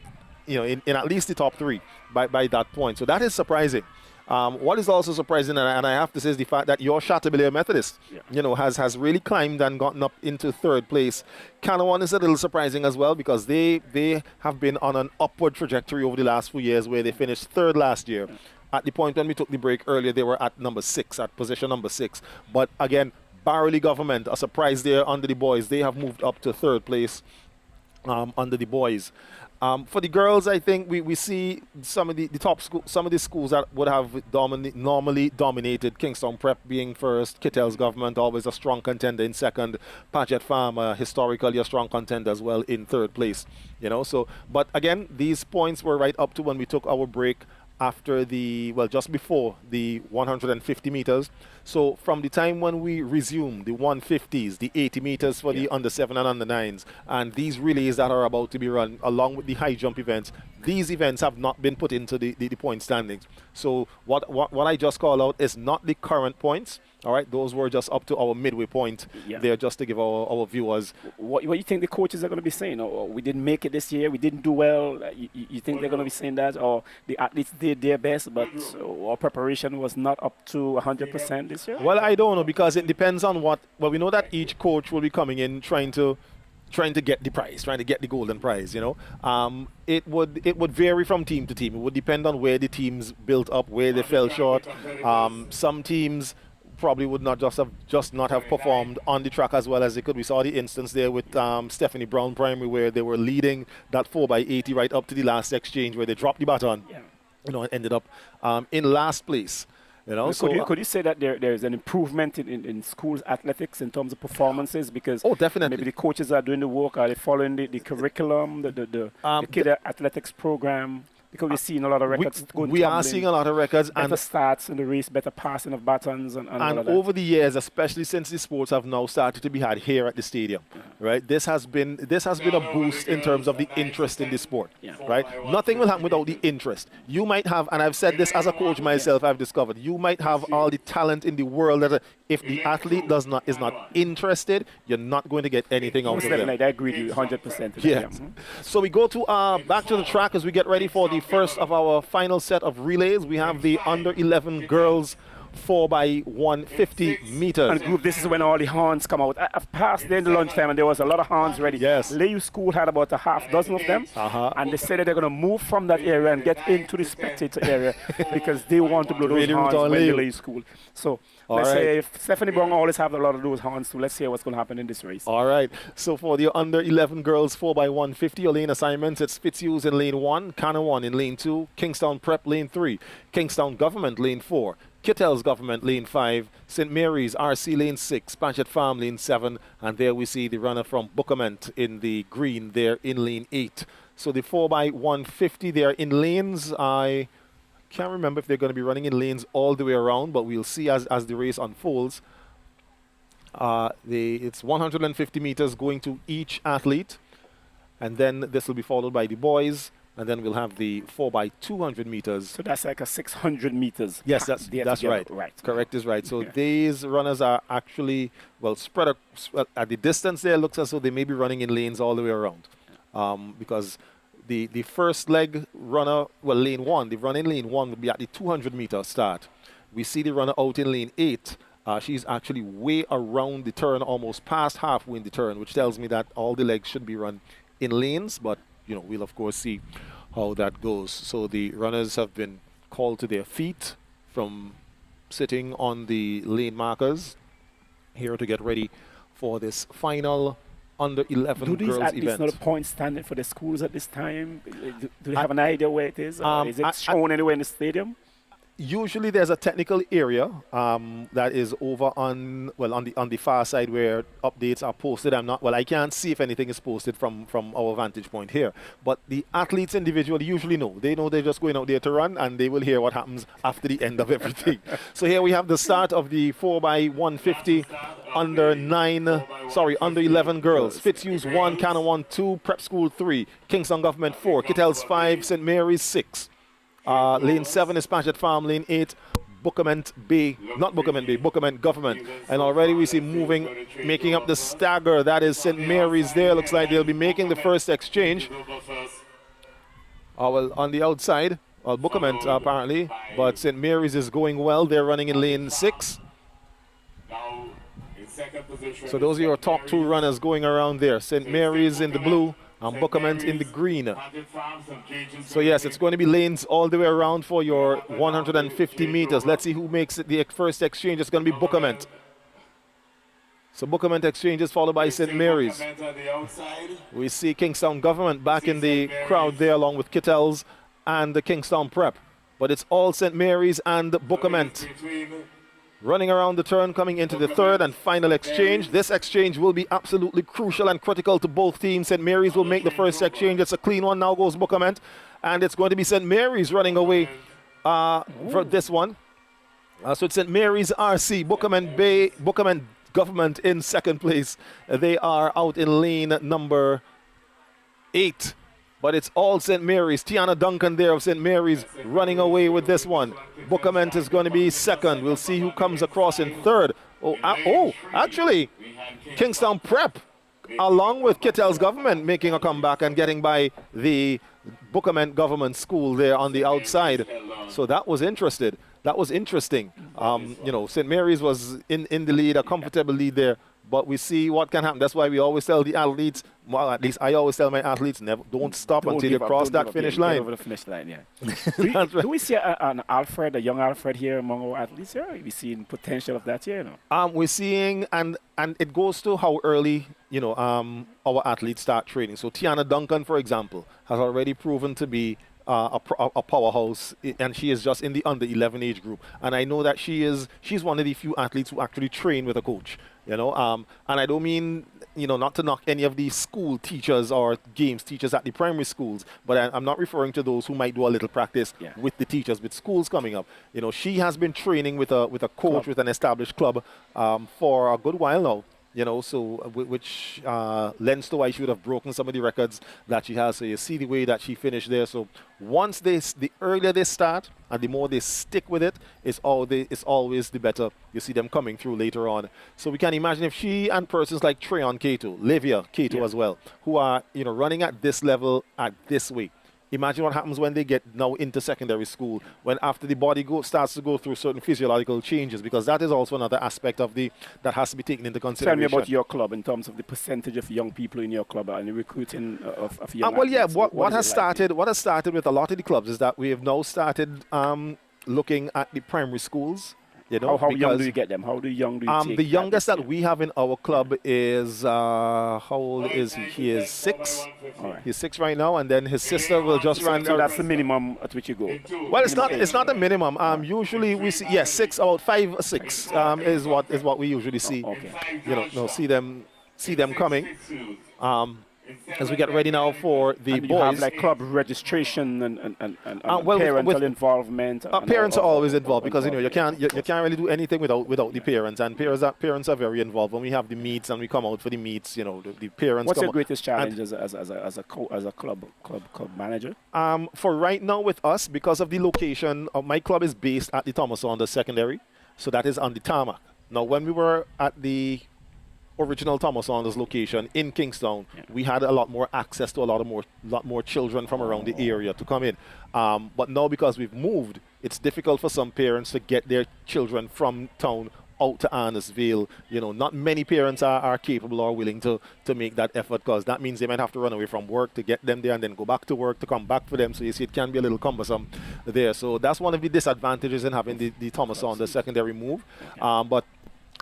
you know, in at least the top 3 by that point. So that is surprising. What is also surprising, and I have to say, is the fact that your Chateaubriand Methodist, you know, has really climbed and gotten up into third place. Canawan is a little surprising as well, because they have been on an upward trajectory over the last few years, where they finished third last year. At the point when we took the break earlier, they were at position number 6. But again, Barley Government, a surprise there under the boys. They have moved up to third place under the boys. For the girls, I think we see some of the top schools, some of the schools that would have normally dominated. Kingston Prep being first, Kittel's Government always a strong contender in second, Paget Farm historically a strong contender as well in third place. You know, so but again, these points were right up to when we took our break after just before the 150 meters. So from the time when we resumed the 150s, the 80 meters for the under 7 and under 9s, and these relays that are about to be run along with the high jump events, these events have not been put into the point standings. So what I just call out is not the current points. All right, those were just up to our midway point there, just to give our viewers. What you think the coaches are going to be saying? Oh, we didn't make it this year, we didn't do well. You think they're going to be saying that? Or the athletes did their best, but our preparation was not up to 100% this year? Well, I don't know, because it depends on what. Well, we know that each coach will be coming in trying to get the prize, trying to get the golden prize, you know. It would vary from team to team. It would depend on where the teams built up, where they fell short. Some teams probably would not not have performed on the track as well as they could. We saw the instance there with Stephanie Brown Primary, where they were leading that 4x80 right up to the last exchange, where they dropped the baton. ended up in last place. Could you say that there's an improvement in schools athletics in terms of performances? Because definitely. Maybe the coaches are doing the work. Are they following the curriculum, the kid athletics program? Because we're seeing a lot of records going We are seeing a lot of records. Better starts in the race, better passing of batons. And all of that. Over the years, especially since the sports have now started to be had here at the stadium, right? This has been a boost in terms of the interest in the sport, right? Nothing will happen without the interest. You might have, and I've said this as a coach myself, I've discovered, you might have all the talent in the world that if the athlete is not interested, you're not going to get anything out of them. I agree with you 100%. Yes. So we go to back to the track as we get ready for the first of our final set of relays. We have the under 11 girls 4x150 meters. And group, this is when all the horns come out. I've passed there in the lunchtime and there was a lot of horns ready. Yes. Layu School had about a half dozen of them. And they said that they're going to move from that area and get into the spectator area because they want to blow those horns when the Layu School. So let's say if Stephanie Brown always have a lot of those horns too. Let's see what's going to happen in this race. All right. So for the under 11 girls 4x150, your lane assignments, it's Fitzhughes in lane 1, Canawan in lane 2, Kingstown Prep lane 3, Kingstown Government lane 4, Kittel's Government lane 5, St. Mary's RC lane 6, Paget Farm lane 7, and there we see the runner from Bookament in the green there in lane 8. So the 4x150, they are in lanes. I can't remember if they're going to be running in lanes all the way around, but we'll see as the race unfolds. It's 150 meters going to each athlete, and then this will be followed by the boys. And then we'll have the 4x200 meters. So that's like a 600 meters. Yes, that's right. Correct is right. So these runners are actually, spread at the distance there. It looks as though they may be running in lanes all the way around. Because the first leg runner, lane 1, the run in lane 1 would be at the 200 meter start. We see the runner out in lane 8. She's actually way around the turn, almost past halfway in the turn, which tells me that all the legs should be run in lanes, but we'll of course see how that goes. So the runners have been called to their feet from sitting on the lane markers here to get ready for this final under 11 do these girls athletes event. Know the point standing for the schools at this time? Do they have an idea where it is? Is it shown anywhere in the stadium? Usually there's a technical area that is over on the far side where updates are posted. I can't see if anything is posted from our vantage point here. But the athletes individually usually know. They know they're just going out there to run, and they will hear what happens after the end of everything. So here we have the start of the 4x150 under 11 girls. Fitzhughes 1, Canawan 2, Prep School 3, Kingston Government 4, Kittel's 5, St. Mary's 6. Lane 7 is Paget Farm, lane 8, Bookament Government. And already we see making up the stagger. That is St. Mary's there. Looks like they'll be making the first exchange. On the outside, Bookament apparently, but St. Mary's is going well. They're running in lane 6. So those are your top two runners going around there. St. Mary's in the blue and Bookament in the green. So yes, it's going to be lanes all the way around for your 150 meters. Let's see who makes it the first exchange. It's going to be Bookament. So Bookament exchanges followed by St. Mary's. We see Kingstown Government back in the crowd there along with Kittel's and the Kingstown Prep. But it's all St. Mary's and Bookament. Running around the turn, coming into the third and final exchange. This exchange will be absolutely crucial and critical to both teams. St. Mary's will make the first exchange. It's a clean one. Now goes Bookament. And it's going to be St. Mary's running away for this one. So it's St. Mary's RC, Bookament Government in second place. They are out in lane number 8. But it's all St. Mary's. Tiana Duncan there of St. Mary's running away with this one. Bookament is going to be second. We'll see who comes across in third. Actually, Kingstown Prep, along with Kittel's Government, making a comeback and getting by the Bookament Government School there on the outside. So that was interesting. St. Mary's was in the lead, a comfortable lead there. But we see what can happen. That's why we always tell the athletes, well, at least I always tell my athletes, don't stop until you cross that finish line. Over the finish line, yeah. Do we see a young Alfred here among our athletes here? Are we seeing potential of that here? We're seeing, and it goes to how early, our athletes start training. So Tiana Duncan, for example, has already proven to be a powerhouse, and she is just in the under 11 age group. And I know that she's one of the few athletes who actually train with a coach. And I don't mean not to knock any of the school teachers or games teachers at the primary schools, but I'm not referring to those who might do a little practice with the teachers with schools coming up. She has been training with a coach with an established club for a good while now. Which lends to why she would have broken some of the records that she has. So you see the way that she finished there. So once the earlier they start and the more they stick with it, it's always the better. You see them coming through later on. So we can imagine if she and persons like Treon Cato, Livia Cato as well, who are running at this level at this weight. Imagine what happens when they get now into secondary school, when after the body starts to go through certain physiological changes, because that is also another aspect of that has to be taken into consideration. Tell me about your club in terms of the percentage of young people in your club and the recruiting of young well, athletes. yeah, what has started with a lot of the clubs is that we have now started looking at the primary schools. How young do you get them? How young do you take the youngest that we have in our club is, how old is he? He is 6. Right. He's 6 right now, and then his sister will just run. So that's the minimum at which you go? Well, it's not a minimum. Usually we see, 6, about 5 or 6 is what we usually see. Okay. See them coming. As we get ready now for the and boys. You have like club registration and parental involvement. Parents are always involved because you can't really do anything without the parents, and parents are very involved. When we have the meets and we come out for the meets, the parents. What's come your greatest challenge as a club manager? For right now with us, because of the location, my club is based at the Thomas Saunders Secondary, so that is on the tarmac. Now, when we were at the original Thomas Saunders location in Kingstown, we had a lot more access to a lot more children from around the area to come in. But now because we've moved, it's difficult for some parents to get their children from town out to Arnesville. Not many parents are capable or willing to make that effort, because that means they might have to run away from work to get them there and then go back to work to come back for them. So you see, it can be a little cumbersome there. So that's one of the disadvantages in having the Thomas Saunders secondary move. But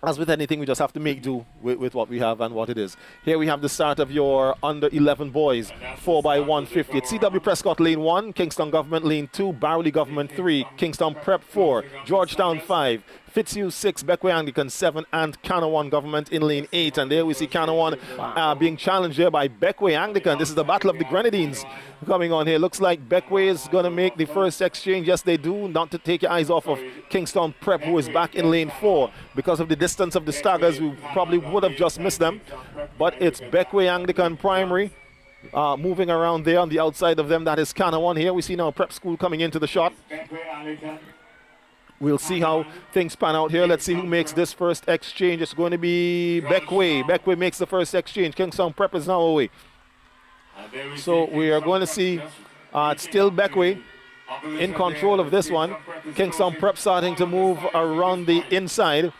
as with anything, we just have to make do with what we have and what it is. Here we have the start of your under 11 boys, 4x150. It's CW Prescott lane 1, Kingston Government lane 2, Barley Government 3, Kingston Prep 4, Georgetown 5, Fitzhugh 6, Beckway Anglican 7, and Canawan Government in lane 8. And there we see Canawan being challenged here by Beckway Anglican. This is the Battle of the Grenadines coming on here. Looks like Beckway is going to make the first exchange. Yes, they do. Not to take your eyes off of Kingston Prep, who is back in lane 4. Because of the distance of the staggers, we probably would have just missed them. But it's Beckway Anglican Primary moving around there on the outside of them. That is Canawan. Here we see now Prep School coming into the shot. We'll see how things pan out here. Let's see who makes this first exchange. It's going to be Beckway. Beckway makes the first exchange. Kingston Prep is now away. So we are going to see it's still Beckway in control of this one. Kingston Prep starting to move around the inside.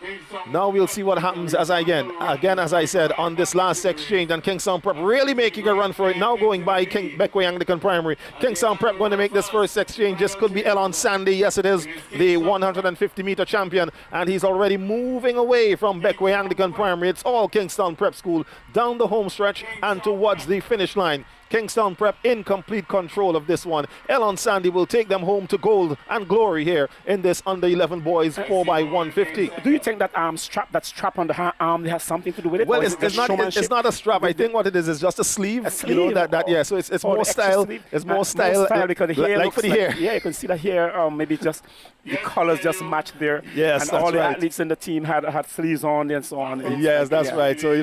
Now we'll see what happens as as I said, on this last exchange, and Kingston Prep really making a run for it. Now going by Beckway Anglican Primary. Kingston Prep going to make this first exchange. This could be Elon Sandy. Yes, it is the 150-meter champion, and he's already moving away from Beckway Anglican Primary. It's all Kingston Prep School down the home stretch and towards the finish line. Kingston Prep in complete control of this one. Elon Sandy will take them home to gold and glory here in this under 11 boys 4x150. Do you think that strap on the arm has something to do with it? Well, it's not a strap. I think what it is just a sleeve. Yeah. So it's more style. It's more style. Because the hair like for the hair. Yeah, you can see the hair. Maybe just the colors just match there. Yes, and all the athletes in the team had sleeves on and so on. Yes, that's right. So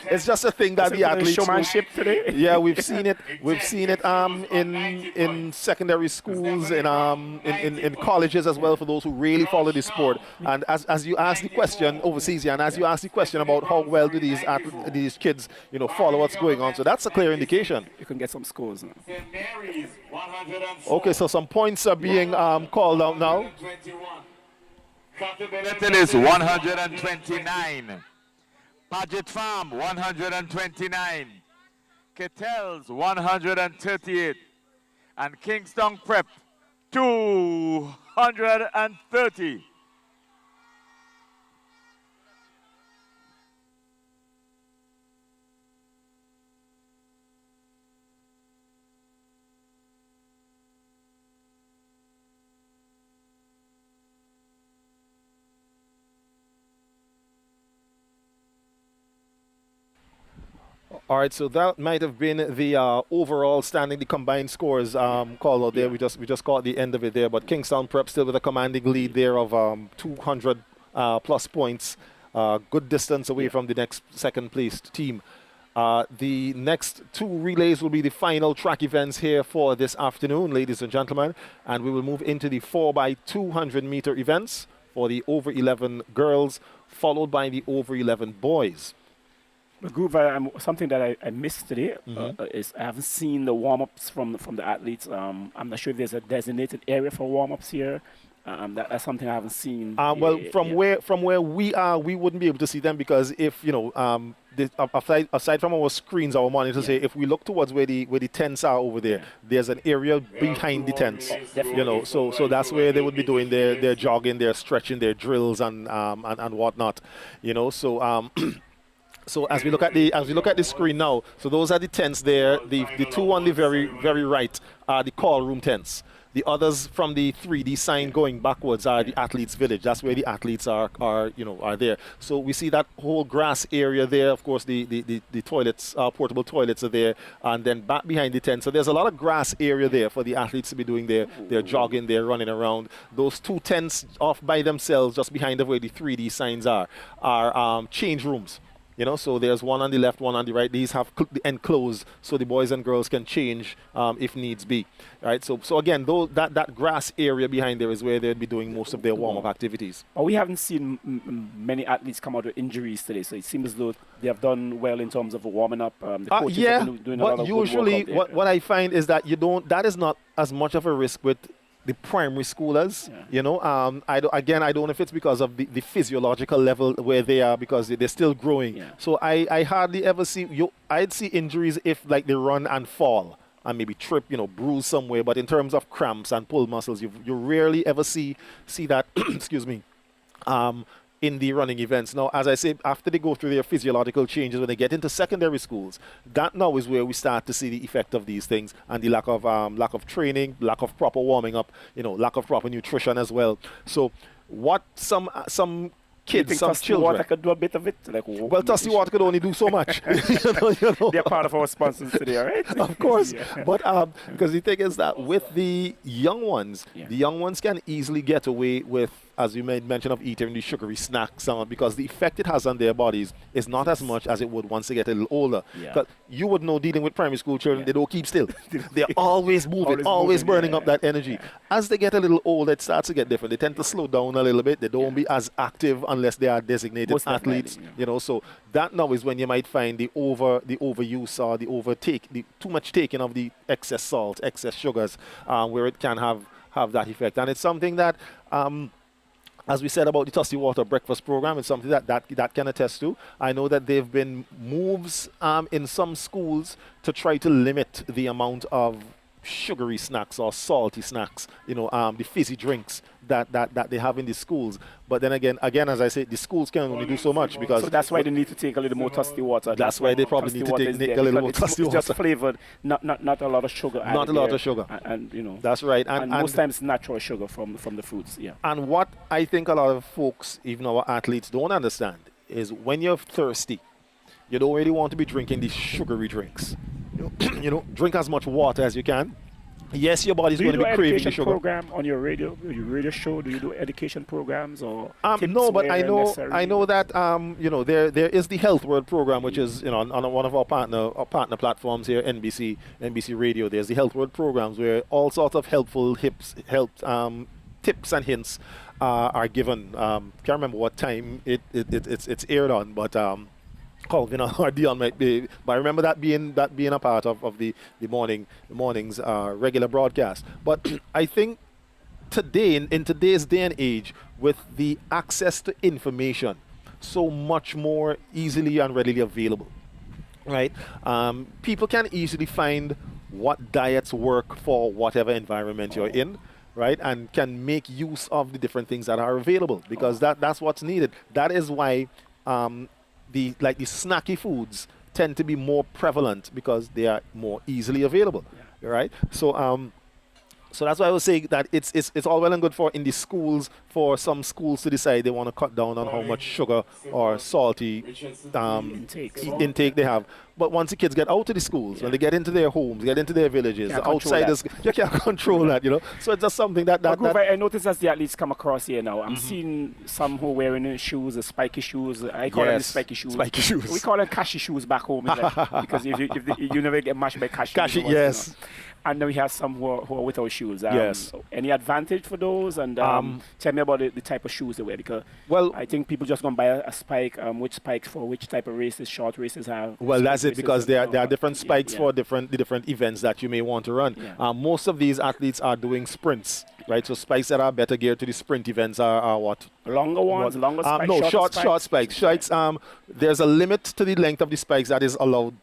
it's just a thing that the athletes. Showmanship today. Yeah, we've seen it. We've seen it in secondary schools, in colleges as well, for those who really follow the sport. And as you ask the question overseas, and as you ask the question about how well do these kids follow what's going on, so that's a clear indication. You can get some scores now. Okay, so some points are being called out now. Benetton is 129. Paget Farm 129. Kettles 138, and Kingston Prep 230. All right, so that might have been the overall standing, the combined scores called out there. We just caught the end of it there, but Kingstown Prep still with a commanding lead there of 200 plus points, good distance away from the next second-placed team. The next two relays will be the final track events here for this afternoon, ladies and gentlemen, and we will move into the 4x200 meter events for the over 11 girls, followed by the over 11 boys. Groove, something that I missed today is I haven't seen the warm-ups from the athletes. I'm not sure if there's a designated area for warm-ups here. That's something I haven't seen. Well, from where we are, we wouldn't be able to see them because if aside from our screens, our monitors here, if we look towards where the tents are over there, there's an area behind the tents. So that's where they would be doing their jogging, their stretching, their drills and whatnot. So as we look at the screen now, so those are the tents there. The two on the very right are the call room tents. The others from the 3D sign going backwards are the athletes' village. That's where the athletes are there. So we see that whole grass area there. Of course, the toilets, portable toilets are there, and then back behind the tent. So there's a lot of grass area there for the athletes to be doing their jogging, their running around. Those two tents off by themselves, just behind where the 3D signs are change rooms. So there's one on the left, one on the right. These have enclosed so the boys and girls can change if needs be. Right. So again, that grass area behind there is where they'd be doing most of their warm-up activities. But we haven't seen many athletes come out with injuries today, so it seems as though they have done well in terms of warming up. The coaches have been doing a lot of good work out there. What I find is that that is not as much of a risk with the primary schoolers, I don't know if it's because of the physiological level where they are because they're still growing. Yeah. So I hardly ever see I'd see injuries if like they run and fall and maybe trip, bruise somewhere. But in terms of cramps and pull muscles, you rarely ever see that. Excuse me. In the running events. Now, as I say, after they go through their physiological changes, when they get into secondary schools, that now is where we start to see the effect of these things and the lack of training, lack of proper warming up, lack of proper nutrition as well. So, what some kids, some children. Water could do a bit of it. Well, Tusty Water could only do so much. They're part of our sponsors today, right? Of course. But because the thing is that with the young ones, the young ones can easily get away with, as you made mention of eating the sugary snacks, because the effect it has on their bodies is not as much as it would once they get a little older. Because you would know, dealing with primary school children, they don't keep still. They're always moving, always burning up that energy. As they get a little older, it starts to get different. They tend to slow down a little bit. They don't be as active unless they are designated athletes. So that now is when you might find the overuse or the too much taking of the excess salt, excess sugars, where it can have that effect. And it's something that as we said about the Tusty Water breakfast program, it's something that can attest to. I know that there have been moves in some schools to try to limit the amount of sugary snacks or salty snacks, the fizzy drinks that they have in the schools. But then again, as I said, the schools can only do so much because... So that's why they need to take a little more Tusty Water. That's why they probably need to take a little more Tusty Water. It's just flavored, not a lot of sugar. Not a lot of sugar. And that's right. And most times natural sugar from the fruits, And what I think a lot of folks, even our athletes, don't understand is when you're thirsty, you don't really want to be drinking these sugary drinks. Drink as much water as you can. Yes, your body's going to be craving the sugar. Program on your radio show? Do you do education programs or no? But I know that there is the Health World program, which is on one of our partner platforms here, NBC Radio. There's the Health World programs where all sorts of helpful tips and hints are given. Can't remember what time it's aired on, but. Colvin or Dion might be, but I remember that being a part of the morning's regular broadcast. But I think today, in today's day and age, with the access to information so much more easily and readily available, right? People can easily find what diets work for whatever environment you're in. Right, and can make use of the different things that are available because that's what's needed. That is why the snacky foods tend to be more prevalent because they are more easily available, right? So that's why I was saying that it's all well and good for in the schools for some schools to decide they want to cut down on how much sugar or salty intake they have. But once the kids get out of the schools, when they get into their homes, get into their villages, the outsiders, you can't control that, you know. So it's just something that I notice as the athletes come across here now, I'm seeing some who are wearing shoes, the spiky shoes. I call them the spiky shoes. Spiky shoes. We call them cashy shoes back home, because if you never get mashed by cashy. Yes. You know. And then we have some who are without shoes. Yes. Any advantage for those? And tell me about the type of shoes they wear, because I think people just going to buy a spike. Which spikes for which type of races, short races have? Well, that's it, because there are different spikes for the different events that you may want to run. Yeah. Most of these athletes are doing sprints, right? So spikes that are better geared to the sprint events are what? Longer ones, longer spikes? No, short spikes. There's a limit to the length of the spikes that is allowed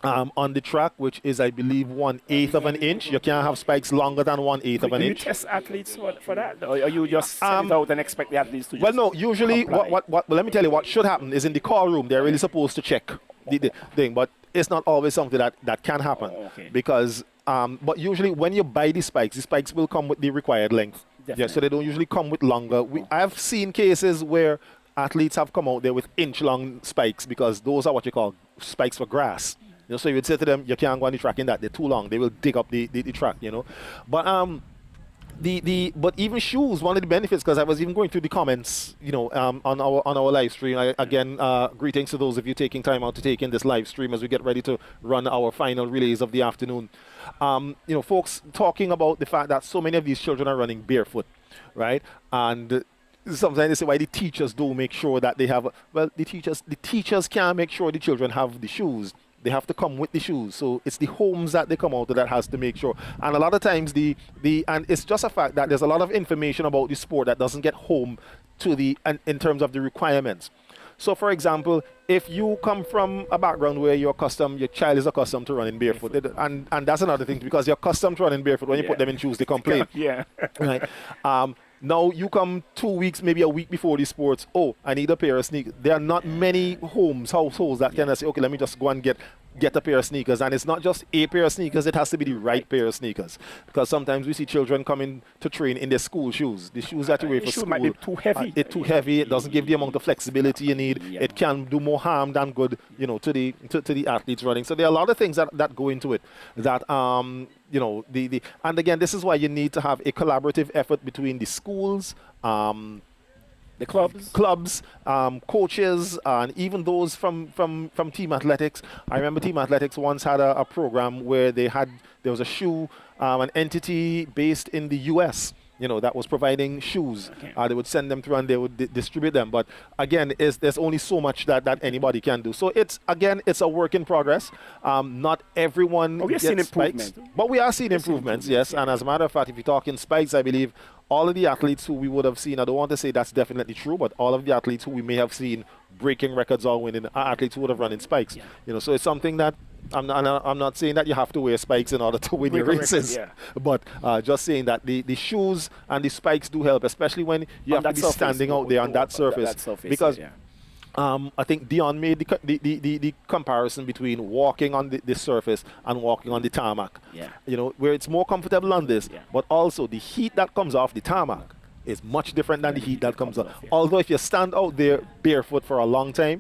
on the track, which is, I believe, 1/8 of an inch. You can't have spikes longer than 1/8 of an inch. Do you test athletes for that? Or are you just send it out and expect the athletes to just Well, no, usually, well, let me tell you what should happen is in the call room, they're really supposed to check the thing, but it's not always something that can happen. Because, but usually when you buy the spikes will come with the required length. Definitely. Yeah, so they don't usually come with longer. I've seen cases where athletes have come out there with inch-long spikes, because those are what you call spikes for grass. You know, so you would say to them, you can't go on the track in that, they're too long. They will dig up the track, you know. But but even shoes, one of the benefits, because I was even going through the comments, you know, on our live stream. Again, greetings to those of you taking time out to take in this live stream as we get ready to run our final relays of the afternoon. You know, folks talking about the fact that so many of these children are running barefoot, right? And sometimes they say why the teachers don't make sure that they have. Well, the teachers can't make sure the children have the shoes. They have to come with the shoes. So it's the homes that they come out of that has to make sure. And a lot of times and it's just a fact that there's a lot of information about the sport that doesn't get home to in terms of the requirements. So for example, if you come from a background where your child is accustomed to running barefoot, and that's another thing, because you're accustomed to running barefoot, when you put them in shoes, they complain. Yeah. Right. Now you come 2 weeks, maybe a week before the sports. Oh, I need a pair of sneakers. There are not many households that can say, okay, let me just go and get a pair of sneakers. And it's not just a pair of sneakers, it has to be the right pair of sneakers. Because sometimes we see children coming to train in their school shoes. The shoes that you wear for school might be too heavy. It's too heavy. It doesn't give the amount of flexibility you need. Yeah. It can do more harm than good, you know, to the athletes running. So there are a lot of things that go into it that you know, and again, this is why you need to have a collaborative effort between the schools, the clubs, coaches, and even those from team athletics. I remember team athletics once had a program where there was a shoe, an entity based in the US, you know, that was providing shoes. Okay. They would send them through and they would distribute them. But again, there's only so much that anybody can do. So it's a work in progress. Not everyone gets seeing improvement. spikes, but we are seeing improvements, yes. And as a matter of fact, if you're talking spikes, I believe all of the athletes who we would have seen, I don't want to say that's definitely true, but all of the athletes who we may have seen breaking records or winning are athletes who would have run in spikes. Yeah. You know, so it's something that I'm not saying that you have to wear spikes in order to win your races, but just saying that the shoes and the spikes do help, especially when you have to be standing out there on that surface. Because I think Dion made the comparison between walking on the surface and walking on the tarmac. Yeah. You know, where it's more comfortable on this, but also the heat that comes off the tarmac is much different than the heat that comes off. Although if you stand out there barefoot for a long time,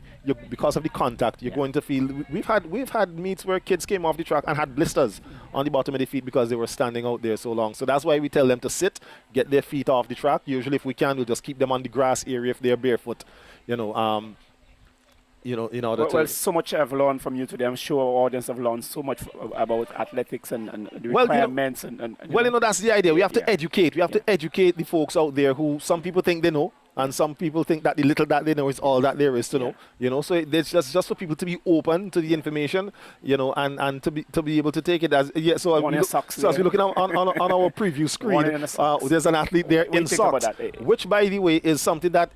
because of the contact, you're going to feel. We've had meets where kids came off the track and had blisters on the bottom of their feet because they were standing out there so long. So that's why we tell them to sit, get their feet off the track. Usually, if we can, we'll just keep them on the grass area if they're barefoot. You know, in order to. Well, so much I've learned from you today. I'm sure our audience have learned so much about athletics and the requirements. That's the idea. We have to educate. We have to educate the folks out there who some people think they know, and some people think that the little that they know is all that there is to know. You know, so it's just for people to be open to the information, you know, and to be able to take it as So as we're looking on our preview screen, there's an athlete there in socks, which, by the way, is something that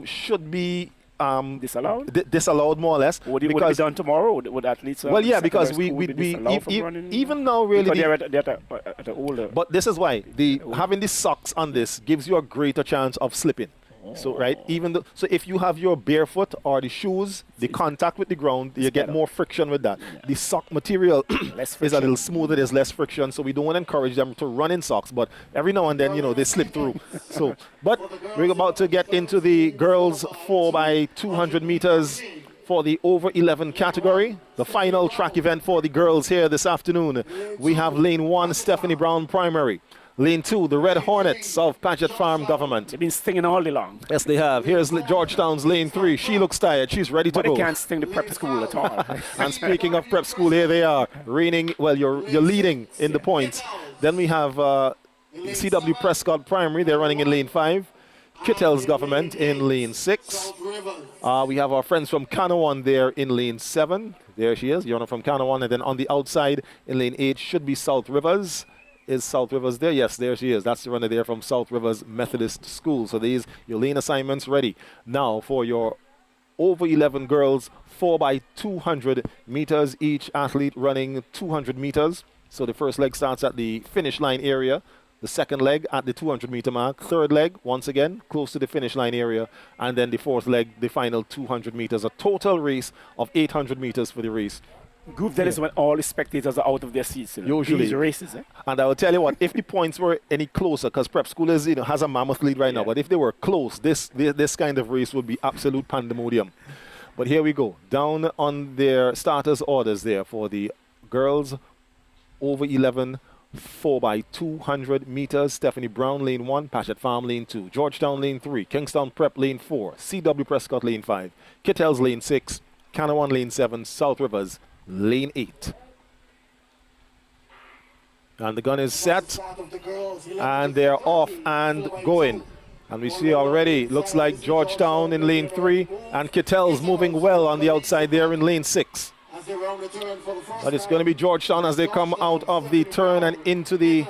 should be. Disallowed more or less. Would it be done tomorrow? Would athletes? Well, yeah, because we even now really. Because they're at the older. But this is why having the socks on this gives you a greater chance of slipping. So right, even though, so if you have your barefoot or the shoes, the contact with the ground, you get more friction with that. The sock material is a little smoother, there's less friction, so we don't want to encourage them to run in socks, but every now and then, you know, they slip through. So, but we're about to get into the girls 4x200 meters for the over 11 category, the final track event for the girls here this afternoon. We have lane 1, Stephanie Brown Primary. Lane 2, the Red Hornets of Paget Farm Government. They've been stinging all day long. Yes, they have. Here's Georgetown's lane 3. She looks tired. She's ready to But go. they can't sting the prep school at all. And speaking of prep school, here they are. Reigning, well, you're leading in the points. Then we have CW Prescott Primary. They're running in lane 5. Kittell's Government in lane 6. We have our friends from Kanawan there in lane 7. There she is, Yona from Kanawan. And then on the outside in lane 8 should be South Rivers. Is South Rivers there? Yes, there she is. That's the runner there from South Rivers Methodist School. So these your lane assignments ready. Now for your over 11 girls, 4x200 meters. Each athlete running 200 meters. So the first leg starts at the finish line area. The second leg at the 200 meter mark. Third leg, once again, close to the finish line area. And then the fourth leg, the final 200 meters. A total race of 800 meters for the race. Group that is when all the spectators are out of their seats. You know, usually these races. And I will tell you what, if the points were any closer, because prep school is, has a mammoth lead right now, but if they were close, this kind of race would be absolute pandemonium. But here we go, down on their starters orders there for the girls over 11 4x200 meters. Stephanie Brown lane 1, Paget Farm lane 2, Georgetown lane 3, Kingstown Prep lane 4, CW Prescott lane 5, Kittell's lane 6, Kanawan lane 7, South Rivers lane 8. And the gun is set, and they're off and going. And we see already, looks like Georgetown in lane 3, and Kittell's moving well on the outside there in lane 6. But it's going to be Georgetown as they come out of the turn and into the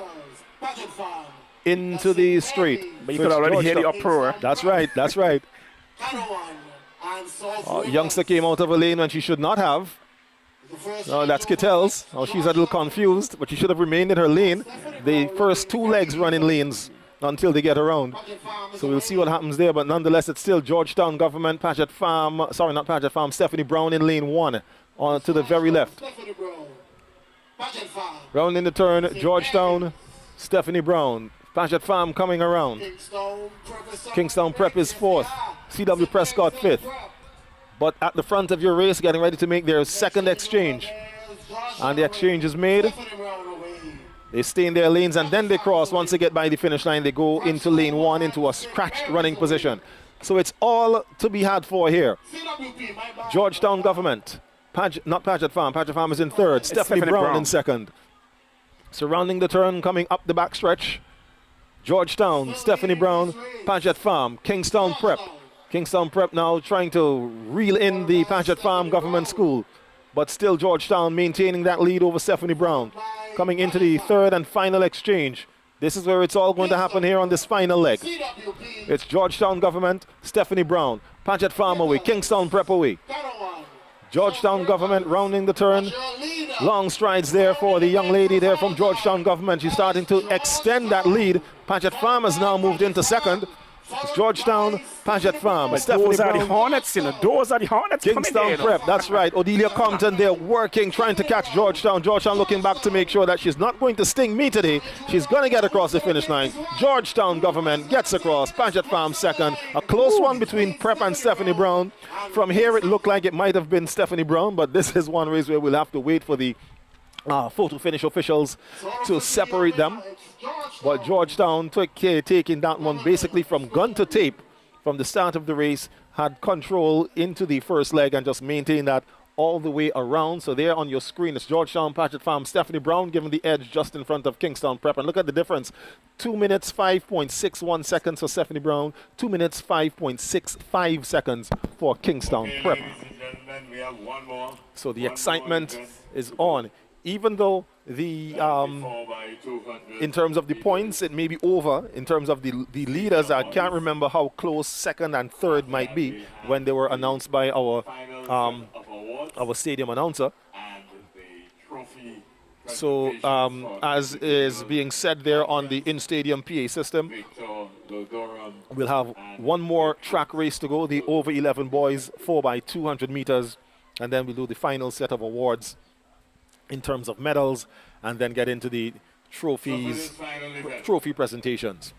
straight. But you could already hear the uproar. That's right, that's right. Youngster came out of a lane when she should not have. That's Kittell's. She's a little confused, but she should have remained in her lane. The first two legs run in lanes until they get around. So we'll see what happens there, but nonetheless, it's still Georgetown Government, Paget Farm, sorry, not Paget Farm, Stephanie Brown in lane 1, on to the very left. Round in the turn, Georgetown, Stephanie Brown, Paget Farm coming around. Kingstown Prep is 4th, CW Prescott 5th. But at the front of your race, getting ready to make their second exchange. And the exchange is made. They stay in their lanes and then they cross. Once they get by the finish line, they go into lane 1 into a scratched running position. So it's all to be had for here. Georgetown Government, not Paget Farm. Paget Farm is in 3rd. Stephanie Brown in 2nd. Surrounding the turn, coming up the back stretch. Georgetown, Stephanie Brown, Paget Farm, Kingstown Prep. Kingstown Prep now trying to reel in the Paget Farm Government School. But still Georgetown maintaining that lead over Stephanie Brown. Coming into the third and final exchange. This is where it's all going to happen here on this final leg. It's Georgetown Government, Stephanie Brown, Paget Farm away, Kingstown Prep away. Georgetown Government rounding the turn. Long strides there for the young lady there from Georgetown Government. She's starting to extend that lead. Paget Farm has now moved into 2nd. It's Georgetown, Paget Farm. But those are the Hornets, Those are the Hornets. Kingstown Prep, that's right. Odelia Compton, they're working, trying to catch Georgetown. Georgetown looking back to make sure that she's not going to sting me today. She's going to get across the finish line. Georgetown Government gets across. Paget Farm 2nd. A close one between Prep and Stephanie Brown. From here, it looked like it might have been Stephanie Brown, but this is one race where we'll have to wait for the photo finish officials to separate them. But Georgetown taking that one basically from gun to tape from the start of the race, had control into the first leg and just maintained that all the way around. So there on your screen, it's Georgetown, Paget Farm, Stephanie Brown giving the edge just in front of Kingstown Prep. And look at the difference. 2 minutes, 5.61 seconds for Stephanie Brown. 2 minutes, 5.65 seconds for Kingstown Prep. So the excitement is on. Even though the in terms of the points, it may be over. In terms of the leaders, I can't remember how close 2nd and 3rd might be when they were announced by our stadium announcer. So as is being said there on the in-stadium PA system, We'll have one more track race to go, the over 11 boys 4x200 meters, and then we'll do the final set of awards in terms of medals, and then get into the trophy presentations.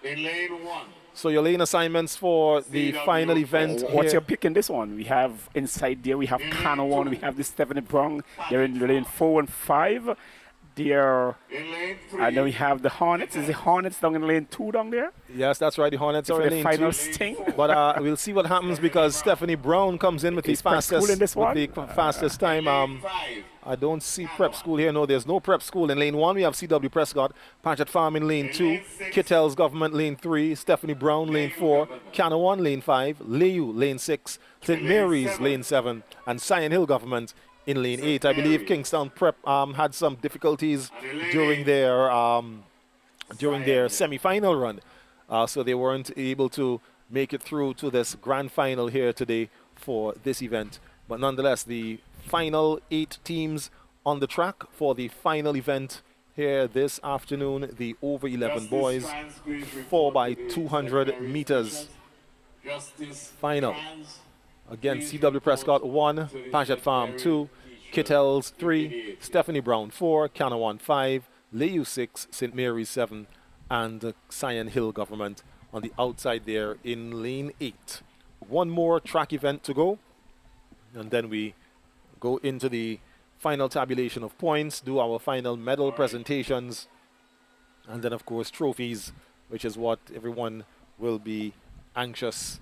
In lane 1. So your lane assignments for the final event. What's your pick in this one? We have inside there, we have Canawan, we have the Stephanie Brown. They're in lane 4 and 5. There, and then we have the Hornets. Is the Hornets down in lane 2 down there? Yes, that's right. The Hornets are in lane 2. Final sting. But we'll see what happens because Stephanie Brown comes in with the fastest time. I don't see prep school here. No, there's no prep school in lane 1. We have CW Prescott, Paget Farm in lane 2, Kittel's Government lane 3, Stephanie Brown lane 4, Canawan lane 5, Leyu lane 6, St. Mary's lane 7, and Sion Hill Government in lane 8. I believe Kingstown Prep had some difficulties during their semi-final run, so they weren't able to make it through to this grand final here today for this event. But nonetheless, the final 8 teams on the track for the final event here this afternoon, the over 11 boys 4x200 meters final. Again, CW Prescott 1, Paget Farm 2, Kittel's 3, Stephanie Brown 4, Canawan 5, Leyu 6, St. Mary's 7, and Sion Hill Government on the outside there in lane 8. One more track event to go, and then we go into the final tabulation of points, do our final medal presentations, and then, of course, trophies, which is what everyone will be anxious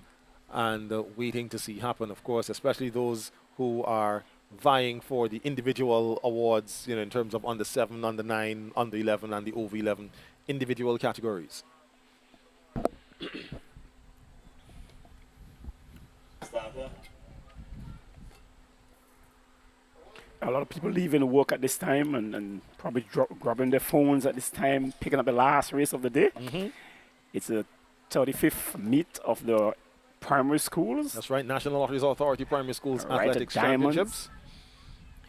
and waiting to see happen, of course, especially those who are vying for the individual awards, you know, in terms of under 7, under 9, under 11, and the over 11 individual categories. A lot of people leaving work at this time and probably grabbing their phones at this time, picking up the last race of the day. It's a 35th meet of the primary schools. That's right, National Lotteries Authority Primary Schools Athletics Championships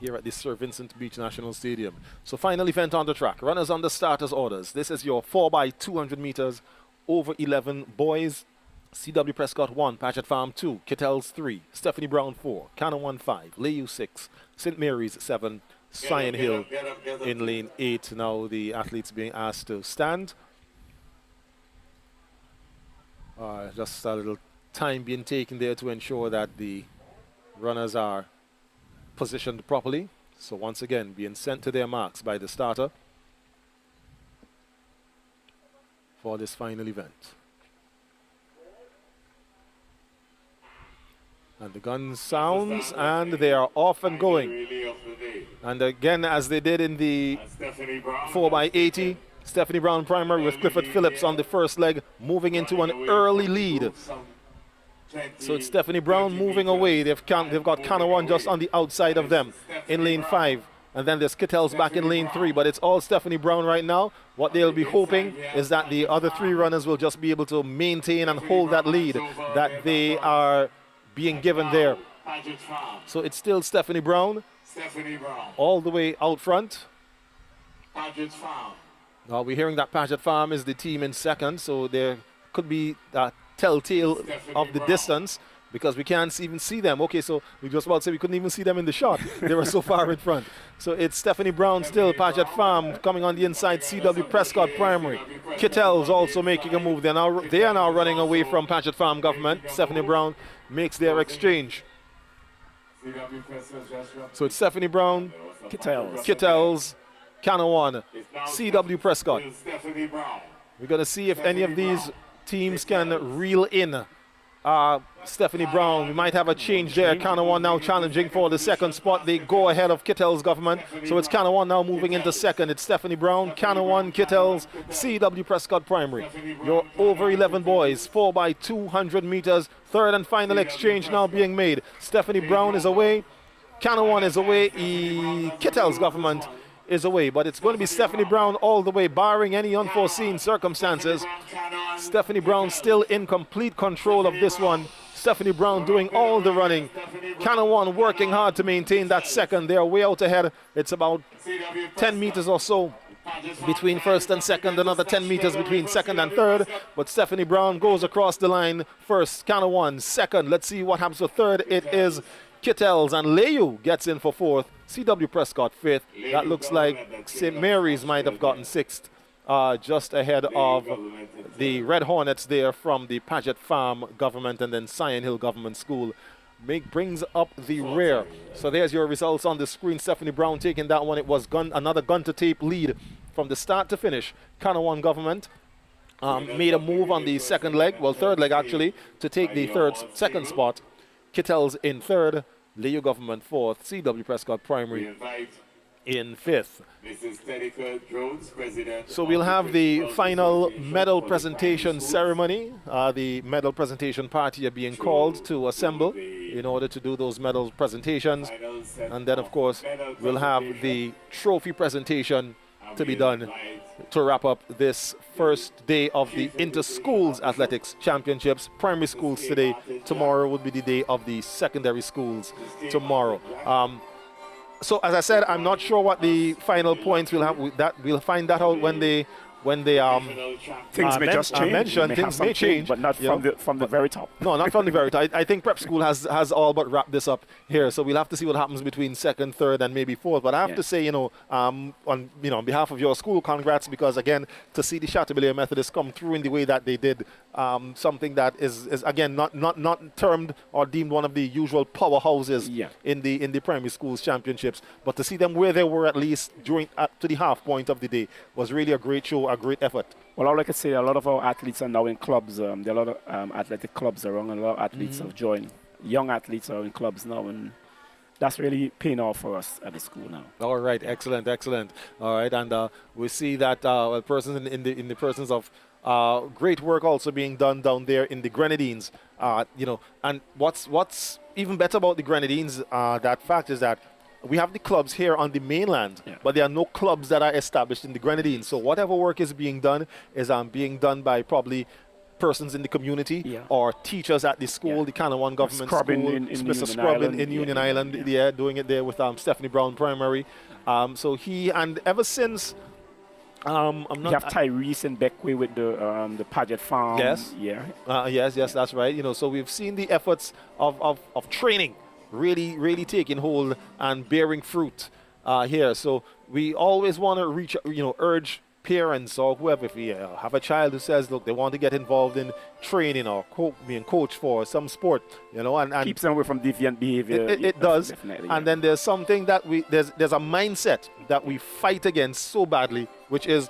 here at the Sir Vincent Beach National Stadium. So final event on the track, runners on the starters orders. This is your 4x200 meters over 11 boys. CW Prescott 1, Paget Farm 2, Kittel's 3, Stephanie Brown 4, Canawan 5, Leyu 6, St. Mary's 7, Sion Hill in lane 8. Now the athletes being asked to stand. Just a little time being taken there to ensure that the runners are positioned properly. So once again, being sent to their marks by the starter for this final event. And the gun sounds, and they are off and going. And again, as they did in the 4x80, Stephanie Brown primary with Clifford Phillips on the first leg, moving into an early lead. So it's Stephanie Brown moving away. They've got Canawan just on the outside of them in lane 5. And then there's Kittel's back in lane 3. But it's all Stephanie Brown right now. What they'll be hoping is that the other 3 runners will just be able to maintain and hold that lead that they are being given there. So it's still Stephanie Brown all the way out front. Now we're hearing that Paget Farm is the team in second, so there could be that telltale of the distance because we can't even see them. Okay, so we just about to say we couldn't even see them in the shot. They were so far in front. So it's Stephanie Brown still, Paget Farm coming on the inside, CW Prescott primary. Kittel's also making a move. They are now running away from Paget Farm Government. Stephanie Brown makes their exchange. So it's Stephanie Brown, Kittel's, Canawan, CW Prescott. We're going to see if any of these teams can reel in Stephanie Brown. We might have a change there. Canawan now challenging for the second spot. They go ahead of Kittel's Government. So it's Canawan now moving into second. It's Stephanie Brown, Canawan, Kittel's, CW Prescott primary. Your over 11 boys, 4x200 meters. Third and final exchange now being made. Stephanie Brown is away. Canawan is away. Kittel's Government is away. But it's going to be Stephanie Brown all the way, barring any unforeseen circumstances. Stephanie Brown still in complete control of this one. Stephanie Brown doing all the running. Canawan working hard to maintain that second. They are way out ahead. It's about 10 meters or so between first and second, another 10 meters between second and third. But Stephanie Brown goes across the line first, Canawan second. Let's see what happens for third. It is Kittels, and Leyu gets in for fourth. C.W. Prescott fifth. That looks like St. Mary's might have gotten sixth, just ahead of the Red Hornets there from the Paget Farm Government and then Sion Hill Government School. Brings up the rear. So there's your results on the screen. Stephanie Brown taking that one. It was another gun to tape lead from the start to finish. Canawan Government made a move on the second leg, well, third leg actually, to take the second spot. Kittels in third, Leyu Government fourth, C.W. Prescott Primary in fifth. So we'll have the final medal presentation ceremony. The medal presentation party are being called to assemble in order to do those medal presentations. And then, of course, we'll have the trophy presentation to be done to wrap up this first day of the Inter-Schools Athletics Championships. Primary schools today. Tomorrow would be the day of the secondary schools tomorrow. So as I said, I'm not sure what the final points will have. We'll find that out when they things may just change. Mentioned. Things may change, but not from the very top. No, not from the very top. I think prep school has all but wrapped this up here. So we'll have to see what happens between second, third, and maybe fourth. But I have to say, on behalf of your school, congrats, because again, to see the Chateaubriand Methodists come through in the way that they did, something that is again not termed or deemed one of the usual powerhouses in the primary schools championships, but to see them where they were at least to the half point of the day was really a great show, a great effort. Well, all I can say, a lot of our athletes are now in clubs. There are a lot of athletic clubs around, and a lot of athletes have joined. Young athletes are in clubs now, and that's really paying off for us at the school now. All right, excellent. All right, and we see that persons in the persons of great work also being done down there in the Grenadines. And what's even better about the Grenadines, that fact is that we have the clubs here on the mainland, but there are no clubs that are established in the Grenadines. So whatever work is being done is being done by probably persons in the community or teachers at the school, the Canawan Government School, Mr. Scrub in Union Island, doing it there with Stephanie Brown Primary. So ever since you have Tyrese and Beckway with the Paget Farm. Yes. Yes, that's right. So we've seen the efforts of training really taking hold and bearing fruit here. So we always want to urge parents or whoever, if you have a child who says, look, they want to get involved in training or being coached for some sport, and keeps them away from deviant behavior. It does. And then there's something that there's a mindset that we fight against so badly, which is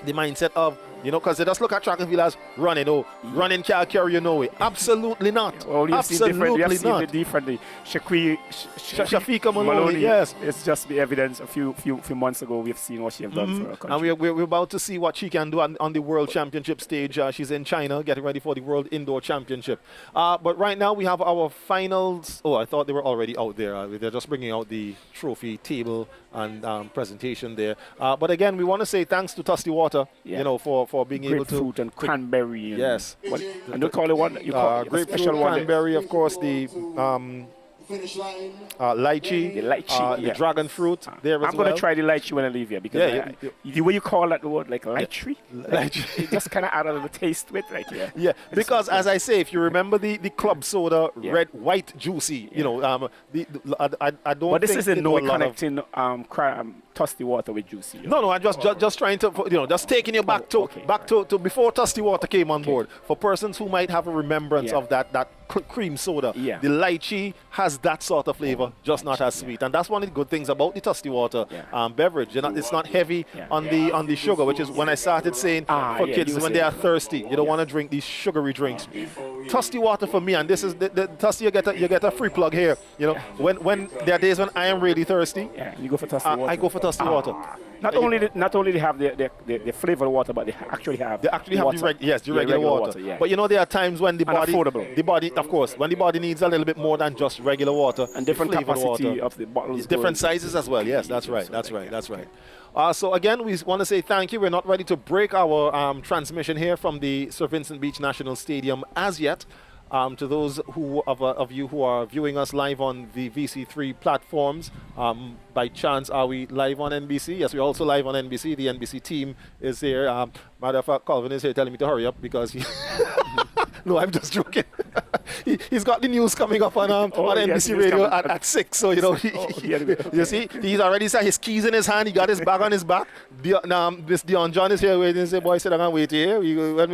the mindset of, because they just look at track and field as running. Running can't carry you nowhere. Absolutely not. Well, Absolutely not. Differently. Shafika Maloney, yes. It's just the evidence. A few months ago, we've seen what she has done for our country. And we're about to see what she can do on the World Championship stage. She's in China, getting ready for the World Indoor Championship. But right now, we have our finals. Oh, I thought they were already out there. They're just bringing out the trophy table and presentation there. But again, we want to say thanks to Tusty Water, for being able to. Grapefruit and cranberry. Yes. And you call it one? You call it grapefruit, cranberry, of course, the lychee, the dragon fruit there as well. I'm going to try the lychee when I leave here, because the way you call that word, like lychee, it just kind of add a little taste to it. Because as I say, if you remember the club soda, white juicy, I don't But this isn't no connecting Tusty Water with juicy. No, I'm just trying to, just taking you back to before Tusty Water came on board. For persons who might have a remembrance of that cream soda, the lychee has that sort of flavor, just not as sweet. And that's one of the good things about the Tusty Water beverage. It's not heavy on the sugar, which is when I started saying for kids when they are thirsty, you don't want to drink these sugary drinks. Tusty Water for me, and this is the Tusty, you get a free plug here. When there are days when I am really thirsty, you go for Tusty Water. I go for Tusty Water. Not only they have the flavored water, but they actually have the regular water. But there are times when the body, of course, when the body needs a little bit more than just regular water and different capacity of the bottles, different sizes as well. Yes, that's right. So again, we want to say thank you. We're not ready to break our transmission here from the Sir Vincent Beach National Stadium as yet. To those of you who are viewing us live on the VC3 platforms, by chance, are we live on NBC? Yes, we're also live on NBC. The NBC team is here. Matter of fact, Calvin is here telling me to hurry up because he... No, I'm just joking. He's got the news coming up on NBC Radio at 6. So, you know, you see, he's already said his keys in his hand. He got his bag on his back. Miss Dion John is here waiting and say, boy, sit down and wait here.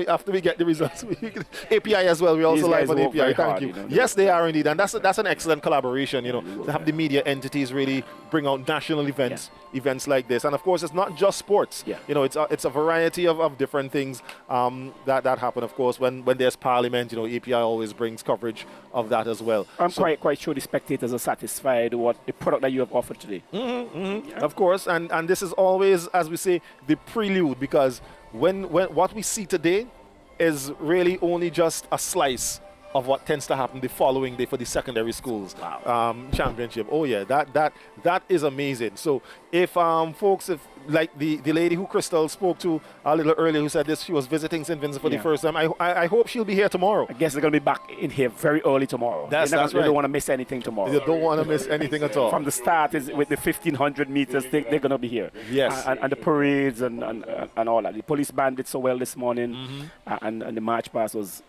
After we get the results, API as well. We're also live on API. Thank you. Yes, they are indeed. And that's an excellent collaboration, you know, to have the media entities really bring out national events like this. And of course, it's not just sports. You know, it's a variety of different things that happen. Of course, when there's Parliament, you know, API always brings coverage of that as well. I'm quite sure the spectators are satisfied with the product that you have offered today. Of course, and this is always, as we say, the prelude, because when what we see today is really only just a slice of what tends to happen the following day for the secondary schools championship. Oh yeah, that is amazing. So if folks, if like the lady who Crystal spoke to a little earlier, who said this, she was visiting St. Vincent for the first time. I hope she'll be here tomorrow. I guess they're going to be back in here very early tomorrow. That's right. They don't want to miss anything tomorrow. They don't want to miss anything at all. From the start is with the 1,500 meters, they're going to be here. Yes. And the parades and all that. The police band did so well this morning, and the march past was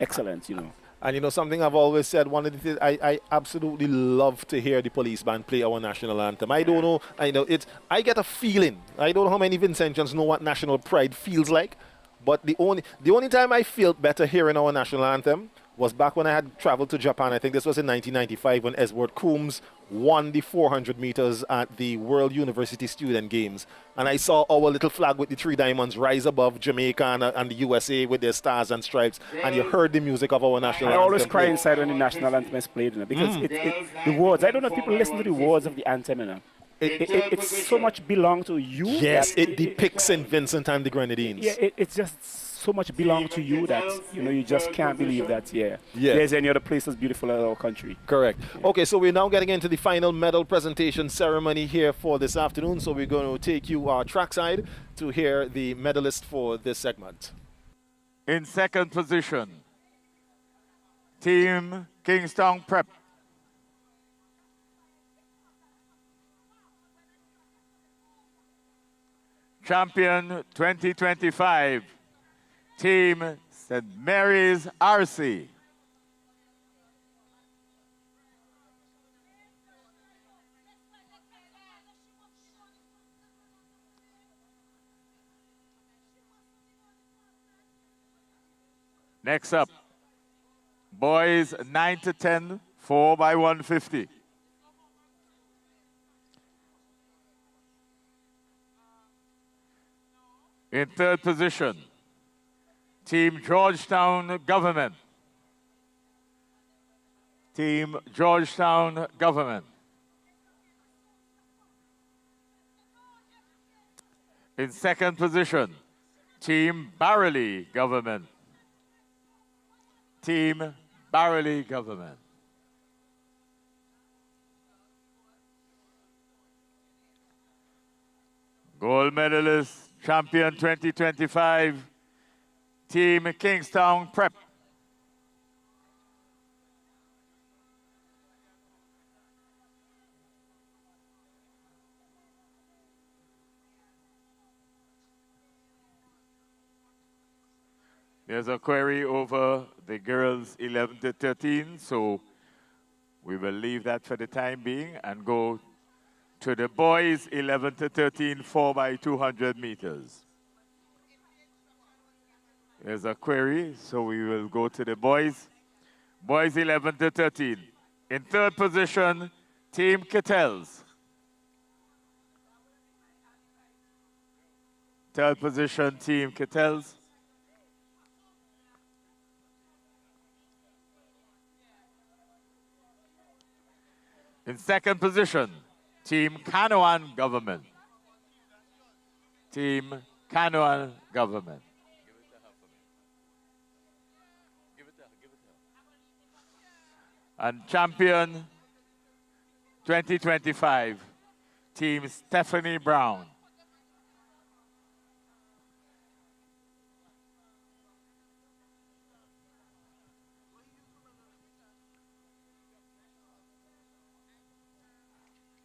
excellent, you know. And you know, something I've always said, one of the things I absolutely love to hear the police band play our national anthem. I don't know, I get a feeling. I don't know how many Vincentians know what national pride feels like, but the only time I felt better hearing our national anthem was back when I had traveled to Japan. I think this was in 1995 when Edward Coombs won the 400 meters at the World University Student Games. And I saw our little flag with the 3 diamonds rise above Jamaica and the USA with their stars and stripes. And you heard the music of our national anthem. I always cry inside when the national anthem is played, you know, because the words, I don't know if people listen to the words of the anthem, you know. It so much belong to you. Yes, it depicts St. Vincent and the Grenadines. Yeah, it's just so much belong to you that, you know, you just can't believe that, there's any other place as beautiful as our country. Correct. Okay, so we're now getting into the final medal presentation ceremony here for this afternoon. So we're going to take you trackside to hear the medalist for this segment. In second position, Team Kingstown Prep. Champion 2025, Team St. Mary's RC. Next up, boys 9 to 10, 4x150. In third position, Team Georgetown Government. Team Georgetown Government. In second position, Team Barreley Government. Team Barreley Government. Gold medalist, champion 2025, Team Kingstown Prep. There's a query over the girls 11 to 13, so we will leave that for the time being and go to the boys 11 to 13, 4x200 meters. There's a query, so we will go to the boys. Boys 11 to 13. In third position, Team Kettles. Third position, Team Kettles. In second position, Team Canoan Government. Team Canoan Government. And champion 2025, Team Stephanie Brown.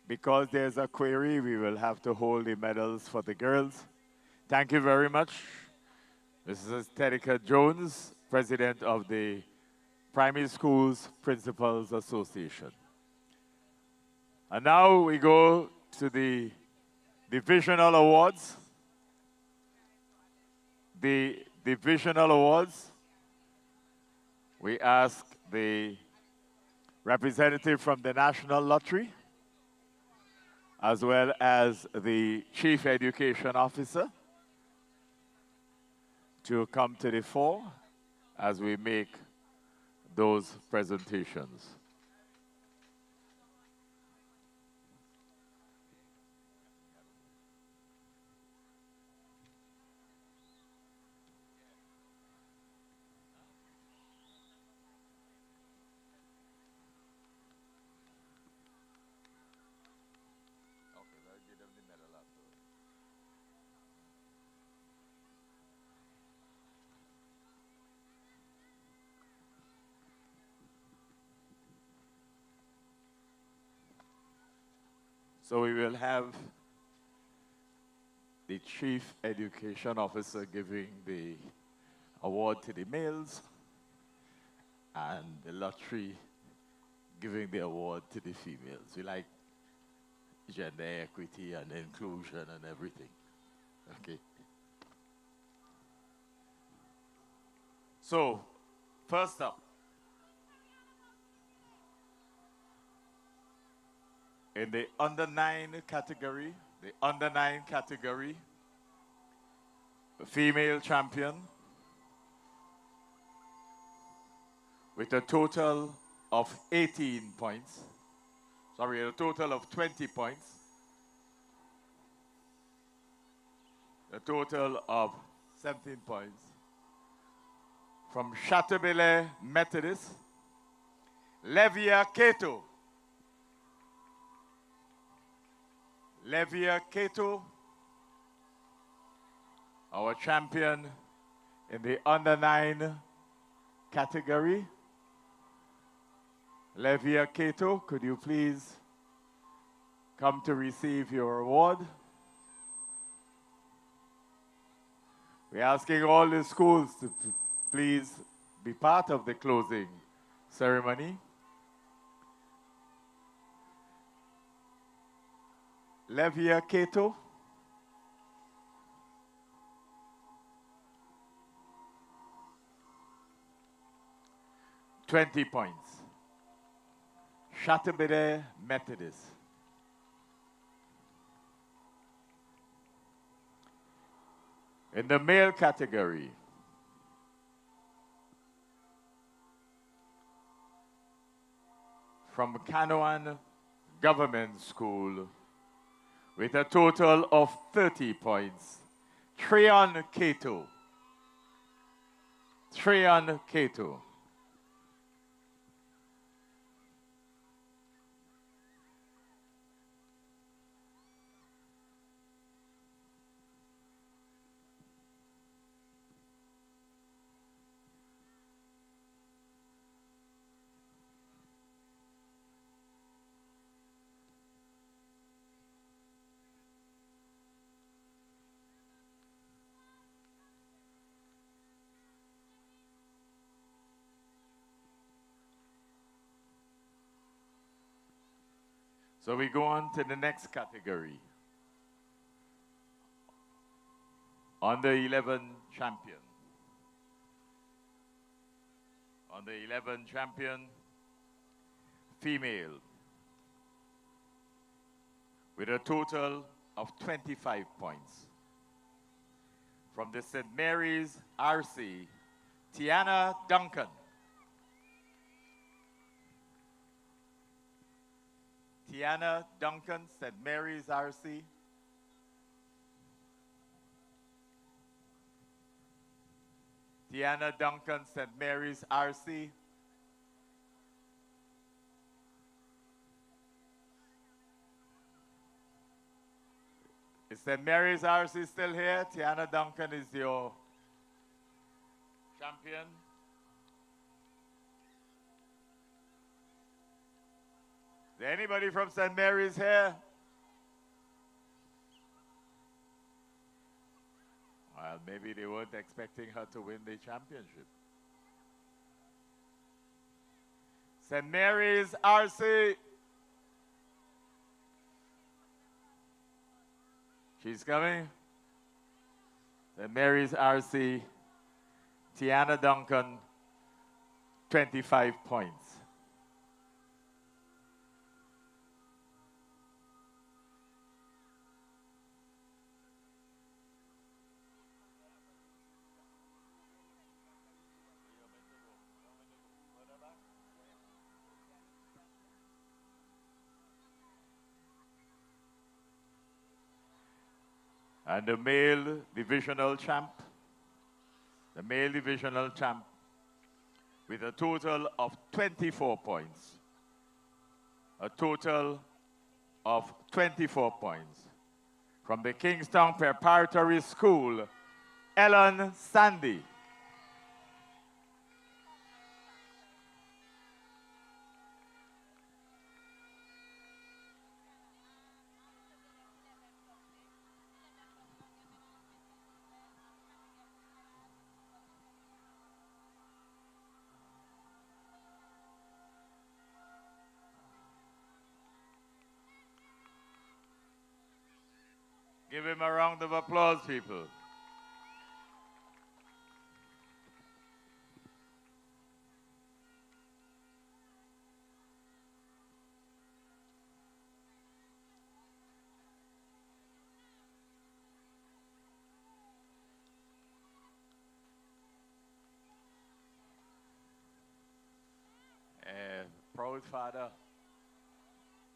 because there's a query, we will have to hold the medals for the girls. Thank you very much. Mrs. Terica Jones, President of the Primary Schools Principals Association. And now we go to the Divisional Awards. The Divisional Awards, we ask the representative from the National Lottery, as well as the Chief Education Officer, to come to the fore as we make those presentations. So we will have the Chief Education Officer giving the award to the males and the lottery giving the award to the females. We like gender equity and inclusion and everything. Okay. So, first up, in the under 9 category, the female champion with a total of 18 points, a total of 20 points, a total of 17 points, from Chateaubelair Methodist, Levia Keto. Levia Keto, our champion in the under 9 category. Levia Keto, could you please come to receive your award? We're asking all the schools to please be part of the closing ceremony. Levia Keto. $20 points. Chateaubelair Methodist. In the male category, from Canoan Government School, with a total of 30 points, Treon Keto. Treon Keto. So we go on to the next category. Under 11 champion. Under 11 champion, female, with a total of 25 points. From the St. Mary's RC, Tiana Duncan. Tiana Duncan, St. Mary's RC. Tiana Duncan, St. Mary's RC. Is St. Mary's RC still here? Tiana Duncan is your champion. Is there anybody from St. Mary's here? Well, maybe they weren't expecting her to win the championship. St. Mary's RC. She's coming. St. Mary's RC. Tiana Duncan, 25 points. And the male divisional champ, with a total of 24 points. A total of 24 points. From the Kingstown Preparatory School, Ellen Sandy. Give him a round of applause, people.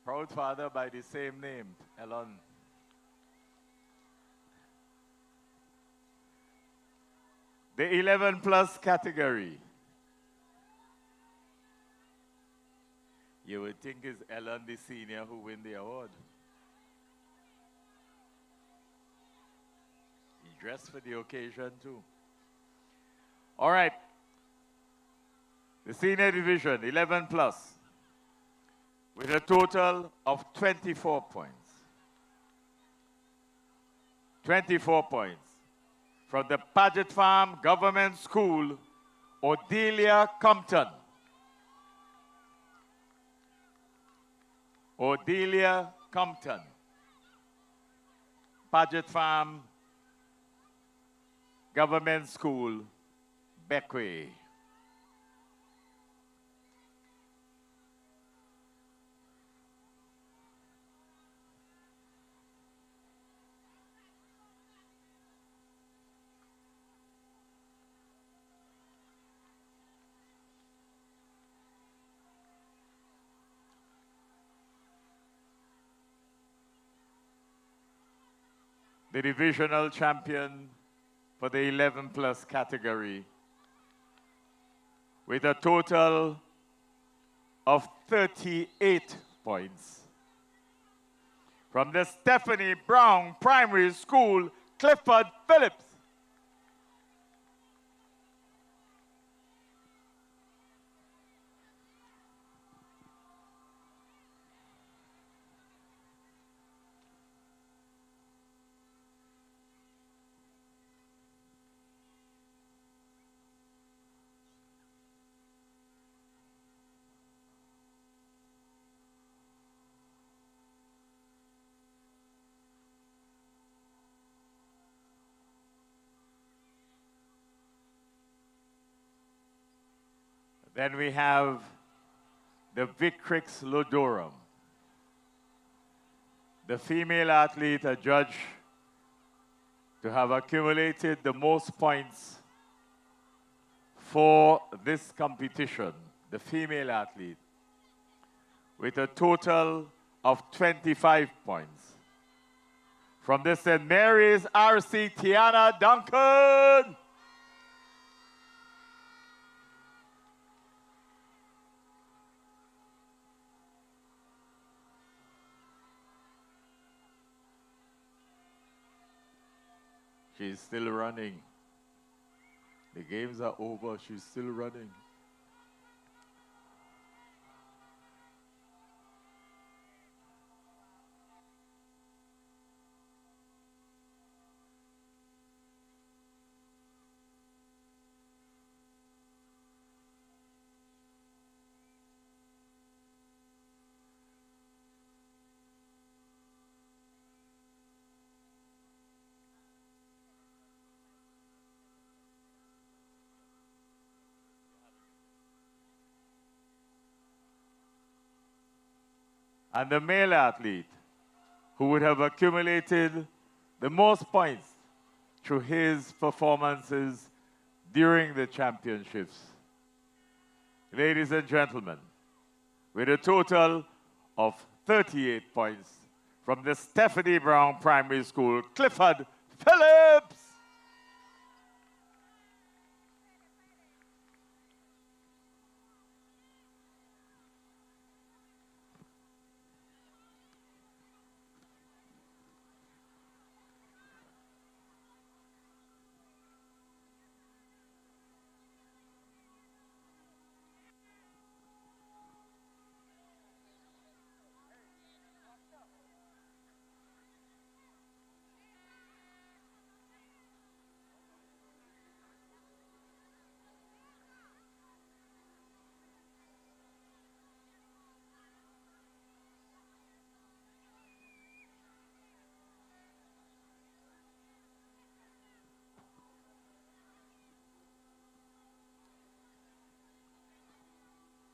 Proud father by the same name, Elon. The 11+ category. You would think it's Ellen the senior who win the award. He dressed for the occasion too. All right. The senior division, 11+, with a total of 24 points. 24 points. From the Paget Farm Government School, Odelia Compton. Odelia Compton. Paget Farm Government School, Beckway. The divisional champion for the 11+ category with a total of 38 points. From the Stephanie Brown Primary School, Clifford Phillips. Then we have the Victrix Ludorum. The female athlete adjudged to have accumulated the most points for this competition, the female athlete, with a total of 25 points. From the St. Mary's RC, Tiana Duncan. She's still running. The games are over. She's still running. And the male athlete who would have accumulated the most points through his performances during the championships. Ladies and gentlemen, with a total of 38 points from the Stephanie Brown Primary School, Clifford Phillips.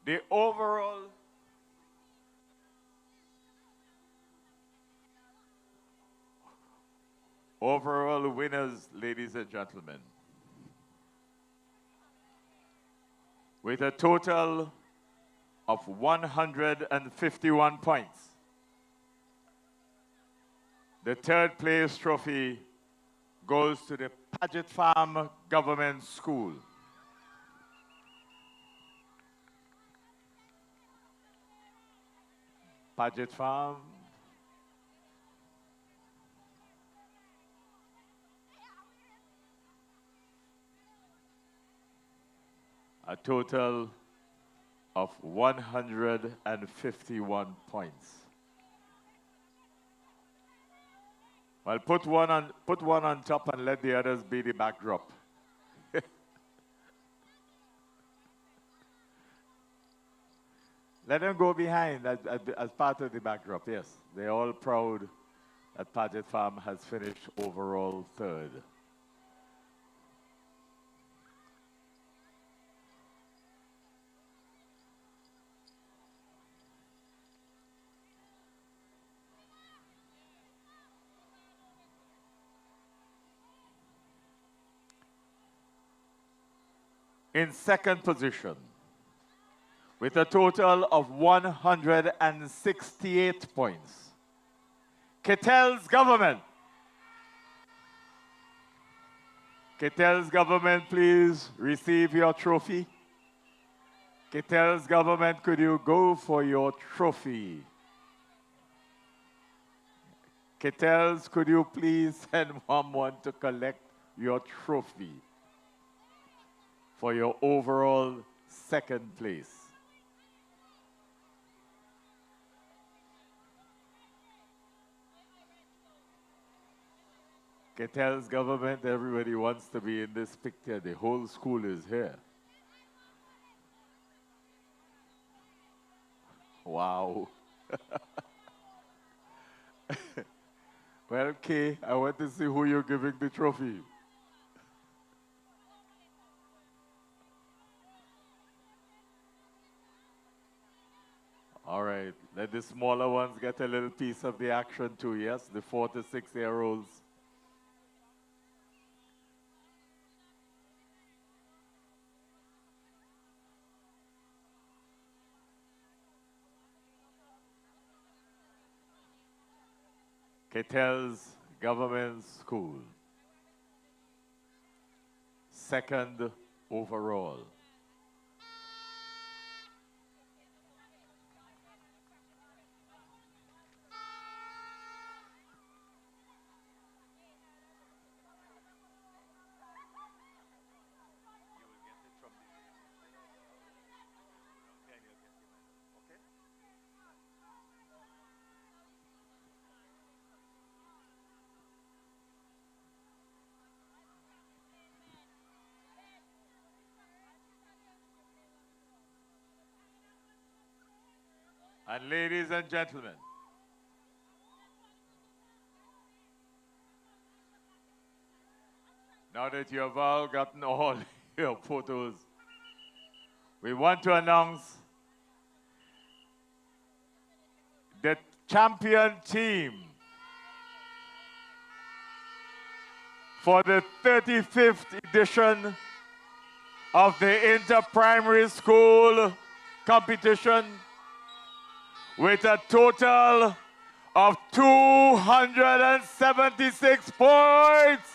The overall winners, ladies and gentlemen, with a total of 151 points. The third place trophy goes to the Paget Farm Government School. Paget Farm. A total of 151 points. Well, put one on top and let the others be the backdrop. Let them go behind as part of the backdrop, yes. They're all proud that Paget Farm has finished overall third. In second position, with a total of 168 points, Ketel's government. Ketel's government, please receive your trophy. Ketel's government, could you go for your trophy? Ketel's, could you please send someone to collect your trophy for your overall second place? Ketel's government, everybody wants to be in this picture. The whole school is here. Wow. Well, Kay, I want to see who you're giving the trophy. All right, let the smaller ones get a little piece of the action too, yes? The 4 to 6-year-olds. Ketel's Government School, second overall. And ladies and gentlemen, now that you have all gotten all your photos, we want to announce the champion team for the 35th edition of the inter-primary school competition with a total of 276 points.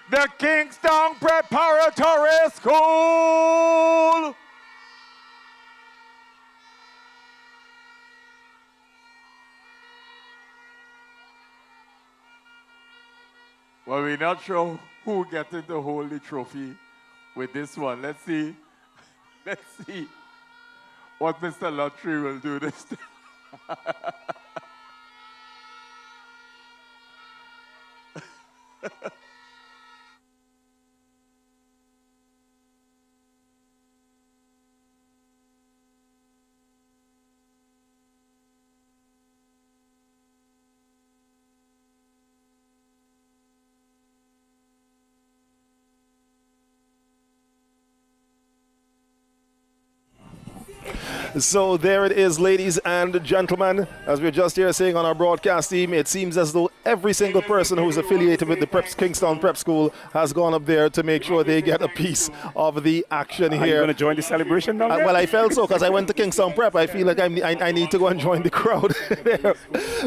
The Kingston Preparatory School. Well, we're not sure who getting to hold the trophy with this one. Let's see. Let's see what Mr. Lottery will do this time. So there it is, ladies and gentlemen. As we're just here saying on our broadcast team, it seems as though every single person who is affiliated with the Kingstown Prep School has gone up there to make sure they get a piece of the action here. Are you going to join the celebration now? Well, I felt so because I went to Kingstown Prep. I feel like I need to go and join the crowd there.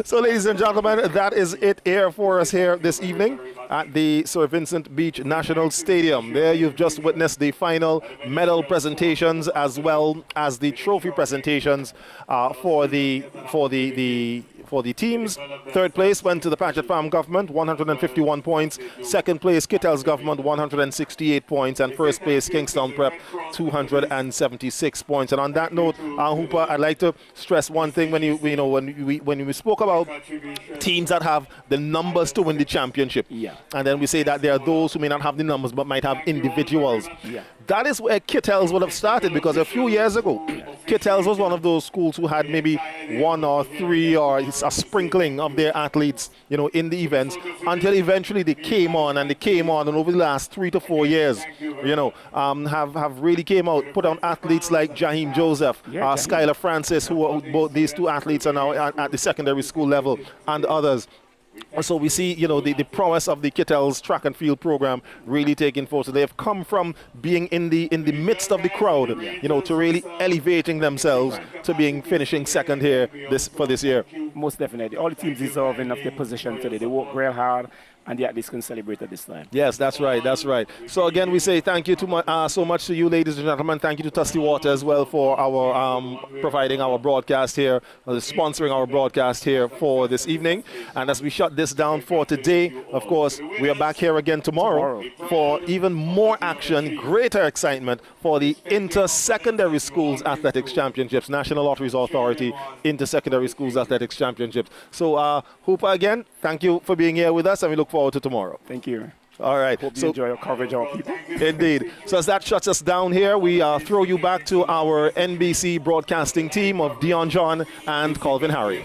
So, ladies and gentlemen, that is it here for us here this evening at the Sir Vincent Beach National Stadium. There you've just witnessed the final medal presentations as well as the trophy presentations for the teams. Third place went to the Paget Farm Government, 151 points. Second place, Kittell's Government, 168 points. And first place, Kingstown Prep, 276 points. And on that note, Hooper, I'd like to stress one thing when we spoke about teams that have the numbers to win the championship. Yeah. And then we say that there are those who may not have the numbers but might have individuals. Yeah. That is where Kittell's would have started, because a few years ago, Kittell's was one of those schools who had maybe one or three or a sprinkling of their athletes, in the events, until eventually they came on, and over the last 3 to 4 years, have really came out, put on athletes like Jaheim Joseph, Skylar Francis, both these two athletes are now at the secondary school level, and others. So we see, the prowess of the Kittell's track and field program really taking force. So they have come from being in the midst of the crowd, to really elevating themselves to finishing second here for this year. Most definitely. All the teams deserving of their position today. They work real hard, and they at least can celebrate at this time. Yes, that's right. So again, we say thank you so much to you, ladies and gentlemen. Thank you to Tusty Water as well for our providing our broadcast here, sponsoring our broadcast here for this evening. And as we shut this down for today, of course, we are back here again tomorrow for even more action, greater excitement for the Inter-Secondary Schools Athletics Championships, National Lotteries Authority Inter-Secondary Schools Athletics Championships. So, Hooper, again, thank you for being here with us, and we look forward to tomorrow. Thank you. All right. Hope you enjoy your coverage of our people. Indeed. So as that shuts us down here, we throw you back to our NBC broadcasting team of Dion John and Calvin Harry.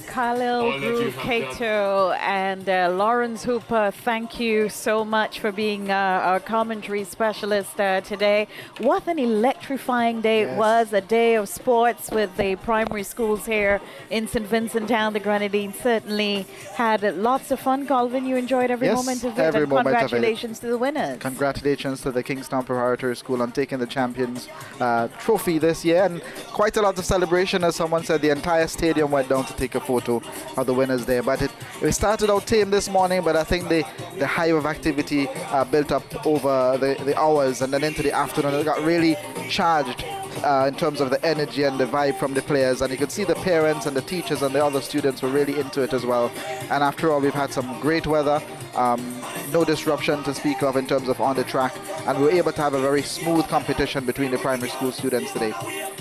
Khalil, Groove, Cato, and Lawrence Hooper, thank you so much for being our commentary specialist today. What an electrifying day it was, a day of sports with the primary schools here in St. Vincent and the Grenadines. Certainly had lots of fun. Calvin, you enjoyed every moment of it, and congratulations to the winners. Congratulations to the Kingstown Preparatory School on taking the Champions Trophy this year, and quite a lot of celebration. As someone said, the entire stadium went down to take a photo of the winners there. But it started out tame this morning, but I think the hive of activity built up over the hours, and then into the afternoon it got really charged in terms of the energy and the vibe from the players, and you could see the parents and the teachers and the other students were really into it as well. And after all, we've had some great weather, no disruption to speak of in terms of on the track, and we were able to have a very smooth competition between the primary school students today.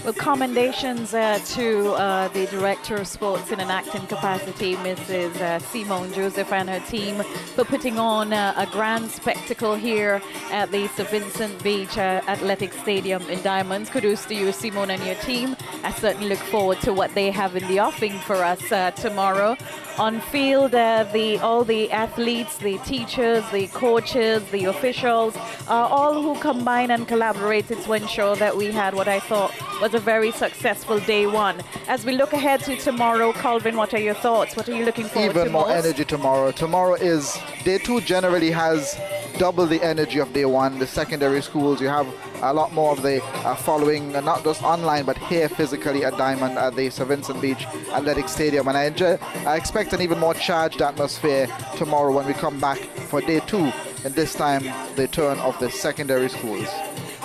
Well, commendations to the Director of Sports in an acting capacity, Mrs. Simone Joseph, and her team for putting on a grand spectacle here at the Sir Vincent Beach Athletic Stadium in Diamonds. Kudos to you, Simone, and your team. I certainly look forward to what they have in the offing for us tomorrow. On field, all the athletes, the teachers, the coaches, the officials, all who combined and collaborated to ensure that we had what I thought was a very successful day one. As we look ahead to tomorrow, Calvin, what are your thoughts? What are you looking forward to Even more most? energy tomorrow. Tomorrow is day two, generally has double the energy of day one. The secondary schools, you have a lot more of the following, not just online, but here physically at Diamond at the St. Vincent Beach Athletic Stadium. And I expect an even more charged atmosphere tomorrow when we come back for day two, and this time the turn of the secondary schools.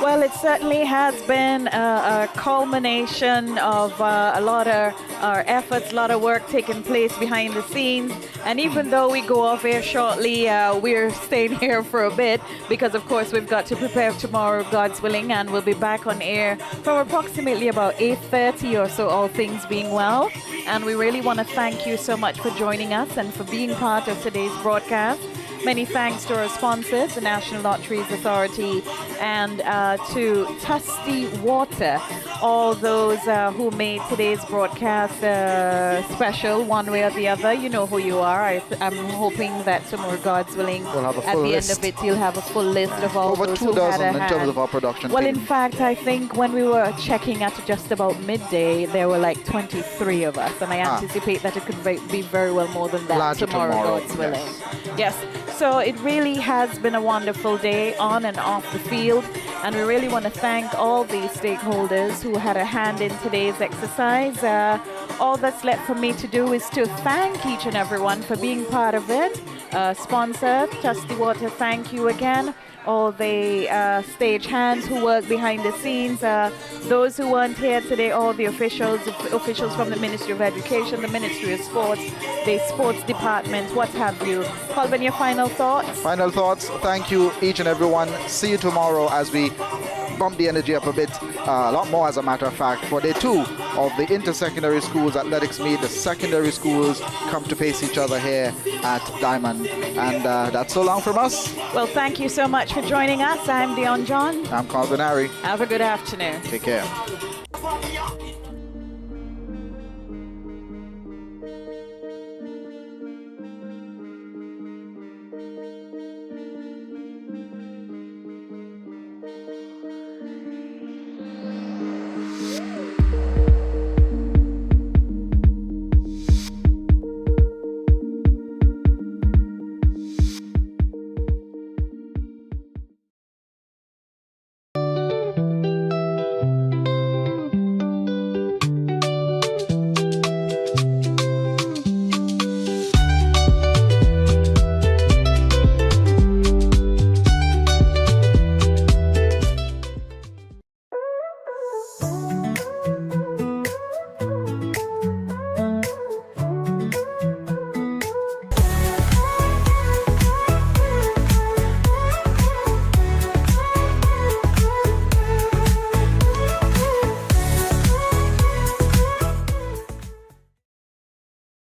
Well, it certainly has been a culmination of a lot of our efforts, a lot of work taking place behind the scenes. And even though we go off air shortly, we're staying here for a bit because, of course, we've got to prepare tomorrow, God's willing, and we'll be back on air from approximately about 8:30 or so, all things being well. And we really want to thank you so much for joining us and for being part of today's broadcast. Many thanks to our sponsors, the National Lotteries Authority, and to Tusty Water, all those who made today's broadcast special one way or the other. You know who you are. I'm hoping that tomorrow, God's willing, we'll have a at full the list. end of it, you'll have a full list of all Over those 2 who had a dozen in hand. terms of our production Well, team. in fact, I think when we were checking at just about midday, there were like 23 of us, and I anticipate that it could be very well more than that Larger tomorrow, God's willing. Yes. So it really has been a wonderful day on and off the field, and we really want to thank all the stakeholders who had a hand in today's exercise. All that's left for me to do is to thank each and everyone for being part of it. Sponsor, Tusty Water, thank you again. All the stage hands who work behind the scenes, those who weren't here today, all the officials from the Ministry of Education, the Ministry of Sports, the Sports Department, what have you. Calvin, your final thoughts? Final thoughts. Thank you, each and everyone. See you tomorrow as we bump the energy up a bit, a lot more as a matter of fact, for day two of the inter-secondary schools athletics meet. The secondary schools come to face each other here at Diamond. And that's so long from us. Well, thank you so much for joining us. I'm Dion John. I'm Calvin Harry. Have a good afternoon. Take care.